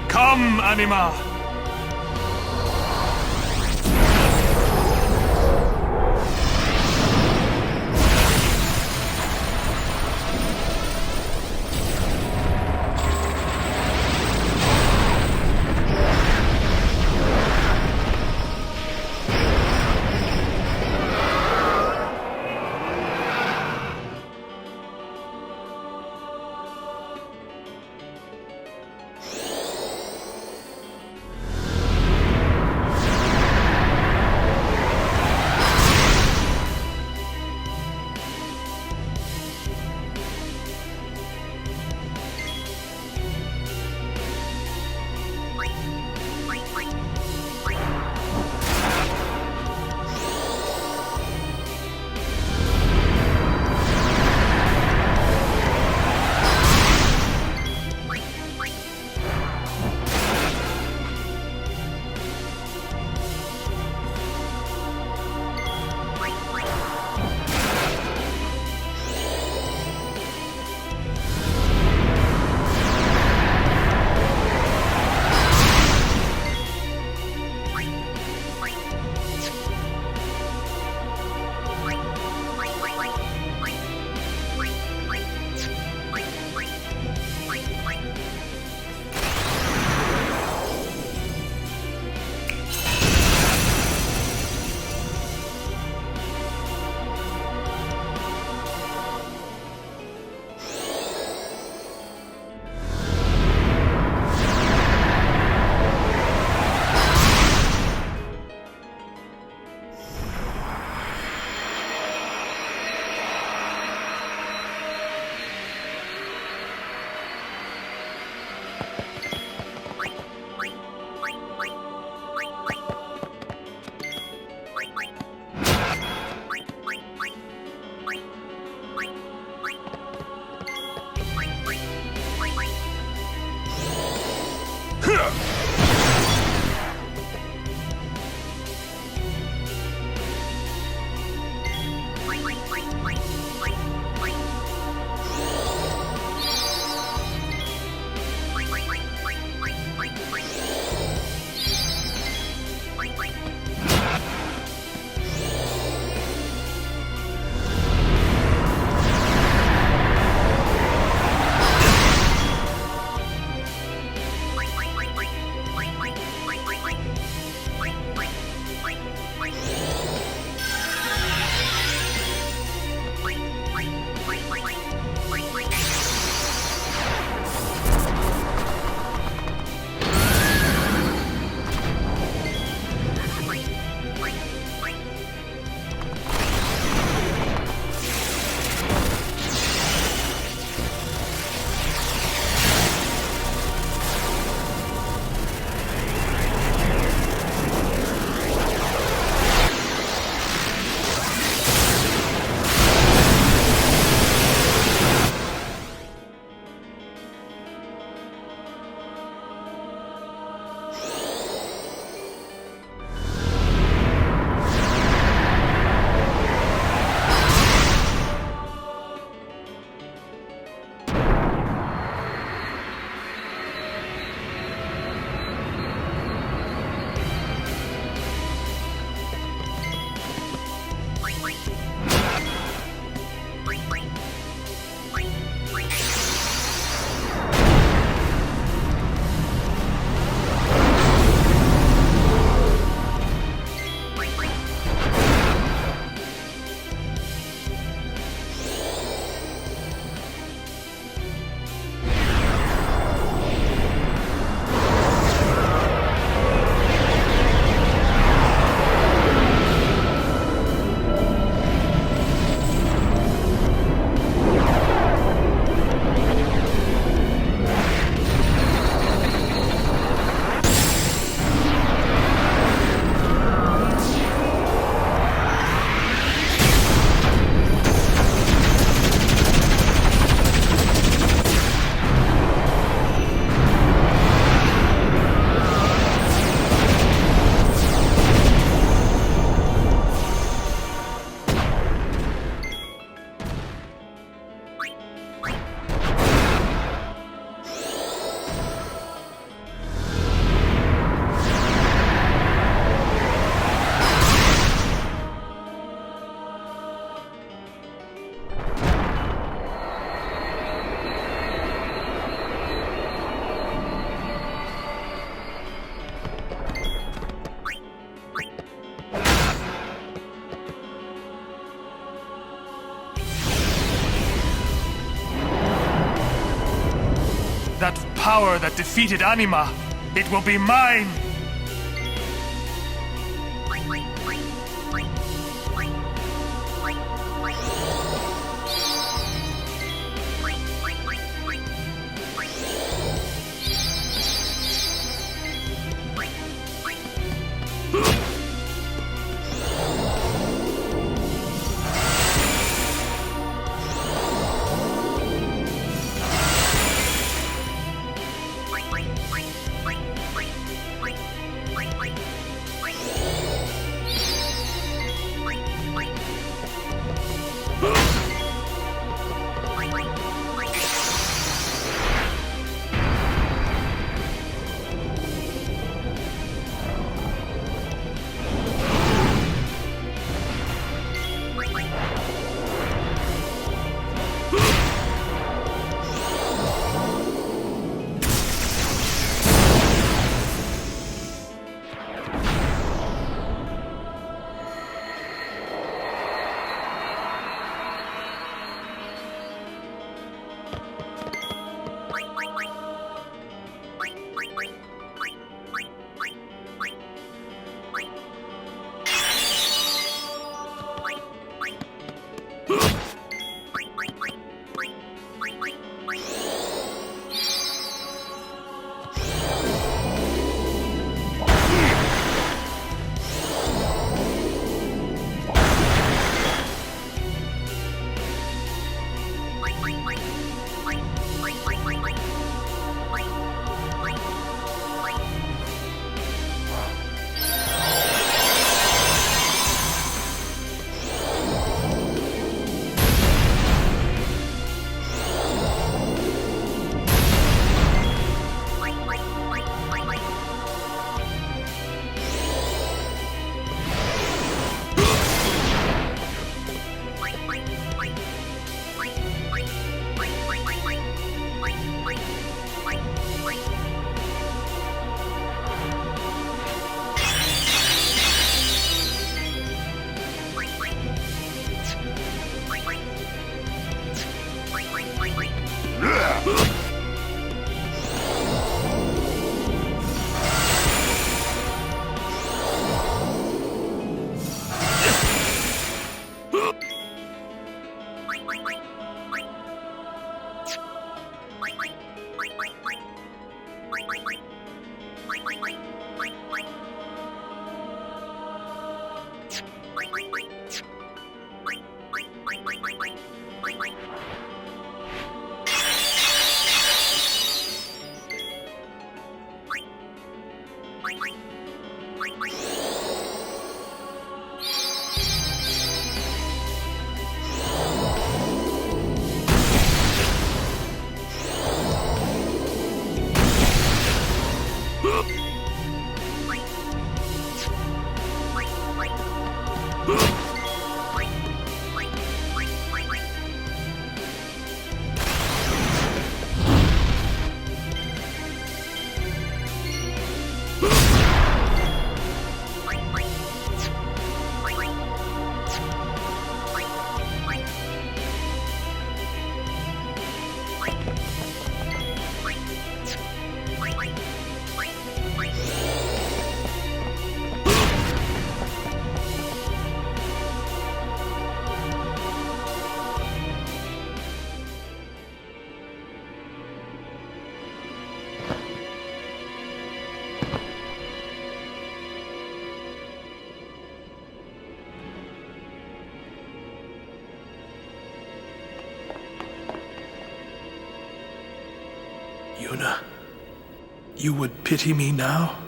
S2: Come, Anima! power that defeated Anima. It will be mine! Yuna, you would pity me now?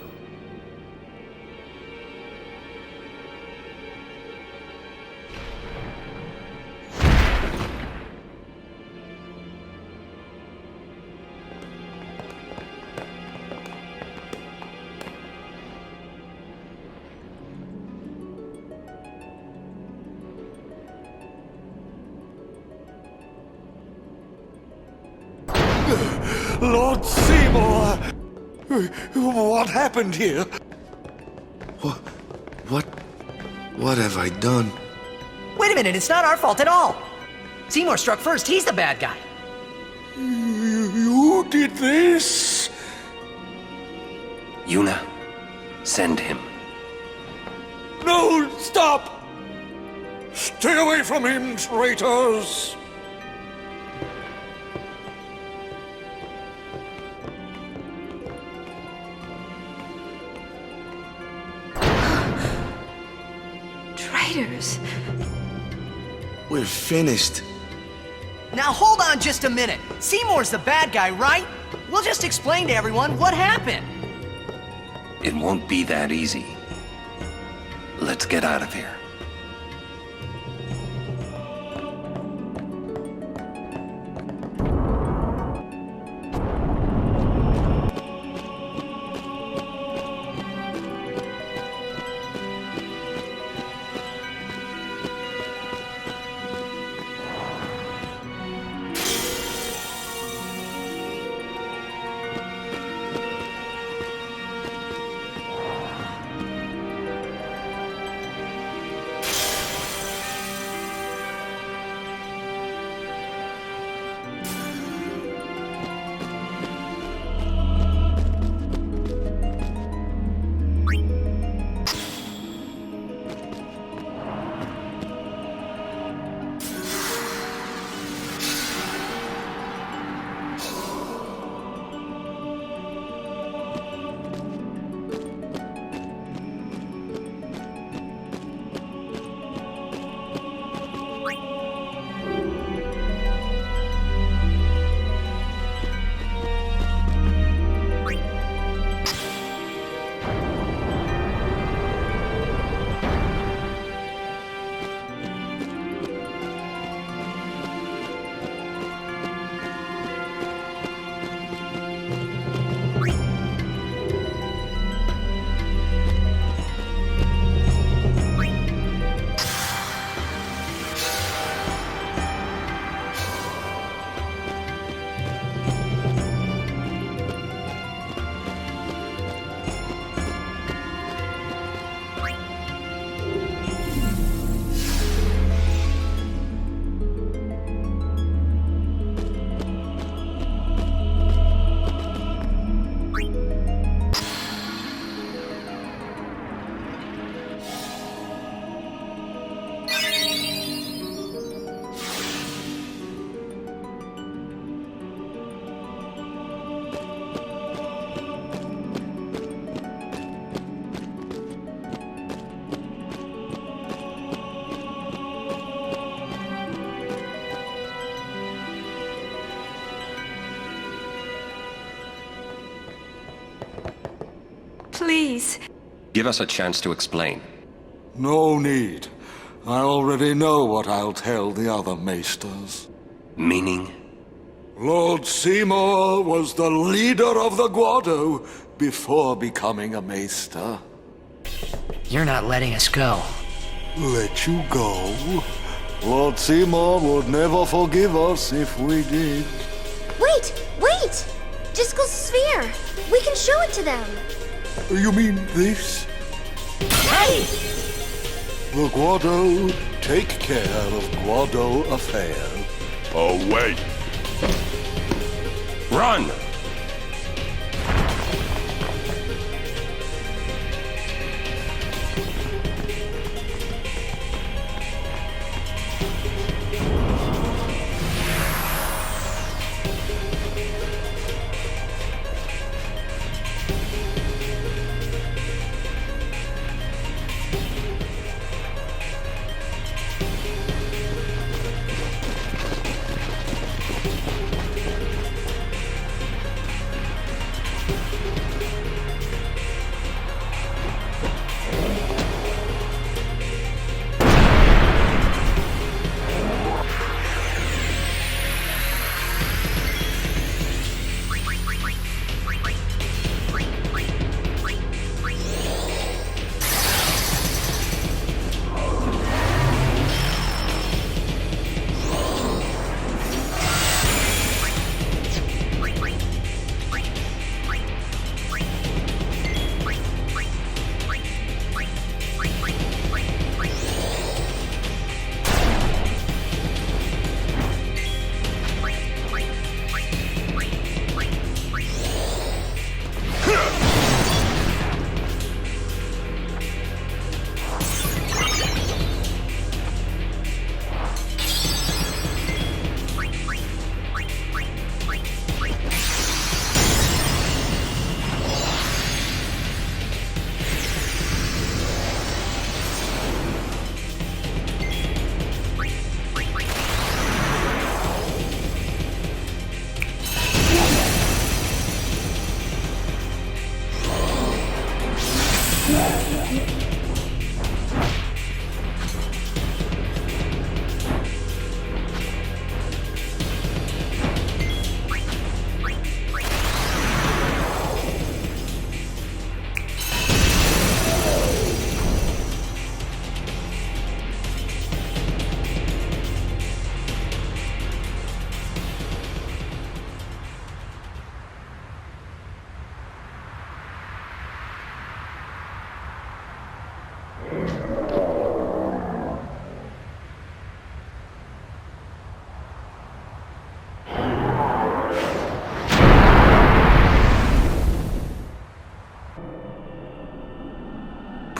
S13: Lord Seymour! What happened here?
S9: What have I done?
S3: Wait a minute, it's not our fault at all. Seymour struck first, he's the bad guy.
S13: You You did this?
S8: Yuna, send him.
S13: No, stop! Stay away from him, traitors!
S19: Traitors.
S9: We're finished.
S3: Now hold on just a minute. Seymour's the bad guy, right? We'll just explain to everyone what happened.
S8: It won't be that easy. Let's get out of here.
S19: Please.
S8: Give us a chance to explain.
S13: No need. I already know what I'll tell the other maesters.
S8: Meaning?
S13: Lord Seymour was the leader of the Guado before becoming a maester.
S1: You're not letting us go.
S13: Let you go? Lord Seymour would never forgive us if we did.
S16: Wait! Wait! Disco's sphere! We can show it to them!
S13: You mean this?
S16: Hey!
S13: The Guado take care of Guado affair.
S18: Oh, wait.
S8: Run!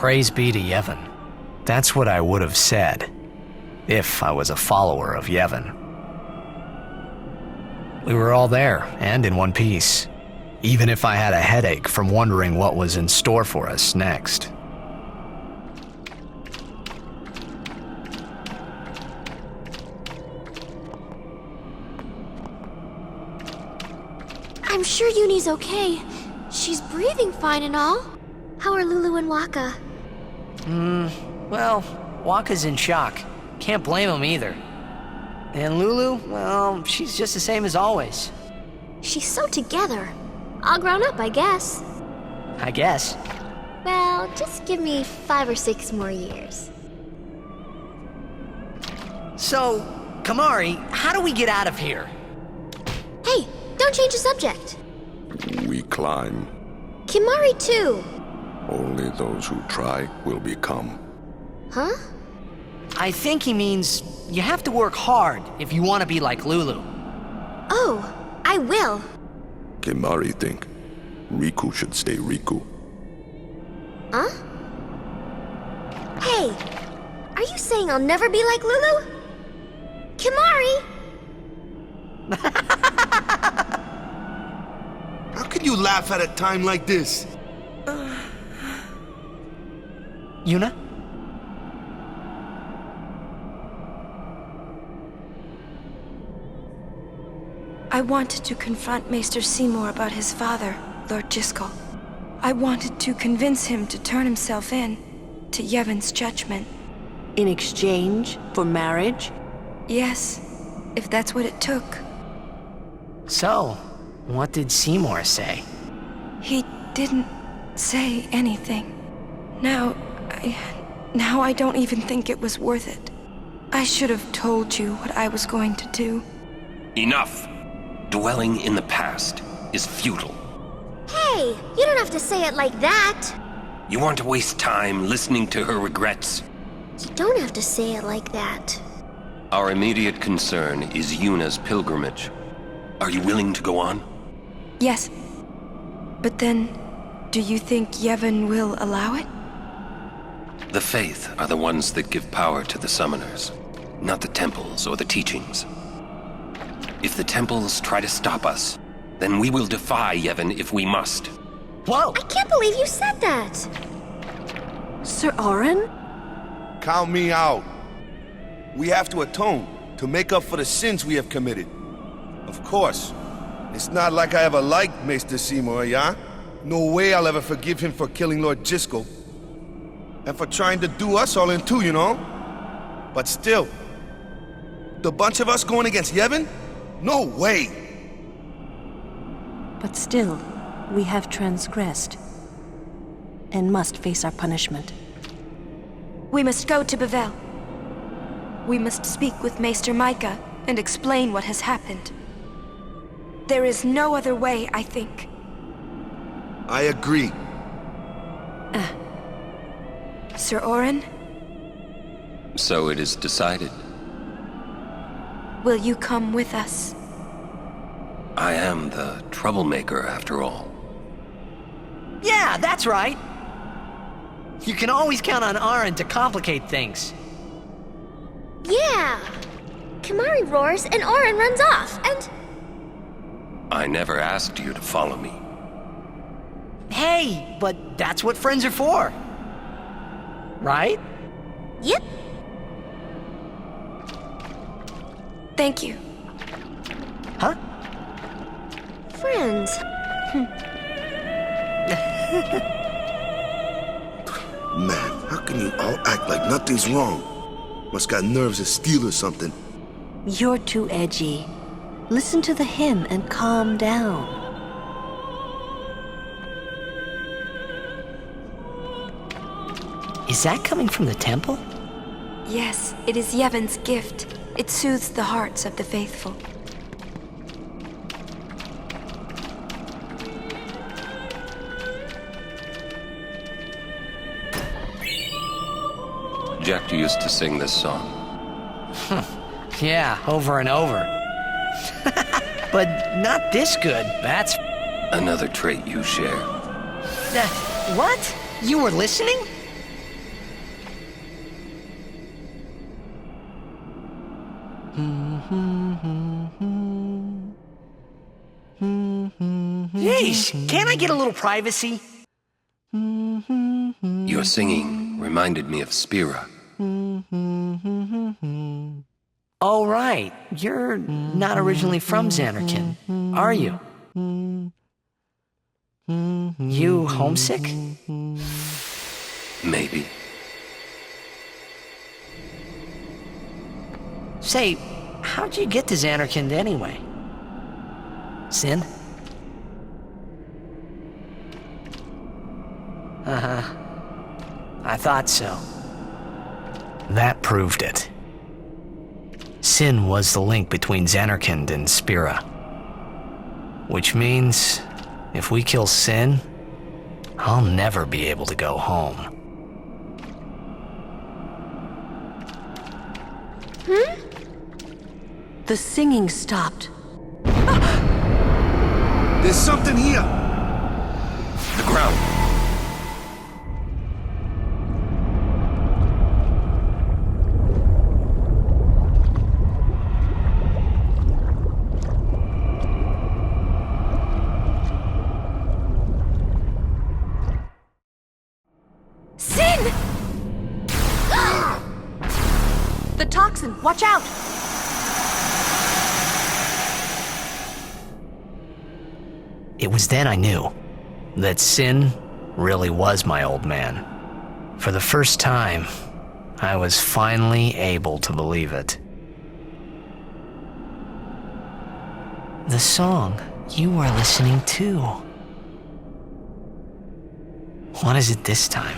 S1: Praise be to Yevon. That's what I would have said, if I was a follower of Yevon. We were all there, and in one piece, even if I had a headache from wondering what was in store for us next.
S16: I'm sure Yuni's okay. She's breathing fine and all. How are Lulu and Wakka?
S3: Well, Wakka's in shock. Can't blame him either. And Lulu, well, she's just the same as always.
S16: She's so together. All grown up, I guess.
S3: I guess.
S16: Well, just give me 5 or 6 more years.
S3: So, Kimahri, how do we get out of here?
S16: Hey, don't change the subject.
S18: We climb.
S16: Kimahri too.
S18: Only those who try will become.
S16: Huh?
S3: I think he means you have to work hard if you want to be like Lulu.
S16: Oh, I will.
S18: Kimahri think Rikku should stay Rikku.
S16: Huh? Hey, are you saying I'll never be like Lulu? Kimahri!
S9: How can you laugh at a time like this?
S3: Yuna?
S19: I wanted to confront Maester Seymour about his father, Lord Driscoll. I wanted to convince him to turn himself in to Yevon's judgment.
S22: In exchange for marriage?
S19: Yes, if that's what it took.
S3: So, what did Seymour say?
S19: He didn't say anything. Now I don't even think it was worth it. I should have told you what I was going to do.
S8: Enough! Dwelling in the past is futile.
S16: Hey, you don't have to say it like that.
S8: You want to waste time listening to her regrets?
S16: You don't have to say it like that.
S8: Our immediate concern is Yuna's pilgrimage. Are you willing to go on?
S19: Yes. But then, do you think Yevon will allow it?
S8: The Faith are the ones that give power to the summoners, not the temples or the teachings. If the temples try to stop us, then we will defy Yevon if we must.
S3: Whoa!
S16: I can't believe you said that!
S22: Sir Auron?
S9: Count me out. We have to atone to make up for the sins we have committed. Of course. It's not like I ever liked Maester Seymour, yeah? No way I'll ever forgive him for killing Lord Driscoll. And for trying to do us all in two, you know? But still, the bunch of us going against Yevon? No way!
S22: But still, we have transgressed and must face our punishment.
S19: We must go to Bevelle. We must speak with Maester Micah and explain what has happened. There is no other way, I think.
S9: I agree.
S19: Sir Auron?
S8: So it is decided.
S19: Will you come with us?
S8: I am the troublemaker, after all.
S3: Yeah, that's right. You can always count on Auron to complicate things.
S16: Yeah! Kimahri roars and Auron runs off, and...
S8: I never asked you to follow me.
S3: Hey, but that's what friends are for. Right?
S16: Yep.
S19: Thank you.
S3: Huh?
S16: Friends.
S9: Man, how can you all act like nothing's wrong? Must got nerves of steel or something.
S22: You're too edgy. Listen to the hymn and calm down.
S3: Is that coming from the temple?
S19: Yes, it is Yevon's gift. It soothes the hearts of the faithful.
S8: Jack used to sing this song.
S3: Yeah, over and over. But not this good, that's...
S8: Another trait you share.
S3: What? You were listening? Jeez, can't I get a little privacy?
S8: Your singing reminded me of Spira.
S1: Oh, right. You're not originally from Zanarkand, are you? You homesick?
S8: Maybe.
S1: Say, how'd you get to Zanarkand anyway? Sin? Uh-huh. I thought so. That proved it. Sin was the link between Zanarkand and Spira. Which means, if we kill Sin, I'll never be able to go home.
S22: The singing stopped.
S9: There's something here!
S8: The ground!
S19: Sin! The toxin, watch out!
S1: It was then I knew that Sin really was my old man. For the first time, I was finally able to believe it. The song you were listening to. What is it this time?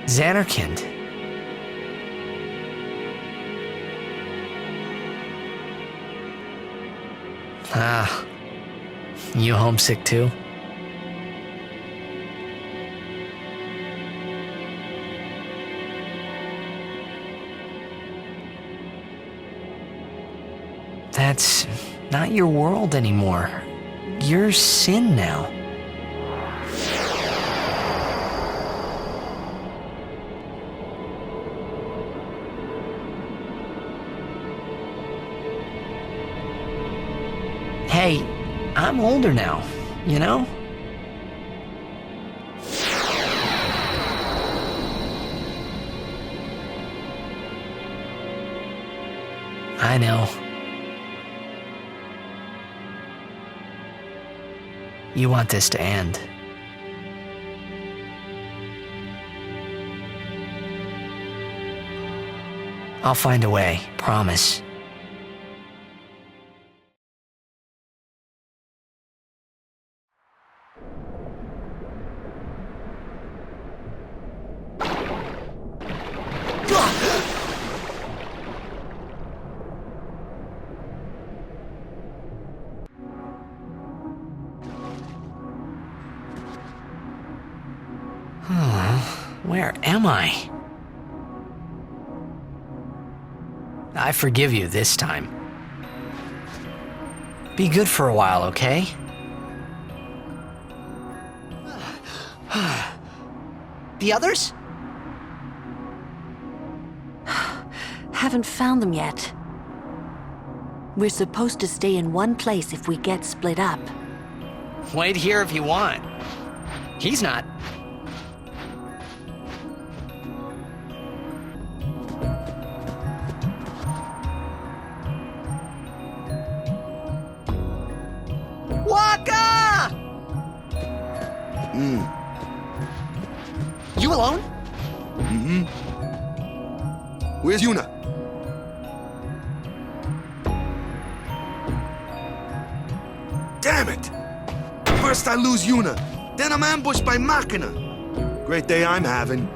S1: Zanarkand. Ah, you homesick too? That's not your world anymore. You're Sin now. Hey, I'm older now, you know? I know. You want this to end. I'll find a way, promise. Where am I? I forgive you this time. Be good for a while, okay?
S3: The others?
S22: Haven't found them yet. We're supposed to stay in one place if we get split up.
S1: Wait here if you want. He's not.
S3: Wakka! You alone?
S9: Mm-hmm. Where's Yuna? Damn it! First I lose Yuna, then I'm ambushed by Machina. Great day I'm having.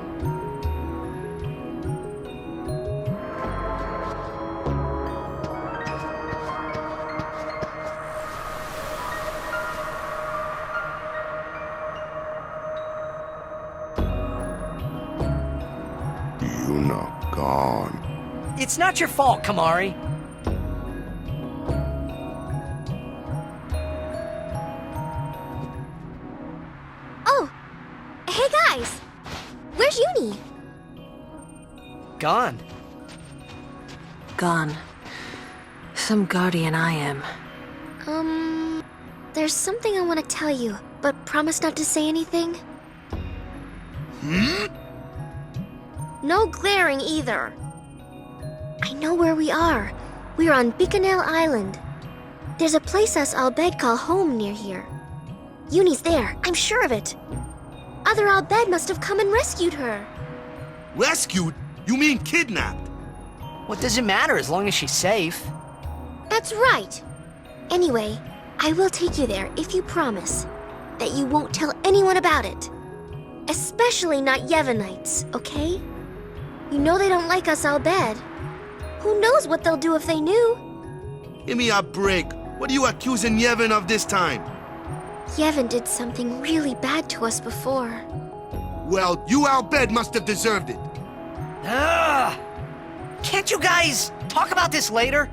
S18: Yuna gone.
S3: It's not your fault, Kimahri.
S16: Oh, hey guys! Where's Uni?
S3: Gone.
S22: Gone. Some guardian I am.
S16: There's something I want to tell you, but promise not to say anything. No glaring either. I know where we are. We're on Bikanel Island. There's a place us Albed call home near here. Uni's there, I'm sure of it. Other Albed must have come and rescued her.
S9: Rescued? You mean kidnapped?
S3: What does it matter as long as she's safe?
S16: That's right. Anyway, I will take you there if you promise that you won't tell anyone about it. Especially not Yevonites, okay? You know they don't like us Albed. Who knows what they'll do if they knew?
S9: Give me a break. What are you accusing Yevon of this time?
S16: Yevon did something really bad to us before.
S9: Well, you Albed must have deserved it.
S3: Ugh! Can't you guys talk about this later?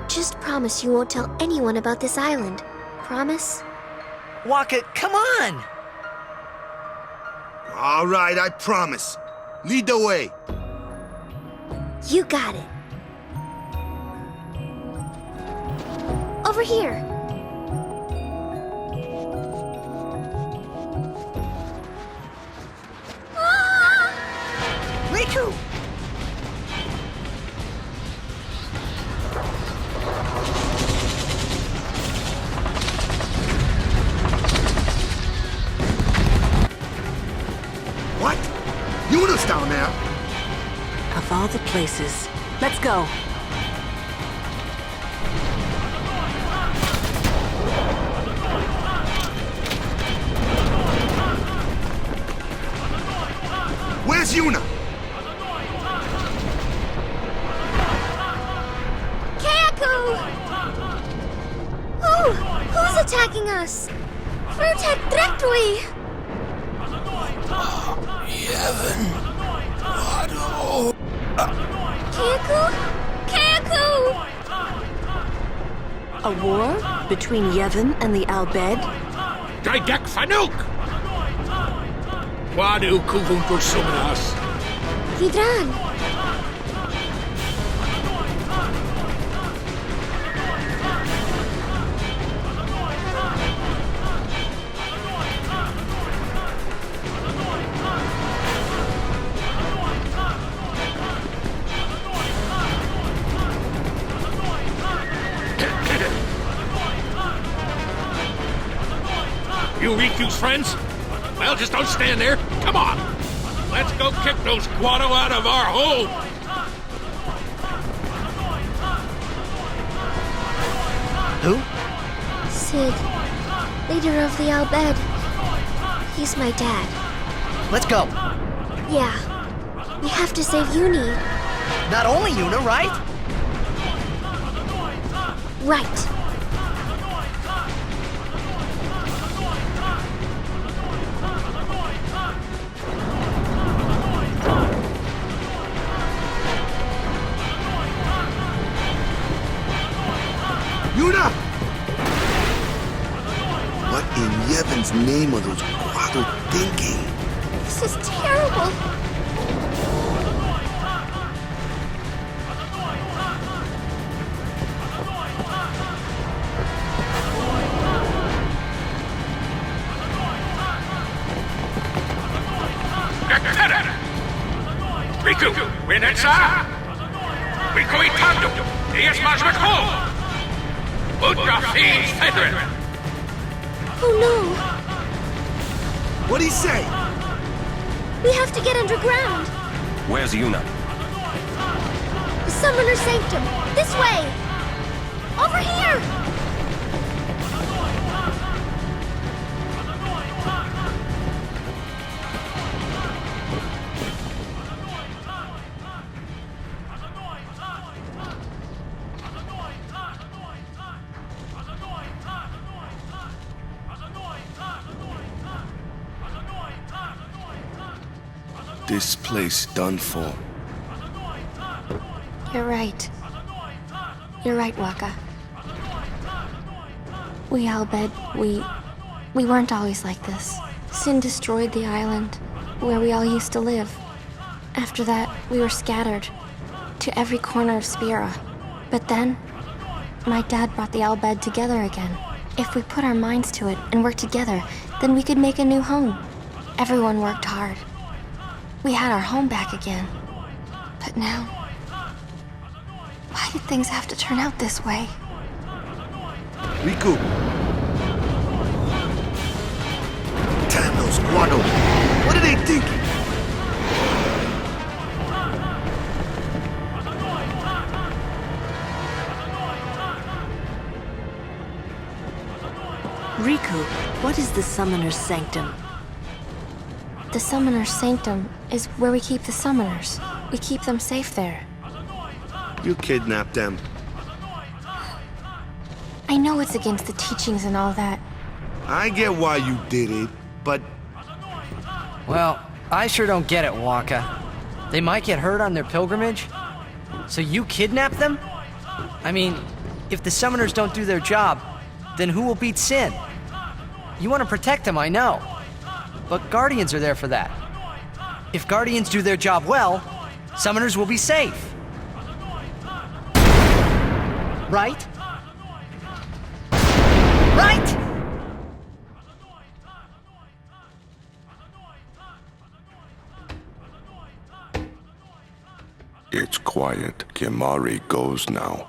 S16: Just promise you won't tell anyone about this island. Promise?
S3: Wakka, come on!
S9: All right, I promise. Lead the way.
S16: You got it. Over here.
S3: Rikku!
S9: What? Yuna's down there?
S22: Of all the places. Let's go.
S9: Where's Yuna?
S16: Who's attacking us? Frutek Drektui!
S4: Yevon. Guado.
S16: Keaku!
S22: A war between Yevon and the Albed?
S4: Didek Fanuk! Guado Kuvuntur Sumnas.
S16: Vidran!
S4: You Riku's friends? Well, just don't stand there. Come on. Let's go kick those Guado out of our home.
S3: Who?
S16: Sid, leader of the Albed. He's my dad.
S3: Let's go.
S16: Yeah. We have to save Uni.
S3: Not only Yuna, right?
S16: Right.
S9: Yuna! What in Yevon's name are those Guado thinking?
S16: This is terrible.
S4: Rikku, Winetsa! Rikku Itando! Dias Majmako! Udra Fiends Fedrin!
S16: Oh no!
S9: What'd he say?
S16: We have to get underground.
S8: Where's Yuna?
S16: The Summoner Sanctum. This way! Over here!
S9: This place done for.
S16: You're right. You're right, Wakka. We Albed, we weren't always like this. Sin destroyed the island, where we all used to live. After that, we were scattered to every corner of Spira. But then, my dad brought the Albed together again. If we put our minds to it and worked together, then we could make a new home. Everyone worked hard. We had our home back again. But now, why did things have to turn out this way?
S9: Rikku! Damn those Guado! What are they thinking?
S22: Rikku, what is the Summoner's Sanctum?
S16: The Summoner's Sanctum is where we keep the Summoners. We keep them safe there.
S9: You kidnapped them.
S16: I know it's against the teachings and all that.
S9: I get why you did it, but...
S1: Well, I sure don't get it, Wakka. They might get hurt on their pilgrimage? So you kidnap them? I mean, if the Summoners don't do their job, then who will beat Sin? You want to protect them, I know. But Guardians are there for that. If Guardians do their job well, Summoners will be safe. Right? Right?
S18: It's quiet. Kimahri goes now.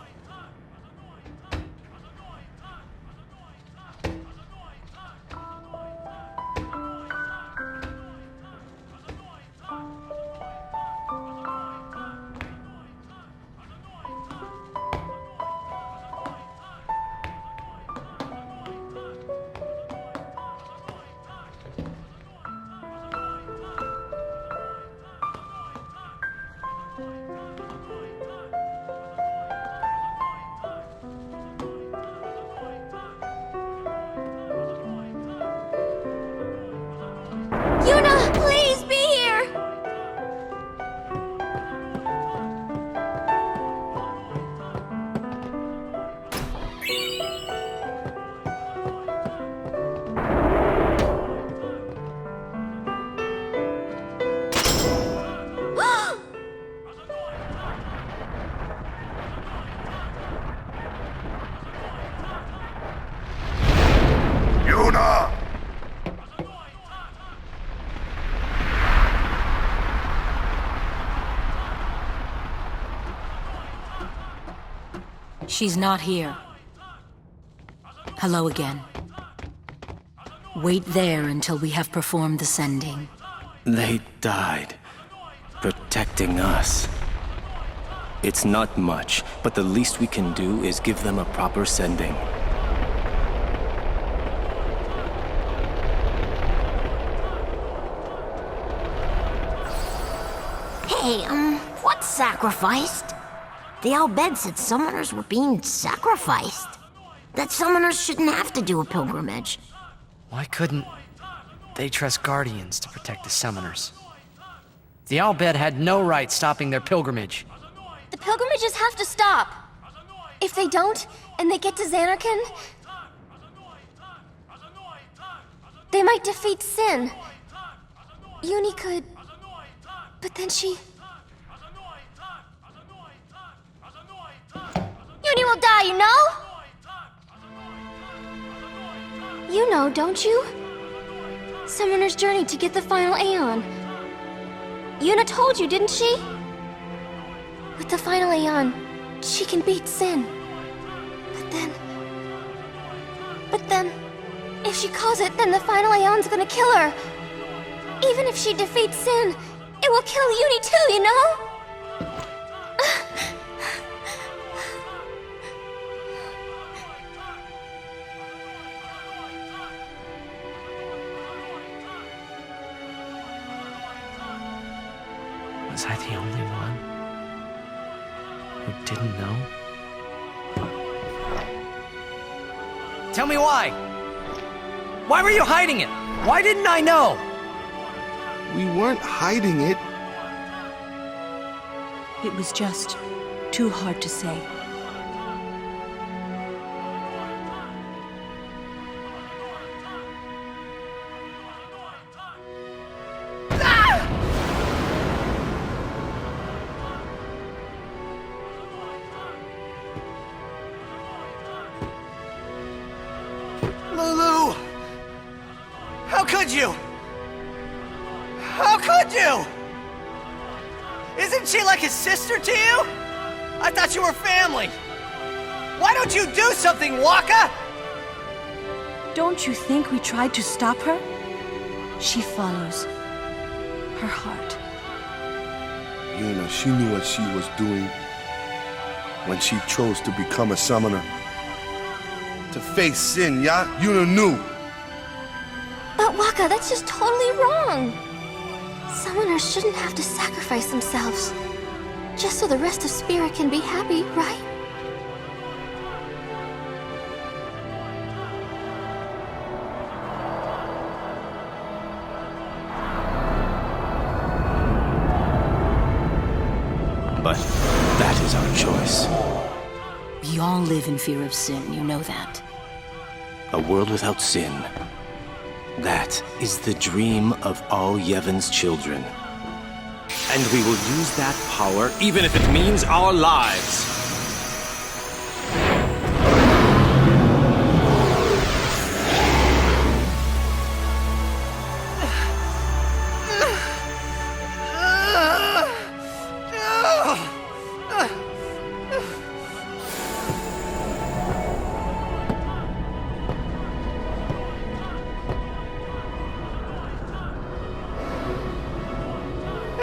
S15: Yuna, please be here!
S18: Yuna!
S12: She's not here. Hello again. Wait there until we have performed the sending.
S10: They died, protecting us. It's not much, but the least we can do is give them a proper sending.
S12: Hey, what's sacrificed? The Albed said summoners were being sacrificed. That summoners shouldn't have to do a pilgrimage.
S1: Why couldn't they trust Guardians to protect the Summoners? The Albed had no right stopping their pilgrimage.
S16: The pilgrimages have to stop. If they don't, and they get to Zanarkand, they might defeat Sin. Uni could... But then she... Uni will die, you know? You know, don't you? Summoner's journey to get the final Aeon. Yuna told you, didn't she? With the final Aeon, she can beat Sin. But then, if she calls it, then the final Aeon's gonna kill her. Even if she defeats Sin, it will kill Uni too, you know?
S1: Was I the only one who didn't know? Tell me why! Why were you hiding it? Why didn't I know?
S9: We weren't hiding it.
S12: It was just
S22: too hard to say.
S3: Lulu! How could you? How could you? Isn't she like a sister to you? I thought you were family. Why don't you do something, Wakka?
S22: Don't you think we tried to stop her? She follows her heart.
S9: Yuna, she knew what she was doing when she chose to become a summoner. To face sin, yeah? Yuna knew.
S16: But Wakka, that's just totally wrong. Summoners shouldn't have to sacrifice themselves just so the rest of Spira can be happy, right?
S10: But that is our choice.
S12: We all live in fear of sin, you know that.
S10: A world without sin. That is the dream of all Yevon's children. And we will use that power even if it means our lives.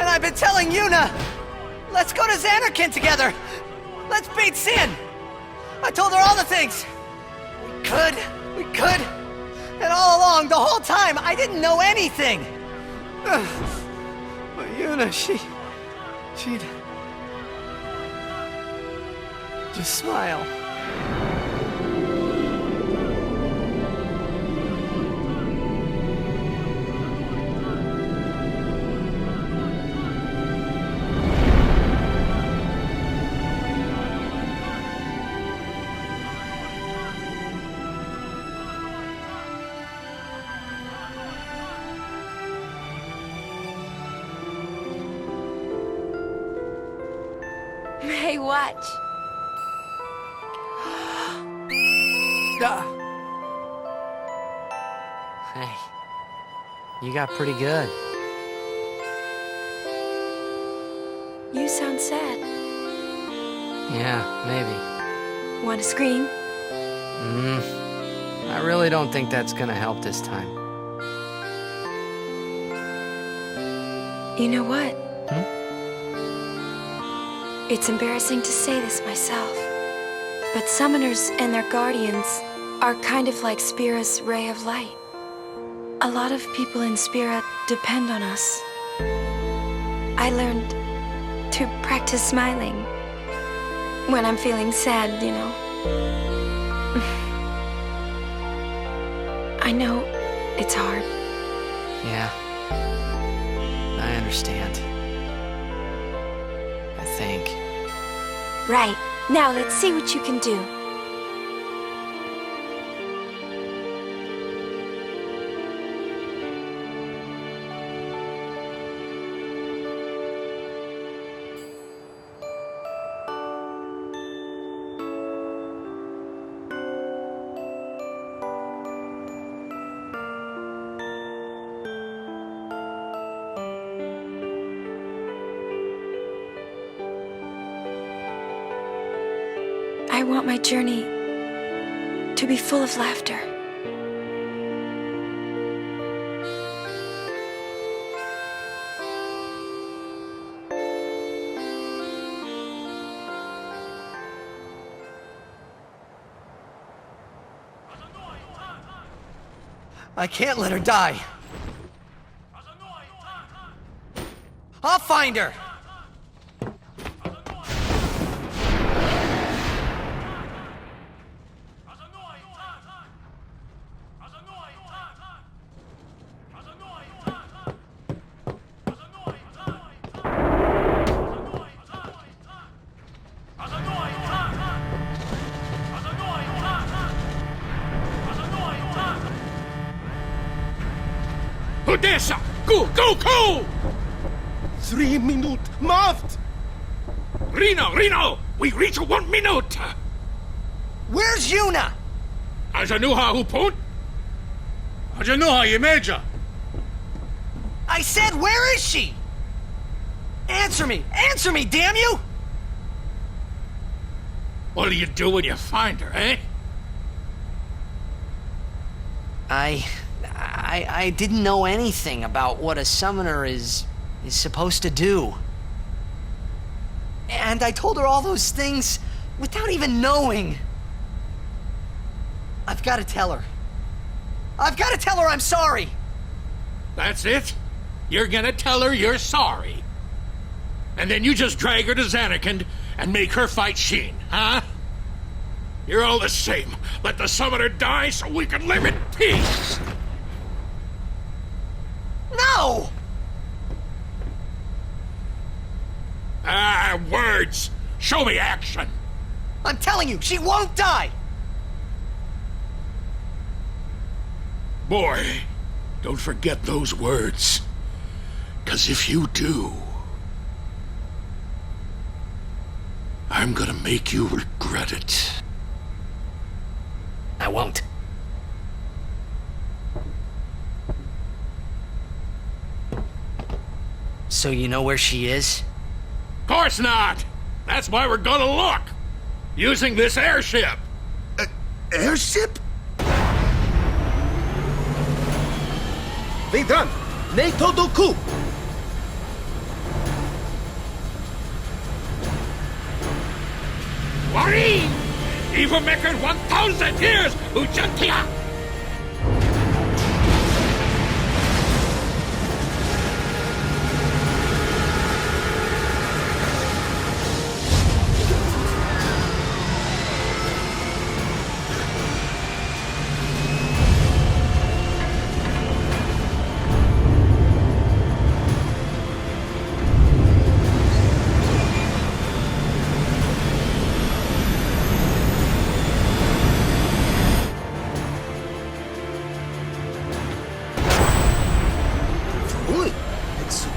S3: I've been telling Yuna! Let's go to Zanarkand together! Let's beat Sin! I told her all the things! We could! And all along, the whole time, I didn't know anything! But Yuna, she'd just smile.
S19: Hey, watch.
S1: Hey, you got pretty good.
S19: You sound sad.
S1: Yeah, maybe.
S19: Want to scream?
S1: I really don't think that's gonna help this time.
S19: You know what? It's embarrassing to say this myself, but summoners and their guardians are kind of like Spira's ray of light. A lot of people in Spira depend on us. I learned to practice smiling when I'm feeling sad, you know. I know it's hard.
S1: Yeah, I understand. I think.
S19: Right. Now let's see what you can do. I want my journey to be full of laughter.
S3: I can't let her die. I'll find her!
S4: Essa! Go!
S11: 3 minutes, Maft!
S4: Reno! We reach 1 minute!
S3: Where's Yuna?
S4: Ajanuha hupun? Ajanuha Yemeja!
S3: I said, where is she? Answer me, damn you!
S4: What'll you do when you find her, eh?
S1: I didn't know anything about what a summoner is supposed to do. And I told her all those things without even knowing. I've got to tell her. I'm sorry.
S4: That's it? You're gonna tell her you're sorry. And then you just drag her to Zanarkand and make her fight Sheen, huh? You're all the same. Let the summoner die so we can live in peace!
S3: No!
S4: Words! Show me action!
S3: I'm telling you, she won't die!
S4: Boy, don't forget those words. 'Cause if you do, I'm gonna make you regret it.
S1: I won't. So you know where she is?
S4: Course not! That's why we're gonna look! Using this airship!
S11: Airship? Vidran! Neito Doku!
S4: Warin! Even making 1,000 years, Ujantia!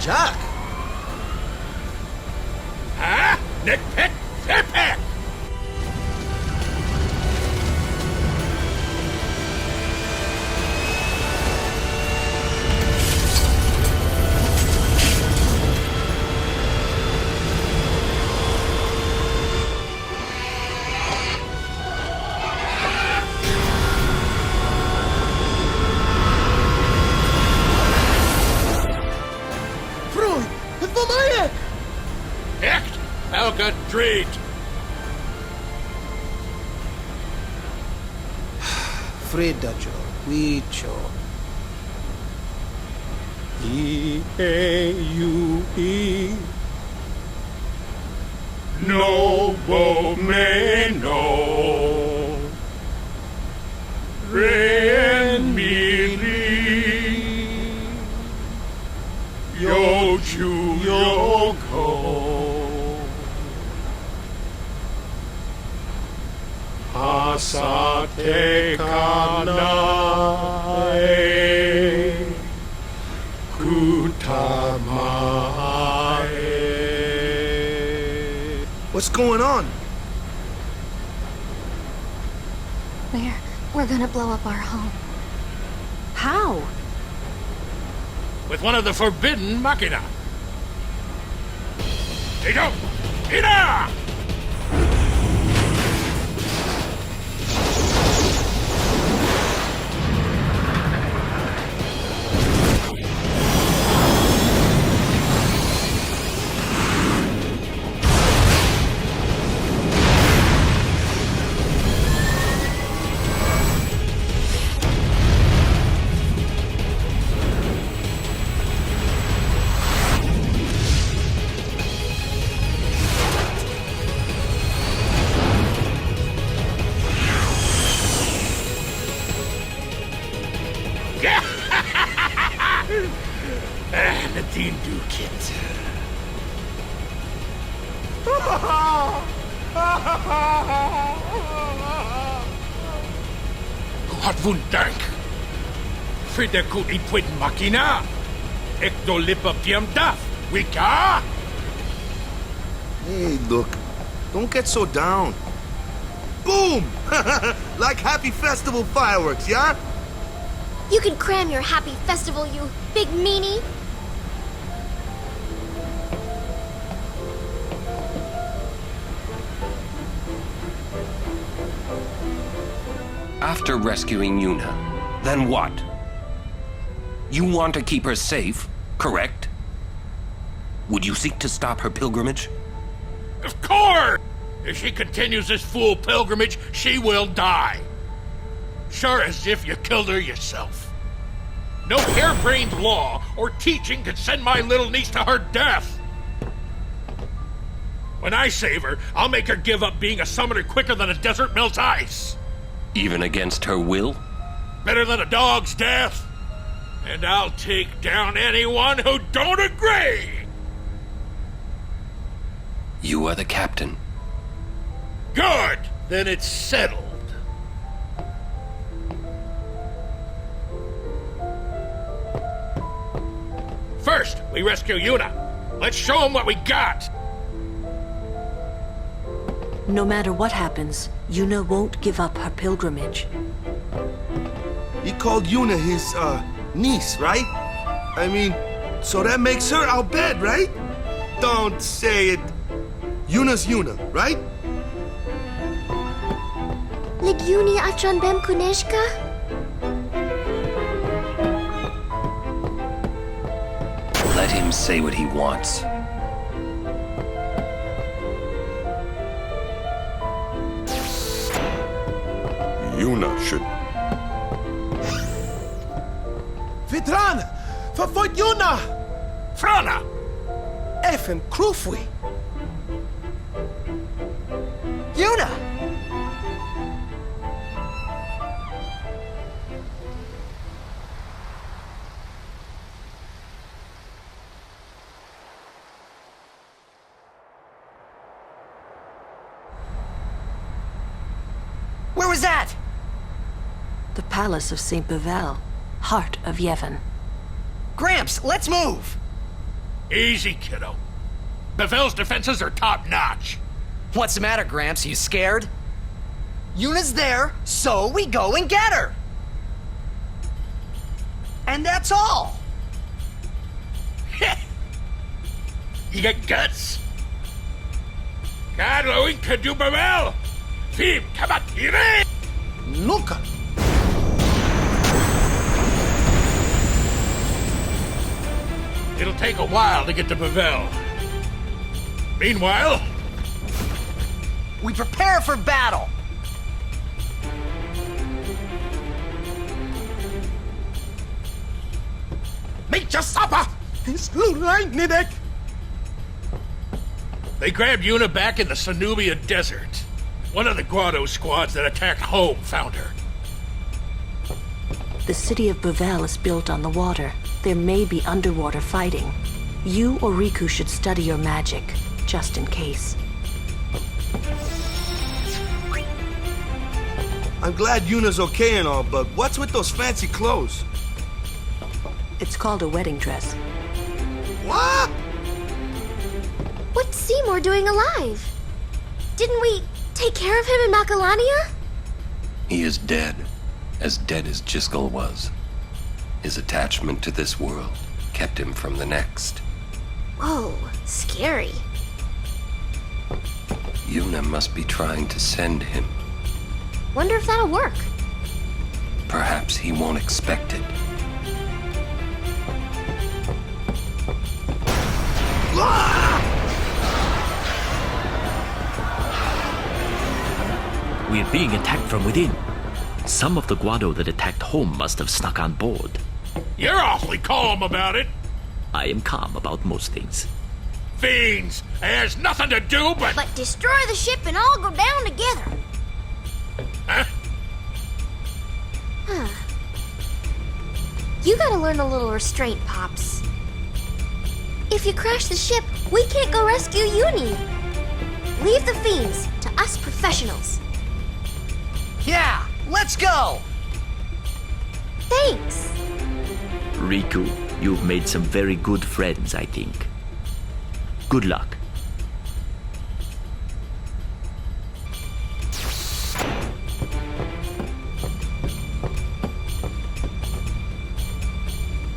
S11: Jack!
S4: Huh? Nick Pick? Pick! Helga Dreed!
S11: Fredajo, Wicho.
S4: E-A-U-E Nobo Meno Ren Mili Yochu Yoko Asate Kanae Kutamae.
S11: What's going on?
S16: We're gonna blow up our home.
S6: How?
S4: With one of the forbidden machina. Tito! Ina! Nadine Dukit. Wat wun dank. Für der guten Machina. do lip up diem duff. Wakka?
S9: Hey, look. Don't get so down. Boom! Like happy festival fireworks, yeah?
S16: You can cram your happy festival, you big meanie.
S8: After rescuing Yuna, then what? You want to keep her safe, correct? Would you seek to stop her pilgrimage?
S4: Of course! If she continues this fool pilgrimage, she will die. Sure as if you killed her yourself. No harebrained law or teaching can send my little niece to her death. When I save her, I'll make her give up being a summoner quicker than a desert melts ice.
S8: Even against her will?
S4: Better than a dog's death. And I'll take down anyone who don't agree.
S8: You are the captain.
S4: Good! Then it's settled. First, we rescue Yuna. Let's show them what we got.
S22: No matter what happens, Yuna won't give up her pilgrimage.
S9: He called Yuna his, niece, right? I mean, so that makes her our bed, right? Don't say it. Yuna's Yuna, right?
S16: Ligyuni Achan Bem Kuneshka?
S8: Let him say what he wants.
S18: Yuna should...
S11: Vitran! Verfolgt Yuna!
S4: Frana!
S11: Effen Krufwi!
S3: Yuna! Where was that?
S22: The palace of St. Bevelle, heart of Yevon.
S3: Gramps, let's move!
S4: Easy, kiddo. Bevelle's defenses are top-notch.
S3: What's the matter, Gramps? You scared? Yuna's there, so we go and get her! And that's all!
S4: You got guts? God, Louis, could do Bevelle! Fim, kabatire!
S11: Luca!
S4: It'll take a while to get to Bevelle. Meanwhile,
S3: we prepare for battle!
S11: Make your supper! It's Lulu.
S4: They grabbed Yuna back in the Sanubia Desert. One of the Guado squads that attacked home found her.
S22: The city of Bevelle is built on the water. There may be underwater fighting. You or Rikku should study your magic, just in case.
S9: I'm glad Yuna's okay and all, but what's with those fancy clothes?
S22: It's called a wedding dress.
S9: What?
S16: What's Seymour doing alive? Didn't we take care of him in Macalania?
S8: He is dead as Djiskel was. His attachment to this world kept him from the next.
S16: Whoa, scary.
S8: Yuna must be trying to send him.
S16: Wonder if that'll work.
S8: Perhaps he won't expect it.
S17: We're being attacked from within. Some of the Guado that attacked home must have snuck on board.
S4: You're awfully calm about it.
S17: I am calm about most things.
S4: Fiends! It has nothing to do but...
S16: But destroy the ship and all go down together.
S4: Huh?
S16: You gotta learn a little restraint, Pops. If you crash the ship, we can't go rescue Uni. Leave the fiends to us professionals.
S3: Yeah, let's go!
S16: Thanks.
S17: Rikku, You've made some very good friends, I think. Good luck.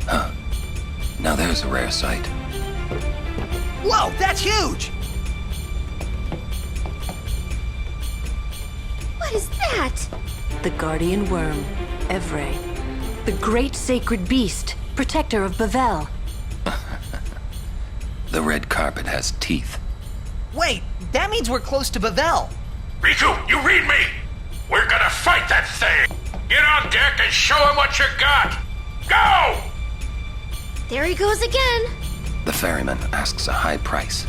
S8: Huh. Now there's a rare sight.
S3: Whoa, that's huge!
S16: What is that?
S22: The guardian worm, Evrae. The great sacred beast, protector of Bevelle.
S8: The red carpet has teeth.
S3: Wait, that means we're close to Bevelle.
S4: Rikku, you read me! We're gonna fight that thing! Get on deck and show him what you got! Go!
S16: There he goes again.
S8: The ferryman asks a high price.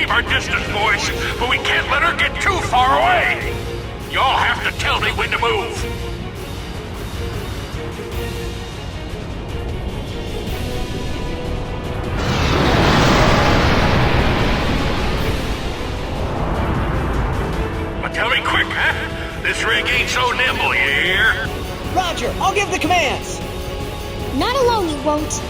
S4: Our distance, boys, but we can't let her get too far away. Y'all have to tell me when to move. Well, tell me quick, huh? This rig ain't so nimble, you hear?
S3: Roger, I'll give the commands.
S16: Not alone, you won't.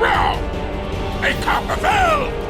S4: Wow! Hey, Bevelle!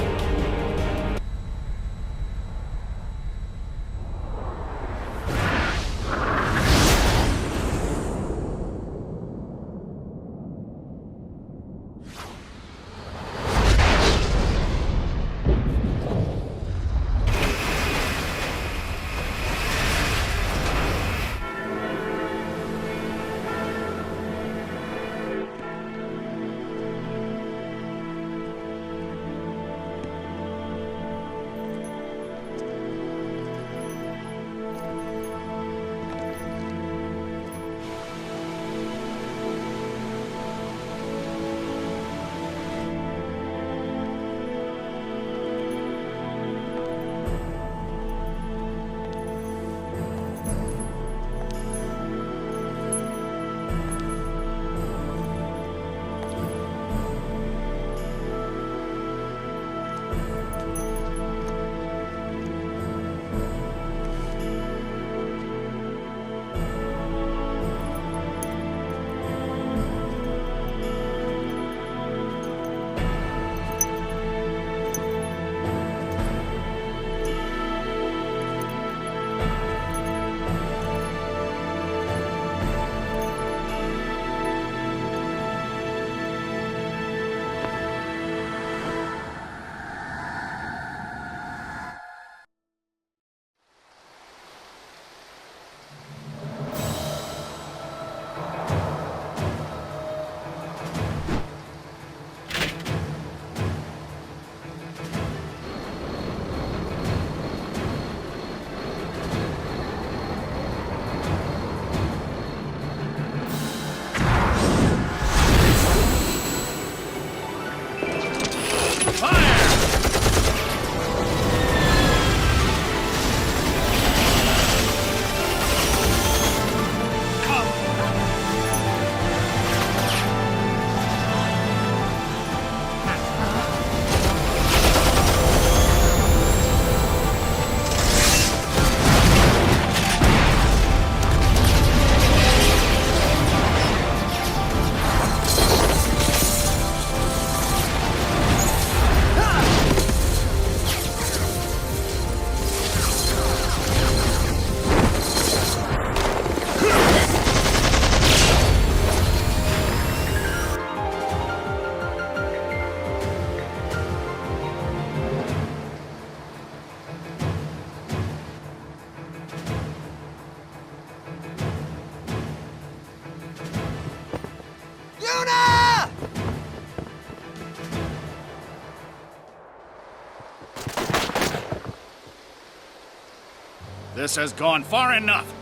S5: This has gone far enough.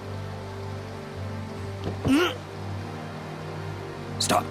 S10: Stop.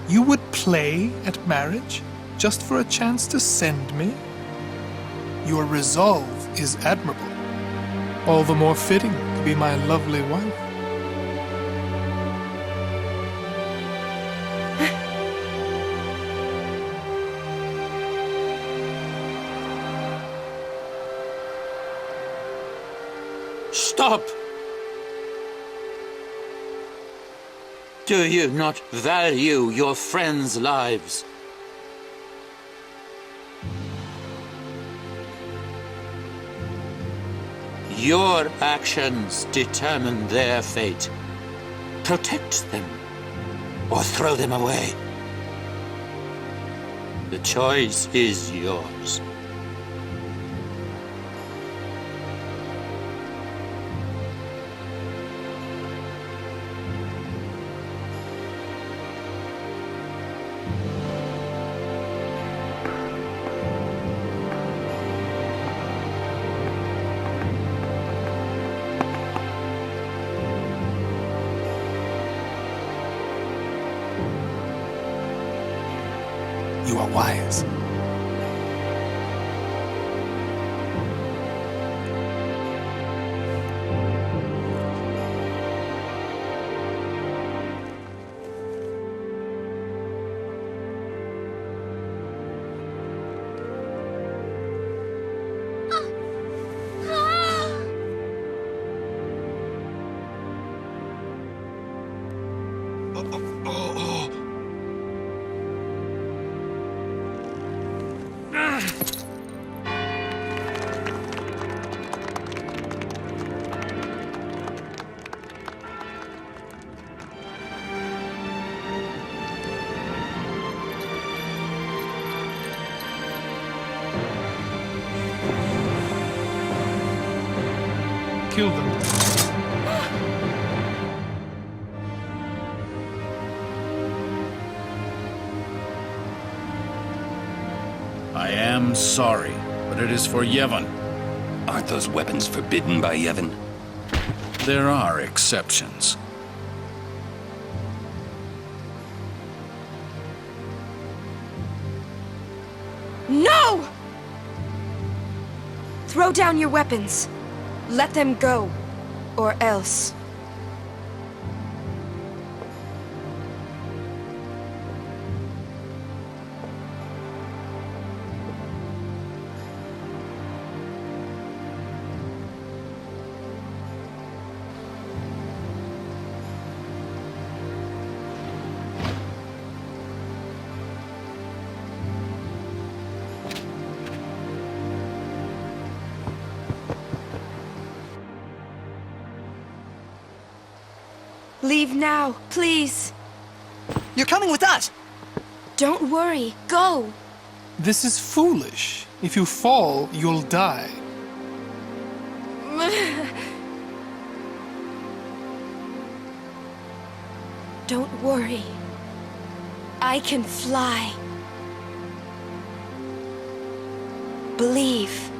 S2: You would play at marriage just for a chance to send me? Your resolve is admirable. All the more fitting to be my lovely wife.
S21: Stop! Do you not value your friends' lives? Your actions determine their fate. Protect them, or throw them away. The choice is yours.
S2: you are wise. Kill them.
S5: I am sorry, but it is for Yevon.
S8: Aren't those weapons forbidden by Yevon?
S5: There are exceptions.
S19: No! Throw down your weapons. Let them go, or else. Leave now, please.
S3: You're coming with us!
S19: Don't worry, go!
S2: This is foolish. If you fall, you'll die.
S19: Don't worry. I can fly. Believe.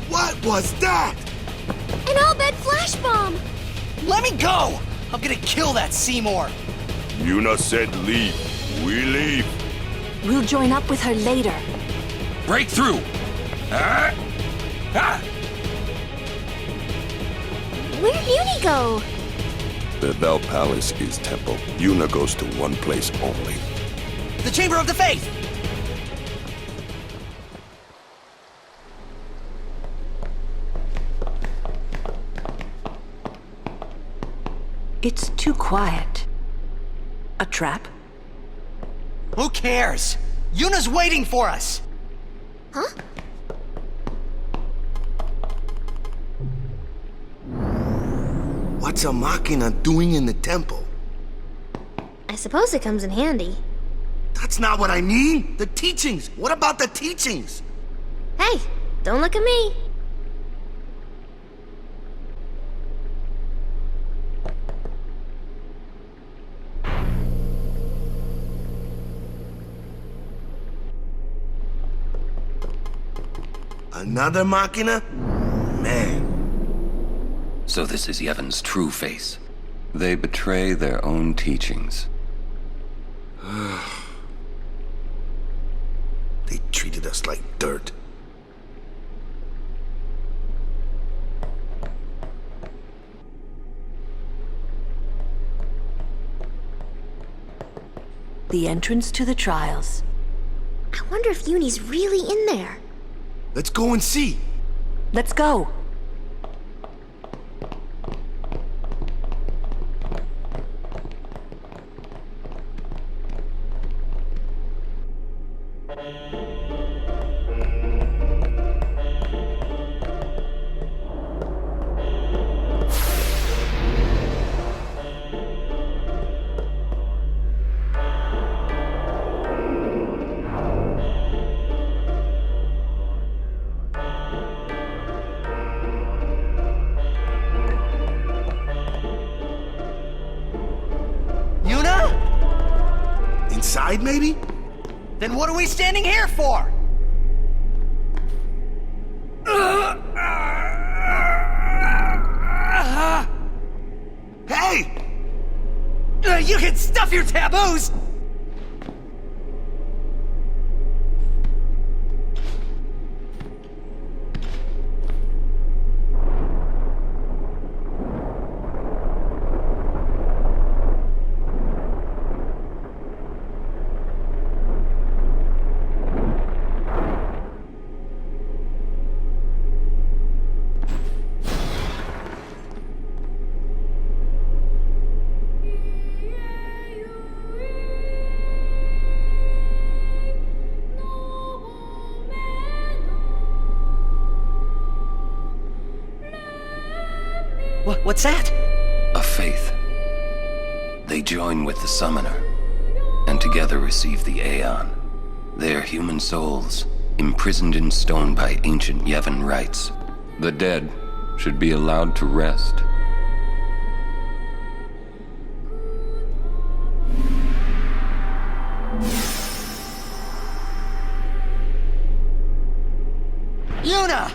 S9: What was that?
S16: An all-bed flash bomb!
S3: Let me go! I'm gonna kill that Seymour!
S18: Yuna said leave. We leave.
S12: We'll join up with her later.
S8: Break through!
S16: Where'd Uni go?
S18: Bevelle Palace is temple. Yuna goes to one place only.
S3: The Chamber of the Faith!
S22: It's too quiet. A trap?
S3: Who cares? Yuna's waiting for us!
S16: Huh?
S9: What's a Machina doing in the temple?
S16: I suppose it comes in handy.
S9: That's not what I mean! The teachings! What about the teachings?
S16: Hey, don't look at me.
S9: Another Machina? Man.
S8: So this is Yevon's true face. They betray their own teachings.
S9: They treated us like dirt.
S22: the entrance to the trials.
S16: I wonder if Uni's really in there.
S9: Let's go and see.
S22: Let's go.
S9: Inside, maybe?
S3: Then what are we standing here for?
S9: Hey!
S3: You can stuff your taboos! What's that?
S8: A faith. They join with the summoner, and together receive the Aeon. They are human souls, imprisoned in stone by ancient Yevon rites. The dead should be allowed to rest.
S3: Yuna!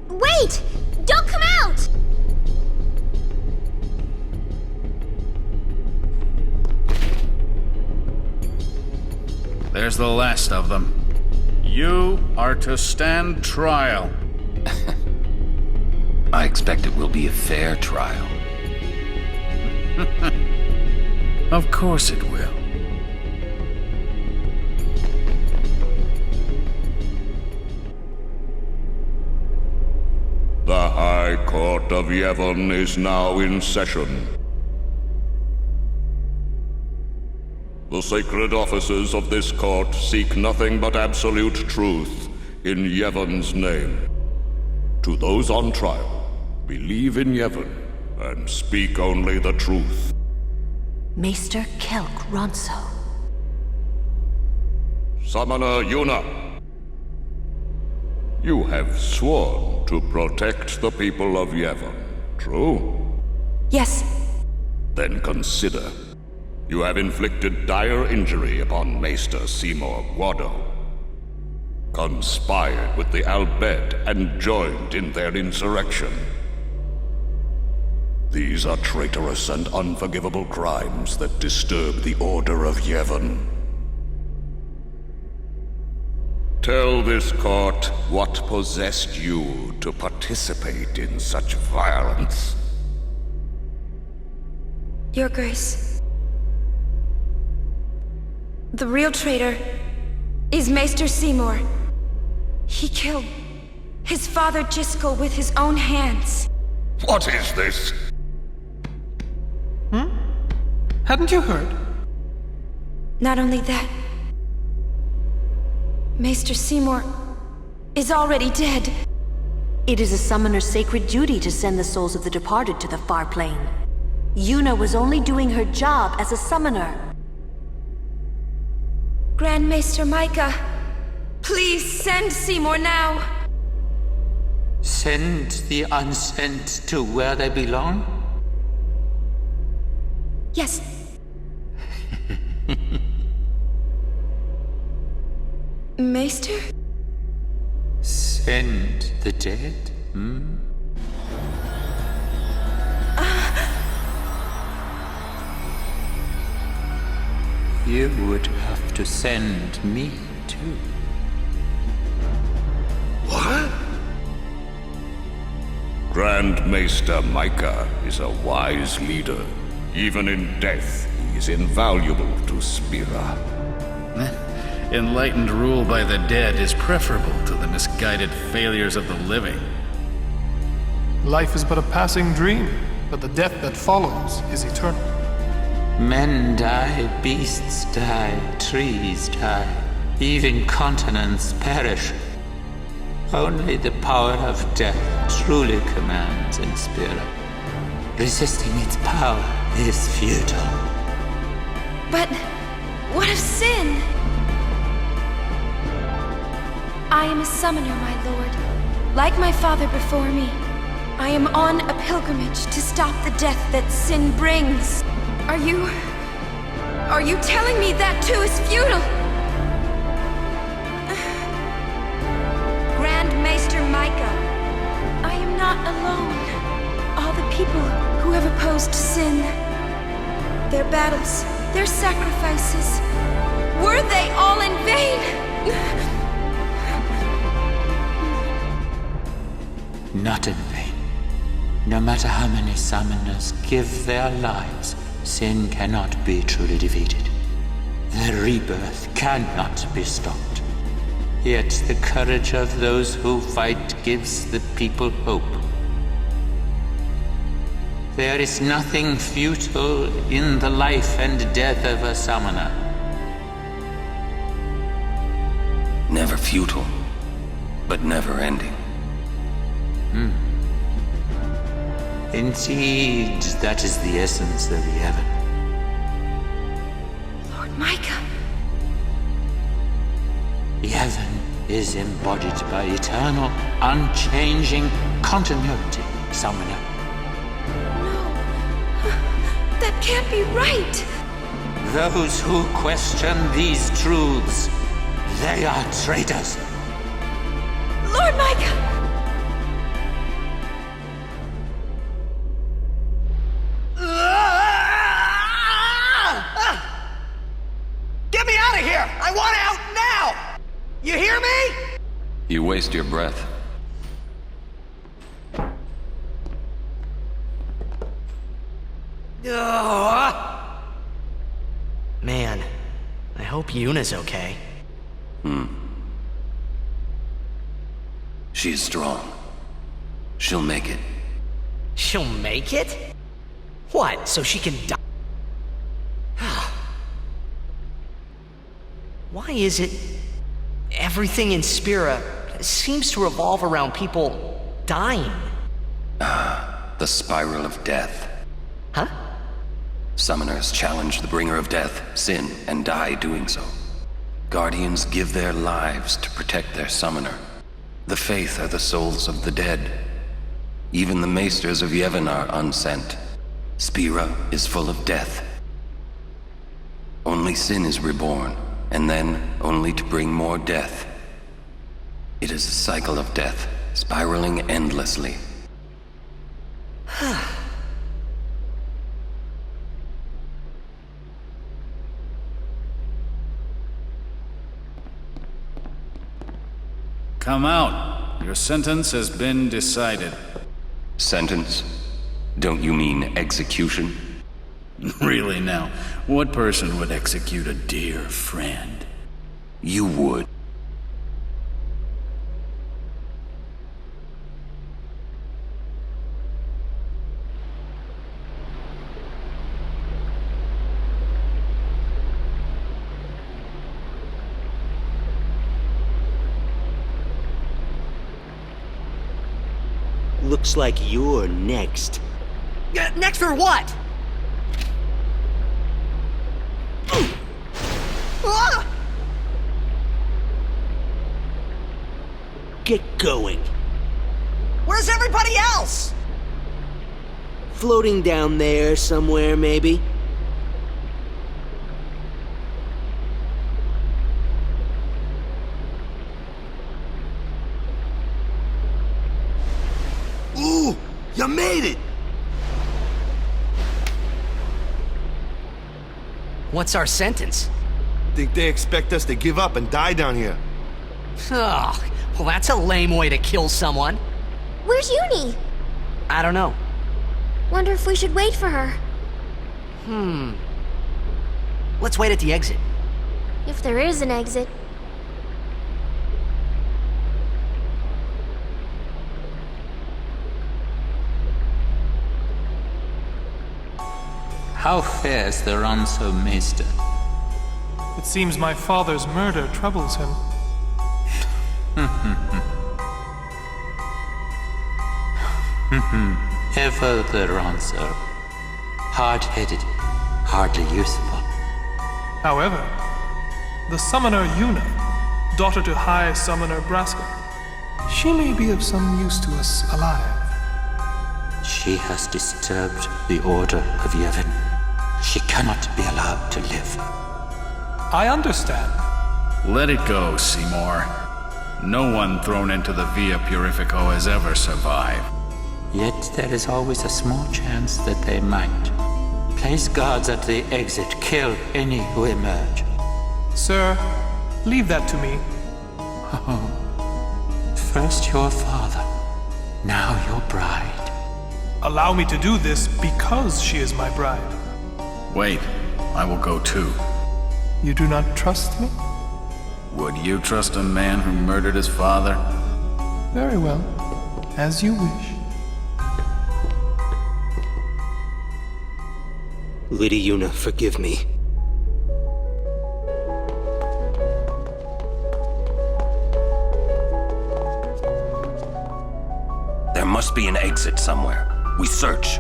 S16: Wait! Don't come out!
S5: There's the last of them. You are to stand trial.
S8: I expect it will be a fair trial.
S5: Of course it will.
S18: The High Court of Yevon is now in session. The sacred officers of this court seek nothing but absolute truth in Yevon's name. To those on trial, believe in Yevon and speak only the truth.
S22: Maester Klikk Ronso.
S18: Summoner Yuna, you have sworn to protect the people of Yevon, true?
S19: Yes.
S18: Then consider. You have inflicted dire injury upon Maester Seymour Guado, conspired with the Albed and joined in their insurrection. These are traitorous and unforgivable crimes that disturb the order of Yevon. Tell this court what possessed you to participate in such violence.
S19: Your Grace. The real traitor is Maester Seymour. He killed his father Djose with his own hands.
S18: What is this?
S2: Hadn't you heard?
S19: Not only that, Maester Seymour is already dead.
S22: It is a summoner's sacred duty to send the souls of the departed to the far plane. Yuna was only doing her job as a summoner.
S19: Grand Maester Micah, please send Seymour now.
S21: Send the unsent to where they belong?
S19: Yes. Maester?
S21: Send the dead? You would have to send me too.
S18: What? Grand Maester Micah is a wise leader. Even in death, he is invaluable to Spira.
S5: Enlightened rule by the dead is preferable to the misguided failures of the living.
S2: Life is but a passing dream, but the death that follows is eternal.
S21: Men die, beasts die, trees die, even continents perish. Only the power of death truly commands in Spira. Resisting its power is futile.
S19: But what of sin? I am a summoner, my lord. Like my father before me, I am on a pilgrimage to stop the death that sin brings. Are you telling me that too is futile? Grand Maester Micah, I am not alone. All the people who have opposed sin, their battles, their sacrifices, were they all in vain?
S21: Not in vain. No matter how many summoners give their lives, sin cannot be truly defeated. The rebirth cannot be stopped. Yet the courage of those who fight gives the people hope. There is nothing futile in the life and death of a summoner.
S8: Never futile, but never ending.
S21: Indeed, that is the essence of Yevon.
S19: Lord Micah.
S21: Yevon is embodied by eternal, unchanging continuity, summoner.
S19: That can't be right!
S21: Those who question these truths, they are traitors.
S19: Lord Micah!
S3: Get me out of here! I want out now! You hear me?
S8: You waste your breath.
S1: Man, I hope Yuna's okay.
S8: She is strong. She'll make it.
S1: She'll make it? What, so she can die? Why is it everything in Spira seems to revolve around people dying?
S8: The spiral of death.
S1: Huh?
S8: Summoners challenge the bringer of death, sin, and die doing so. Guardians give their lives to protect their summoner. The faith are the souls of the dead. Even the maesters of Yevon are unsent. Spira is full of death. Only sin is reborn, and then only to bring more death. It is a cycle of death, spiraling endlessly.
S5: Come out. Your sentence has been decided.
S8: Sentence? Don't you mean execution?
S5: Really now, what person would execute a dear friend?
S8: You would.
S7: Looks like you're next.
S3: Next for what?
S7: Get going.
S3: Where's everybody else?
S7: Floating down there somewhere, maybe?
S9: You made it!
S1: What's our sentence?
S9: Think they expect us to give up and die down here?
S1: Ugh, well, that's a lame way to kill someone.
S16: Where's Uni?
S1: I don't know.
S16: Wonder if we should wait for her.
S1: Let's wait at the exit.
S16: If there is an exit.
S21: How fares the ransom, Maester?
S2: It seems my father's murder troubles him.
S21: Ever the ransom. Hard-headed, hardly useful.
S2: However, the summoner Yuna, daughter to High Summoner Braska, she may be of some use to us alive.
S21: She has disturbed the order of Yevon. She cannot be allowed to live.
S2: I understand.
S5: Let it go, Seymour. No one thrown into the Via Purifico has ever survived.
S21: Yet there is always a small chance that they might. Place guards at the exit. Kill any who emerge.
S2: Sir, leave that to me.
S21: First your father, now your bride.
S2: Allow me to do this because she is my bride.
S5: Wait, I will go too.
S2: You do not trust me?
S5: Would you trust a man who murdered his father?
S2: Very well. As you wish.
S7: Lady Yuna, forgive me.
S8: There must be an exit somewhere. We search.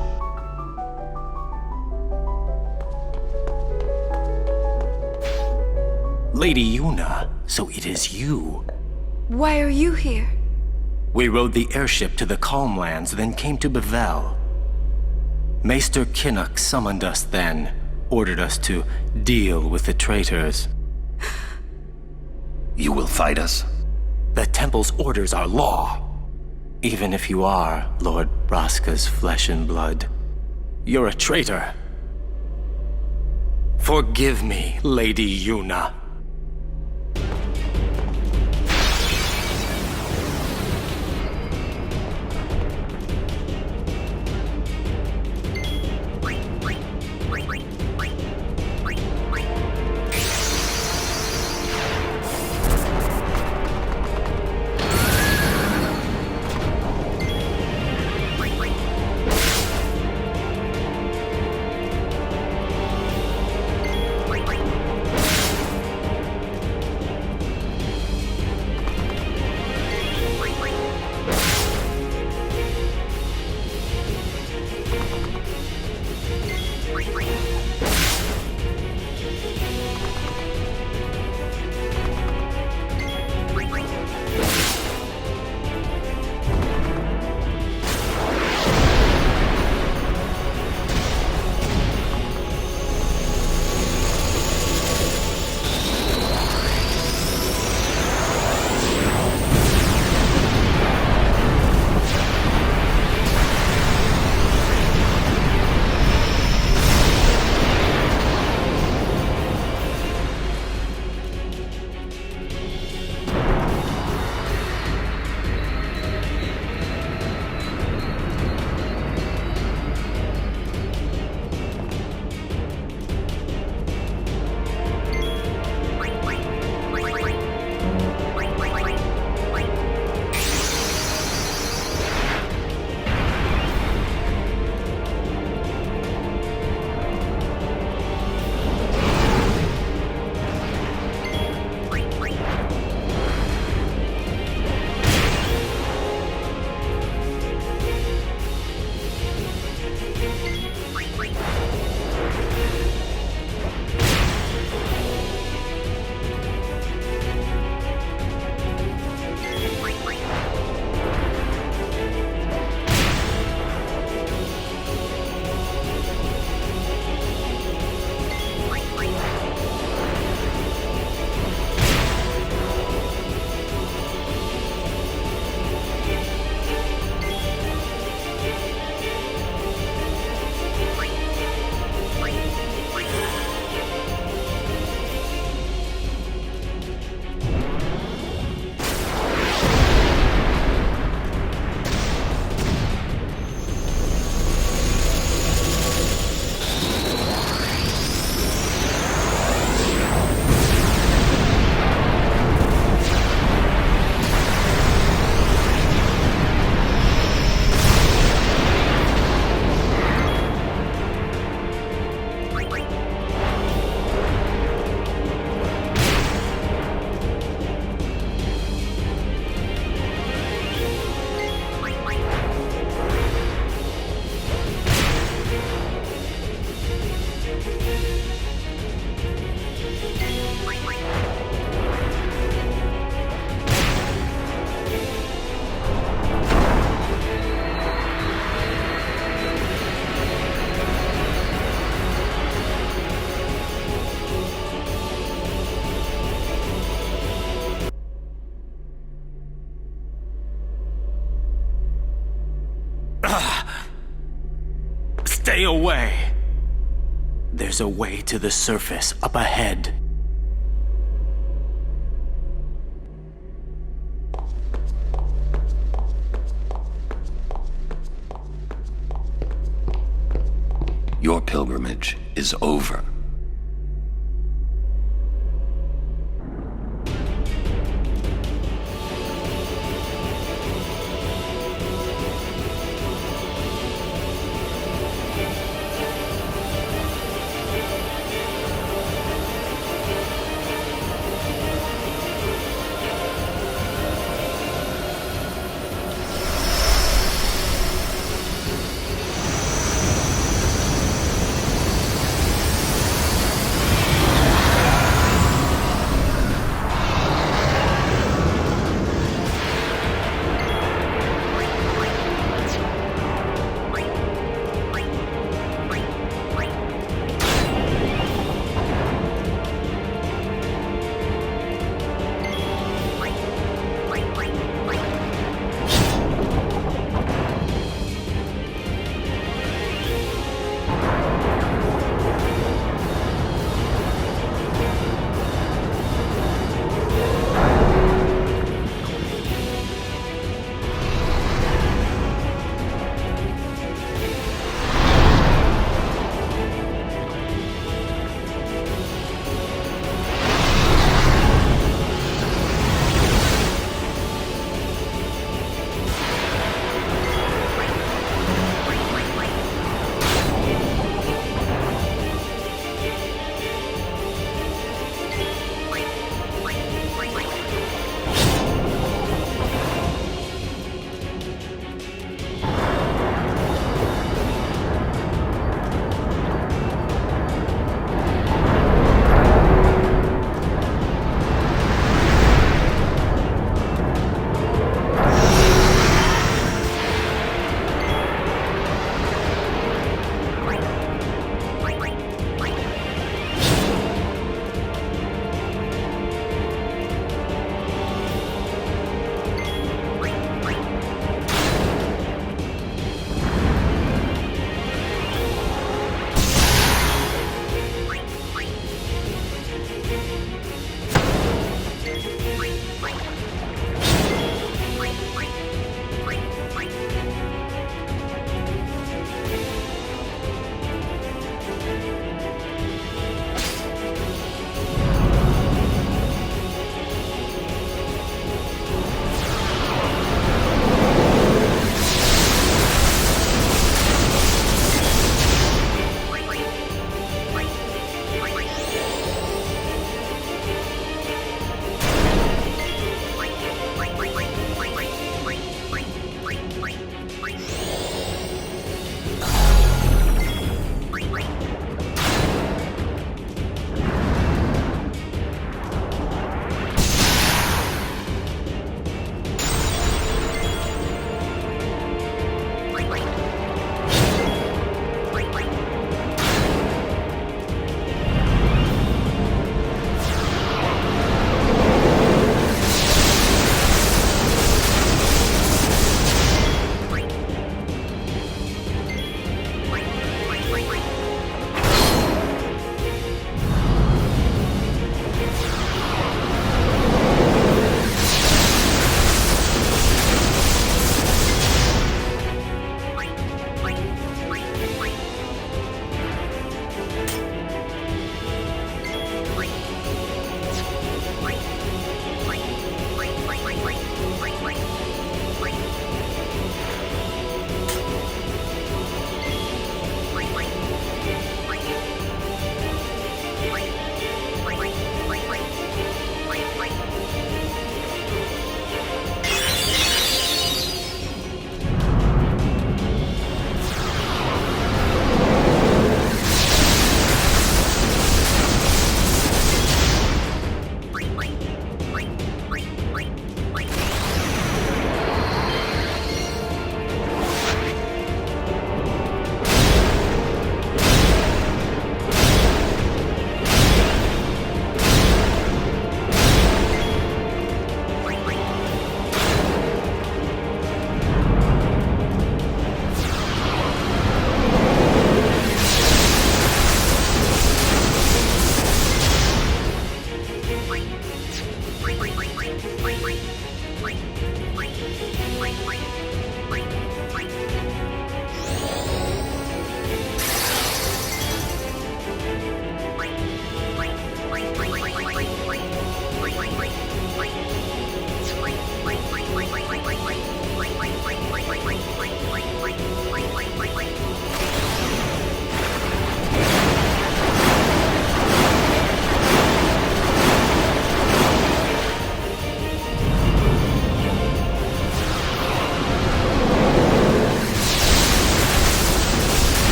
S10: Lady Yuna, so it is you.
S19: Why are you here?
S10: We rode the airship to the Calm Lands, then came to Bevelle. Maester Klikk summoned us then, ordered us to deal with the traitors.
S8: You will fight us?
S10: The Temple's orders are law. Even if you are Lord Braska's flesh and blood, you're a traitor. Forgive me, Lady Yuna. Stay away! There's a way to the surface up ahead.
S8: Your pilgrimage is over.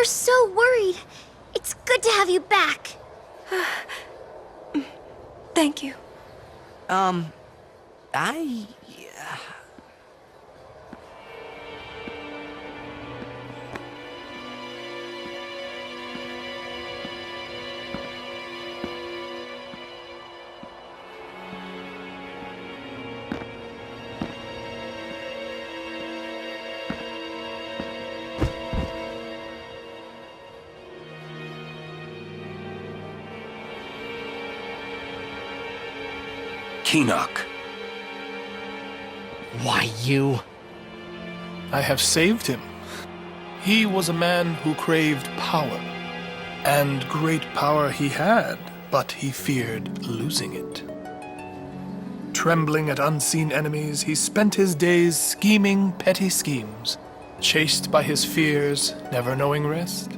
S16: So worried. It's good to have you back.
S19: Thank you.
S8: Klikk.
S1: Why, you?
S2: I have saved him. He was a man who craved power. And great power he had, but he feared losing it. Trembling at unseen enemies, he spent his days scheming petty schemes, chased by his fears, never knowing rest.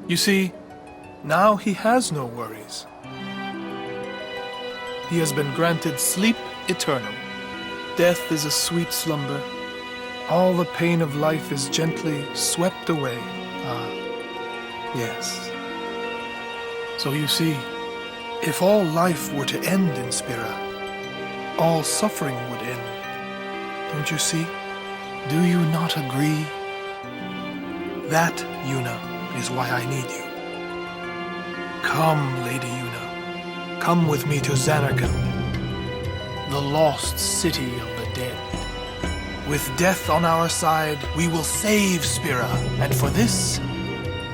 S2: You see, now he has no worries. He has been granted sleep eternal. Death is a sweet slumber. All the pain of life is gently swept away. Ah, yes. So you see, if all life were to end in Spira, all suffering would end. Don't you see? Do you not agree? That, Yuna, is why I need you. Come, Lady Yuna. Come with me to Zanarkand, the lost city of the dead. With death on our side, we will save Spira, and for this,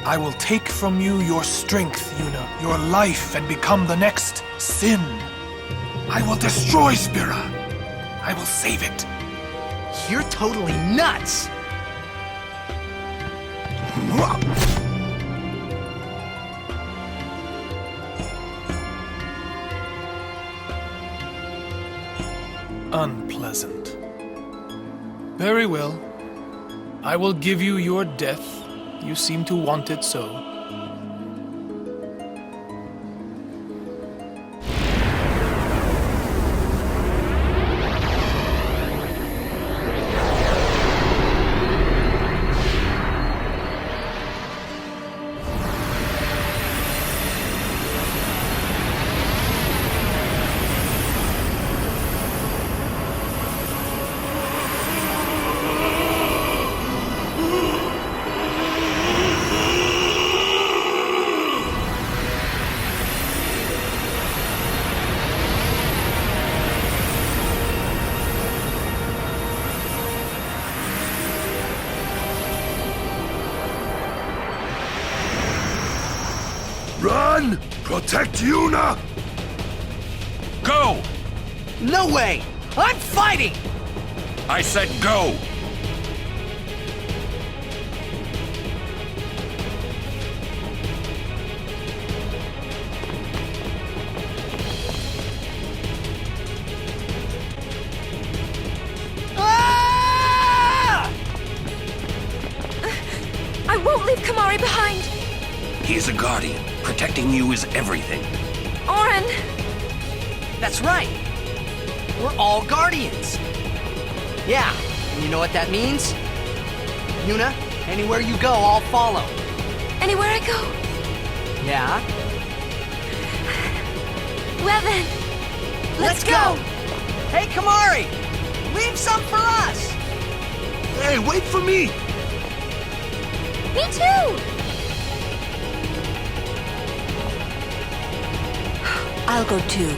S2: I will take from you your strength, Yuna, your life, and become the next Sin. I will destroy Spira. I will save it.
S3: You're totally nuts!
S2: Unpleasant. Very well. I will give you your death. You seem to want it so.
S9: Protect Yuna!
S5: Go!
S3: No way! I'm fighting!
S5: I said go!
S19: I won't leave Kimahri behind!
S8: He is a guardian. Protecting you is everything.
S19: Auron!
S3: That's right! We're all guardians! Yeah, and you know what that means? Yuna, anywhere you go, I'll follow.
S19: Anywhere I go?
S3: Yeah?
S19: Well then, let's go!
S3: Hey, Kimahri! Leave some for us!
S9: Hey, wait for me!
S19: Me too!
S22: I'll go too.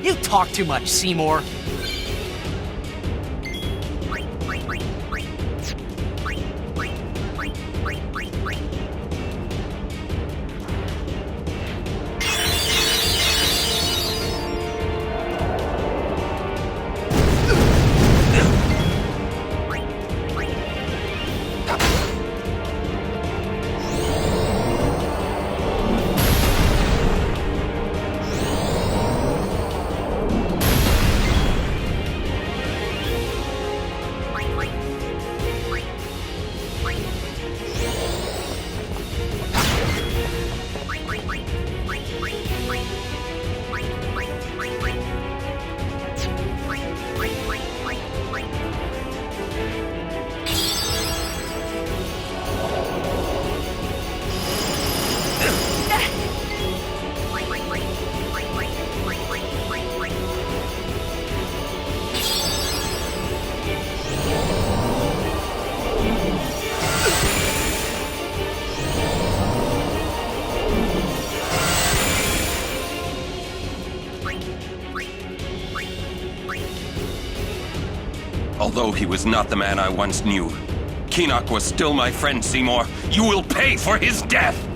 S3: You talk too much, Seymour.
S8: Although he was not the man I once knew, Keenock was still my friend, Seymour. You will pay for his death!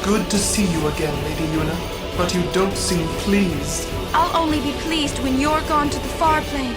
S2: Good to see you again, Lady Yuna, but you don't seem pleased.
S19: I'll only be pleased when you're gone to the far plane.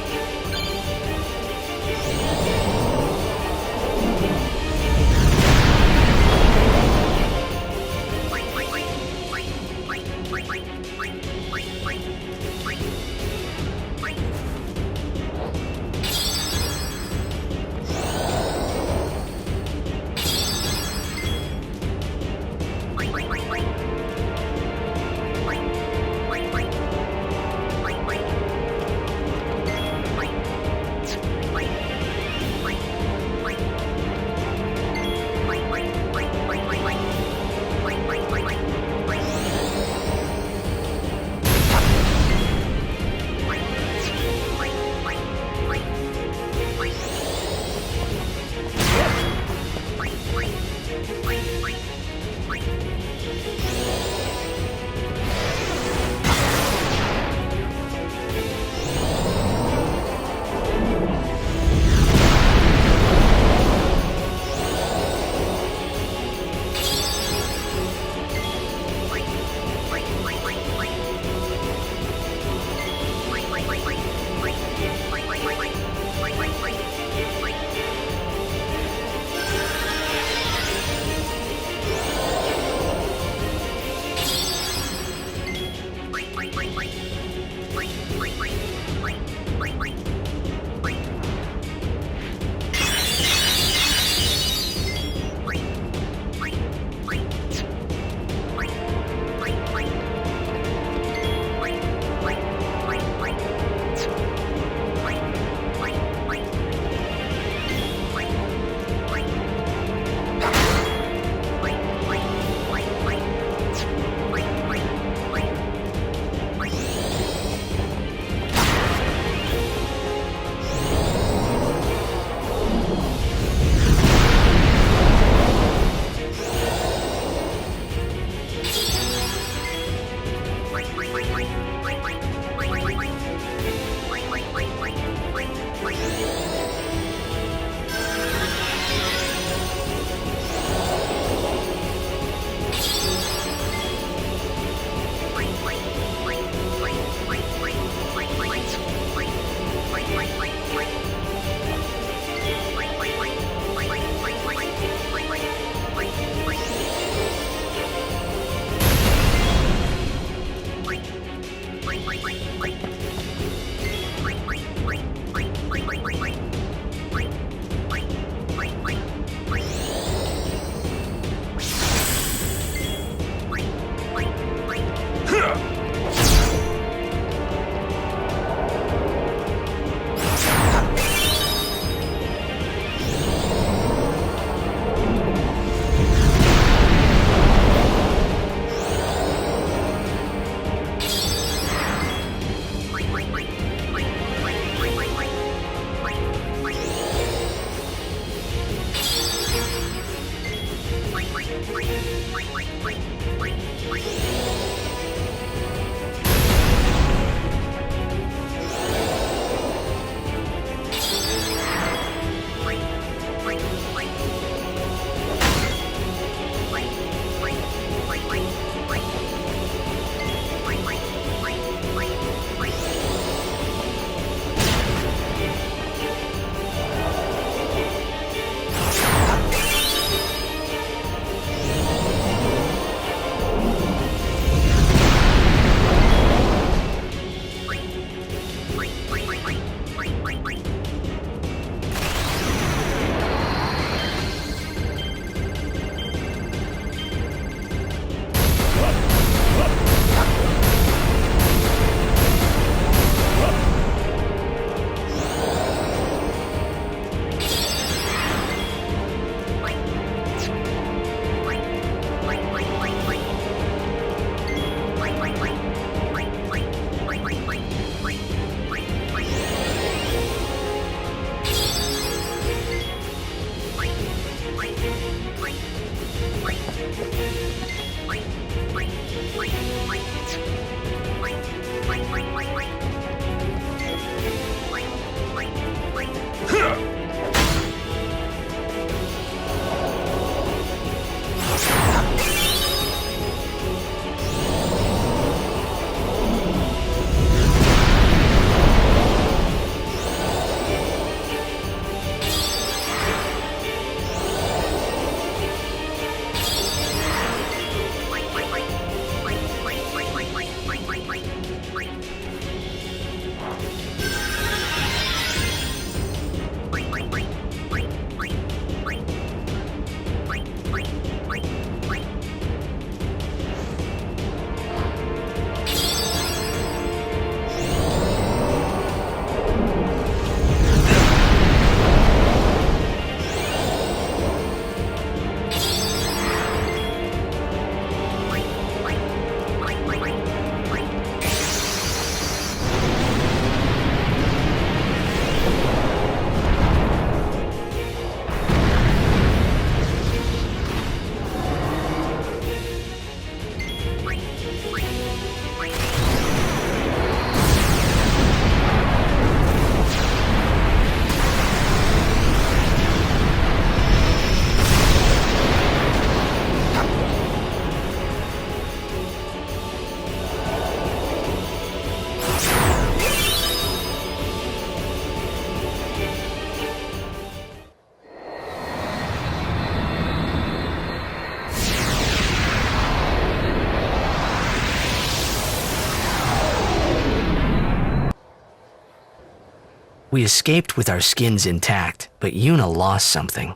S1: We escaped with our skins intact, but Yuna lost something.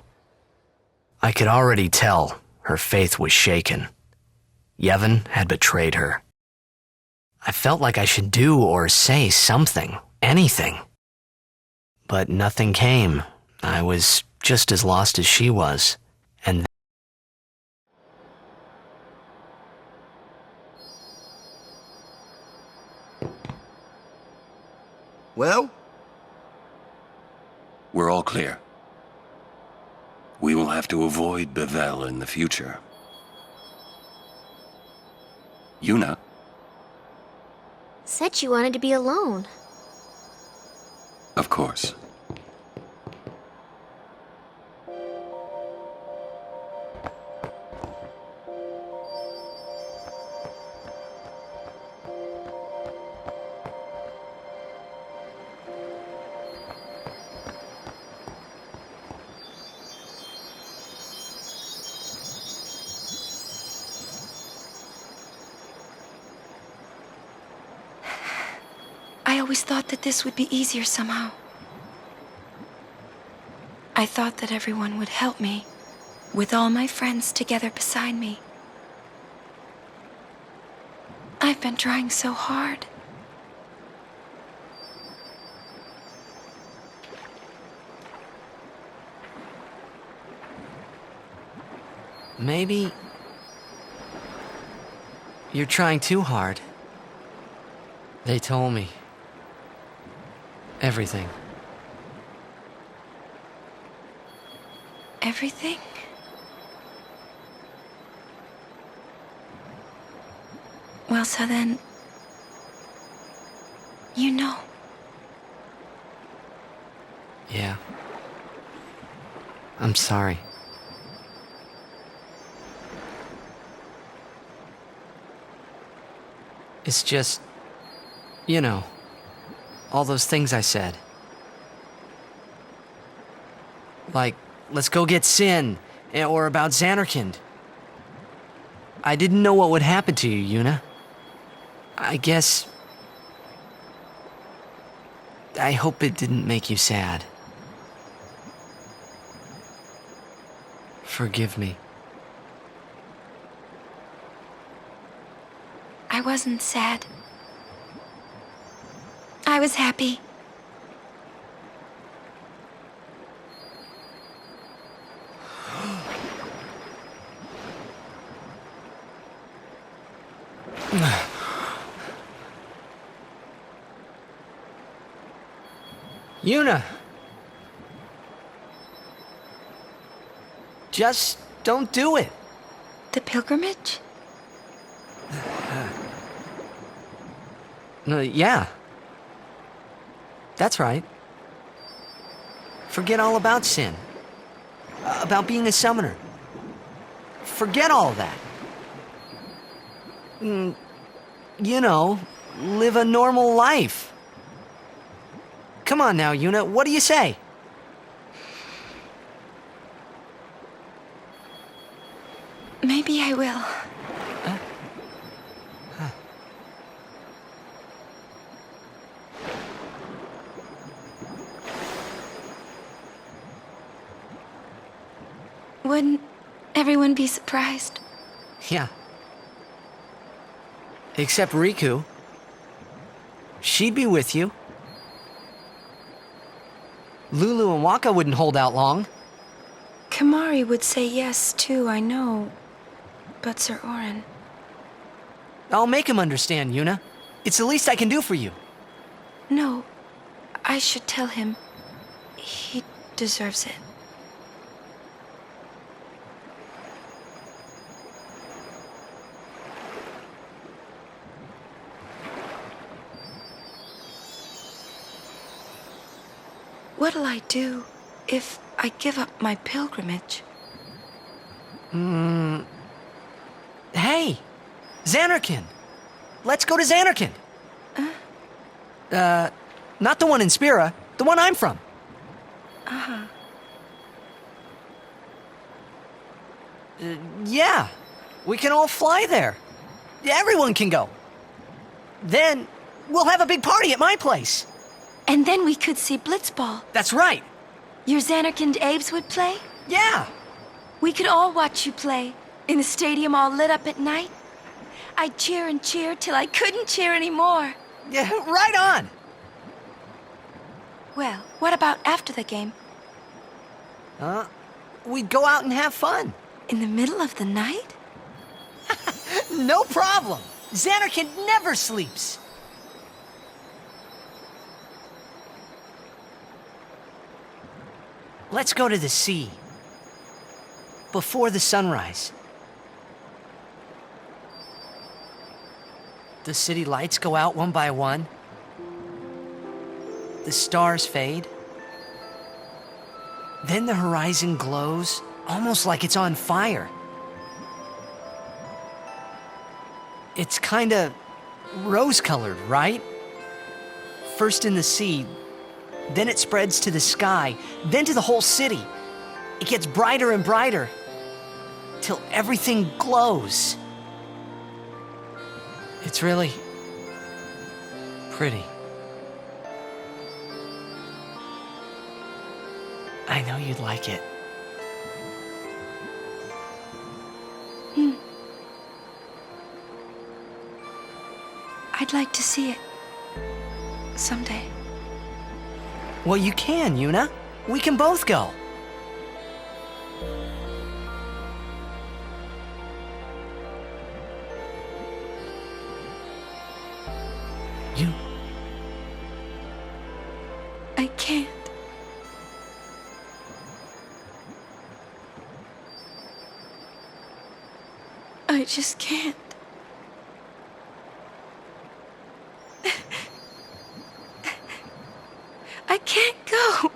S1: I could already tell her faith was shaken. Yevon had betrayed her. I felt like I should do or say something, anything. But nothing came. I was just as lost as she was. And
S9: Well?
S8: We're all clear. We will have to avoid Bevelle in the future. Yuna?
S16: Said she wanted to be alone.
S8: Of course.
S19: I always thought that this would be easier somehow. I thought that everyone would help me, with all my friends together beside me. I've been trying so hard.
S1: maybe you're trying too hard. They told me everything.
S19: Everything? Well, so then, you know.
S1: Yeah. I'm sorry. It's just, you know, all those things I said. Like, let's go get Sin, or about Zanarkand. I didn't know what would happen to you, Yuna. I guess... I hope it didn't make you sad. Forgive me.
S19: I wasn't sad. I was happy.
S1: Yuna! Just don't do it.
S19: The pilgrimage?
S1: Yeah. That's right. Forget all about Sin. About being a summoner. Forget all of that. You know, live a normal life. Come on now, Yuna, what do you say?
S19: Maybe I will. Wouldn't everyone be surprised?
S1: Yeah. Except Rikku. She'd be with you. Lulu and Wakka wouldn't hold out long.
S19: Kimahri would say yes, too, I know. But Sir Auron...
S1: I'll make him understand, Yuna. It's the least I can do for you.
S19: No, I should tell him. He deserves it. What'll I do if I give up my pilgrimage?
S1: Hey! Zanarkand! Let's go to Zanarkand! Not the one in Spira, the one I'm from.
S19: Uh-huh.
S1: Yeah, we can all fly there. Everyone can go. Then, we'll have a big party at my place.
S19: And then we could see Blitzball.
S3: That's right.
S19: Your Xanarkand Abes would play?
S3: Yeah.
S19: We could all watch you play, in the stadium all lit up at night. I'd cheer and cheer till I couldn't cheer anymore.
S3: Yeah, right on.
S19: Well, what about after the game?
S3: We'd go out and have fun.
S19: In the middle of the night?
S3: No problem. Xanarkand never sleeps. Let's go to the sea. Before the sunrise. The city lights go out one by one. The stars fade. Then the horizon glows, almost like it's on fire. It's kinda rose-colored, right? First in the sea, then it spreads to the sky, then to the whole city. It gets brighter and brighter, till everything glows. It's really pretty. I know you'd like it.
S19: I'd like to see it. Someday.
S3: Well, you can, Yuna. We can both go.
S19: I can't. I just can't. I can't go.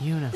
S3: Yuna.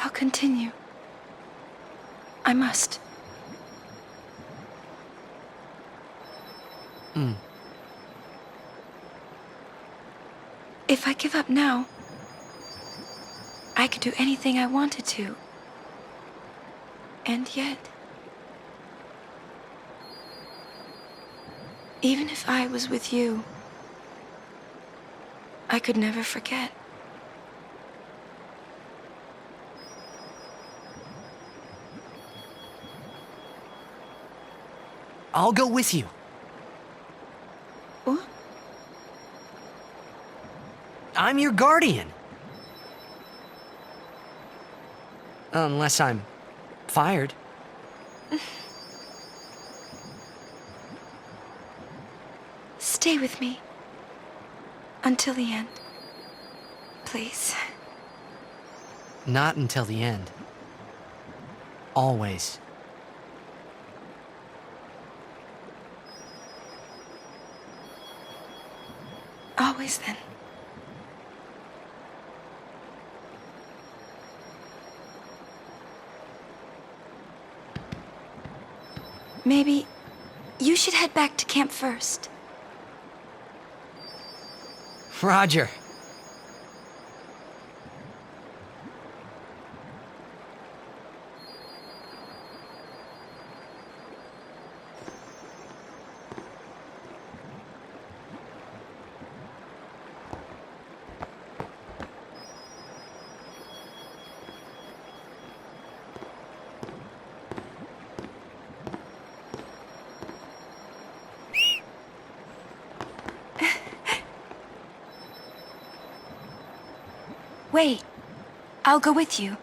S19: I'll continue. I must. If I give up now, I could do anything I wanted to. And yet... Even if I was with you, I could never forget.
S1: I'll go with you.
S19: What?
S1: I'm your guardian. Unless I'm fired.
S19: Stay with me. Until the end. Please.
S1: Not until the end. Always.
S19: Always then. Maybe you should head back to camp first.
S1: Roger.
S19: Wait, I'll go with you.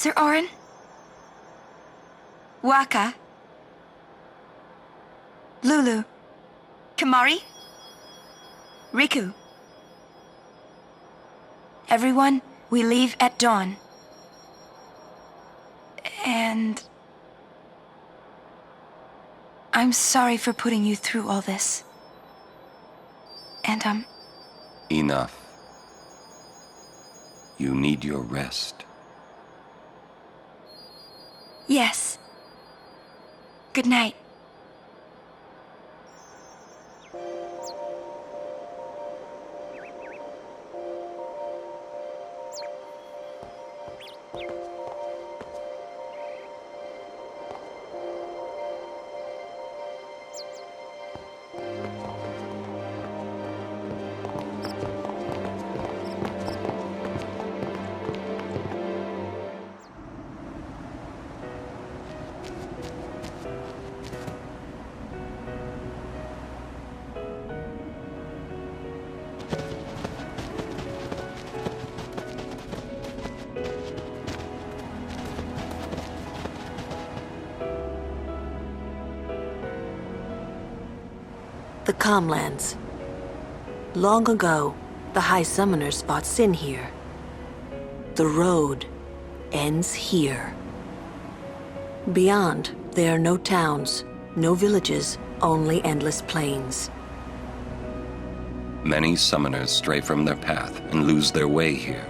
S19: Sir Auron? Wakka? Lulu? Kimahri? Rikku? Everyone, we leave at dawn. And I'm sorry for putting you through all this. And,
S8: Enough. You need your rest.
S19: Yes. Good night.
S22: The Calmlands. Long ago, the High Summoners fought Sin here. The road ends here. Beyond, there are no towns, no villages, only endless plains.
S8: Many summoners stray from their path and lose their way here.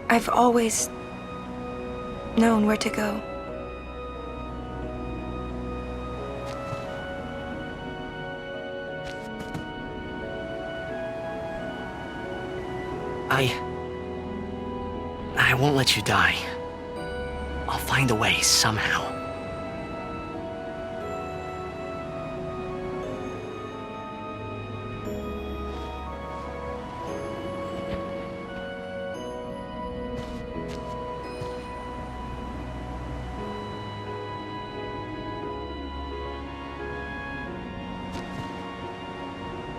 S19: I've always known where to go.
S1: I won't let you die. I'll find a way somehow.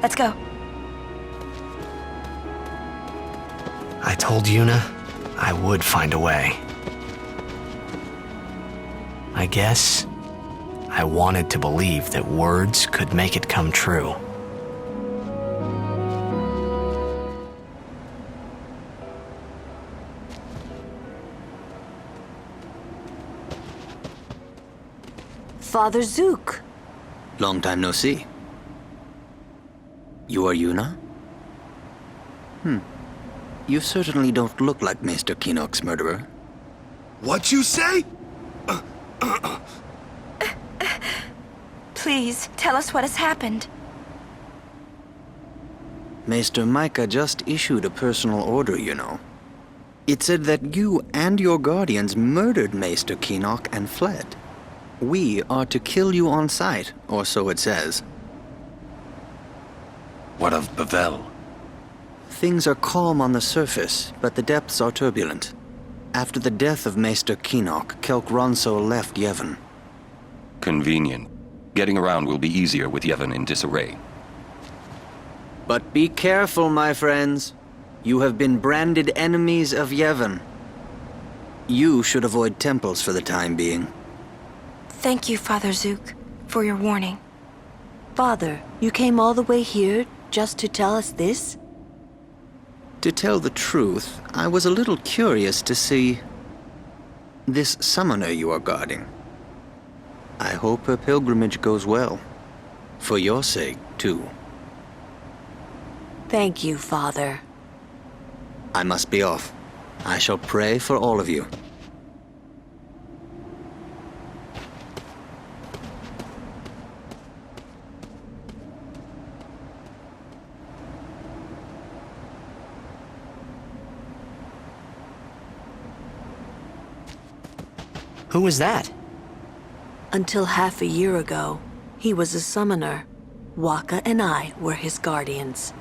S19: Let's go.
S1: I told Yuna I would find a way. I guess I wanted to believe that words could make it come true.
S22: Father Zook.
S14: Long time no see. You are Yuna? You certainly don't look like Maester Kinock's murderer.
S9: What you say?
S19: Please, tell us what has happened.
S14: Maester Micah just issued a personal order, you know. It said that you and your guardians murdered Maester Kinock and fled. We are to kill you on sight, or so it says.
S8: What of Bevelle?
S14: Things are calm on the surface, but the depths are turbulent. After the death of Maester Kinock, Kelk Ronso left Yevon.
S8: Convenient. Getting around will be easier with Yevon in disarray.
S14: But be careful, my friends. You have been branded enemies of Yevon. You should avoid temples for the time being.
S19: Thank you, Father Zook, for your warning.
S22: Father, you came all the way here just to tell us this?
S14: To tell the truth, I was a little curious to see this summoner you are guarding. I hope her pilgrimage goes well. For your sake, too.
S22: Thank you, Father.
S14: I must be off. I shall pray for all of you.
S1: Who was that?
S22: Until half a year ago, he was a summoner. Wakka and I were his guardians.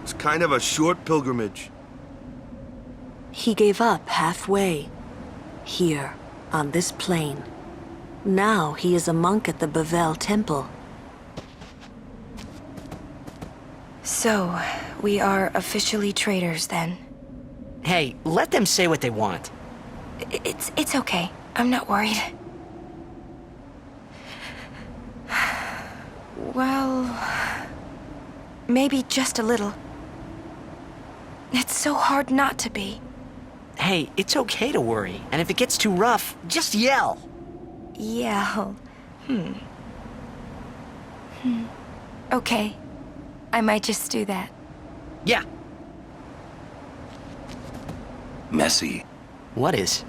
S9: It's kind of a short pilgrimage.
S22: He gave up halfway. Here, on this plain. Now he is a monk at the Bevelle temple.
S19: So, we are officially traitors then.
S1: Hey, let them say what they want.
S19: It's okay. I'm not worried. Well, maybe just a little. It's so hard not to be.
S1: Hey, it's okay to worry, and if it gets too rough, just yell.
S19: Yell. Okay. I might just do that.
S1: Yeah.
S8: Messy.
S1: What is?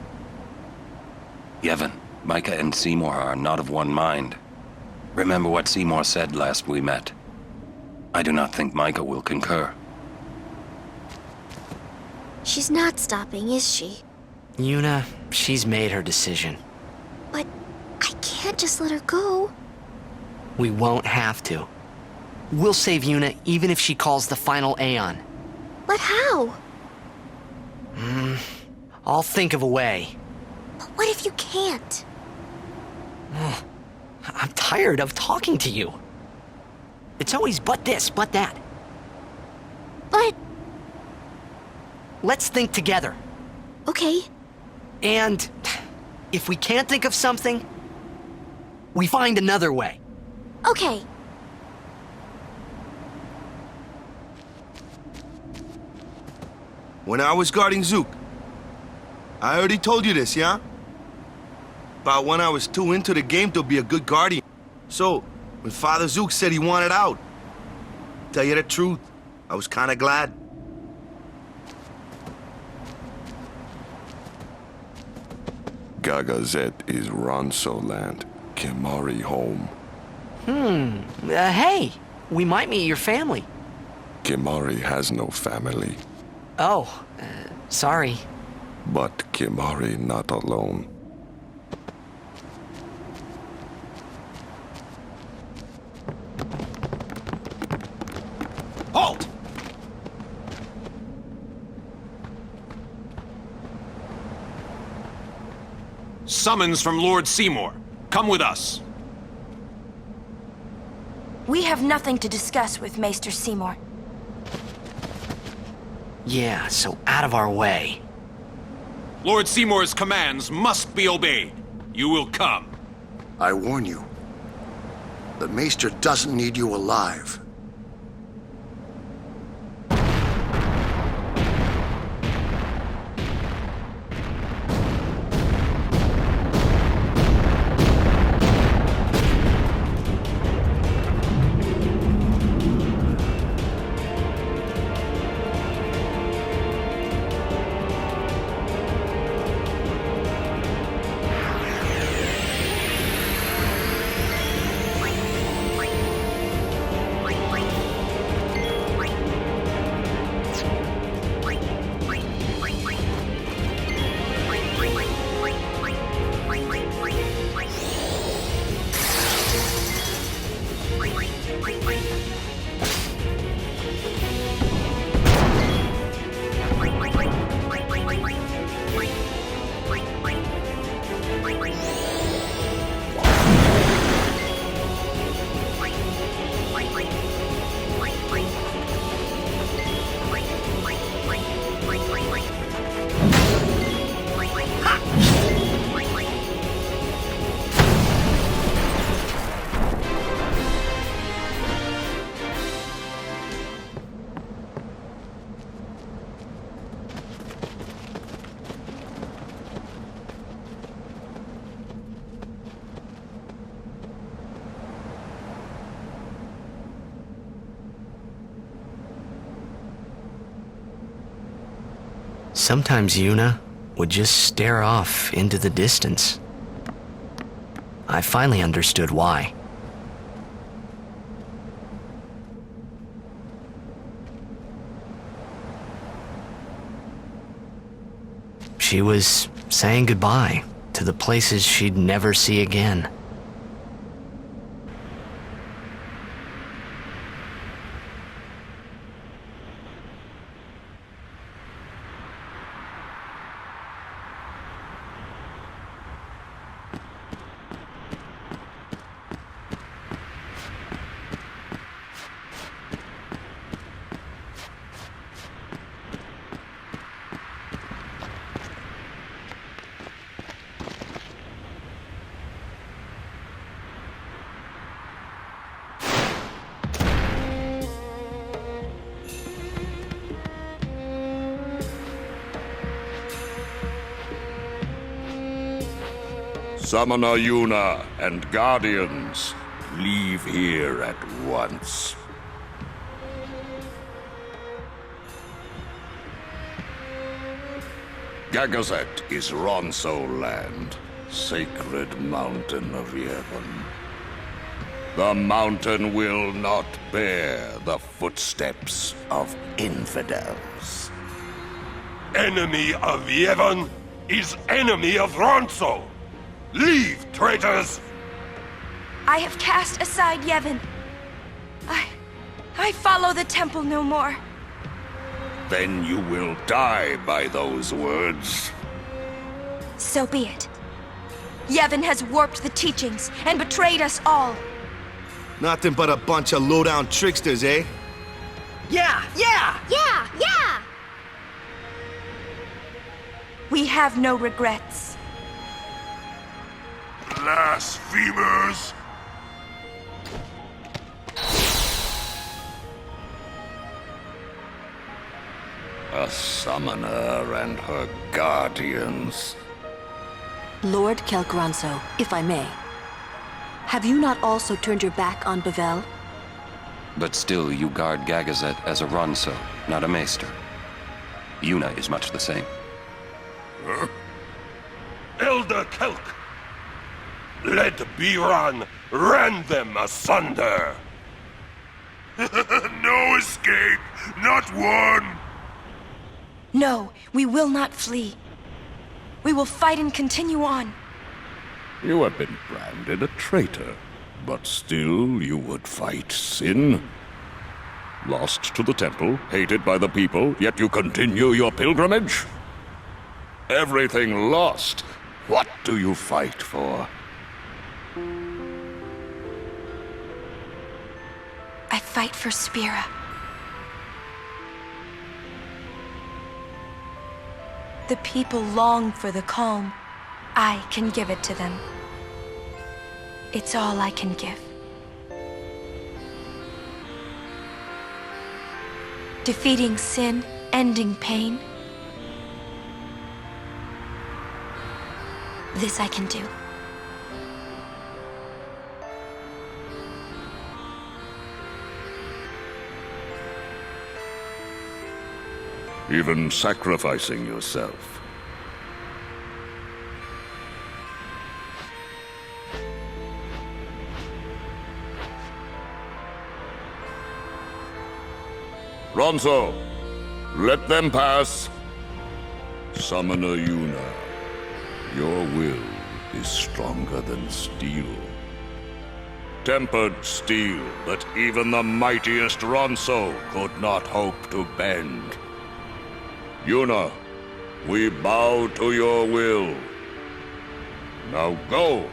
S8: Yevon, Micah and Seymour are not of one mind. Remember what Seymour said last we met. I do not think Micah will concur.
S16: She's not stopping, is she?
S1: Yuna, she's made her decision.
S16: But I can't just let her go.
S1: We won't have to. We'll save Yuna even if she calls the final Aeon.
S16: But how?
S1: I'll think of a way.
S16: But what if you can't?
S1: I'm tired of talking to you. It's always but this, but that.
S16: But...
S1: Let's think together.
S16: Okay.
S1: And if we can't think of something, we find another way.
S16: Okay.
S9: When I was guarding Zook, I already told you this, yeah? About when I was too into the game to be a good guardian. So, when Father Zook said he wanted out, tell you the truth, I was kinda glad.
S18: Gagazet is Ronso land, Kimahri home.
S1: Hey, we might meet your family.
S18: Kimahri has no family.
S1: Oh, sorry.
S18: But Kimahri not alone.
S11: Halt! Summons from Lord Seymour. Come with us.
S19: We have nothing to discuss with Maester Seymour.
S1: Yeah, so out of our way.
S13: Lord Seymour's commands must be obeyed. You will come.
S20: I warn you. The Maester doesn't need you alive.
S1: Sometimes Yuna would just stare off into the distance. I finally understood why. She was saying goodbye to the places she'd never see again.
S18: Summoner Yuna and Guardians, leave here at once. Gagazet is Ronso land, sacred mountain of Yevon. The mountain will not bear the footsteps of infidels.
S23: Enemy of Yevon is enemy of Ronso. Leave, traitors!
S19: I have cast aside Yevon. I follow the temple no more.
S18: Then you will die by those words.
S19: So be it. Yevon has warped the teachings and betrayed us all.
S9: Nothing but a bunch of low-down tricksters, eh?
S3: Yeah!
S16: Yeah!
S19: We have no regrets.
S23: Blasphemers!
S18: A summoner and her guardians.
S22: Lord Kelgranso, if I may. Have you not also turned your back on Bevelle?
S8: But still, you guard Gagazet as a Ronso, not a Maester. Yuna is much the same.
S23: Huh? Elder Kelk! Let Biran rend them asunder! No escape! Not one!
S19: No, we will not flee. We will fight and continue on.
S18: You have been branded a traitor, but still you would fight sin? Lost to the temple, hated by the people, yet you continue your pilgrimage? Everything lost. What do you fight for?
S19: fight for Spira. The people long for the calm. I can give it to them. It's all I can give. Defeating sin, ending pain. This I can do.
S18: Even sacrificing yourself. Ronso, let them pass. Summoner Yuna, your will is stronger than steel. Tempered steel that even the mightiest Ronso could not hope to bend. Yuna, we bow to your will. Now go.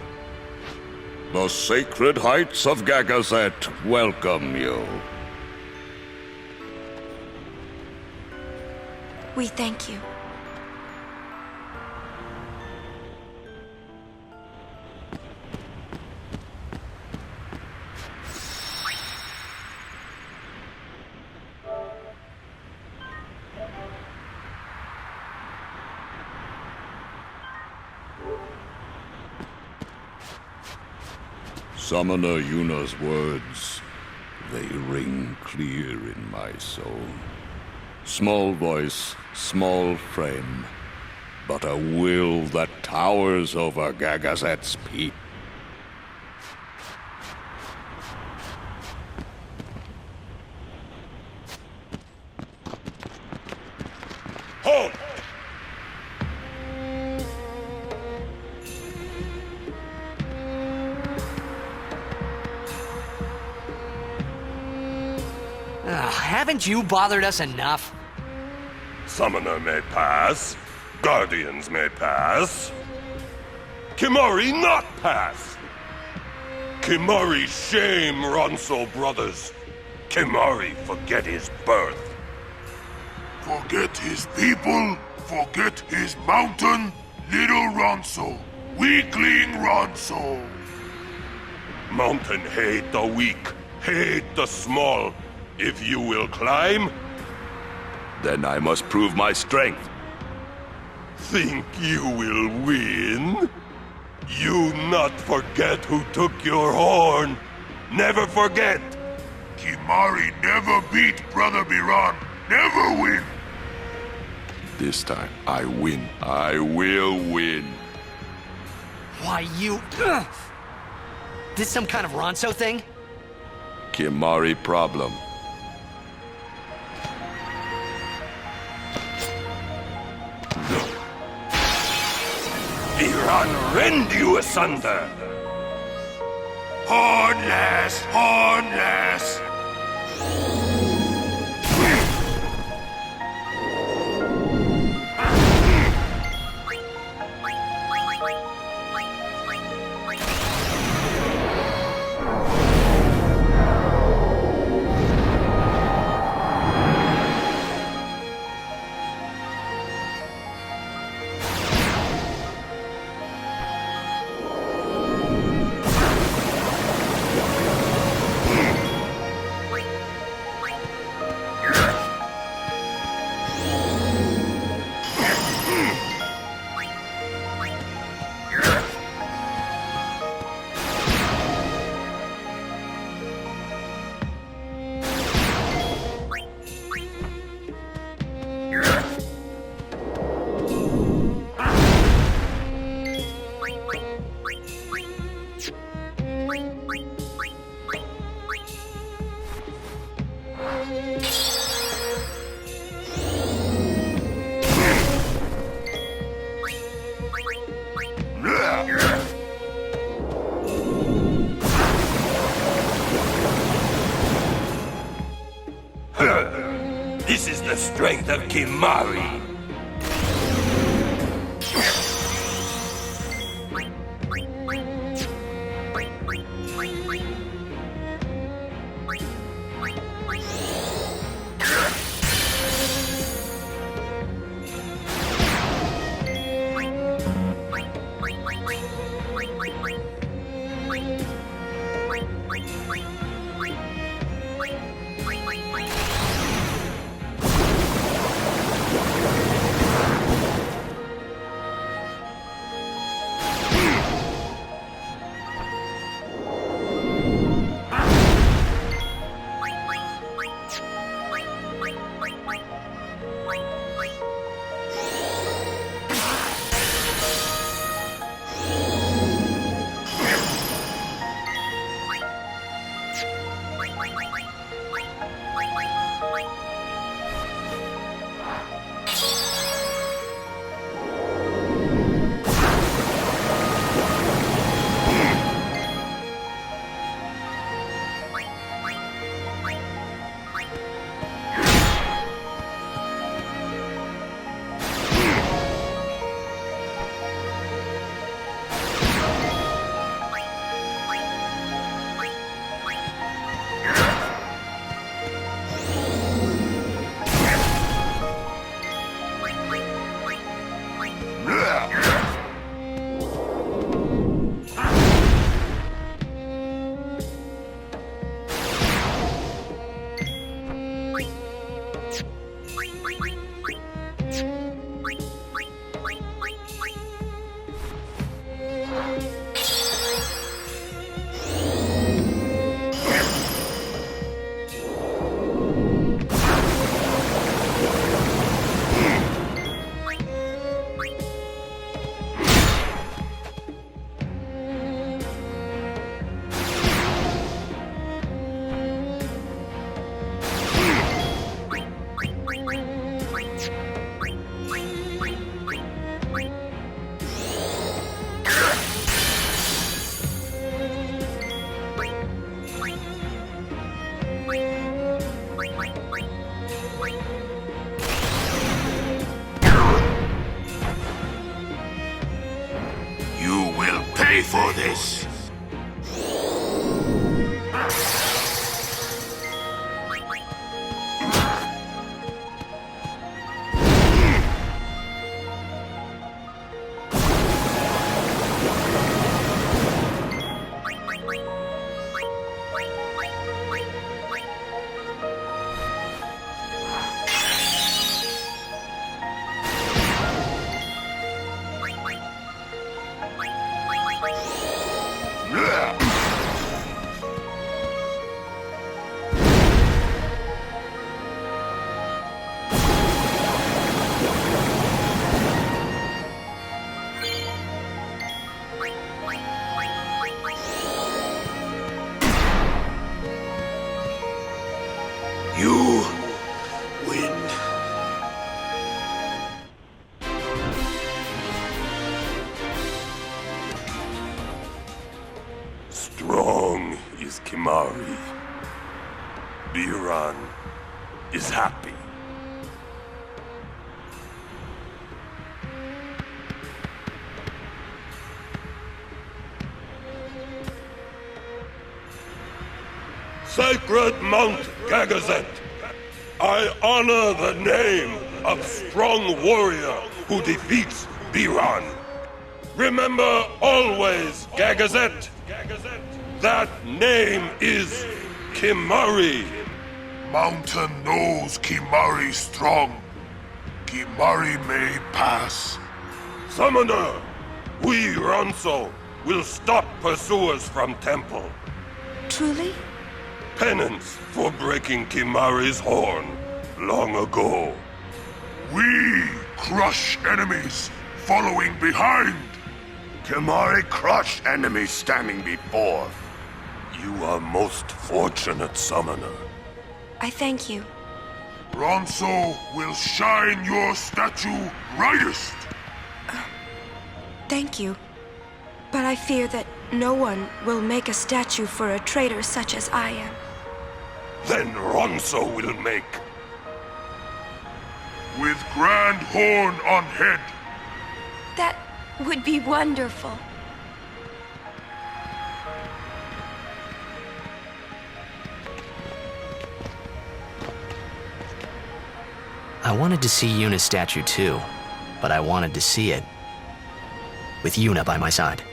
S18: The sacred heights of Gagazet welcome you.
S19: We thank you.
S18: Summoner Yuna's words, they ring clear in my soul. Small voice, small frame, but a will that towers over Gagazet's peak.
S23: Halt!
S3: Haven't you bothered us enough?
S23: Summoner may pass. Guardians may pass. Kimahri not pass. Kimahri shame Ronso brothers. Kimahri forget his birth. Forget his people, forget his mountain, little Ronso, weakling Ronso. Mountain hate the weak, hate the small. If you will climb,
S18: Then I must prove my strength.
S23: think you will win? You not forget who took your horn. Never forget. Kimahri never beat Brother Biran. Never win.
S18: This time, I win. I will win.
S3: Why, you... Ugh. This some kind of Ronso thing?
S18: Kimahri problem.
S23: Biran rend you asunder. Hornless, hornless. This is the strength of Kimahri. For this. You win. Strong is Kimahri. Biran is happy. Sacred Mount Gagazet, I honor the name of strong warrior who defeats Biran. Remember always, Gagazet, that name is Kimahri.
S6: Mountain knows Kimahri strong. Kimahri may pass.
S23: Summoner, we Ronso will stop pursuers from temple.
S19: Truly?
S23: Penance for breaking Kimahri's horn long ago.
S6: We crush enemies following behind.
S23: Kimahri crush enemies standing before. You are most fortunate, Summoner.
S19: I thank you.
S6: Ronso will shine your statue brightest.
S19: Thank you. But I fear that no one will make a statue for a traitor such as I am.
S23: Then Ronso will make.
S6: With grand horn on head.
S19: That would be wonderful.
S1: I wanted to see Yuna's statue too, but I wanted to see it with Yuna by my side.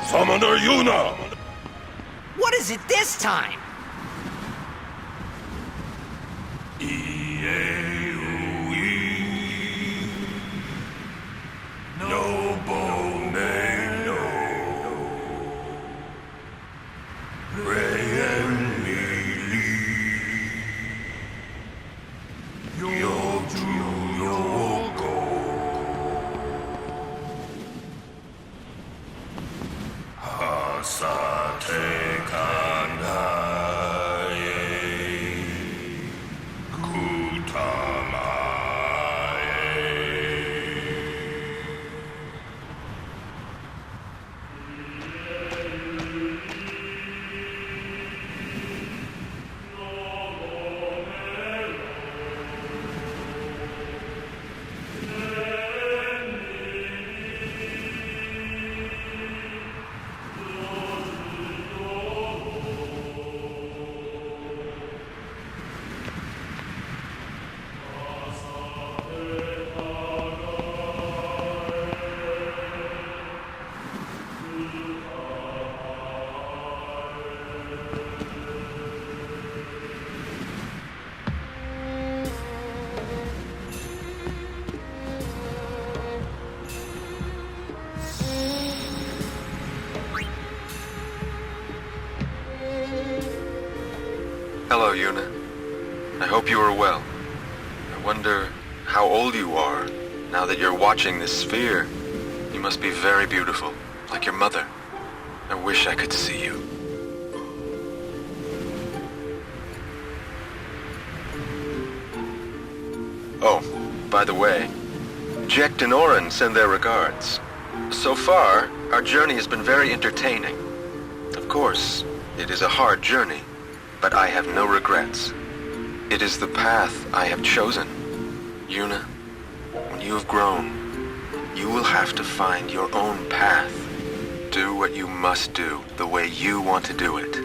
S23: Summoner Yuna!
S3: What is it this time?
S4: Hello, Yuna. I hope you are well. I wonder how old you are now that you're watching this sphere. You must be very beautiful, like your mother. I wish I could see you. Oh, by the way, Jecht and Auron send their regards. So far, our journey has been very entertaining. Of course, it is a hard journey, but I have no regrets. It is the path I have chosen. Yuna, when you have grown, you will have to find your own path. Do what you must do the way you want to do it.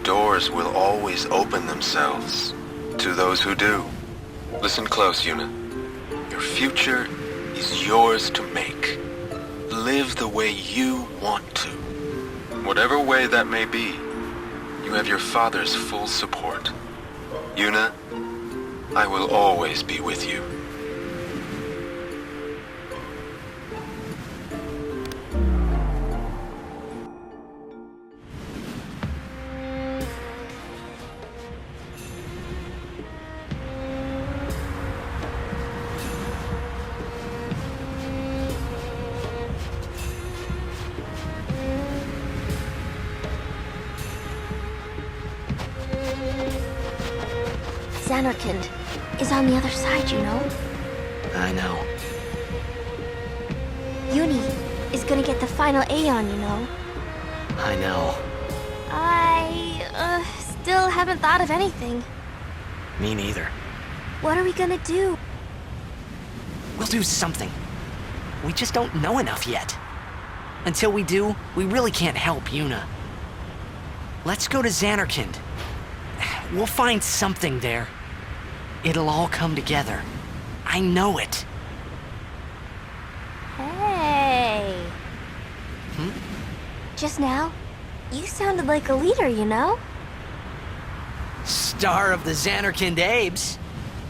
S4: Doors will always open themselves to those who do. Listen close, Yuna. Your future is yours to make. Live the way you want to. Whatever way that may be, you have your father's full support. Yuna, I will always be with you.
S16: Zanarkand is on the other side, you know?
S1: I know.
S16: Uni is gonna get the final Aeon, you know?
S1: I know.
S16: I, still haven't thought of anything.
S1: Me neither.
S16: What are we gonna do?
S1: We'll do something. We just don't know enough yet. Until we do, we really can't help Yuna. Let's go to Zanarkand. We'll find something there. It'll all come together. I know it.
S16: Hey. Just now, you sounded like a leader, you know?
S1: Star of the Zanarkand Abes.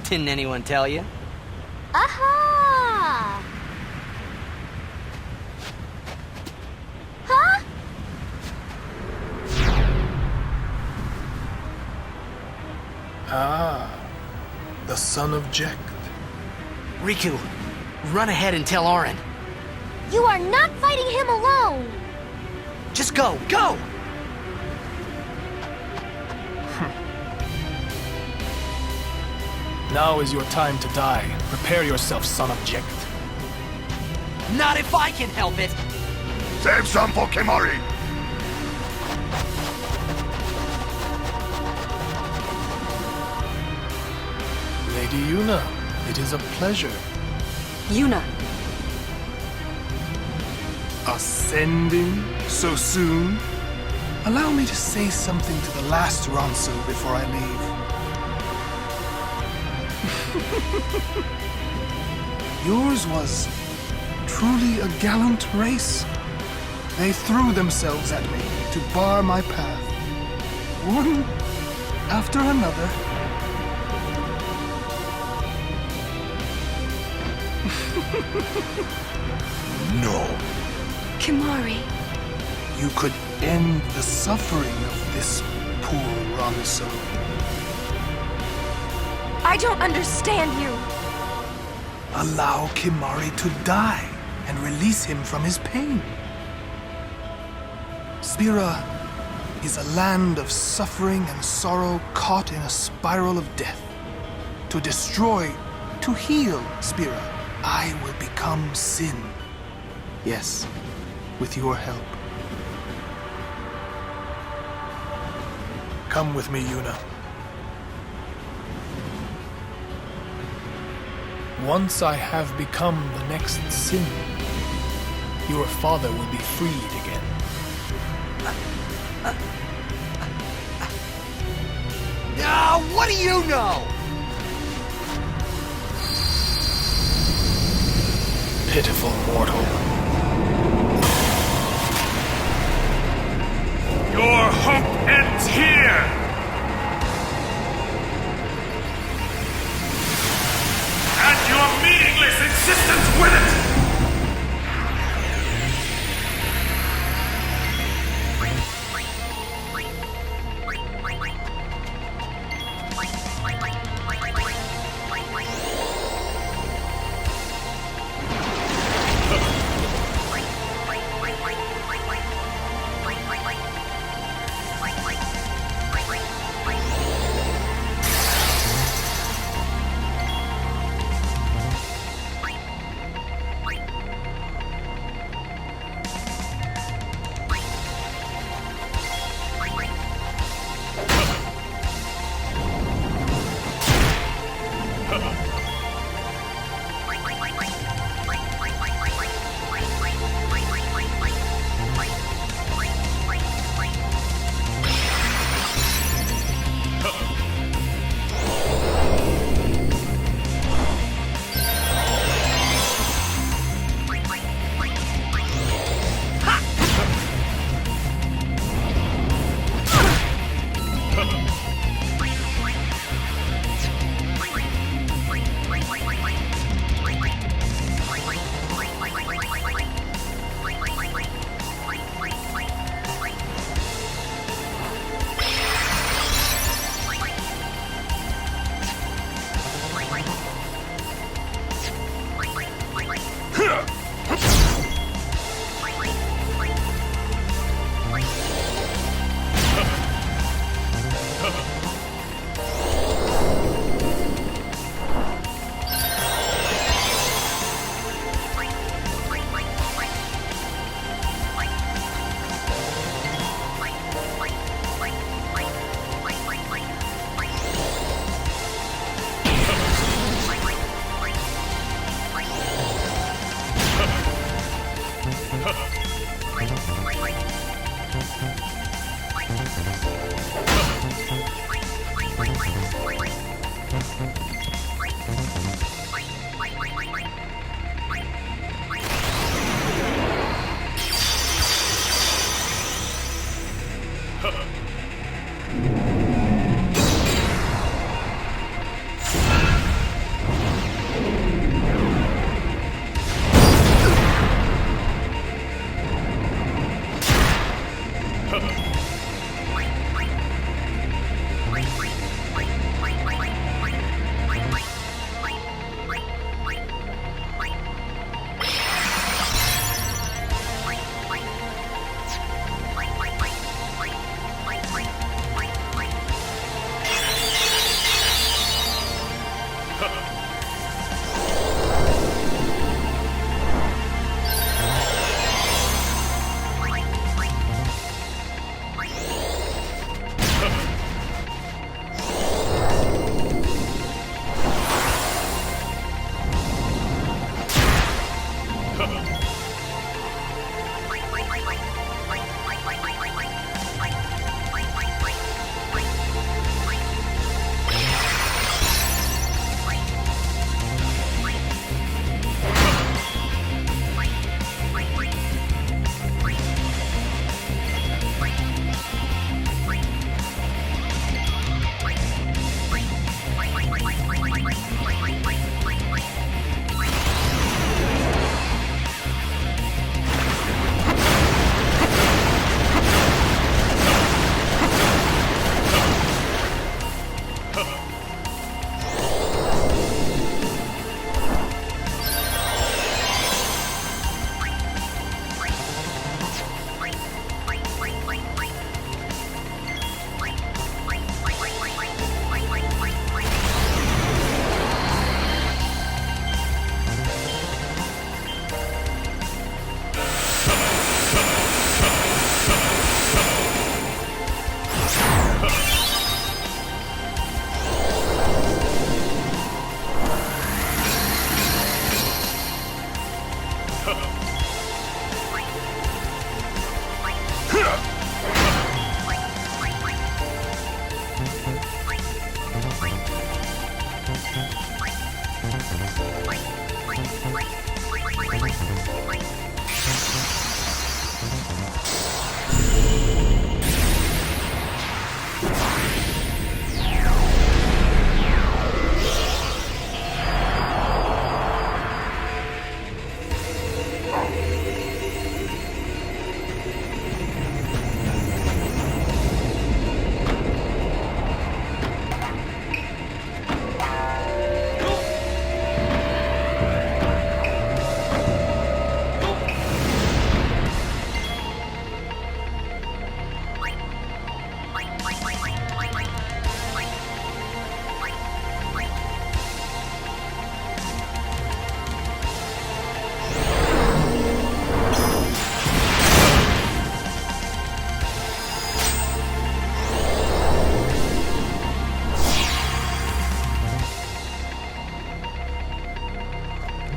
S1: Didn't anyone tell you?
S16: Aha! Huh?
S2: Ah, the son of Jecht.
S1: Rikku, run ahead and tell Auron.
S16: You are not fighting him alone!
S1: Just go, go!
S2: Now is your time to die. Prepare yourself, son of Jecht.
S1: Not if I can help it!
S23: Save some for Kimahri!
S2: Lady Yuna, it is a pleasure.
S19: Yuna.
S2: Ascending so soon? Allow me to say something to the last Ronso before I leave. Yours was truly a gallant race. They threw themselves at me to bar my path, one after another. No.
S19: Kimahri.
S2: You could end the suffering of this poor Ronso.
S19: I don't understand you.
S2: Allow Kimahri to die and release him from his pain. Spira is a land of suffering and sorrow caught in a spiral of death. To destroy, to heal Spira, I will become Sin. Yes, with your help. Come with me, Yuna. Once I have become the next Sin, your father will be freed again.
S3: What do you know?
S2: Pitiful mortal.
S6: Your hope ends here! And your meaningless existence with it!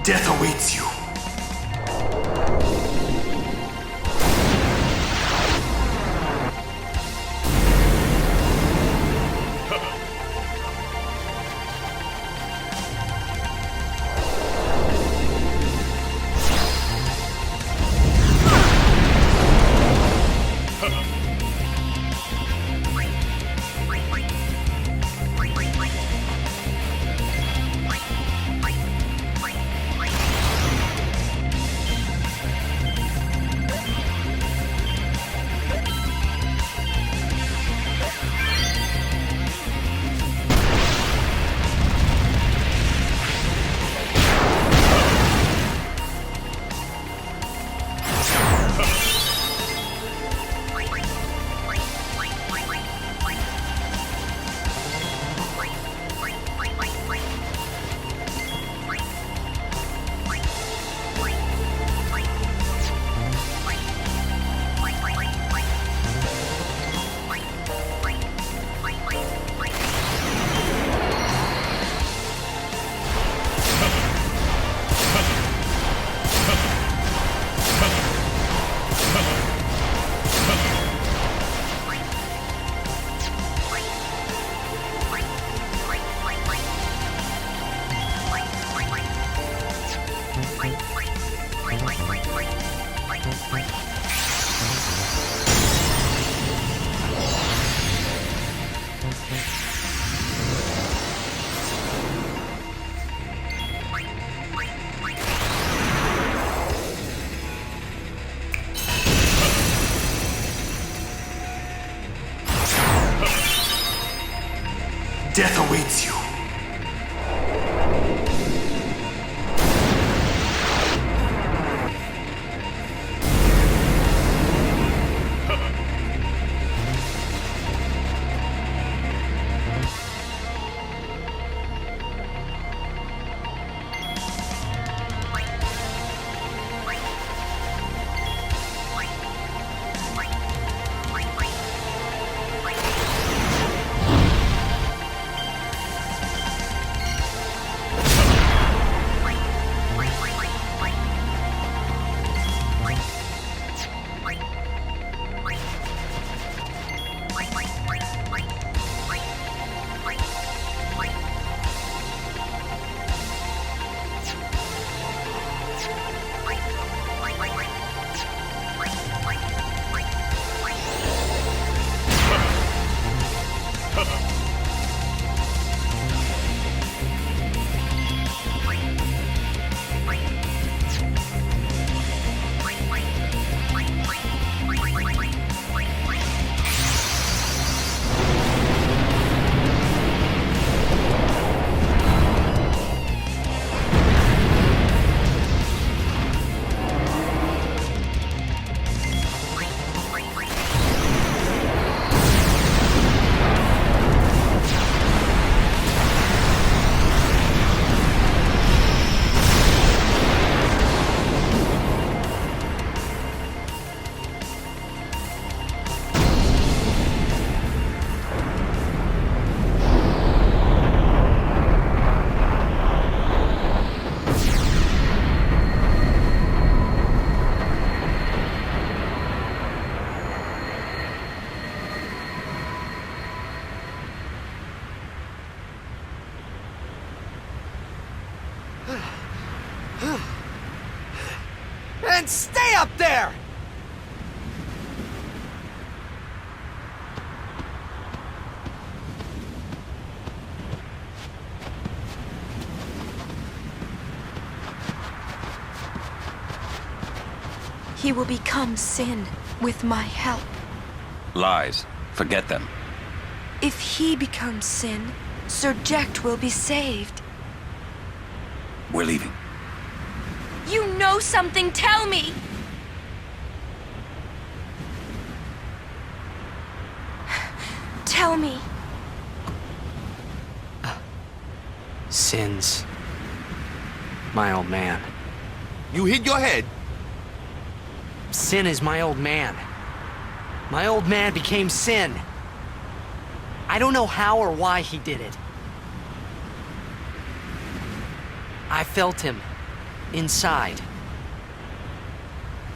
S2: Death awaits you. Death awaits you.
S3: And stay up there!
S19: He will become sin with my help.
S8: Lies. Forget them.
S19: If he becomes sin, Sir Jecht will be saved.
S8: We're leaving.
S19: You know something, tell me! Tell me.
S1: Sin's my old man.
S11: You hit your head.
S1: Sin is my old man. My old man became Sin. I don't know how or why he did it. I felt him. inside.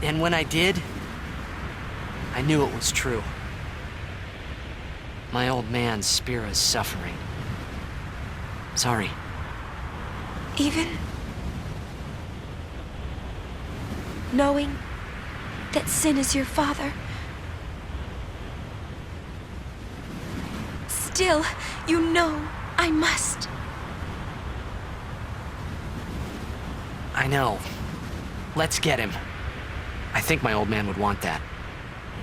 S1: And when I did, I knew it was true. My old man, Spira's suffering. Sorry.
S19: Even knowing that Sin is your father, still, you know I must.
S1: I know. Let's get him. I think my old man would want that.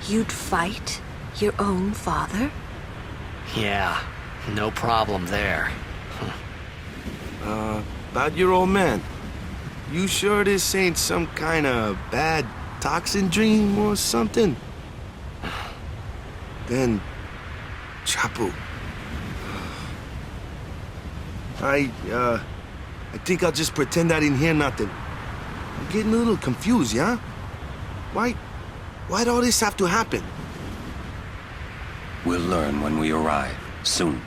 S22: You'd fight your own father?
S1: Yeah, no problem there.
S9: About your old man. You sure this ain't some kind of bad toxin dream or something? Then, Chapu. I think I'll just pretend I didn't hear nothing. I'm getting a little confused, yeah? Why'd all this have to happen?
S8: We'll learn when we arrive, soon.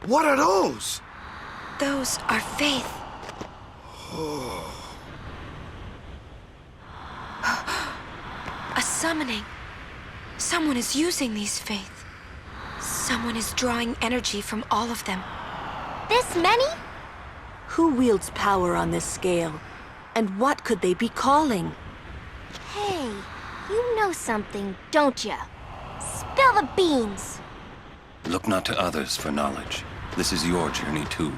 S9: What are those?
S19: Those are faith. A summoning. Someone is using these faith. Someone is drawing energy from all of them.
S16: This many?
S22: Who wields power on this scale? And what could they be calling?
S16: Hey, you know something, don't ya? Spill the beans!
S8: Look not to others for knowledge. This is your journey, too.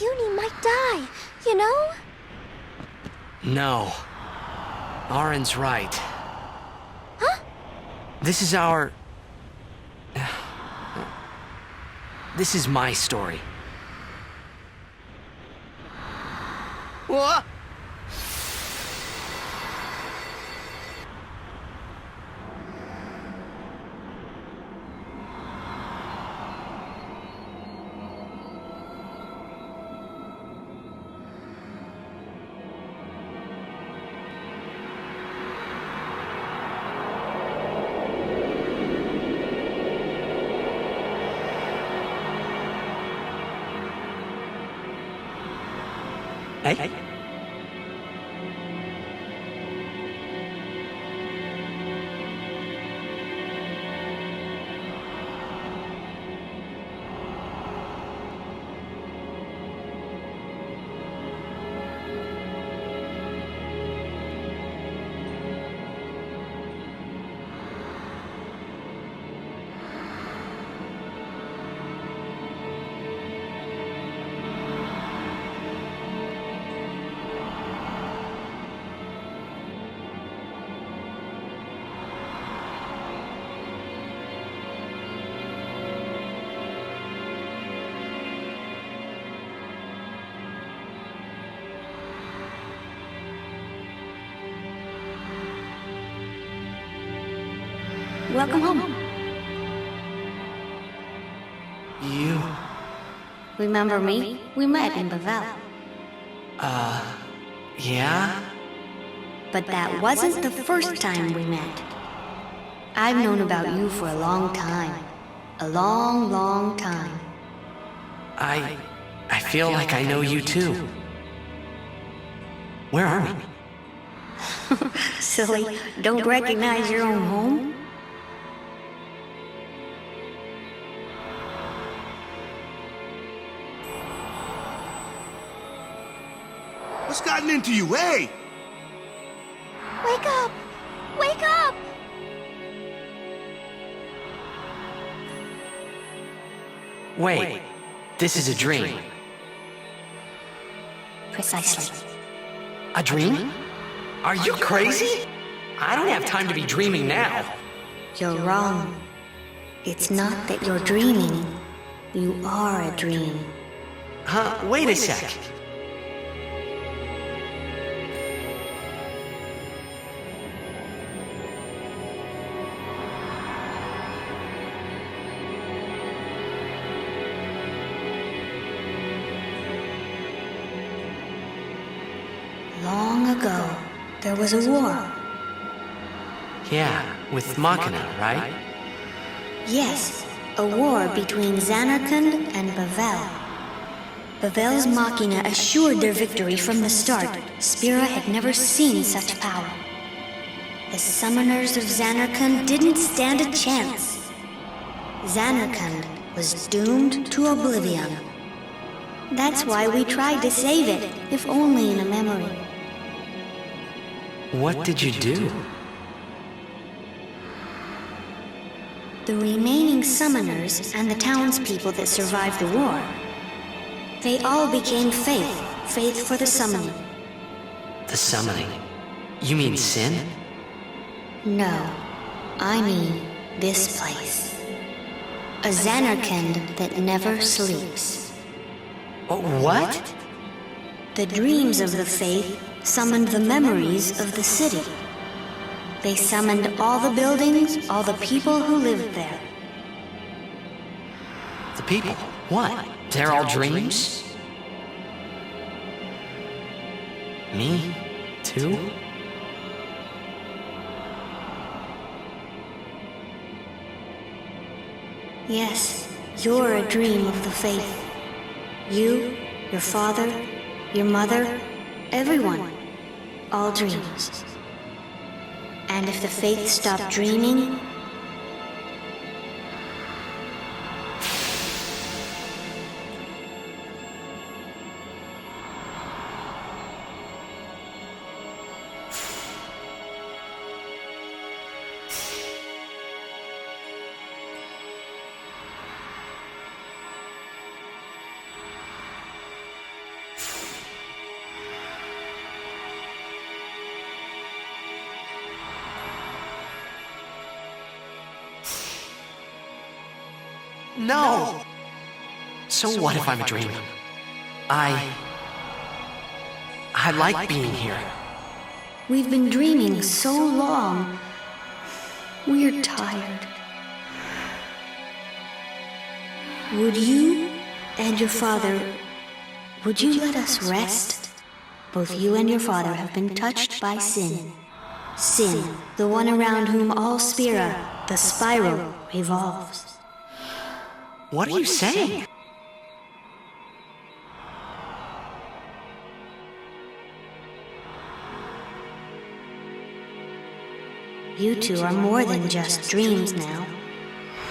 S16: Uni might die, you know?
S1: No. Auron's right.
S16: Huh?
S1: This is our... This is my story. What? Hey.
S12: Welcome home.
S1: You...
S12: Remember me? We met in Bevelle.
S1: Yeah?
S12: But that wasn't the first time we met. I've known about you for a long time. A long, long time.
S1: I feel like I know you too. Where are we?
S12: Silly, don't recognize your own home?
S9: What's gotten into you, hey?
S16: Wake up! Wake up!
S1: Wait, this is a dream.
S12: Precisely.
S1: A dream? Are you crazy? I don't have time to be dreaming now.
S12: You're wrong. It's not that you're dreaming. You are a dream.
S1: Huh? Wait a sec.
S12: Long ago, there was a war.
S1: Yeah, with Machina, right?
S12: Yes, a war between Zanarkand and Bevelle. Bevelle's Machina assured their victory from the start. Spira had never seen such power. The summoners of Zanarkand didn't stand a chance. Zanarkand was doomed to oblivion. That's why we tried to save it, if only in a memory.
S1: What did you do?
S12: The remaining summoners and the townspeople that survived the war, they all became faith for the summoning.
S1: The summoning? You mean Sin?
S12: No, I mean this place. A Zanarkand that never sleeps.
S1: What?
S12: The dreams of the faith summoned the memories of the city. They summoned all the buildings, all the people who lived there.
S1: The people? What? They're all dreams? Me? Too?
S12: Yes, you're a dream of the faith. You, your father, your mother, everyone. All dreams. And if the faith stopped dreaming,
S1: No! So what if I'm a dream? I like being here.
S12: we've been dreaming so long. We're tired. Would you and your father, would you let us rest? Both you and your father have been touched by Sin. Sin, the one around whom all Spira, the spiral, revolves.
S1: What are you saying?
S12: You two are more than just dreams now.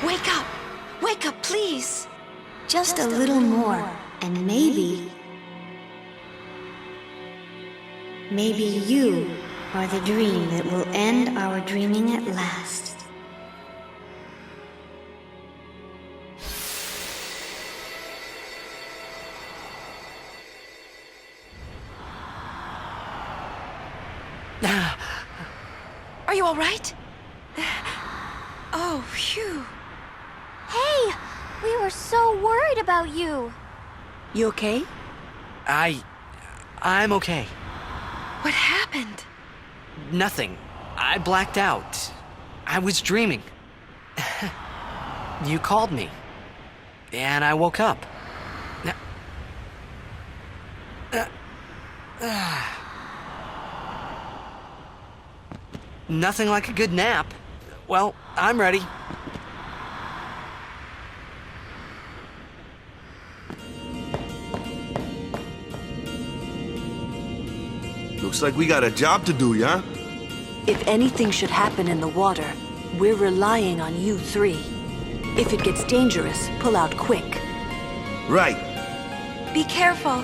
S19: Wake up! Wake up, please!
S12: Just a little more, and maybe you are the dream that will end our dreaming at last.
S19: Are you all right? Oh, phew.
S16: Hey! We were so worried about you.
S19: You okay?
S1: I'm okay.
S19: What happened?
S1: Nothing. I blacked out. I was dreaming. You called me. And I woke up. Nothing like a good nap. Well, I'm ready.
S9: Looks like we got a job to do, yeah?
S22: If anything should happen in the water, we're relying on you three. If it gets dangerous, pull out quick.
S9: Right.
S19: Be careful.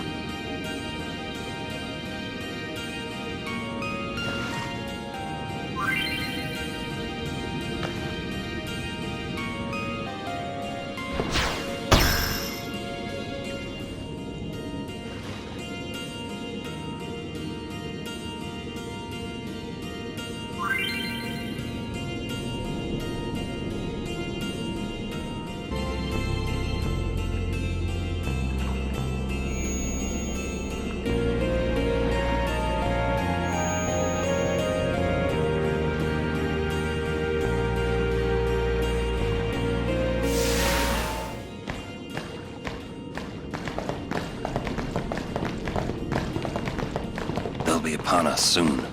S8: upon us soon.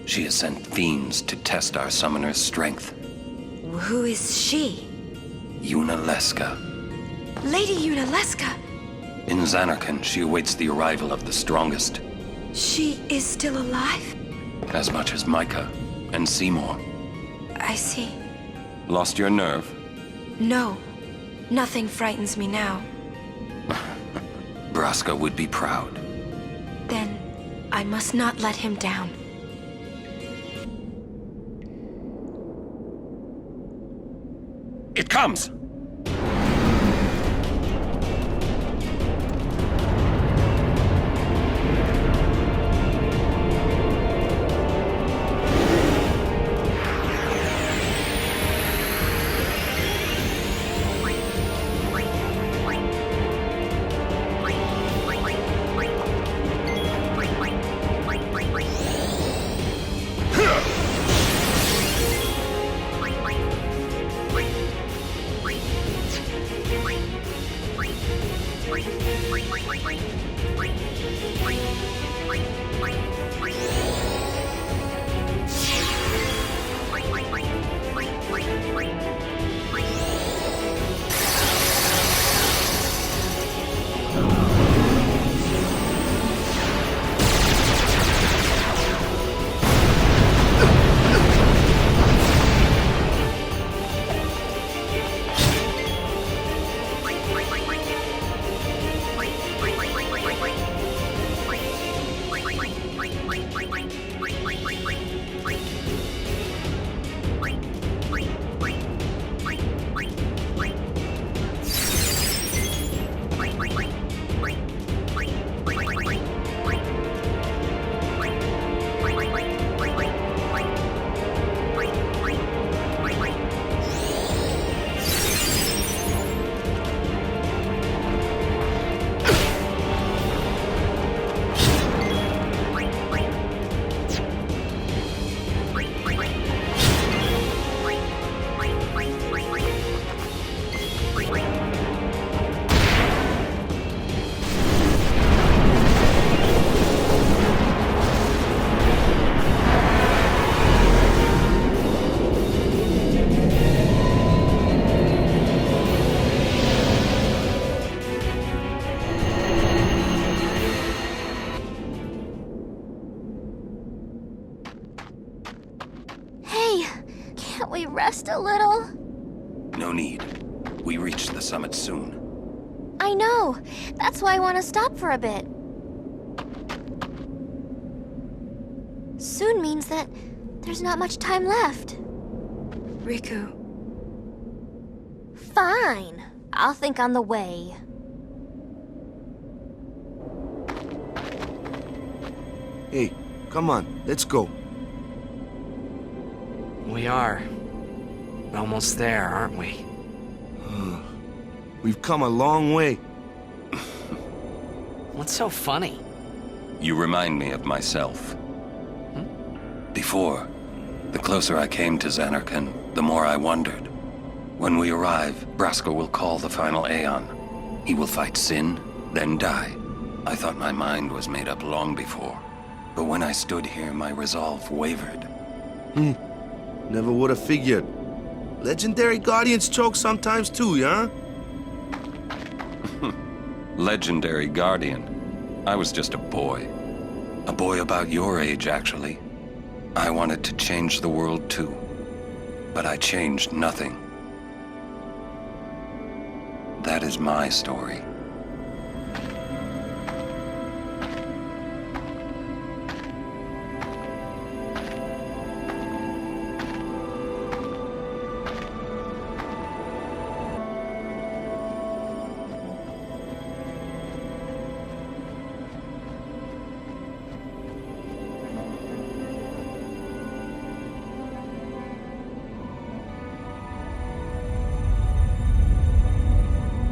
S8: She has sent fiends to test our summoner's strength.
S19: Who is she?
S8: Yuna Scene.
S19: Lady Yuna Scene.
S8: In Zanarkand, she awaits the arrival of the strongest.
S19: She is still alive?
S8: As much as Micah and Seymour.
S19: I see.
S8: Lost your nerve?
S19: No. Nothing frightens me now.
S8: Braska would be proud.
S19: Then, I must not let him down.
S8: It comes!
S16: Rest a little?
S8: No need. We reach the summit soon.
S16: I know. That's why I want to stop for a bit. Soon means that there's not much time left.
S19: Rikku.
S16: Fine. I'll think on the way.
S9: Hey, come on. Let's go.
S1: We are. Almost there, aren't we?
S9: We've come a long way.
S1: What's so funny?
S8: You remind me of myself. Before, the closer I came to Zanarkand, the more I wondered. When we arrive, Braska will call the final Aeon. He will fight Sin, then die. I thought my mind was made up long before. But when I stood here, my resolve wavered.
S9: Never would have figured. Legendary Guardians choke sometimes too, yeah?
S8: Legendary Guardian. I was just a boy. A boy about your age, actually. I wanted to change the world too. But I changed nothing. That is my story.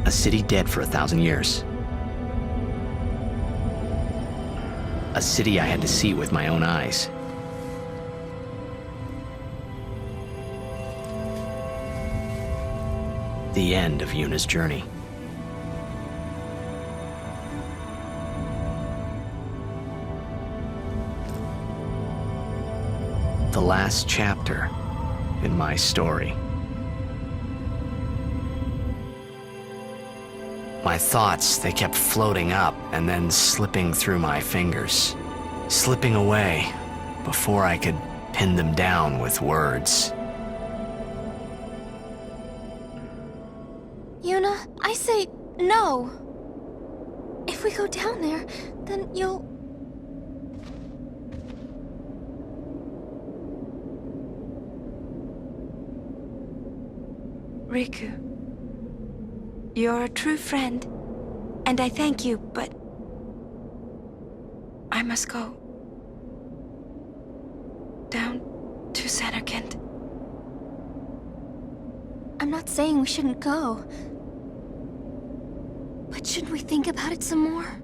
S1: A city dead for 1,000 years. A city I had to see with my own eyes. The end of Yuna's journey. The last chapter in my story. My thoughts, they kept floating up and then slipping through my fingers, slipping away before I could pin them down with words.
S16: Yuna, I say no. If we go down there, then you'll...
S19: Rikku, you're a true friend, and I thank you, but I must go. Down to Zanarkand.
S16: I'm not saying we shouldn't go. But should we think about it some more?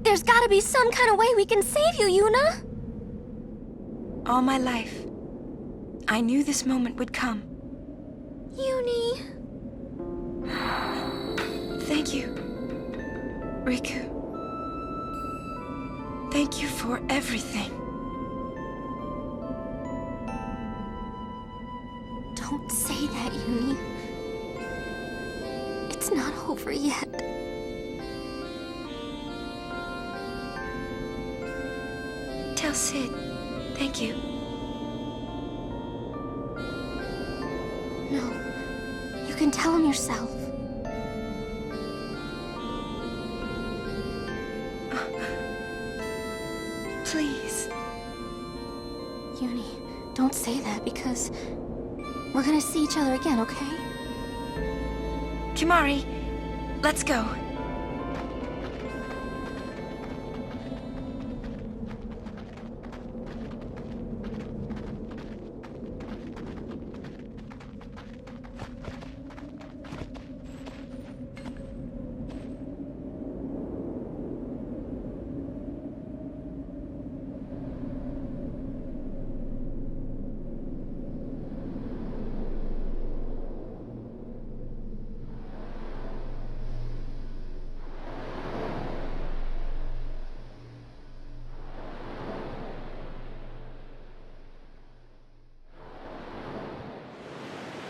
S16: There's gotta be some kind of way we can save you, Yuna!
S19: All my life, I knew this moment would come.
S16: Yuni...
S19: Thank you, Rikku. Thank you for everything.
S16: Don't say that, Yuni. It's not over yet.
S19: Tell Sid, thank you.
S16: No, you can tell him yourself.
S19: Please.
S16: Yuni, don't say that because we're gonna see each other again, okay?
S19: Kimahri, let's go.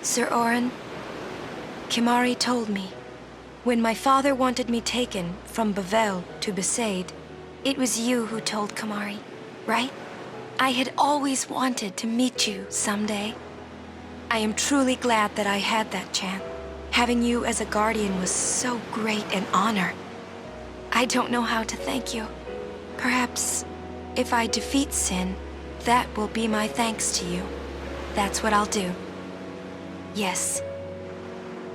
S19: Sir Auron, Kimahri told me, when my father wanted me taken from Bevelle to Besaid, it was you who told Kimahri, right? I had always wanted to meet you someday. I am truly glad that I had that chance. Having you as a guardian was so great an honor. I don't know how to thank you. Perhaps, if I defeat Sin, that will be my thanks to you. That's what I'll do. Yes,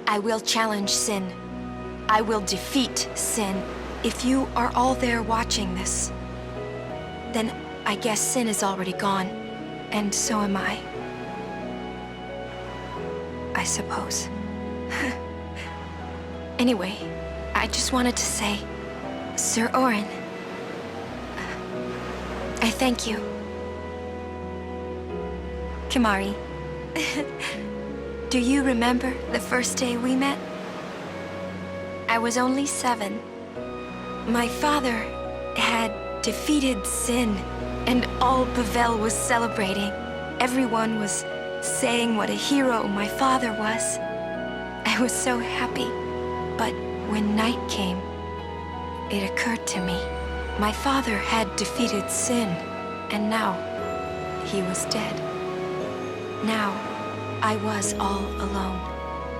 S19: I will challenge Sin. I will defeat Sin. If you are all there watching this, then I guess Sin is already gone, and so am I. I suppose. Anyway, I just wanted to say, Sir Auron, I thank you. Kimahri. Do you remember the first day we met? I was only 7. My father had defeated Sin, and all Bevelle was celebrating. Everyone was saying what a hero my father was. I was so happy. But when night came, it occurred to me. My father had defeated Sin, and now he was dead. Now, I was all alone.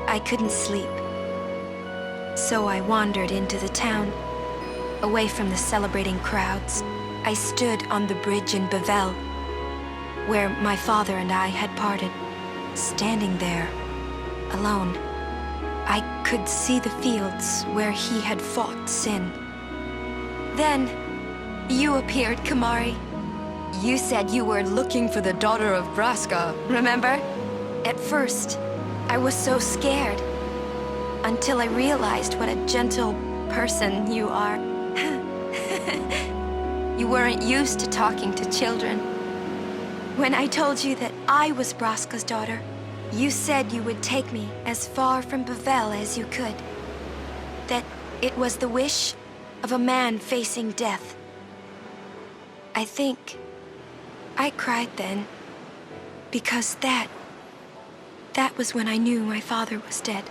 S19: I couldn't sleep. So I wandered into the town, away from the celebrating crowds. I stood on the bridge in Bevelle, where my father and I had parted. Standing there, alone, I could see the fields where he had fought Sin. Then, you appeared, Kimahri. You said you were looking for the daughter of Braska, remember? At first, I was so scared, until I realized what a gentle person you are. You weren't used to talking to children. When I told you that I was Braska's daughter, you said you would take me as far from Bevelle as you could. That it was the wish of a man facing death. I think I cried then. Because that was when I knew my father was dead.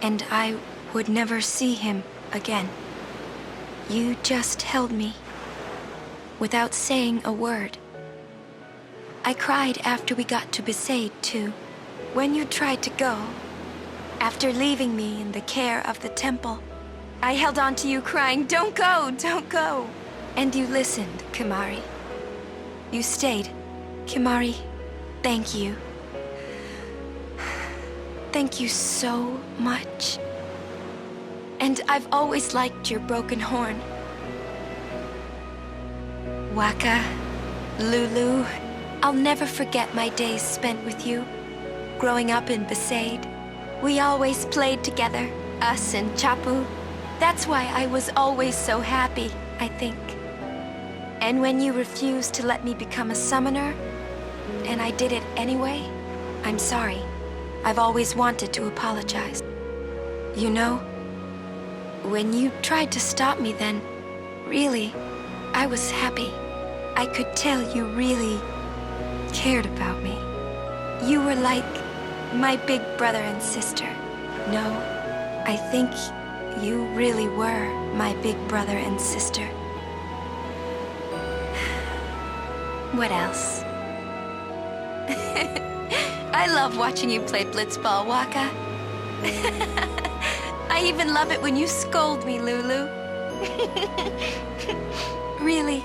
S19: And I would never see him again. You just held me. Without saying a word. I cried after we got to Besaid, too. When you tried to go, after leaving me in the care of the temple, I held on to you crying, "Don't go, don't go." And you listened, Kimahri. You stayed. Kimahri, thank you. Thank you so much. And I've always liked your broken horn. Wakka, Lulu, I'll never forget my days spent with you. Growing up in Besaid, we always played together, us and Chapu. That's why I was always so happy, I think. And when you refused to let me become a summoner, and I did it anyway, I'm sorry. I've always wanted to apologize. You know, when you tried to stop me then, really, I was happy. I could tell you really cared about me. You were like my big brother and sister. No, I think you really were my big brother and sister. What else? I love watching you play Blitzball, Wakka. I even love it when you scold me, Lulu. Really.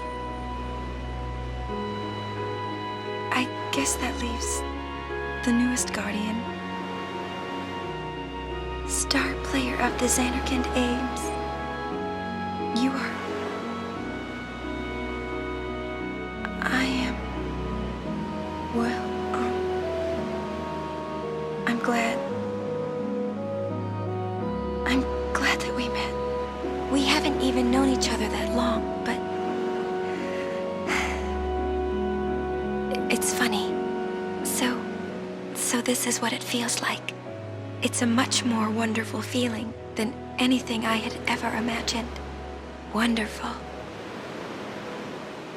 S19: I guess that leaves the newest guardian. Star player of the Zanarkand Ames. You are... I am... Well, I'm glad. I'm glad that we met. We haven't even known each other that long, but... It's funny. So this is what it feels like. It's a much more wonderful feeling than anything I had ever imagined. Wonderful.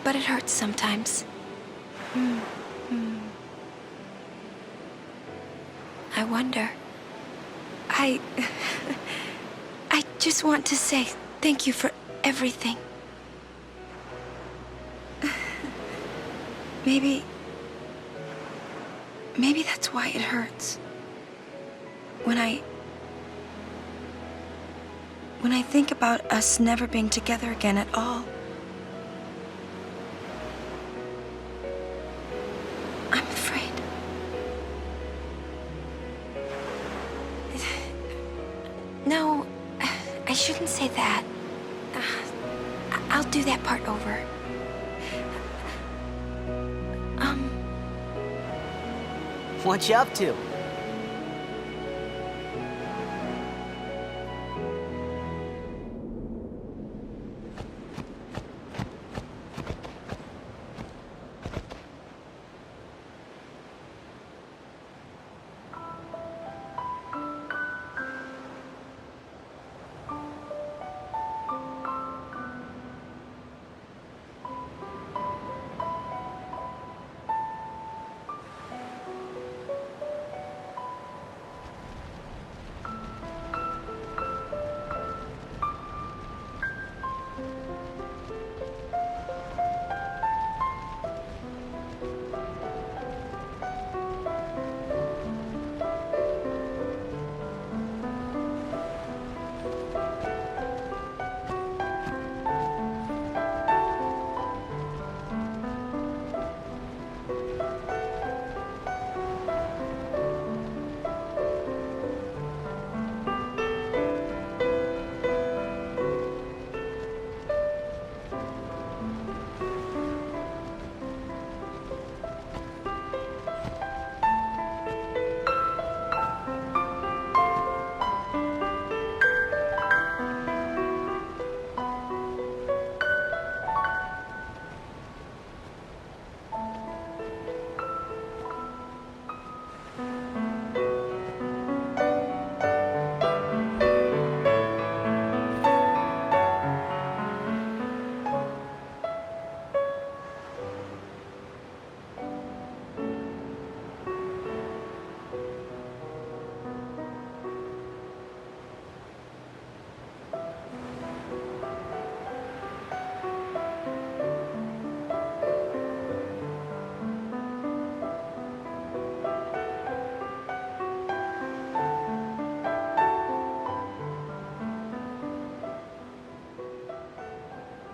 S19: But it hurts sometimes. I wonder. I just want to say thank you for everything. Maybe that's why it hurts. When I think about us never being together again at all, I'm afraid. No, I shouldn't say that. I'll do that part over.
S3: What you up to?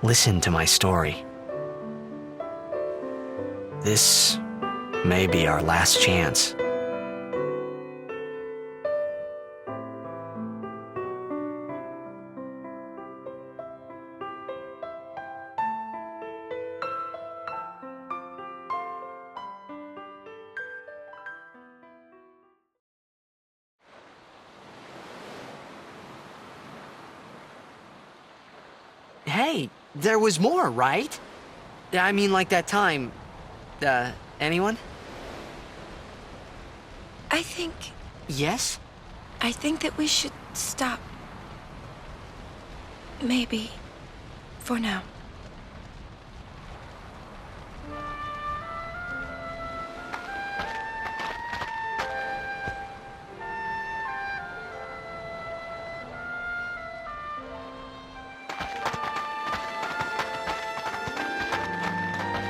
S1: listen to my story. This may be our last chance.
S3: Hey, there was more, right? I mean, like that time. Anyone?
S19: I think...
S3: Yes?
S19: I think that we should stop. Maybe. For now.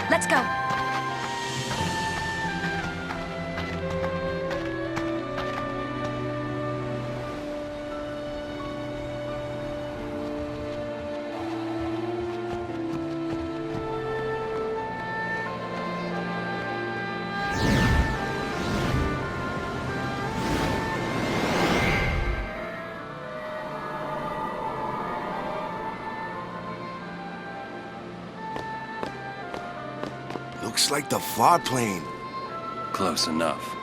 S19: Let's go.
S9: Looks like the far plane.
S8: Close enough.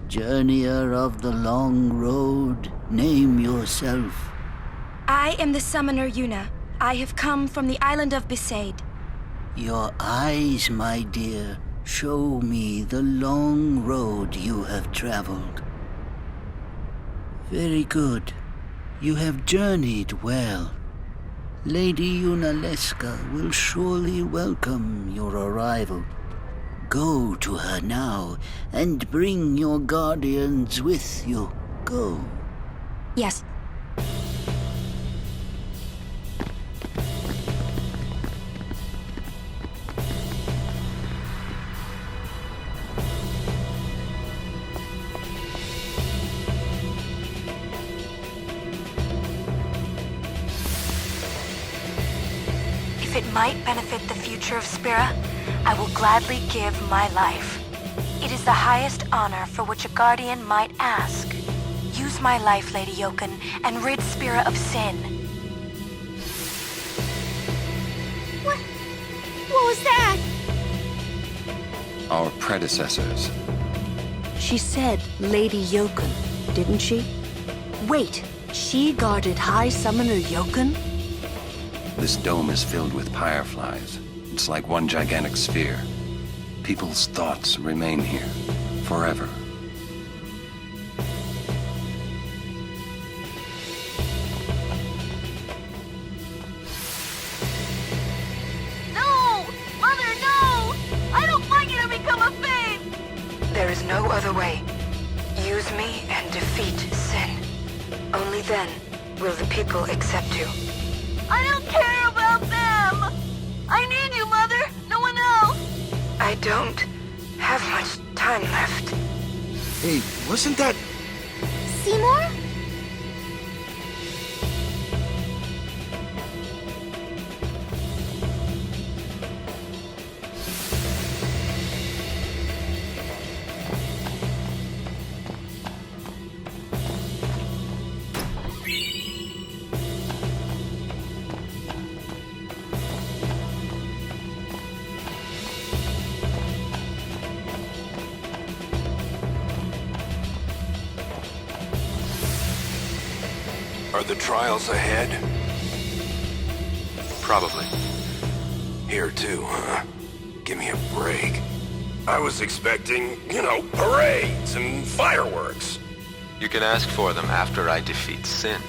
S15: Journeyer of the long road, name yourself.
S19: I am the summoner Yuna. I have come from the island of Besaid.
S15: Your eyes, my dear, show me the long road you have traveled. Very good. You have journeyed well. Lady Yuna will surely welcome your arrival. Go to her now, and bring your guardians with you. Go.
S19: Yes. If it might benefit the future of Spira, I will gladly give my life. It is the highest honor for which a guardian might ask. Use my life, Lady Yoken, and rid Spira of sin.
S16: What was that?
S8: Our predecessors.
S22: She said Lady Yoken, didn't she? Wait, she guarded High Summoner Yoken?
S8: This dome is filled with fireflies. It's like one gigantic sphere. People's thoughts remain here, forever.
S19: No! Mother, no! I don't want you to become a Fade! There is no other way. Use me and defeat sin. Only then will the people accept you. I don't care about them! I need you, Mother! No one else! I don't have much time left.
S9: Hey, wasn't that...
S16: Seymour?
S17: Are the trials ahead?
S4: Probably.
S17: Here too, huh? Give me a break. I was expecting, parades and fireworks.
S4: You can ask for them after I defeat Sin.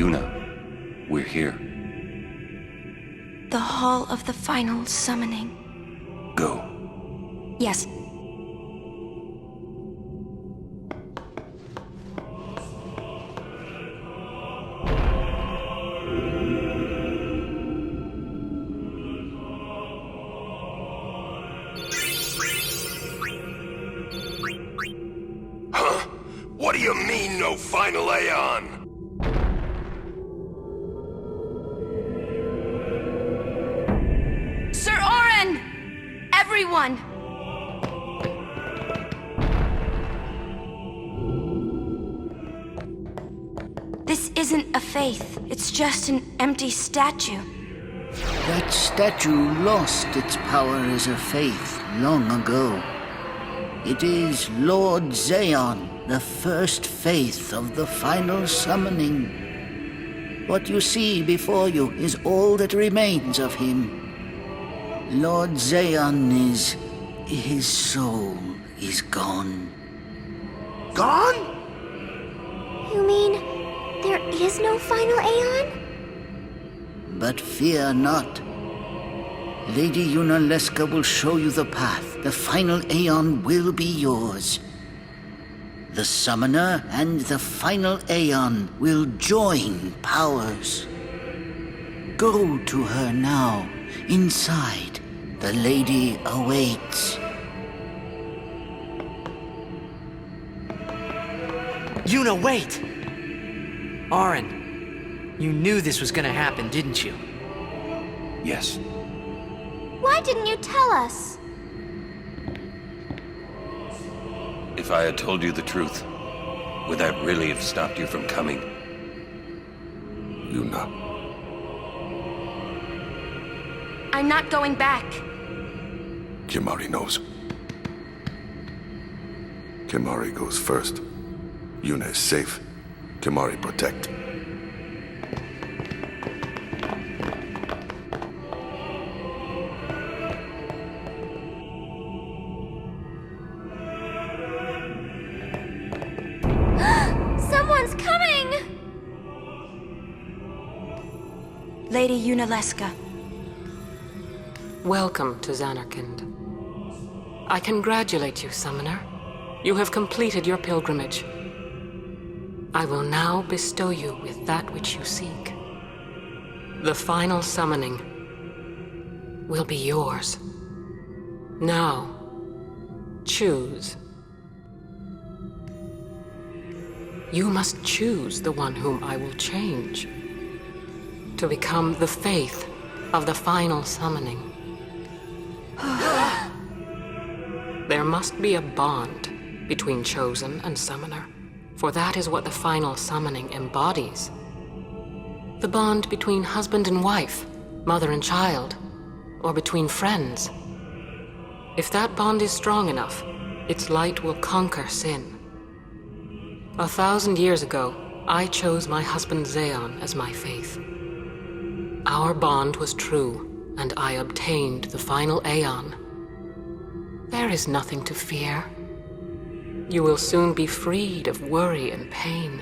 S8: Yuna, we're here.
S19: The Hall of the Final Summoning.
S8: Go.
S19: Yes.
S17: Huh? What do you mean, no final Aeon?
S19: Sir Auron! Everyone! This isn't a faith. It's just an empty statue.
S15: That statue lost its power as a faith long ago. It is Lord Zeon, the first faith of the final summoning. What you see before you is all that remains of him. Lord Zeon is... his soul is gone.
S20: Gone?
S16: You mean there is no final Aeon?
S15: But fear not. Lady Yuna will show you the path. The final Aeon will be yours. The Summoner and the final Aeon will join powers. Go to her now. Inside, the lady awaits.
S1: Yuna, wait! Auron, you knew this was gonna happen, didn't you?
S8: Yes.
S16: Why didn't you tell us?
S8: If I had told you the truth, would that really have stopped you from coming?
S17: Yuna.
S19: I'm not going back.
S17: Kimahri knows. Kimahri goes first. Yuna is safe. Kimahri protect.
S19: Someone's coming! Lady Yuna.
S7: Welcome to Zanarkand. I congratulate you, Summoner. You have completed your pilgrimage. I will now bestow you with that which you seek. The final summoning will be yours. Now, choose. You must choose the one whom I will change to become the faith of the final summoning. There must be a bond between Chosen and Summoner, for that is what the final summoning embodies. The bond between husband and wife, mother and child, or between friends. If that bond is strong enough, its light will conquer sin. 1,000 years ago, I chose my husband Zeon as my faith. Our bond was true, and I obtained the final Aeon. There is nothing to fear. You will soon be freed of worry and pain.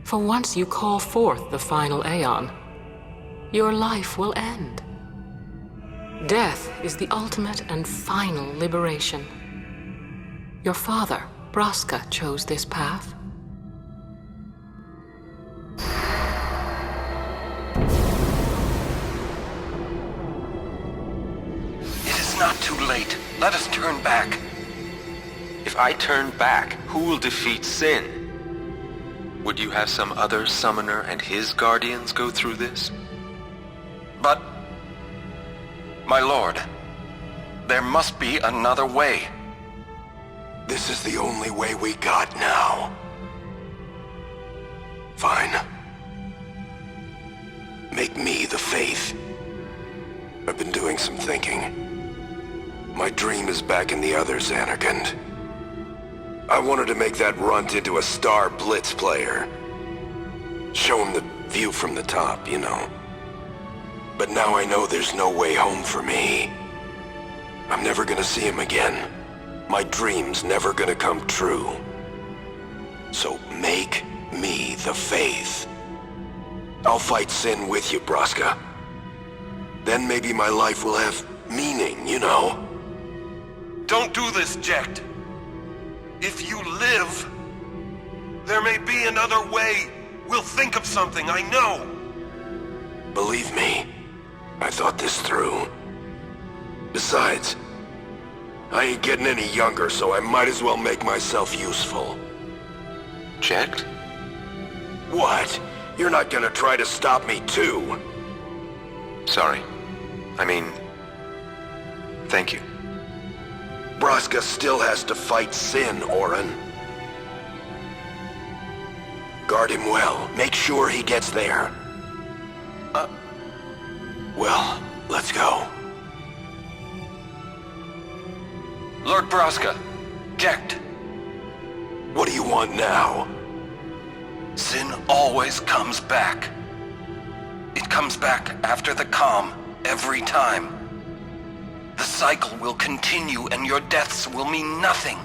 S7: For once you call forth the final Aeon, your life will end. Death is the ultimate and final liberation. Your father, Braska, chose this path.
S4: It is not too late. Let us turn back. If I turn back, who will defeat Sin? Would you have some other summoner and his guardians go through this? But, my lord, there must be another way.
S17: This is the only way we got now. Fine. Make me the faith. I've been doing some thinking. My dream is back in the other Zanarkand. I wanted to make that runt into a star blitz player. Show him the view from the top, you know. But now I know there's no way home for me. I'm never gonna see him again. My dream's never gonna come true. So make me the faith. I'll fight Sin with you, Braska. Then maybe my life will have meaning, you know?
S5: Don't do this, Jecht. If you live, there may be another way. We'll think of something, I know.
S17: Believe me, I thought this through. Besides, I ain't getting any younger, so I might as well make myself useful.
S4: Jecht?
S17: What? You're not gonna try to stop me too?
S4: Sorry. I mean, thank you.
S17: Braska still has to fight Sin, Auron. Guard him well. Make sure he gets there. Well, let's go.
S8: Lord Braska, Jecht.
S17: What do you want now?
S8: Sin always comes back. It comes back after the calm, every time. The cycle will continue and your deaths will mean nothing.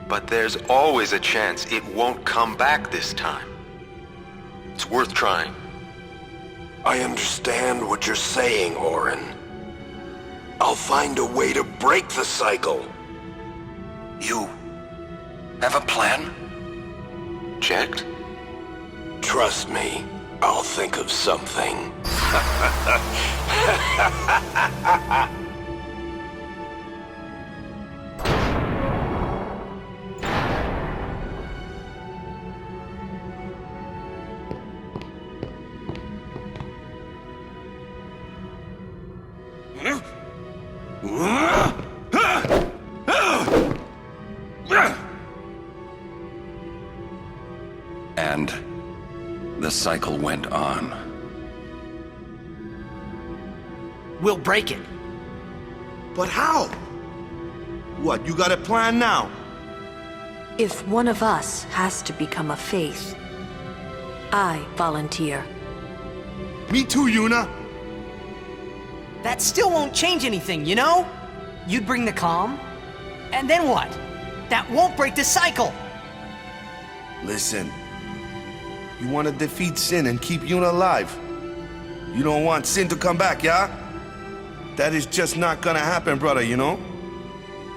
S4: But there's always a chance it won't come back this time. It's worth trying.
S17: I understand what you're saying, Auron. I'll find a way to break the cycle.
S8: You have a plan?
S4: Jecht?
S17: Trust me, I'll think of something.
S8: And the cycle went on.
S3: We'll break it.
S9: But how? What, you got a plan now?
S22: If one of us has to become a faith, I volunteer.
S9: Me too, Yuna.
S3: That still won't change anything, you know? You'd bring the calm, and then what? That won't break the cycle!
S9: Listen, you want to defeat Sin and keep Yuna alive. You don't want Sin to come back, yeah? That is just not gonna happen, brother, you know?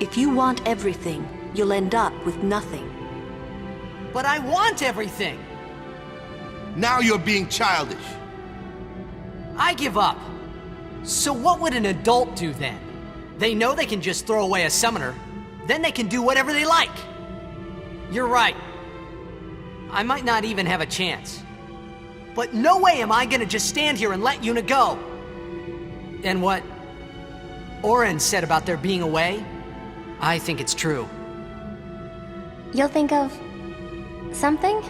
S22: If you want everything, you'll end up with nothing.
S3: But I want everything!
S9: Now you're being childish.
S3: I give up. So what would an adult do then? They know they can just throw away a summoner, then they can do whatever they like. You're right. I might not even have a chance. But no way am I gonna just stand here and let Yuna go. And what Auron said about there being a way, I think it's true.
S16: You'll think of something?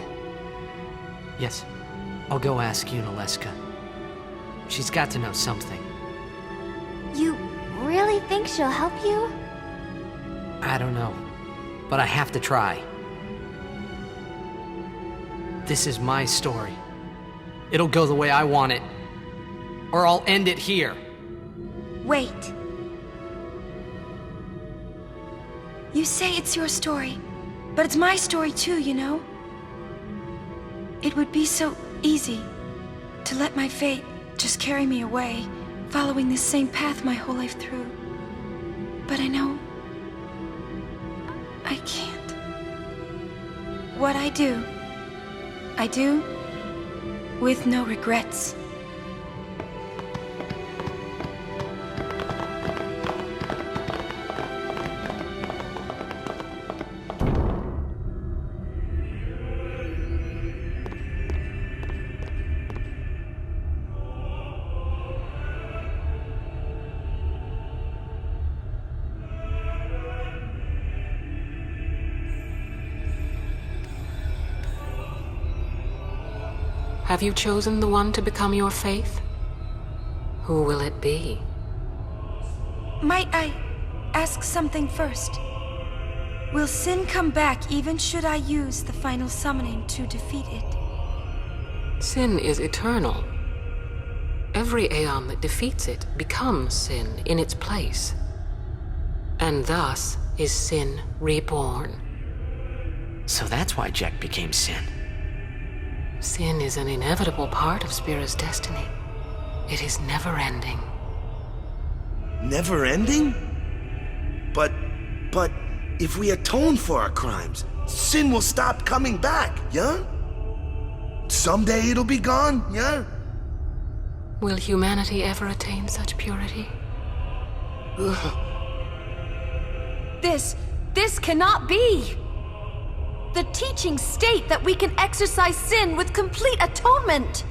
S1: Yes. I'll go ask Yuna. She's got to know something.
S16: You really think she'll help you?
S1: I don't know, but I have to try. This is my story. It'll go the way I want it, or I'll end it here.
S19: Wait. You say it's your story, but it's my story too, you know? It would be so easy to let my fate just carry me away, following this same path my whole life through. But I know I can't. What I do with no regrets.
S7: Have you chosen the one to become your faith? Who will it be?
S19: Might I ask something first? Will Sin come back even should I use the final summoning to defeat it?
S7: Sin is eternal. Every Aeon that defeats it becomes Sin in its place. And thus is Sin reborn.
S1: So that's why Jecht became Sin.
S7: Sin is an inevitable part of Spira's destiny. It is never-ending.
S9: Never-ending? But if we atone for our crimes, sin will stop coming back, yeah? Someday it'll be gone, yeah?
S7: Will humanity ever attain such purity?
S19: This cannot be! The teachings state that we can exorcise sin with complete atonement!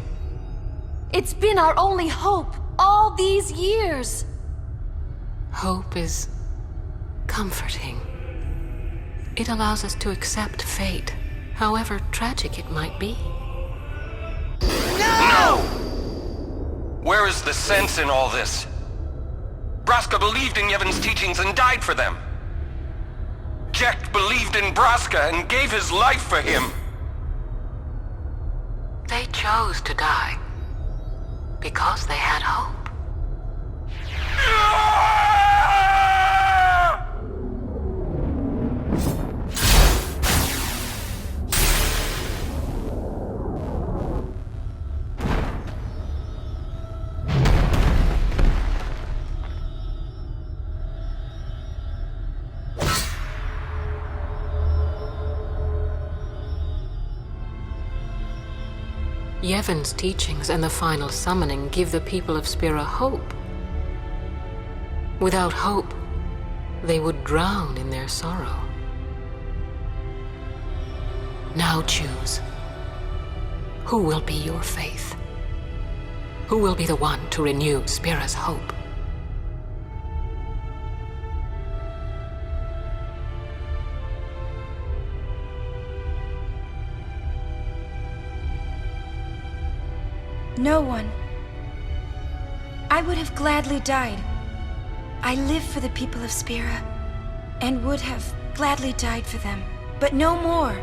S19: It's been our only hope all these years!
S7: Hope is comforting. It allows us to accept fate, however tragic it might be.
S8: No! Where is the sense in all this? Braska believed in Yevon's teachings and died for them. Jekt believed in Braska and gave his life for him.
S7: They chose to die because they had hope. Yevon's teachings and the final summoning give the people of Spira hope. Without hope, they would drown in their sorrow. Now choose. Who will be your faith? Who will be the one to renew Spira's hope?
S19: No one. I would have gladly died. I live for the people of Spira, and would have gladly died for them, but no more.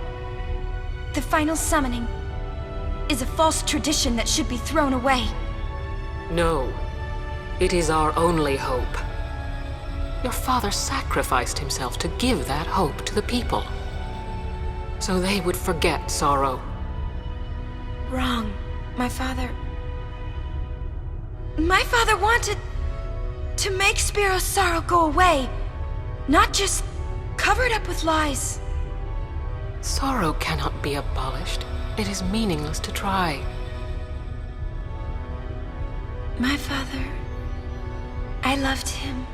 S19: The final summoning is a false tradition that should be thrown away.
S7: No, it is our only hope. Your father sacrificed himself to give that hope to the people, so they would forget sorrow.
S19: Wrong. My father wanted to make Spira's sorrow go away, not just cover it up with lies.
S7: Sorrow cannot be abolished. It is meaningless to try.
S19: My father, I loved him.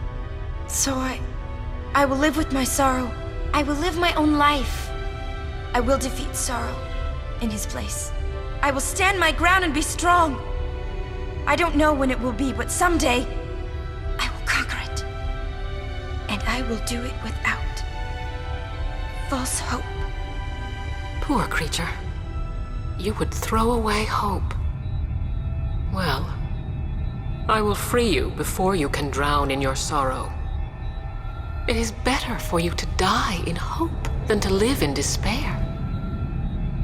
S19: So I will live with my sorrow. I will live my own life. I will defeat sorrow in his place. I will stand my ground and be strong. I don't know when it will be, but someday I will conquer it. And I will do it without false hope.
S7: Poor creature. You would throw away hope. Well, I will free you before you can drown in your sorrow. It is better for you to die in hope than to live in despair.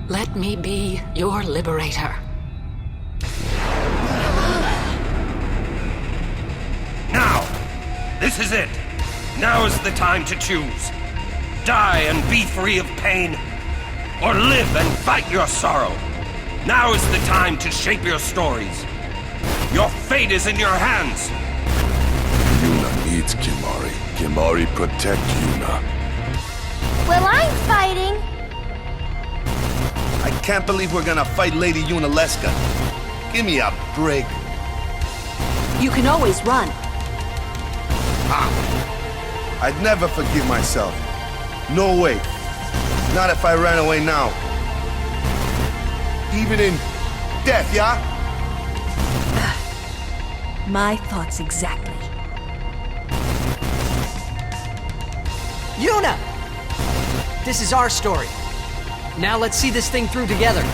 S7: Let me be your liberator.
S8: Now! This is it! Now is the time to choose. Die and be free of pain, or live and fight your sorrow. Now is the time to shape your stories. Your fate is in your hands.
S17: Yuna needs Kimahri. Kimahri protect Yuna.
S16: Well, I'm fighting.
S9: I can't believe we're gonna fight Lady Yuna Scene. Give me a break.
S22: You can always run.
S9: I'd never forgive myself. No way. Not if I ran away now. Even in death, yeah?
S22: My thoughts exactly.
S3: Yuna! This is our story. Now let's see this thing through together.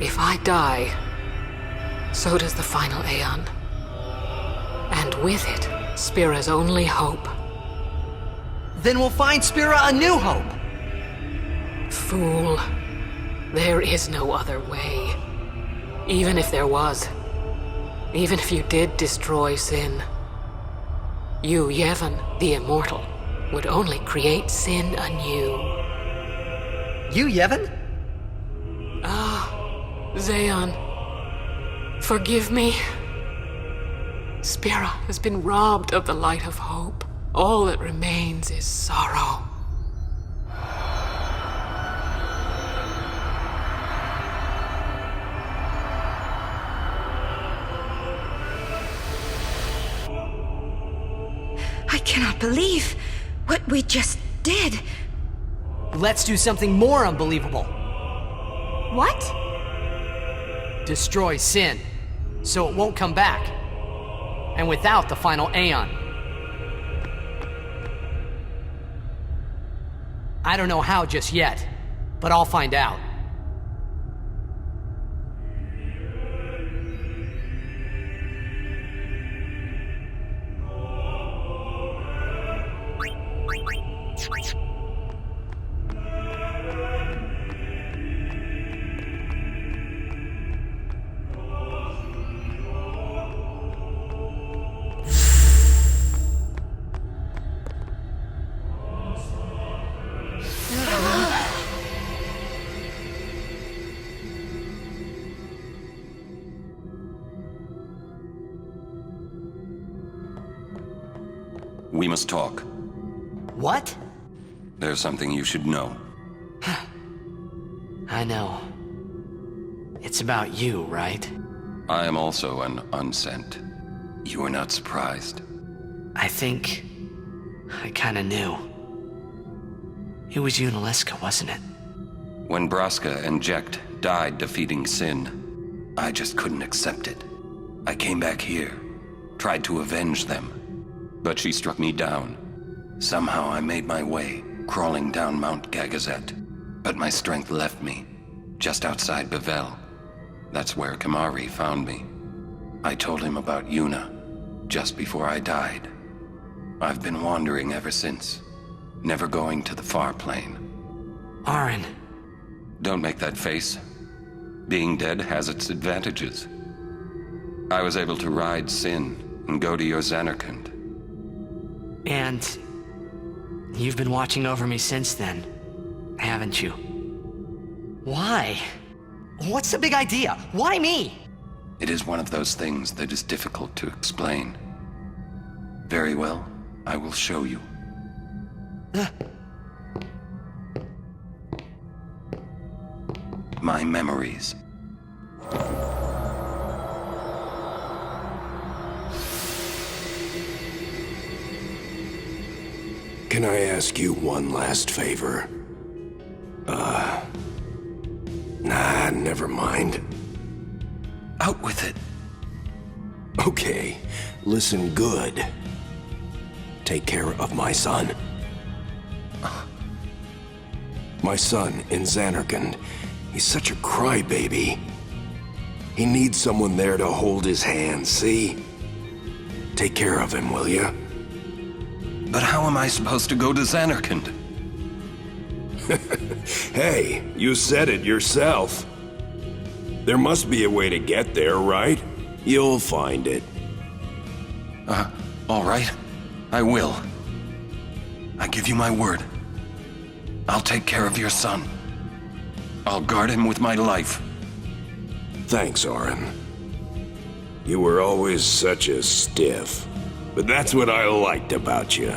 S7: If I die, so does the final Aeon. And with it, Spira's only hope.
S3: Then we'll find Spira a new hope.
S7: Fool. There is no other way. Even if there was. Even if you did destroy Sin. You, Yevon, the Immortal, would only create Sin anew.
S3: You, Yevon?
S7: Zayon. Forgive me. Spira has been robbed of the light of hope. All that remains is sorrow.
S19: I cannot believe what we just did.
S3: Let's do something more unbelievable.
S19: What?
S3: Destroy Sin, so it won't come back. And without the final Aeon. I don't know how just yet, but I'll find out.
S8: We must talk.
S3: What?
S8: There's something you should know.
S1: I know. It's about you, right?
S8: I am also an unsent. You are not surprised.
S1: I think I kinda knew. It was Yuna, wasn't it?
S8: When Braska and Jecht died defeating Sin, I just couldn't accept it. I came back here, tried to avenge them, but she struck me down. Somehow I made my way, crawling down Mount Gagazet, but my strength left me, just outside Bevelle. That's where Kimahri found me. I told him about Yuna, just before I died. I've been wandering ever since, never going to the far plane.
S1: Auron.
S8: Don't make that face. Being dead has its advantages. I was able to ride Sin and go to your Zanarkand.
S1: And you've been watching over me since then, haven't you?
S3: Why? What's the big idea? Why me?
S8: It is one of those things that is difficult to explain. Very well, I will show you. My memories.
S17: Can I ask you one last favor? Nah, never mind.
S8: Out with it.
S17: Okay, listen good. Take care of my son. My son in Zanarkand. He's such a crybaby. He needs someone there to hold his hand, see? Take care of him, will you?
S8: But how am I supposed to go to Zanarkand?
S17: Hey, you said it yourself. There must be a way to get there, right? You'll find it.
S8: All right. I will. I give you my word. I'll take care of your son. I'll guard him with my life.
S17: Thanks, Auron. You were always such a stiff. But that's what I liked about you.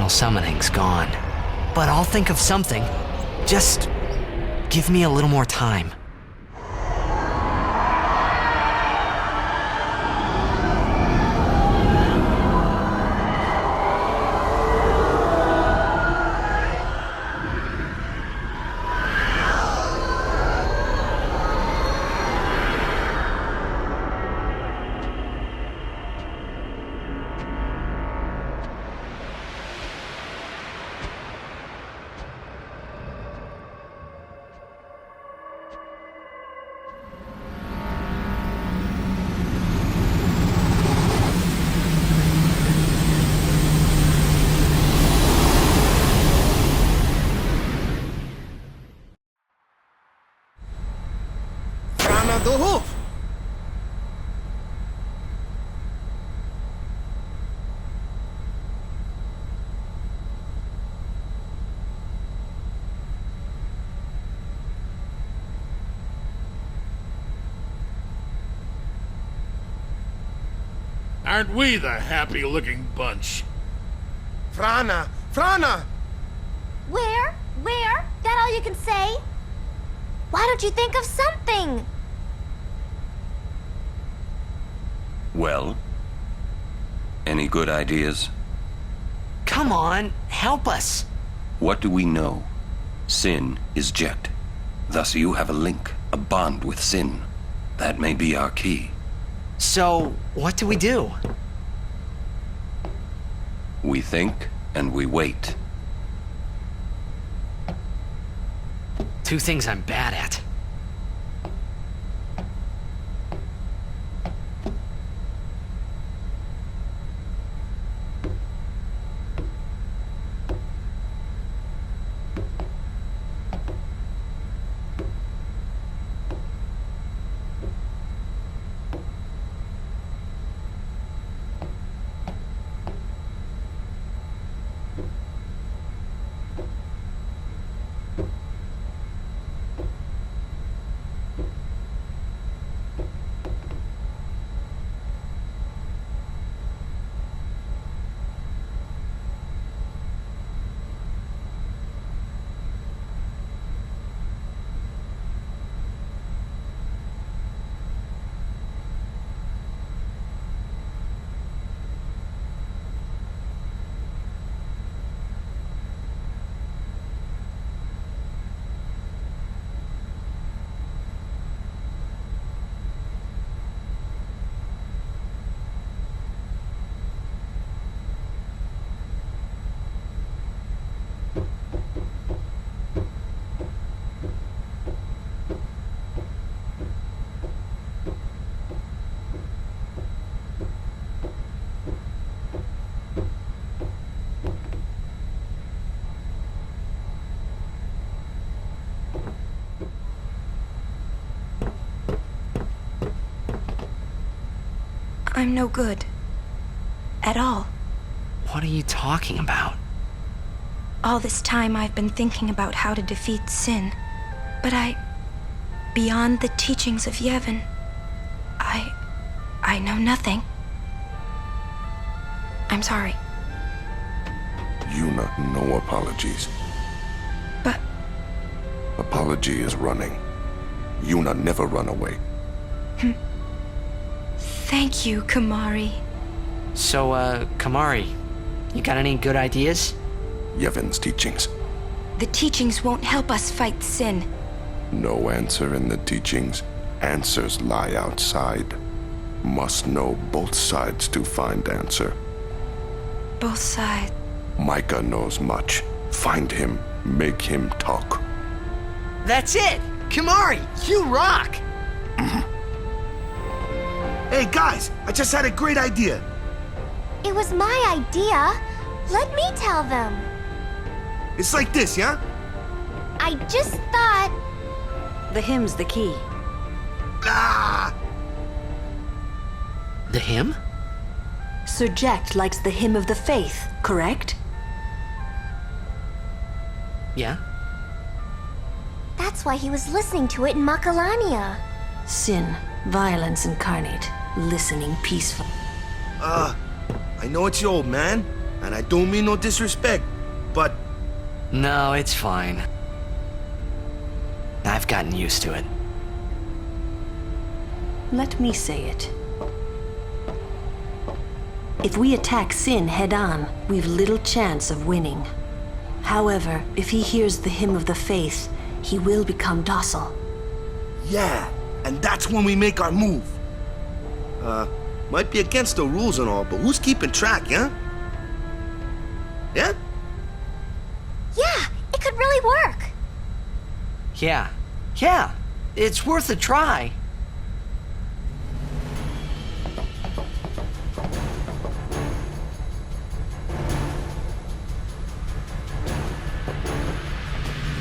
S1: Summoning's gone. But I'll think of something. Just give me a little more time.
S6: Aren't we the happy-looking bunch?
S9: Frana! Frana!
S16: Where? That all you can say? Why don't you think of something?
S8: Well? Any good ideas?
S1: Come on, help us.
S8: What do we know? Sin is Jecht. Thus you have a link, a bond with Sin. That may be our key.
S1: So, what do we do?
S8: We think and we wait.
S1: Two things I'm bad at.
S19: I'm no good. At all.
S1: What are you talking about?
S19: All this time I've been thinking about how to defeat Sin. But beyond the teachings of Yevon, I know nothing. I'm sorry.
S17: Yuna, no apologies.
S19: But...
S17: Apology is running. Yuna never run away.
S19: Thank you, Kimahri.
S1: So, Kimahri, you got any good ideas?
S17: Yevon's teachings.
S19: The teachings won't help us fight Sin.
S17: No answer in the teachings. Answers lie outside. Must know both sides to find answer.
S19: Both sides.
S17: Micah knows much. Find him. Make him talk.
S3: That's it! Kimahri, you rock!
S9: Hey guys, I just had a great idea.
S16: It was my idea. Let me tell them.
S9: It's like this, yeah?
S16: I just thought...
S22: The hymn's the key.
S9: Ah!
S1: The hymn?
S22: Sir Jecht likes the hymn of the faith, correct?
S1: Yeah?
S16: That's why he was listening to it in Macalania.
S22: Sin, violence incarnate, listening peaceful.
S9: I know it's your old man, and I don't mean no disrespect, but...
S1: No, it's fine. I've gotten used to it.
S22: Let me say it. If we attack Sin head-on, we've little chance of winning. However, if he hears the hymn of the faith, he will become docile.
S9: Yeah, and that's when we make our move. Might be against the rules and all, but who's keeping track, yeah? Yeah?
S16: Yeah, it could really work.
S1: Yeah, it's worth a try.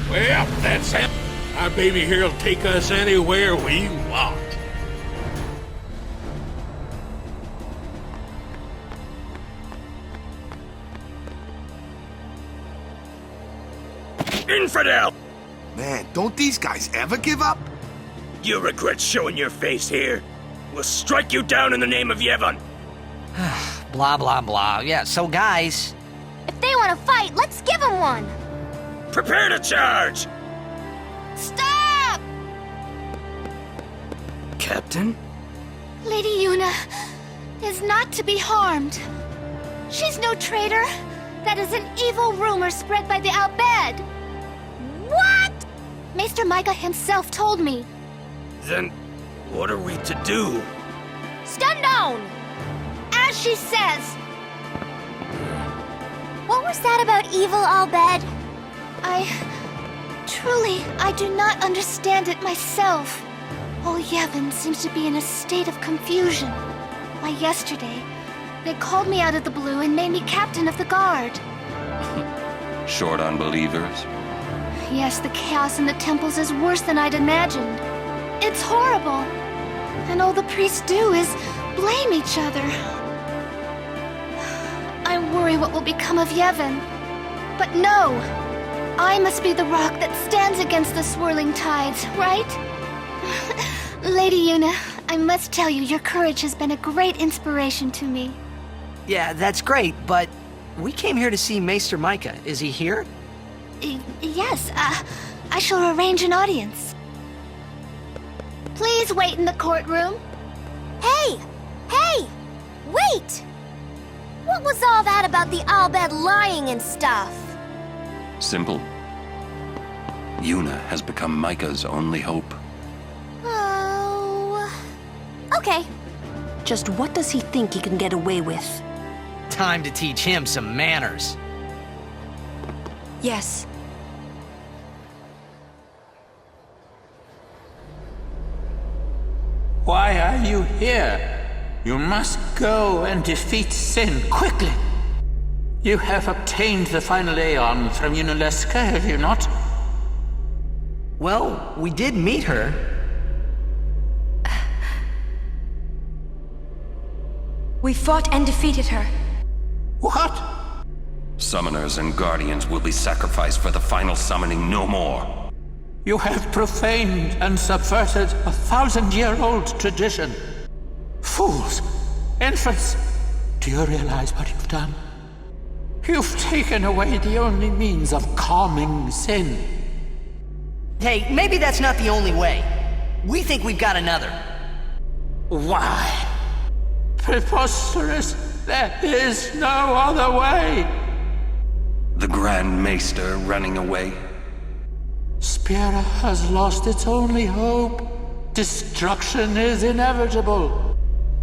S6: Well, that's it. Our baby here'll take us anywhere we want.
S11: Infidel!
S9: Man, don't these guys ever give up?
S11: You regret showing your face here. We'll strike you down in the name of Yevon.
S3: Blah, blah, blah. Yeah, so guys...
S16: If they want to fight, let's give them one!
S6: Prepare to charge!
S16: Stop!
S10: Captain?
S19: Lady Yuna is not to be harmed. She's no traitor. That is an evil rumor spread by the Al Bhed. What? Maester Micah himself told me.
S10: Then, what are we to do?
S19: Stand down! As she says.
S16: What was that about evil Al Bhed?
S19: I do not understand it myself. All Yevon seems to be in a state of confusion. Why, yesterday, they called me out of the blue and made me captain of the guard.
S8: Short on believers?
S19: Yes, the chaos in the temples is worse than I'd imagined. It's horrible. And all the priests do is blame each other. I worry what will become of Yevon. But no! I must be the rock that stands against the swirling tides, right? Lady Yuna, I must tell you, your courage has been a great inspiration to me.
S3: Yeah, that's great, but we came here to see Maester Micah. Is he here?
S19: Yes, I shall arrange an audience. Please wait in the courtroom.
S16: Hey! Hey! Wait! What was all that about the Al Bhed lying and stuff?
S8: Simple. Yuna has become Micah's only hope.
S16: Oh... Okay.
S22: Just what does he think he can get away with?
S3: Time to teach him some manners.
S19: Yes.
S6: Why are you here? You must go and defeat Sin quickly. You have obtained the final Aeon from Yuna Scene, have you not?
S3: Well, we did meet her.
S19: We fought and defeated her.
S6: What?
S8: Summoners and Guardians will be sacrificed for the final summoning no more.
S6: You have profaned and subverted a 1,000-year-old tradition. Fools! Infants! Do you realize what you've done? You've taken away the only means of calming Sin.
S3: Hey, maybe that's not the only way. We think we've got another.
S6: Why? Preposterous! There is no other way!
S8: The Grand Maester running away?
S6: Spira has lost its only hope. Destruction is inevitable.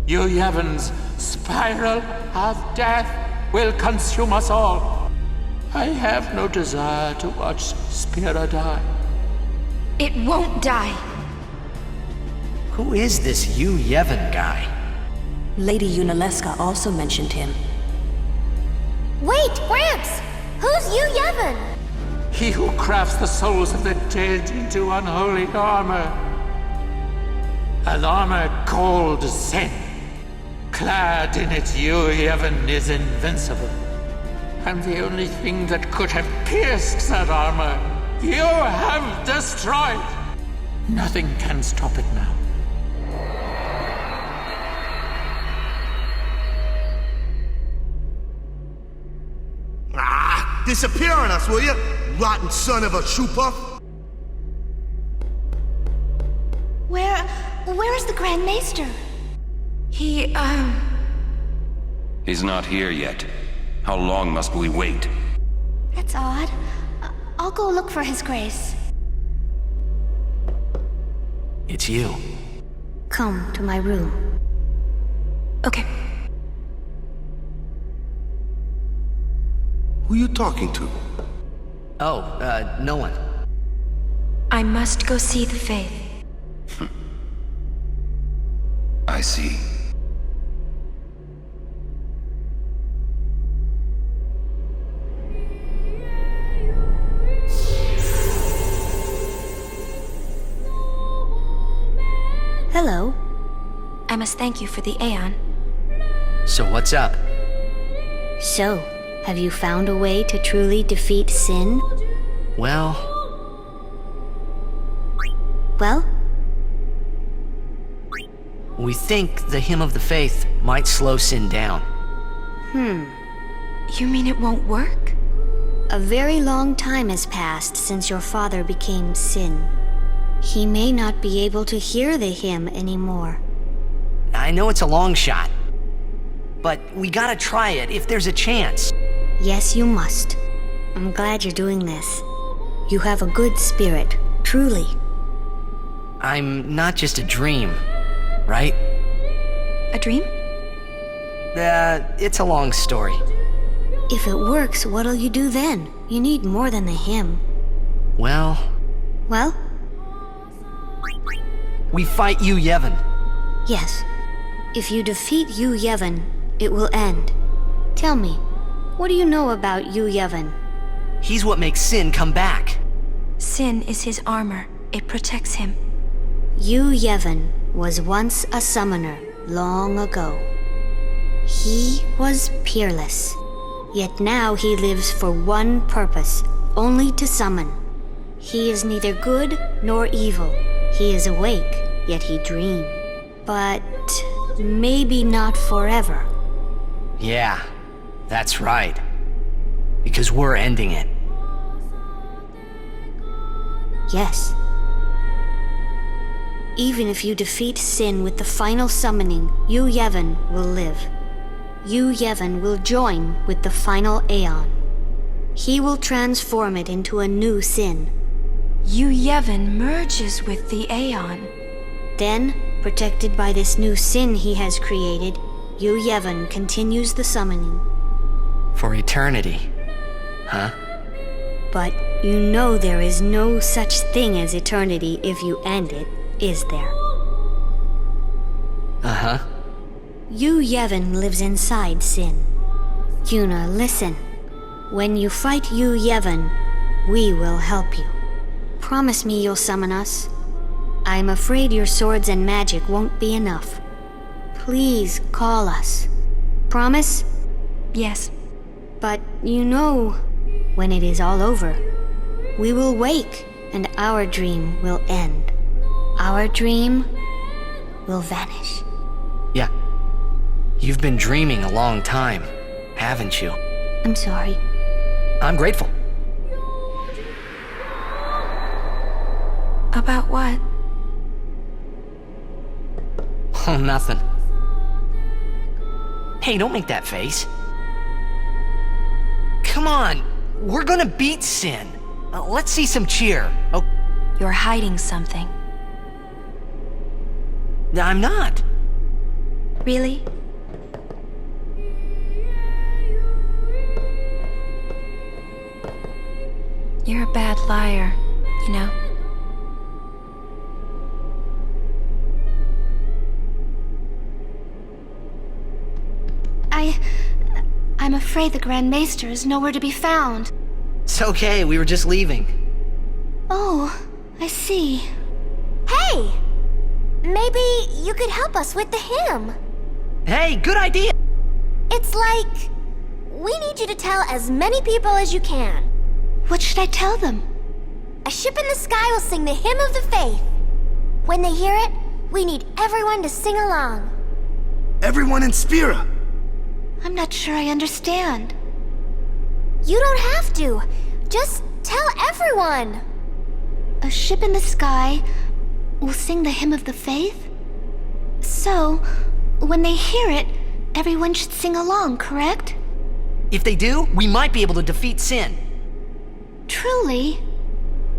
S6: You Yevon's spiral of death will consume us all. I have no desire to watch Spira die.
S19: It won't die.
S3: Who is this Yu Yevon guy?
S22: Lady Yuna also mentioned him.
S16: Wait, Gramps! Who's Yu Yevon?
S6: He who crafts the souls of the dead into unholy armor. An armor called Sin. Clad in it, Yu Yevon is invincible. And the only thing that could have pierced that armor, you have destroyed. Nothing can stop it now.
S9: Disappear on us, will you? Rotten son of a shoe puff!
S19: Where is the Grand Maester? He's
S8: not here yet. How long must we wait?
S19: That's odd. I'll go look for His Grace.
S1: It's you.
S12: Come to my room.
S19: Okay.
S9: Who you talking to?
S3: Oh, no one.
S19: I must go see the Faith.
S8: I see.
S12: Hello.
S19: I must thank you for the Aeon.
S1: So what's up?
S12: So, have you found a way to truly defeat Sin?
S1: Well...
S12: Well?
S1: We think the Hymn of the Faith might slow Sin down.
S19: You mean it won't work?
S12: A very long time has passed since your father became Sin. He may not be able to hear the hymn anymore.
S1: I know it's a long shot, but we gotta try it if there's a chance.
S12: Yes, you must. I'm glad you're doing this. You have a good spirit, truly.
S1: I'm not just a dream, right?
S19: A dream?
S1: It's a long story.
S12: If it works, what'll you do then? You need more than the hymn.
S1: Well...
S12: Well?
S1: We fight Yu Yevon.
S12: Yes. If you defeat Yu Yevon, it will end. Tell me, what do you know about Yu Yevon?
S1: He's what makes Sin come back.
S19: Sin is his armor. It protects him.
S12: Yu Yevon was once a summoner, long ago. He was peerless. Yet now he lives for one purpose, only to summon. He is neither good nor evil. He is awake, yet he dreams. But maybe not forever.
S1: Yeah, that's right. Because we're ending it.
S12: Yes. Even if you defeat Sin with the final summoning, Yu Yevon will live. Yu Yevon will join with the final Aeon. He will transform it into a new Sin.
S19: Yu Yevon merges with the Aeon.
S12: Then, protected by this new Sin he has created, Yu Yevon continues the summoning.
S1: For eternity, huh?
S12: But you know there is no such thing as eternity if you end it, is there?
S1: Uh-huh.
S12: Yu Yevon lives inside Sin. Yuna, listen. When you fight Yu Yevon, we will help you. Promise me you'll summon us. I'm afraid your swords and magic won't be enough. Please call us. Promise?
S19: Yes.
S12: But you know, when it is all over, we will wake and our dream will end. Our dream will vanish.
S1: Yeah. You've been dreaming a long time, haven't you?
S12: I'm sorry.
S1: I'm grateful.
S19: About what?
S1: Oh, nothing. Hey, don't make that face. Come on, we're gonna beat Sin. Let's see some cheer. Oh,
S19: you're hiding something.
S1: I'm not.
S19: Really? You're a bad liar, you know?
S13: I'm afraid the Grand Maester is nowhere to be found.
S1: It's okay, we were just leaving.
S13: Oh, I see.
S16: Hey! Maybe you could help us with the hymn.
S1: Hey, good idea!
S16: It's like... we need you to tell as many people as you can.
S13: What should I tell them?
S16: A ship in the sky will sing the hymn of the faith. When they hear it, we need everyone to sing along.
S9: Everyone in Spira!
S13: I'm not sure I understand.
S16: You don't have to. Just tell everyone.
S13: A ship in the sky will sing the hymn of the faith? So, when they hear it, everyone should sing along, correct?
S1: If they do, we might be able to defeat Sin.
S13: Truly?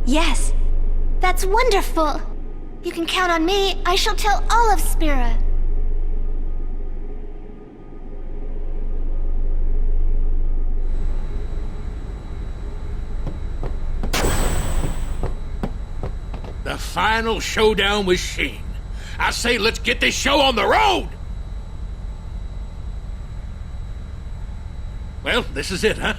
S13: Yes. That's wonderful. You can count on me. I shall tell all of Spira.
S6: The final showdown with Sheen. I say let's get this show on the road! Well, this is it, huh?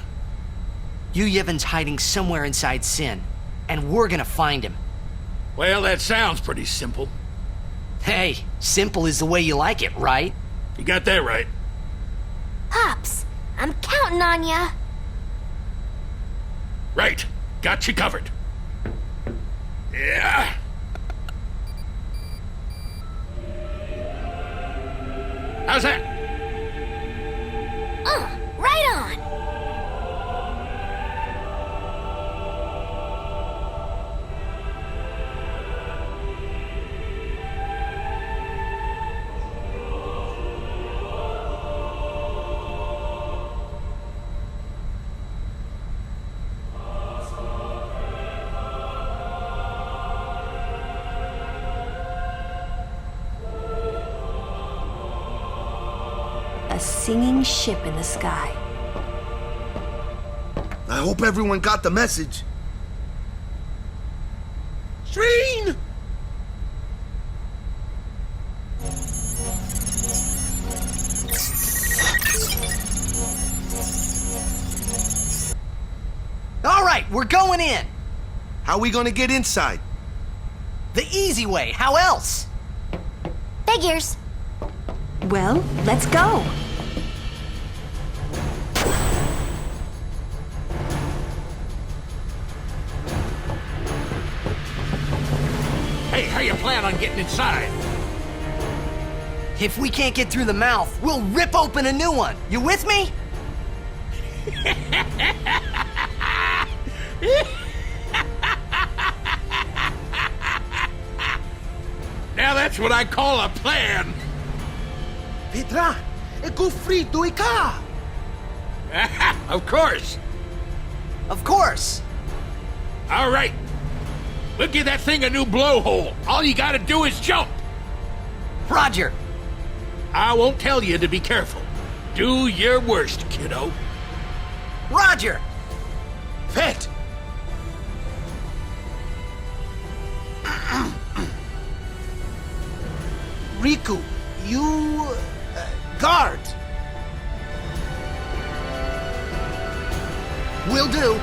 S1: Yu Yevon's hiding somewhere inside Sin, and we're gonna find him.
S6: Well, that sounds pretty simple.
S1: Hey, simple is the way you like it, right?
S6: You got that right.
S16: Pops, I'm counting on ya.
S6: Right. Got you covered. Yeah. How's that?
S22: a singing ship in the sky.
S9: I hope everyone got the message.
S11: Scene!
S3: All right, we're going in.
S9: How we gonna get inside?
S3: The easy way, how else?
S13: Figures.
S22: Well, let's go.
S6: Hey, how you plan on getting inside?
S3: If we can't get through the mouth, we'll rip open a new one. You with me?
S6: Now that's what I call a plan.
S11: Petra, e gufrito i ka!
S6: Of course.
S3: Of course.
S6: All right. We'll give that thing a new blowhole. All you gotta do is jump.
S3: Roger.
S6: I won't tell you to be careful. Do your worst, kiddo.
S3: Roger.
S11: Fet! Rikku, you... guard!
S3: Will do.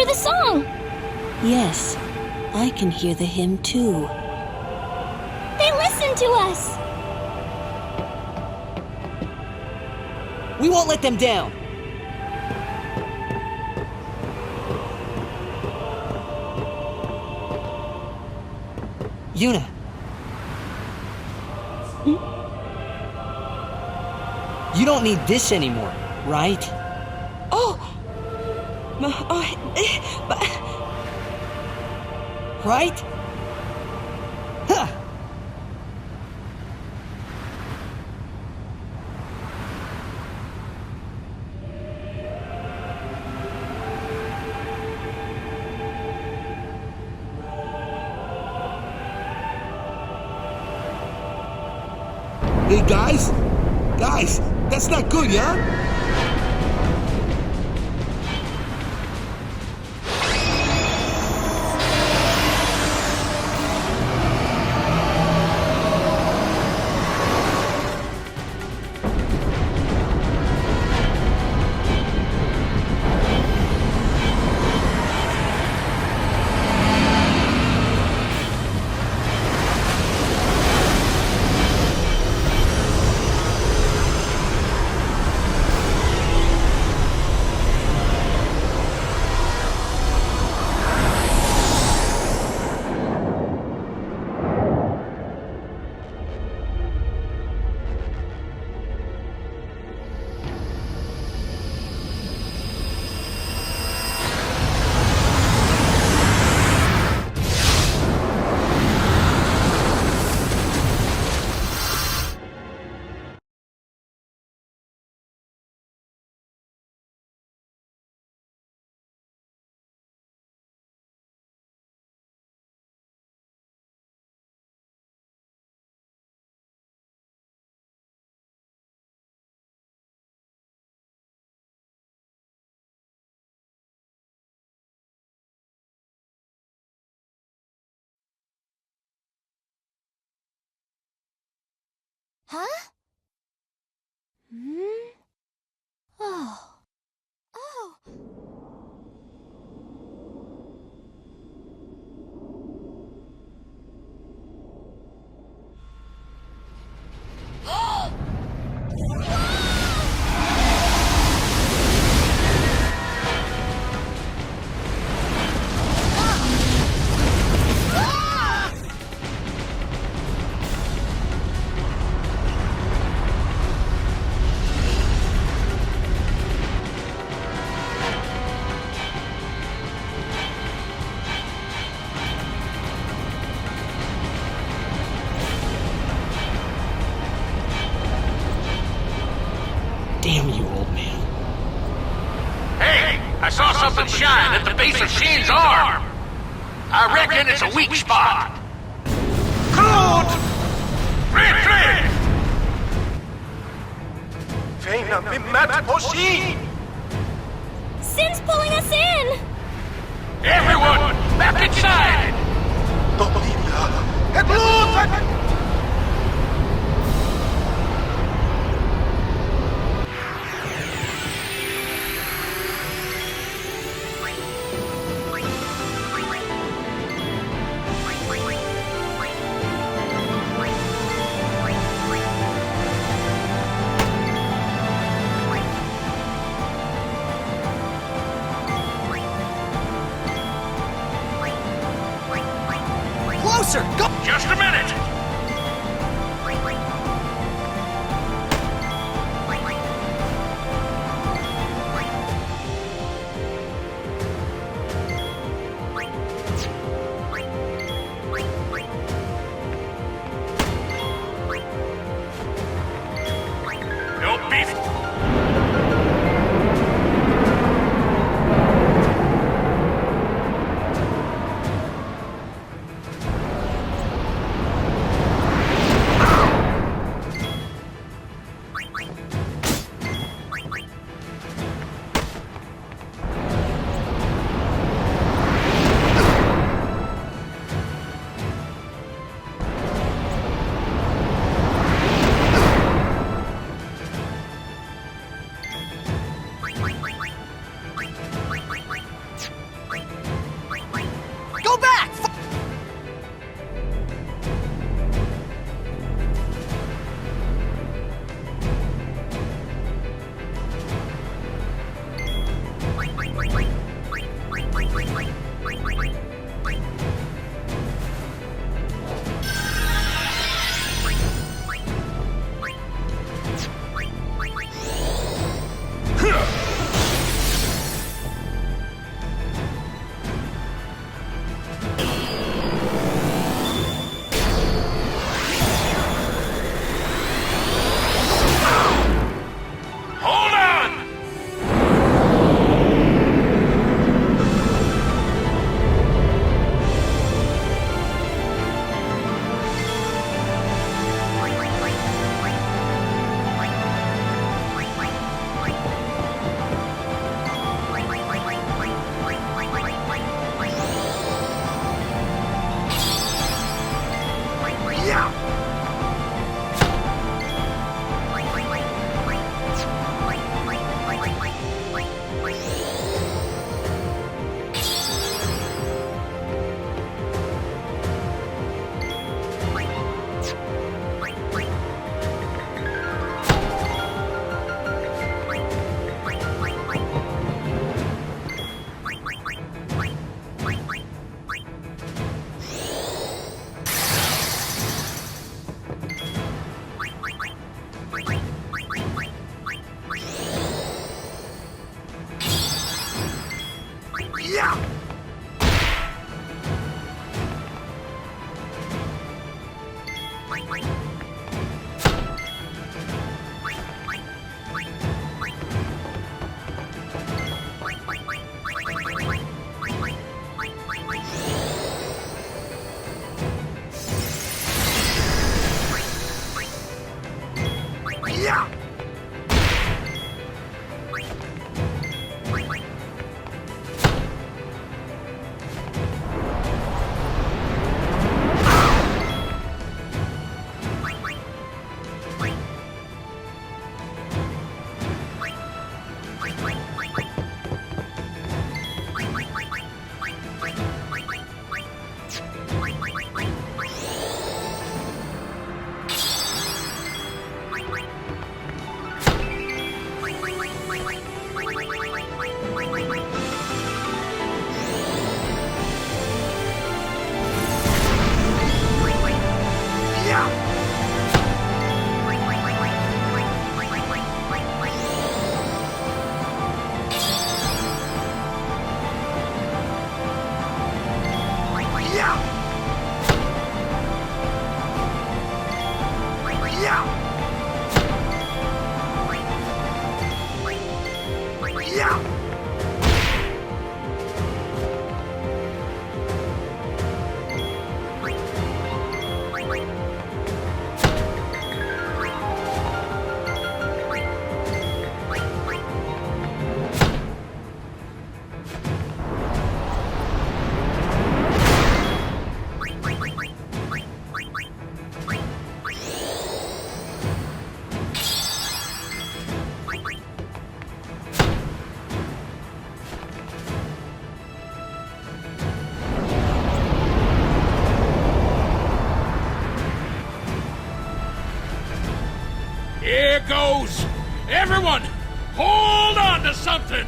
S13: The song!
S22: Yes, I can hear the hymn too.
S13: They listen to us!
S3: We won't let them down. Yuna. You don't need this anymore, right? Right? Huh.
S9: Hey, guys? Guys, that's not good, yeah?
S13: Huh? Oh. Oh.
S6: shine at the base of Shin's arm. I reckon it's a weak spot. Good! Retreat!
S11: Feina mimat poshi!
S14: Sin's pulling us in!
S6: Everyone, back inside!
S3: Closer! Go!
S6: Just a minute! No beef!
S3: Go back!
S6: Hold on! Here goes! Everyone, hold on to something!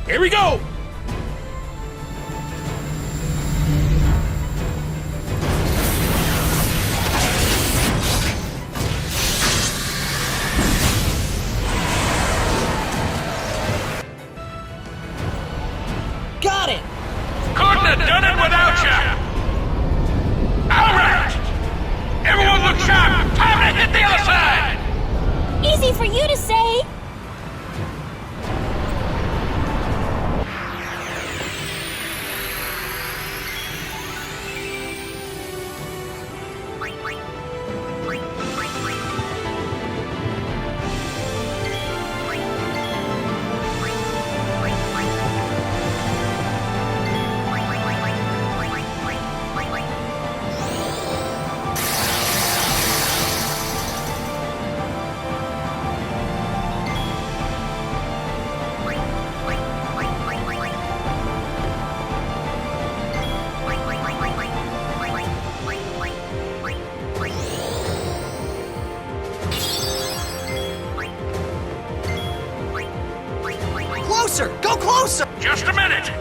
S6: Here we go!
S3: Got it!
S6: Couldn't have done it without you! Alright! Everyone look sharp! Time to hit the other side!
S14: Easy for you to say!
S3: Closer! Go closer!
S6: Just a minute!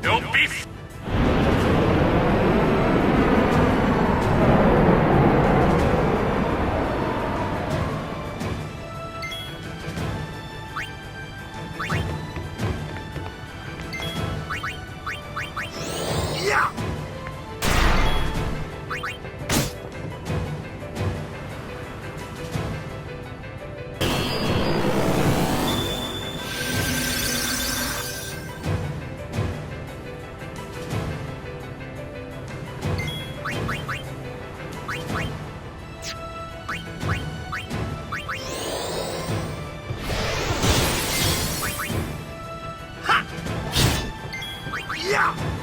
S6: Don't be...
S3: Yeah! Ha! Yeah!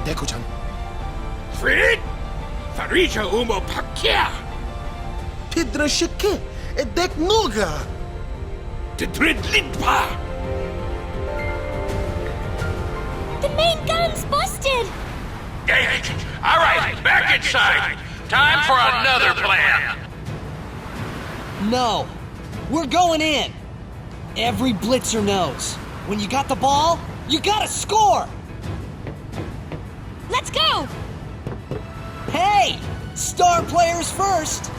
S11: Deku-chan.
S6: Frit! Farija umo pakia!
S11: Tidra shike, Dek nuga!
S6: Tidrid lidpa!
S14: The main gun's busted!
S6: Hey, all right, back inside. Time for another plan.
S3: No. We're going in. Every blitzer knows. When you got the ball, you gotta score!
S14: Let's go!
S3: Hey! Star players first!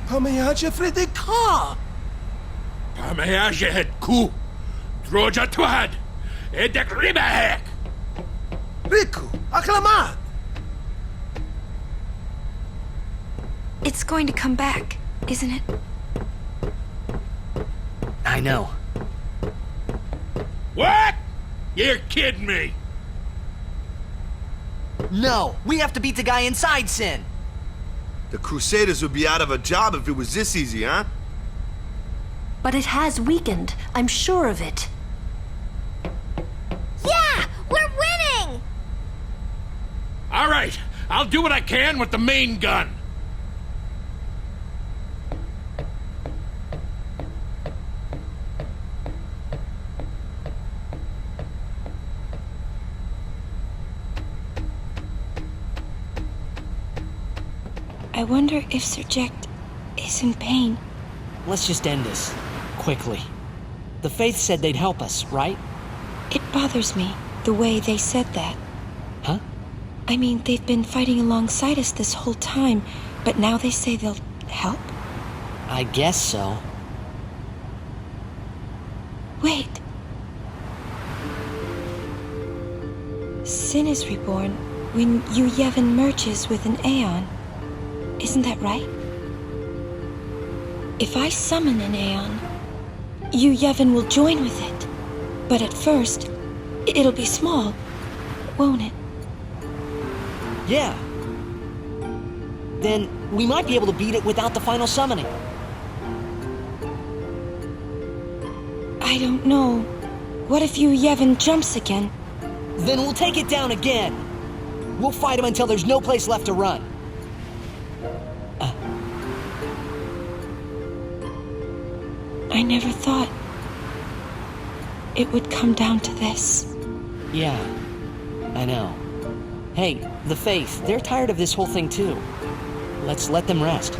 S11: Pameaje Fredeka!
S6: Pameaje het ku! Droja twad! Edek ribahek!
S11: Rikku, aklamat!
S19: It's going to come back, isn't it?
S1: I know.
S6: What? You're kidding me!
S3: No, we have to beat the guy inside Sin.
S9: The Crusaders would be out of a job if it was this easy, huh?
S22: But it has weakened. I'm sure of it.
S14: Yeah! We're winning!
S6: All right, I'll do what I can with the main gun.
S19: I wonder if Sir Jecht is in pain.
S3: Let's just end this. Quickly. The Faith said they'd help us, right?
S19: It bothers me, the way they said that.
S3: Huh?
S19: I mean, they've been fighting alongside us this whole time, but now they say they'll help?
S3: I guess so.
S19: Wait. Sin is reborn when Yevon merges with an Aeon. Isn't that right? If I summon an Aeon, Yevon will join with it. But at first, it'll be small, won't it?
S3: Yeah. Then we might be able to beat it without the final summoning.
S19: I don't know. What if Yevon jumps again?
S3: Then we'll take it down again. We'll fight him until there's no place left to run.
S19: I never thought it would come down to this.
S3: Yeah, I know. Hey, the Faith, they're tired of this whole thing too. Let's let them rest.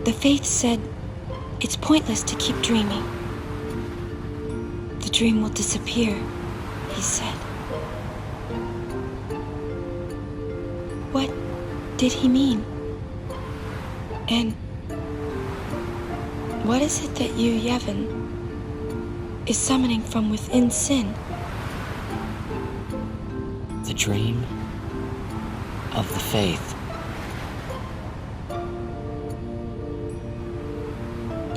S19: The Faith said it's pointless to keep dreaming. The dream will disappear, he said. What did he mean? And what is it that you, Yevon, is summoning from within Sin?
S1: The dream of the faith.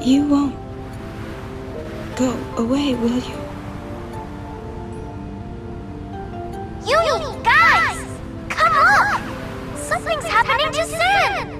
S19: You won't go away, will you?
S14: You guys! Come look! Something's happening to Sin!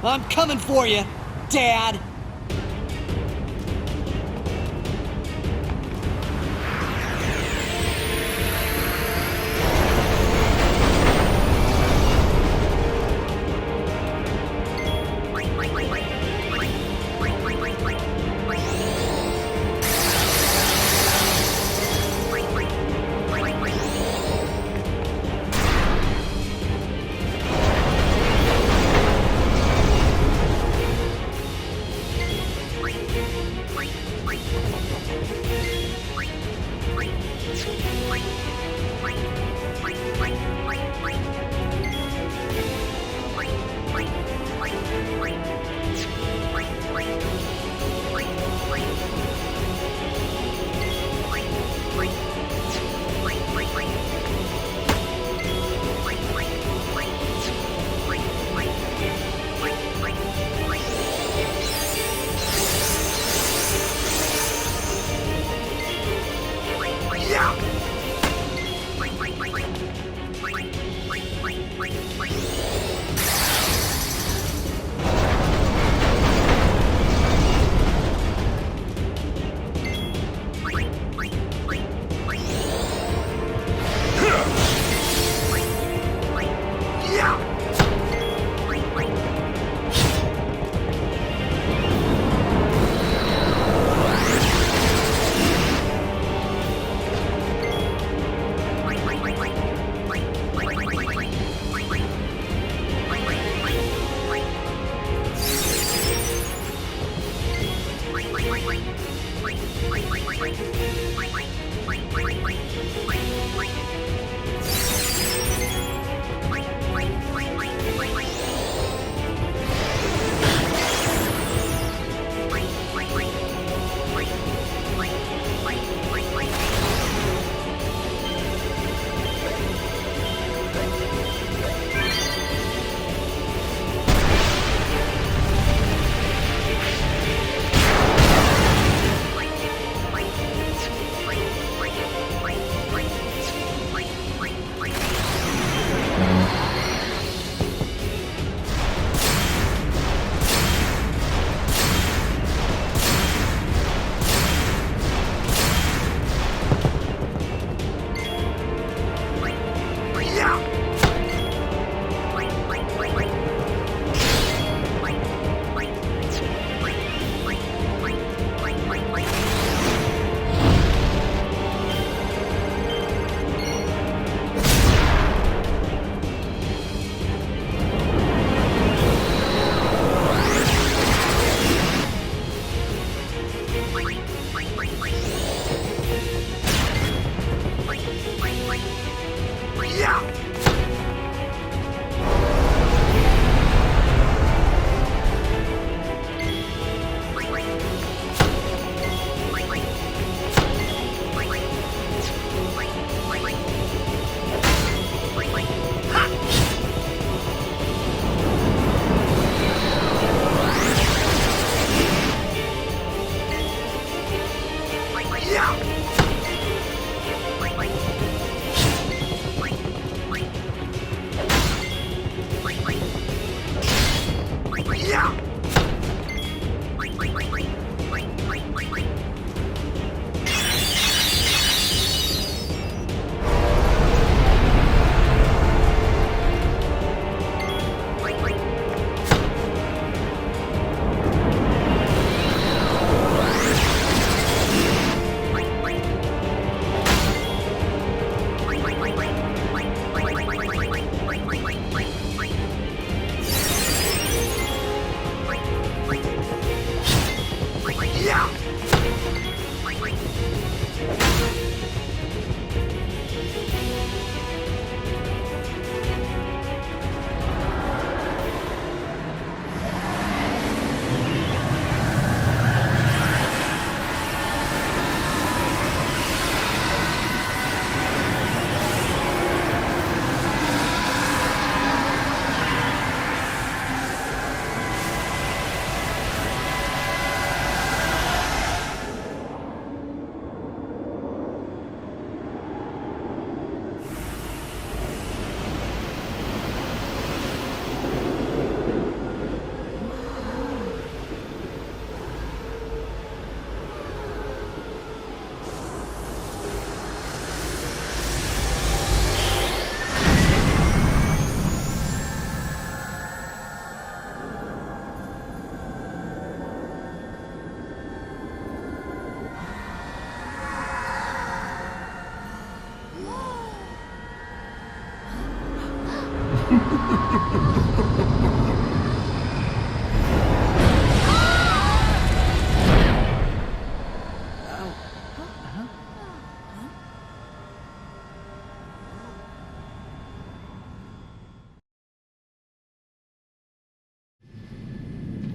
S3: I'm coming for you, Dad!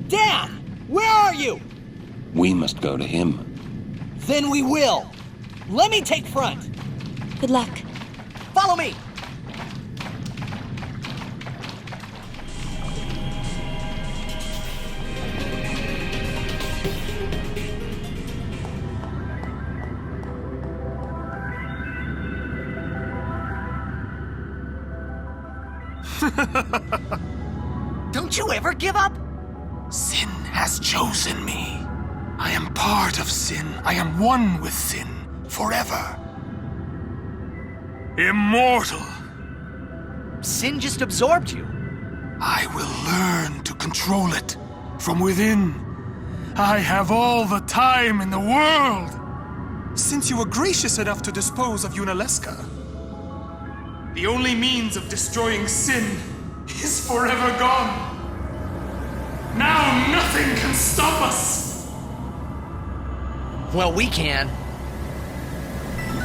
S3: Dan! Where are you?
S8: We must go to him.
S3: Then we will. Let me take front.
S19: Good luck.
S3: Follow me. Don't you ever give up?
S2: Sin has chosen me. I am part of Sin. I am one with Sin forever. Immortal.
S3: Sin just absorbed you.
S2: I will learn to control it from within. I have all the time in the world. Since you were gracious enough to dispose of Yuna Scene, the only means of destroying Sin is forever gone. Now nothing can stop us.
S3: Well, we can.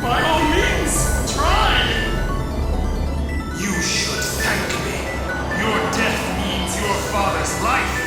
S2: By all means, try. You should thank me. Your death means your father's life.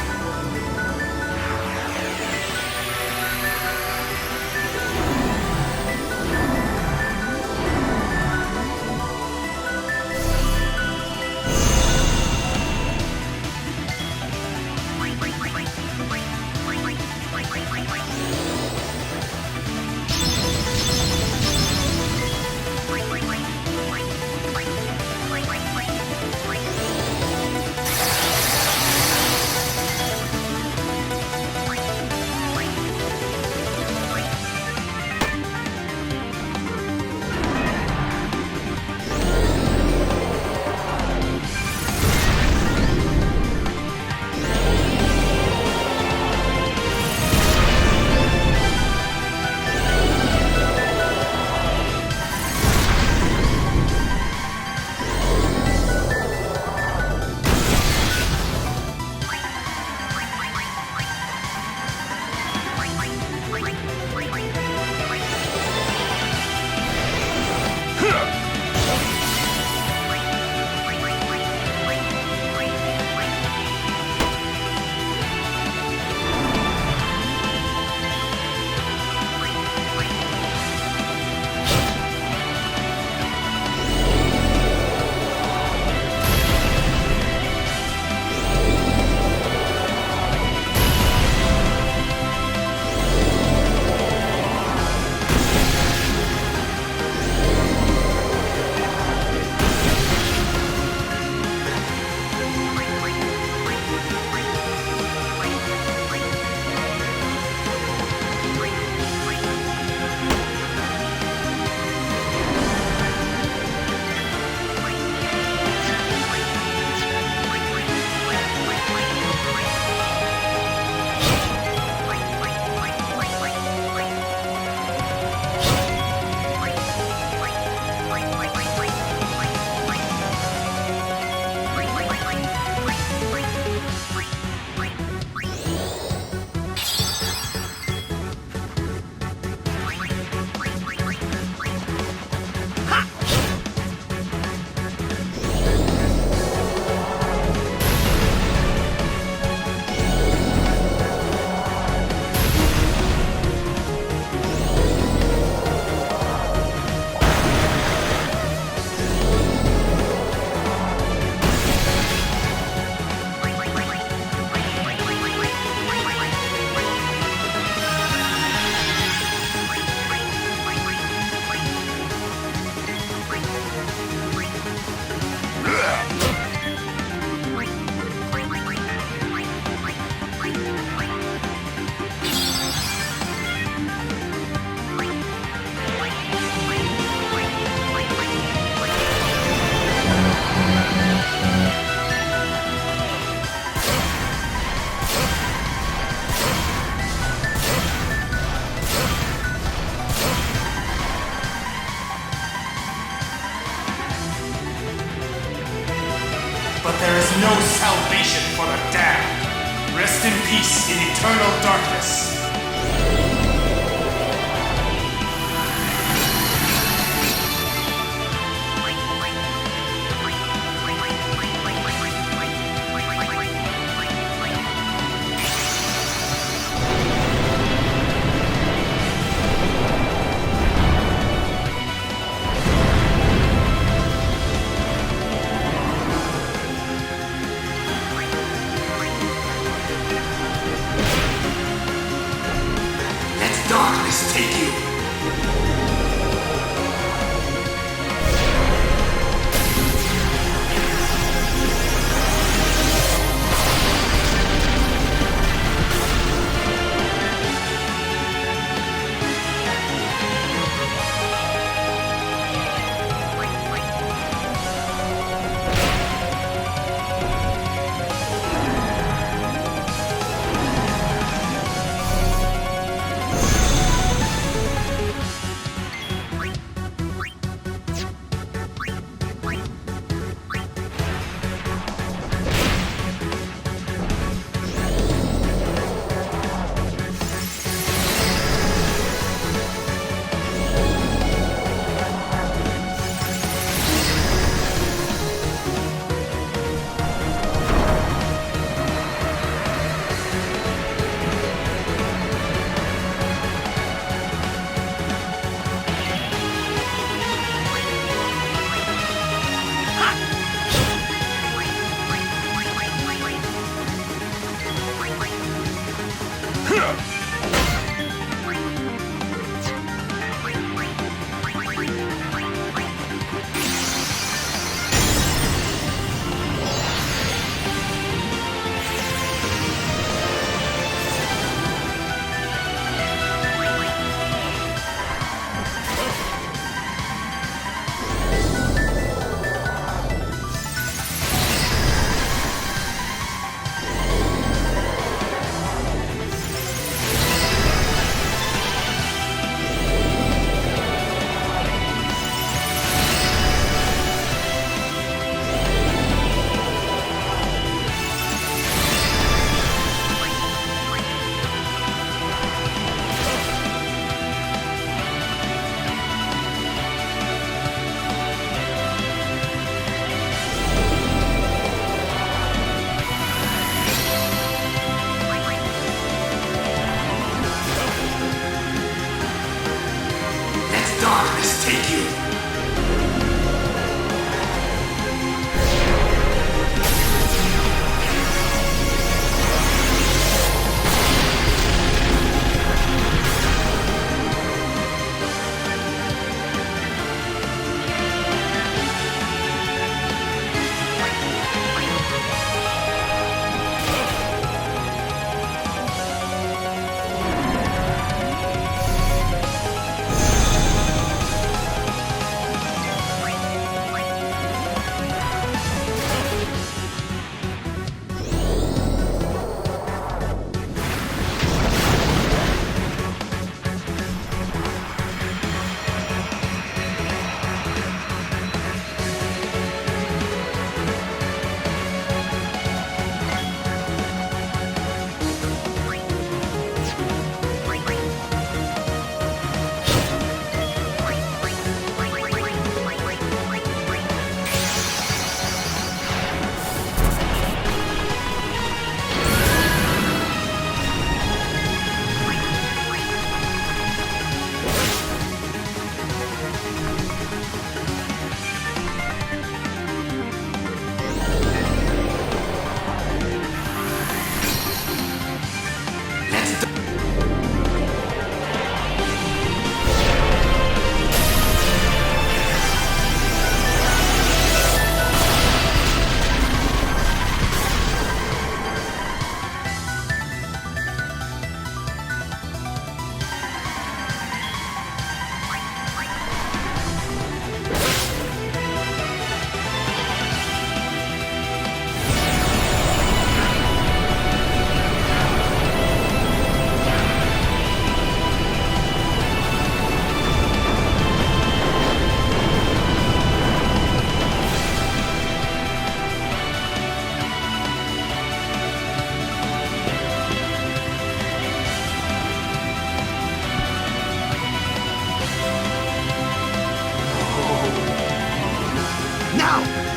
S18: but there is no salvation for the damned. Rest in peace in eternal darkness.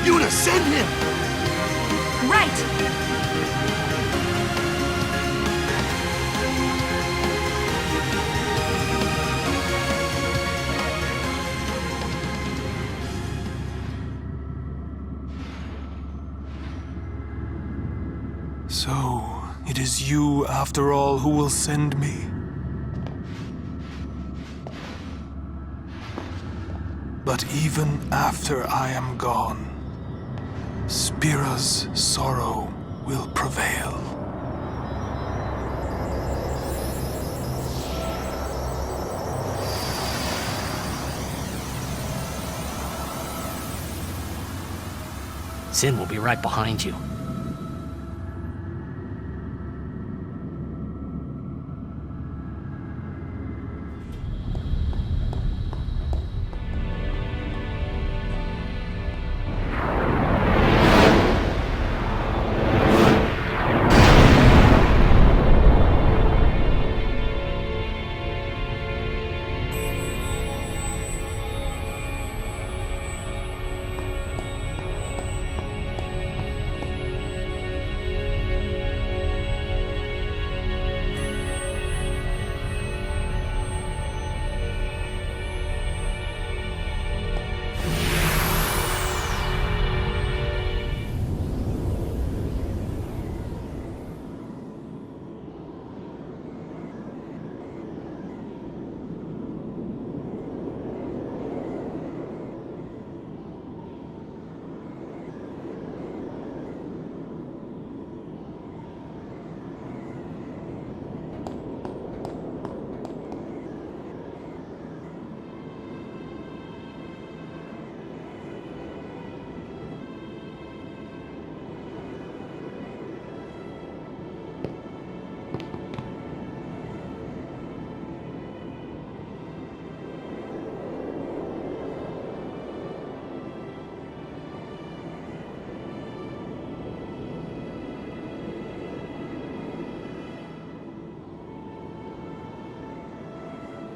S9: Yuna, send him!
S19: Right!
S2: So, it is you, after all, who will send me. But even after I am gone, Spira's sorrow will prevail.
S1: Sin will be right behind you.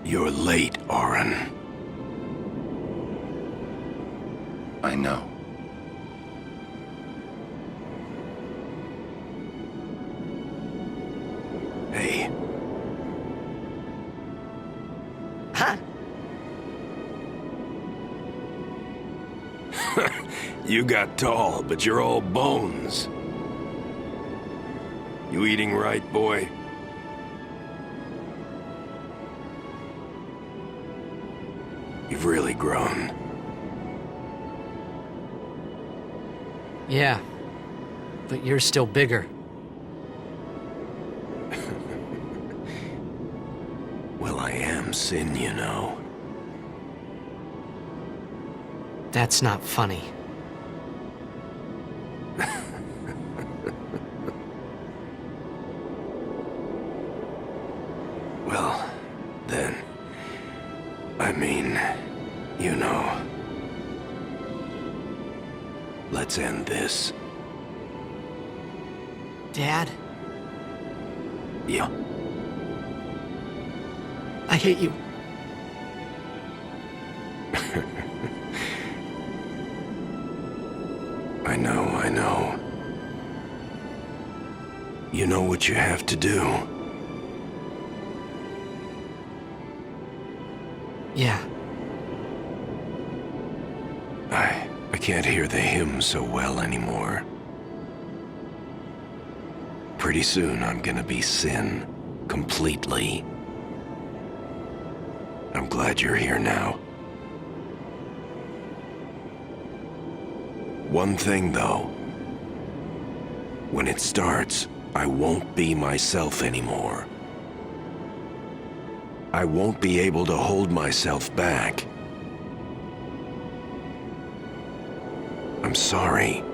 S17: You're late, Auron.
S8: I know.
S17: Hey.
S3: Huh?
S17: You got tall, but you're all bones. You eating right, boy? You've really grown.
S1: Yeah, but you're still bigger.
S17: Well, I am Sin, you know.
S1: That's not funny.
S17: Well, then, I mean, you know. Let's end this.
S1: Dad?
S17: Yeah.
S1: I hate you.
S17: I know. You know what you have to do.
S1: Yeah.
S17: I can't hear the hymn so well anymore. Pretty soon I'm gonna be Sin, completely. I'm glad you're here now. One thing though, when it starts, I won't be myself anymore. I won't be able to hold myself back. I'm sorry.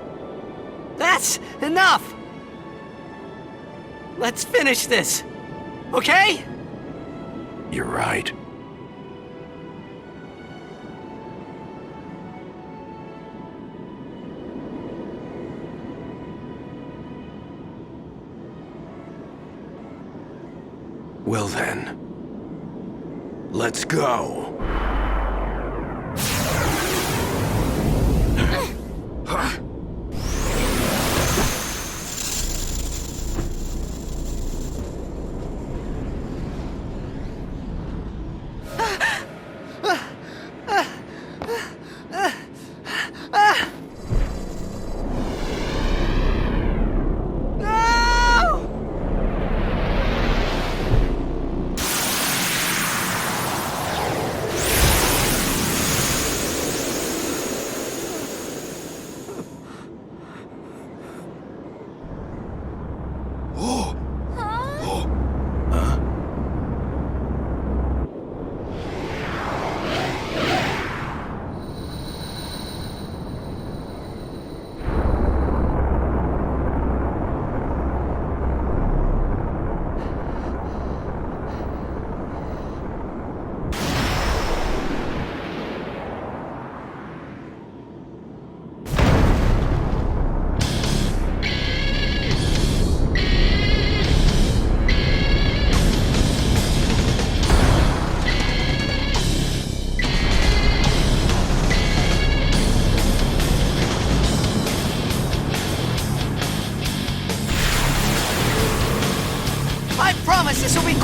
S3: That's enough! Let's finish this, okay?
S17: You're right. Well then, let's go.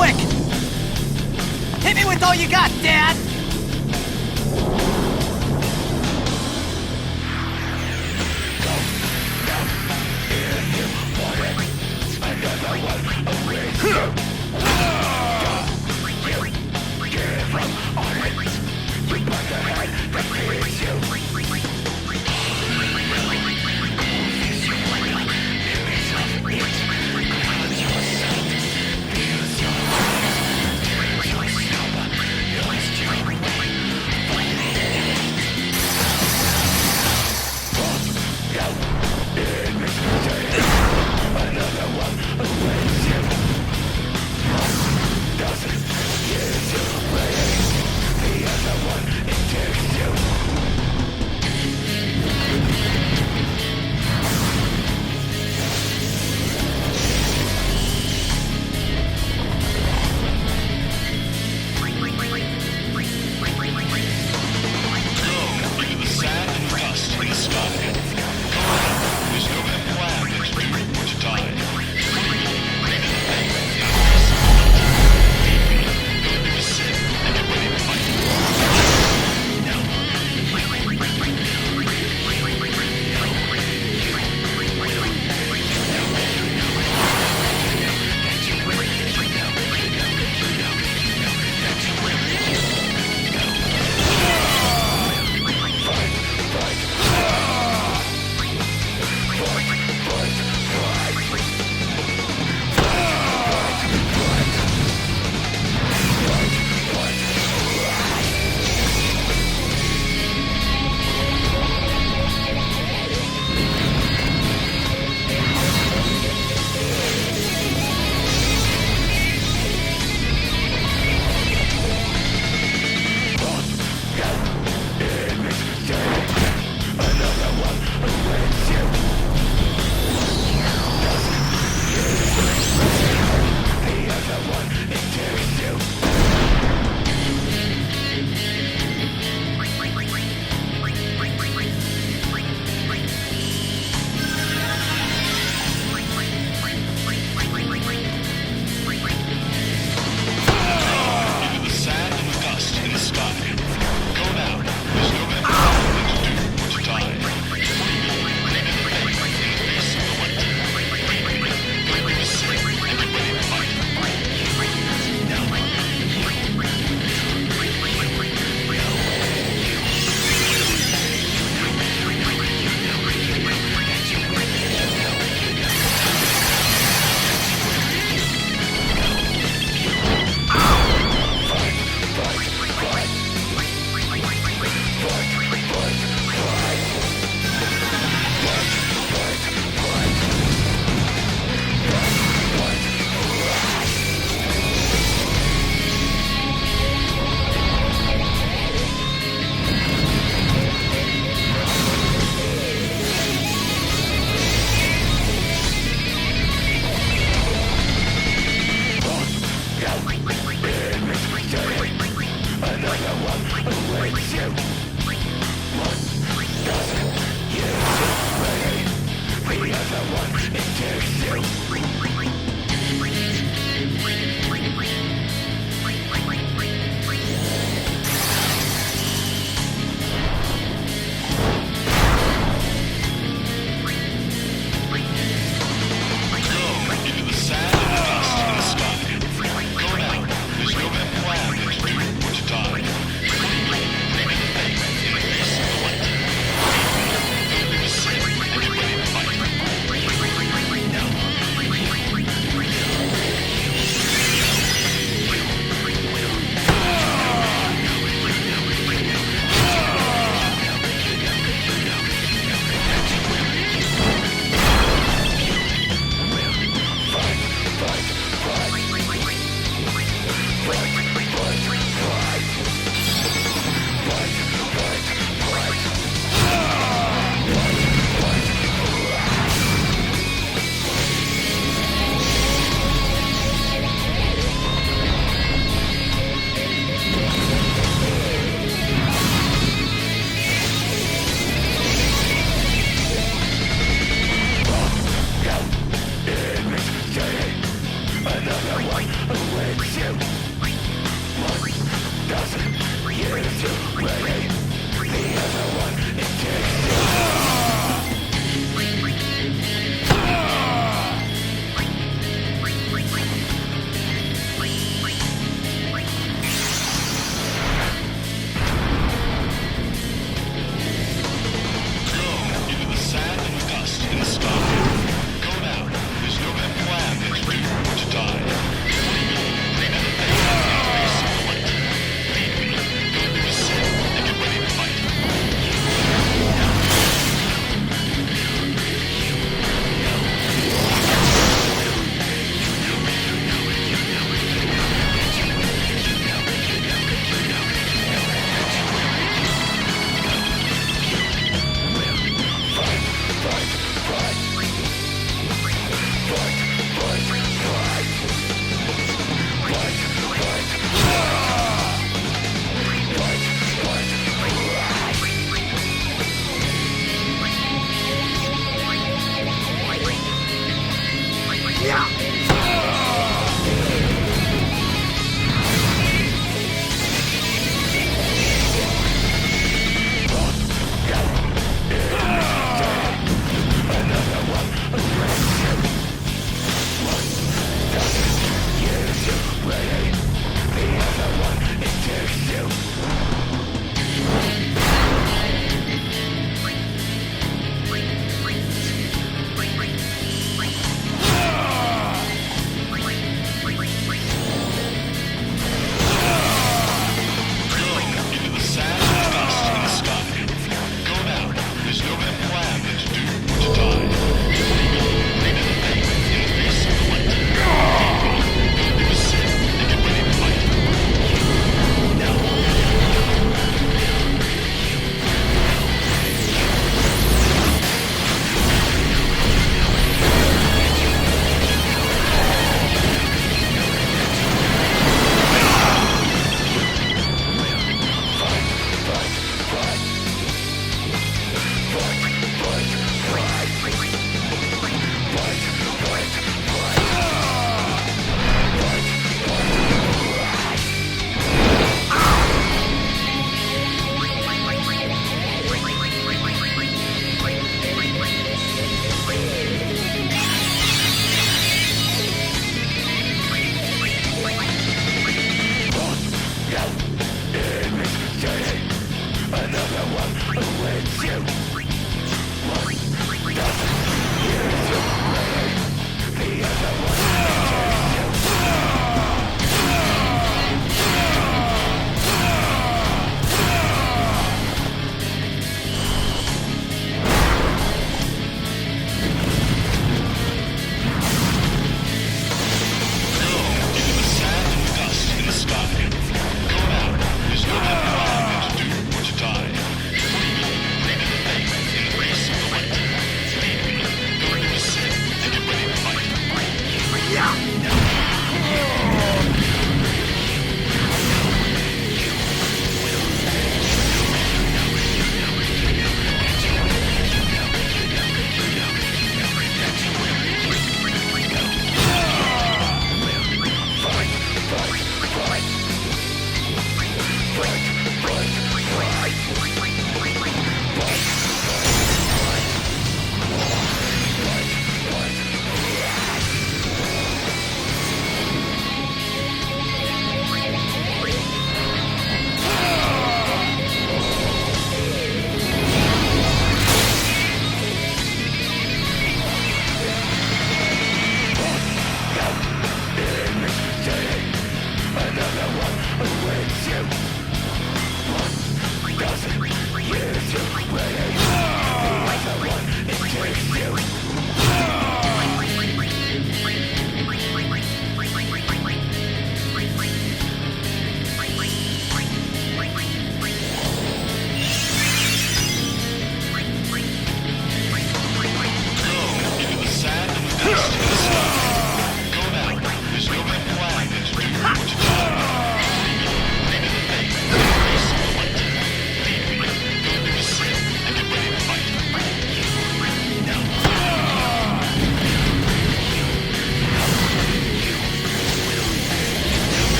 S3: quick! Hit me with all you got, Dad!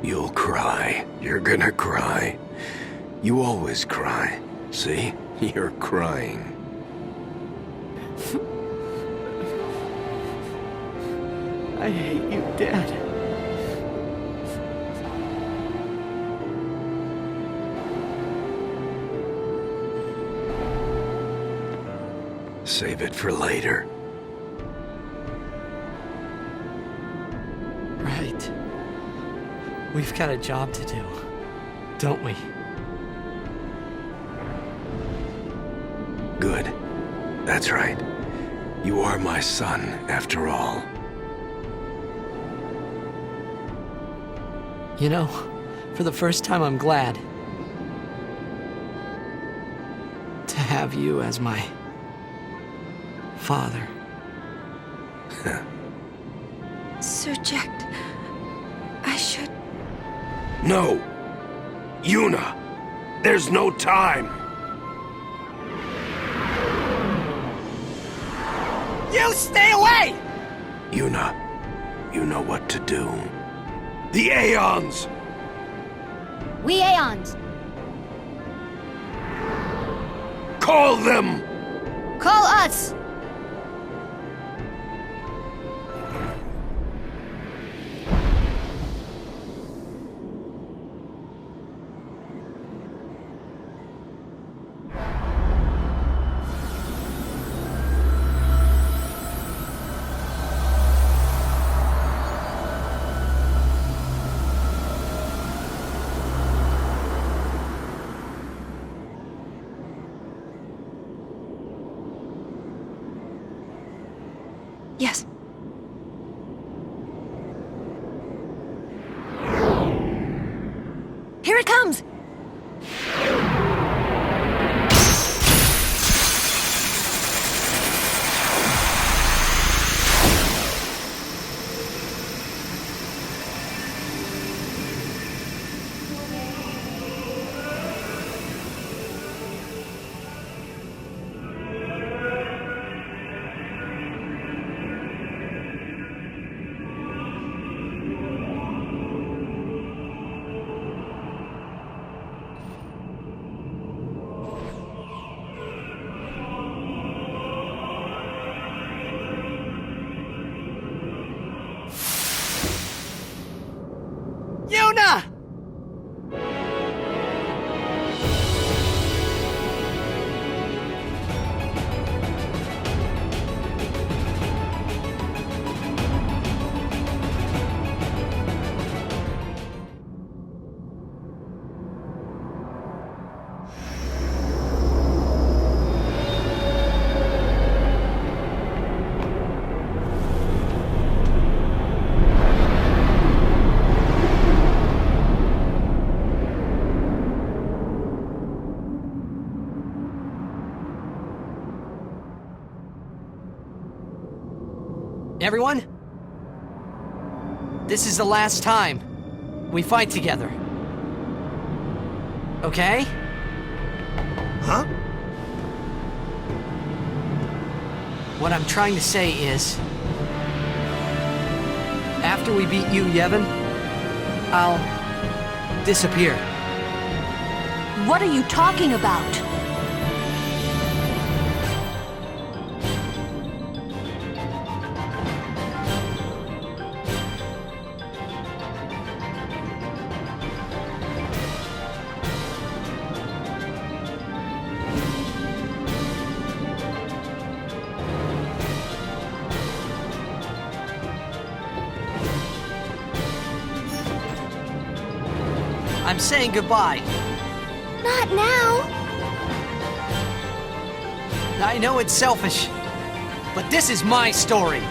S17: You'll cry. You're gonna cry. You always cry. See? You're crying.
S1: I hate you, Dad.
S17: Save it for later.
S1: Right. We've got a job to do, don't we?
S17: Good. That's right. You are my son, after all.
S1: You know, for the first time I'm glad to have you as my father.
S19: Sir Jecht, I should...
S17: No! Yuna! There's no time!
S3: You stay away!
S17: Yuna, you know what to do. The Aeons!
S14: We Aeons.
S17: Call them!
S14: Call us!
S19: Yes. Here it comes!
S3: Yuna! Everyone? This is the last time we fight together. Okay?
S11: Huh?
S1: What I'm trying to say is, after we beat you, Yevon, I'll disappear.
S19: What are you talking about?
S3: I'm saying goodbye.
S16: Not now.
S3: I know it's selfish, but this is my story.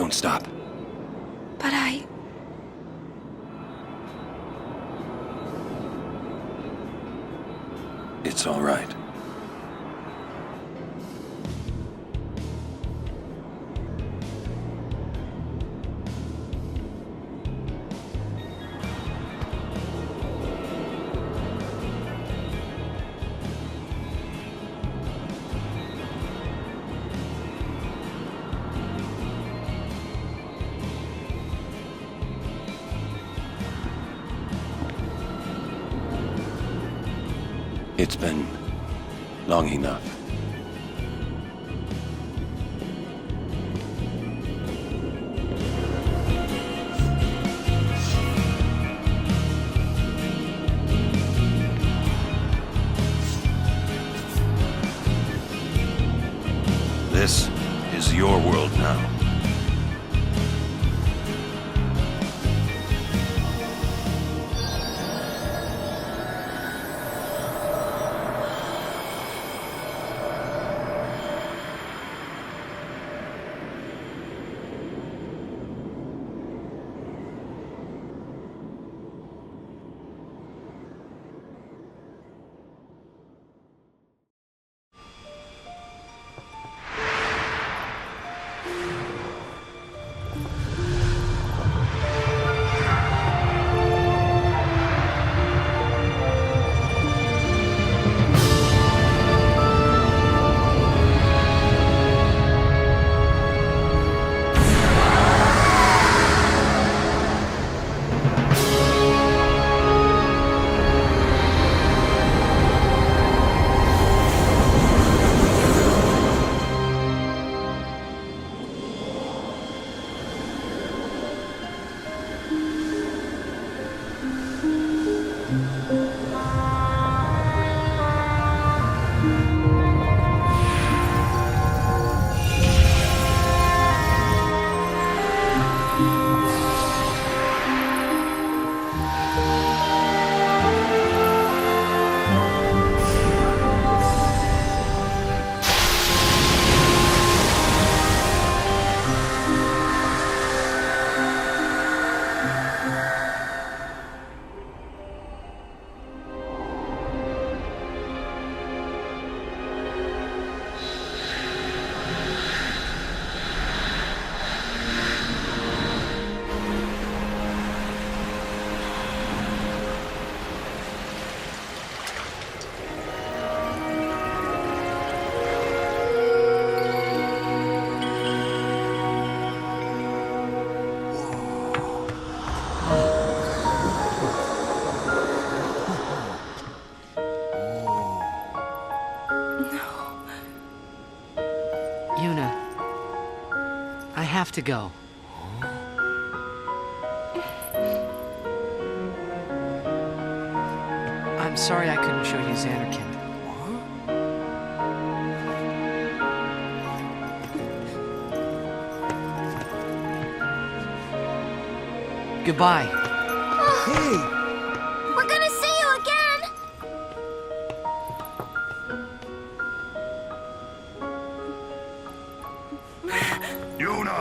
S8: Don't stop.
S19: But
S8: It's all right. It's been long enough. This is your world now.
S1: Yuna, I have to go. I'm sorry I couldn't show you Xanarkand. Goodbye.
S9: Hey!
S13: We're gonna see you again!
S20: Yuna!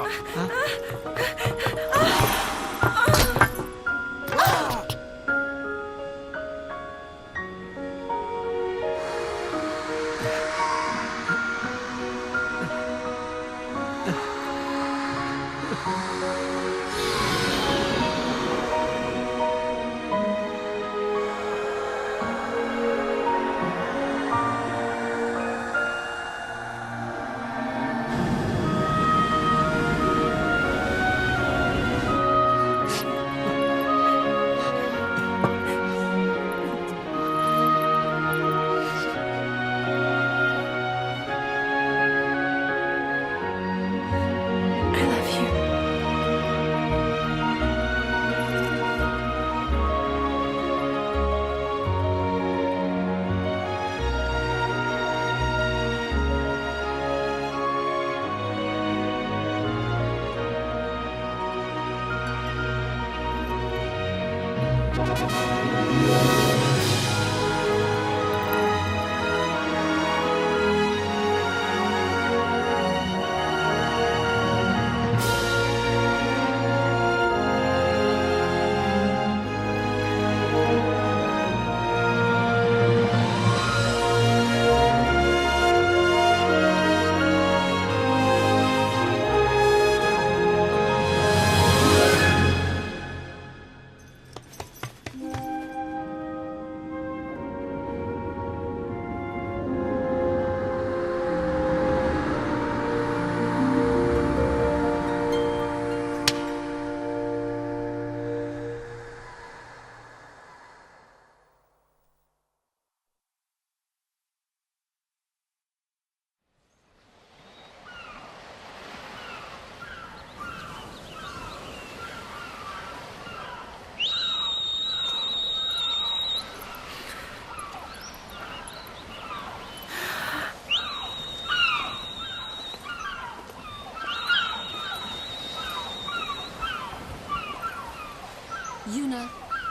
S15: Yuna,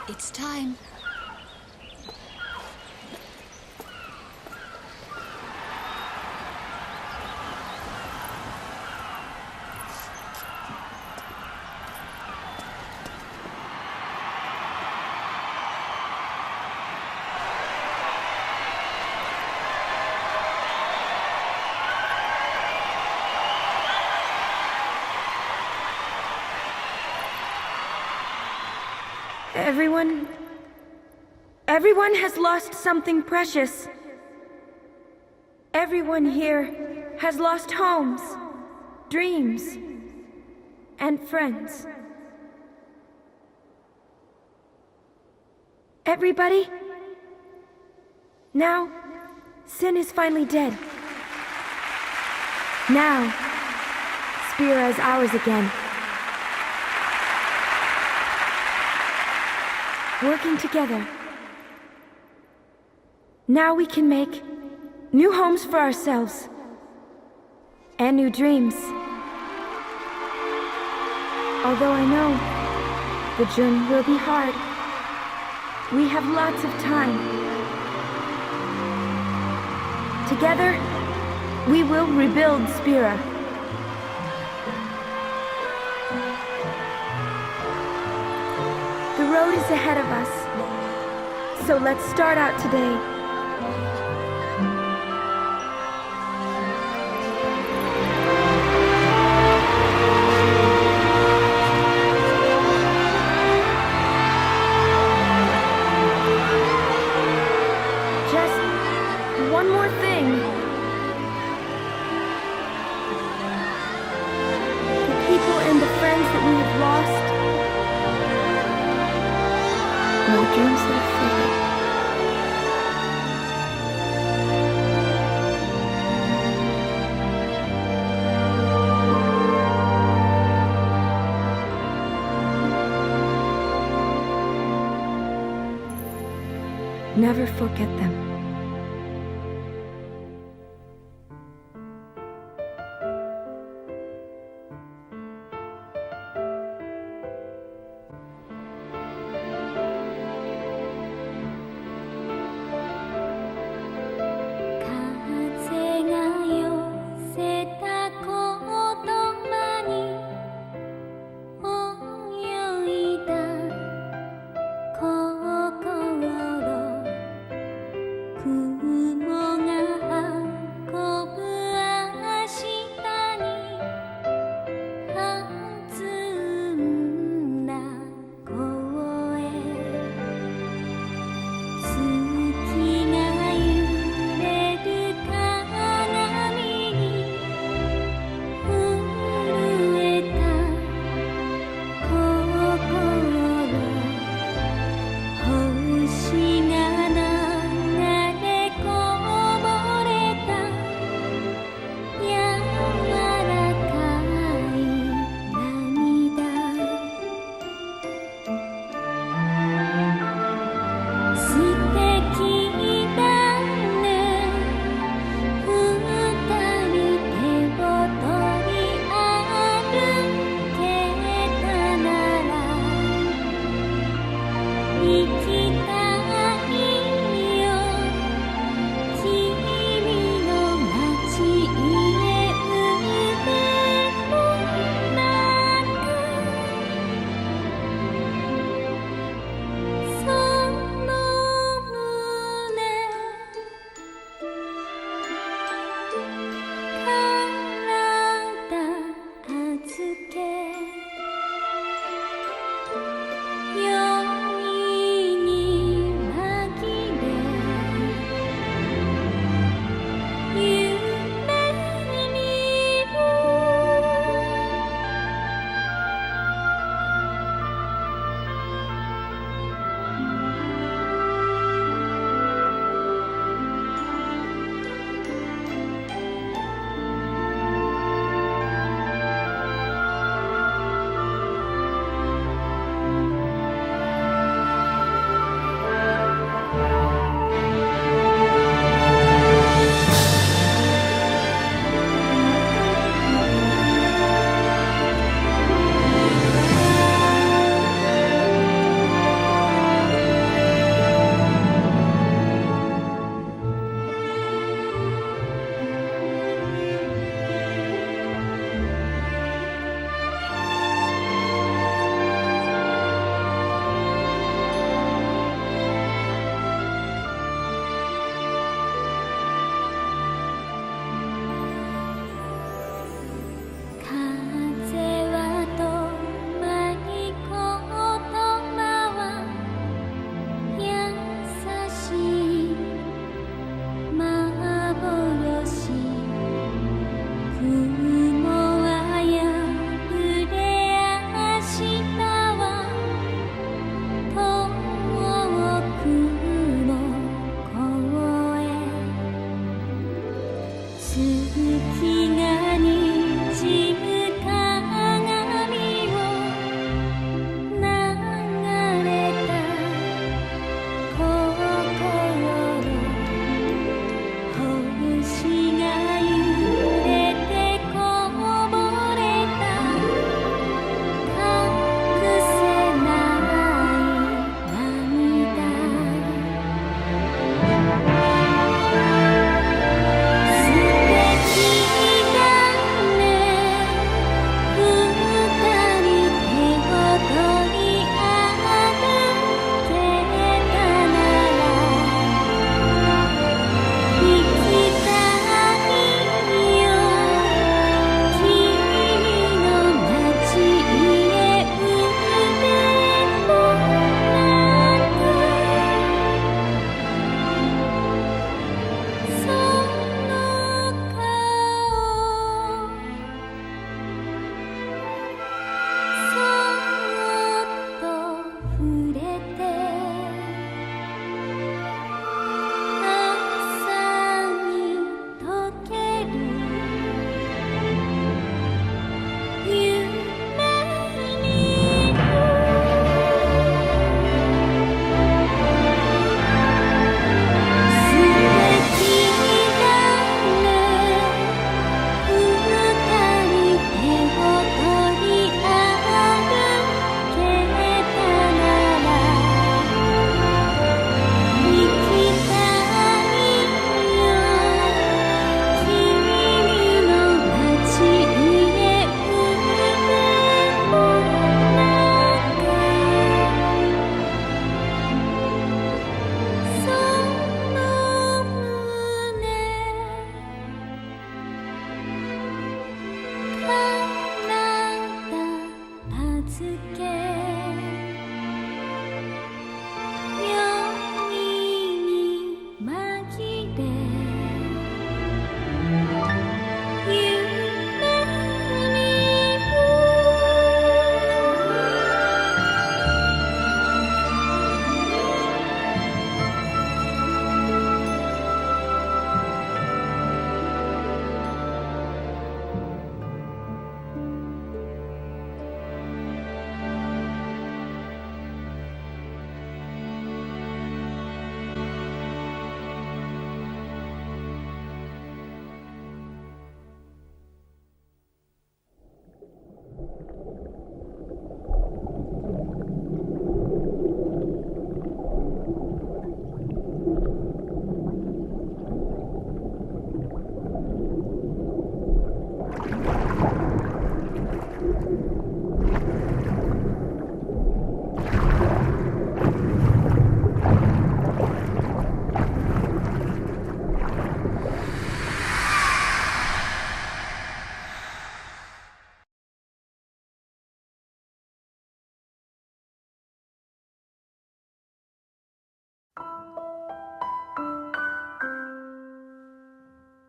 S15: it's time.
S21: Everyone has lost something precious. Everyone here has lost homes, dreams, and friends. Everybody? Now, Sin is finally dead. Now, Spira is ours again. Working together. Now we can make new homes for ourselves. And new dreams. Although I know the journey will be hard, we have lots of time. Together, we will rebuild Spira. The road is ahead of us, so let's start out today. Just one more thing. The people and the friends that we have lost. No dreams that fade. Never forget them.
S4: 付け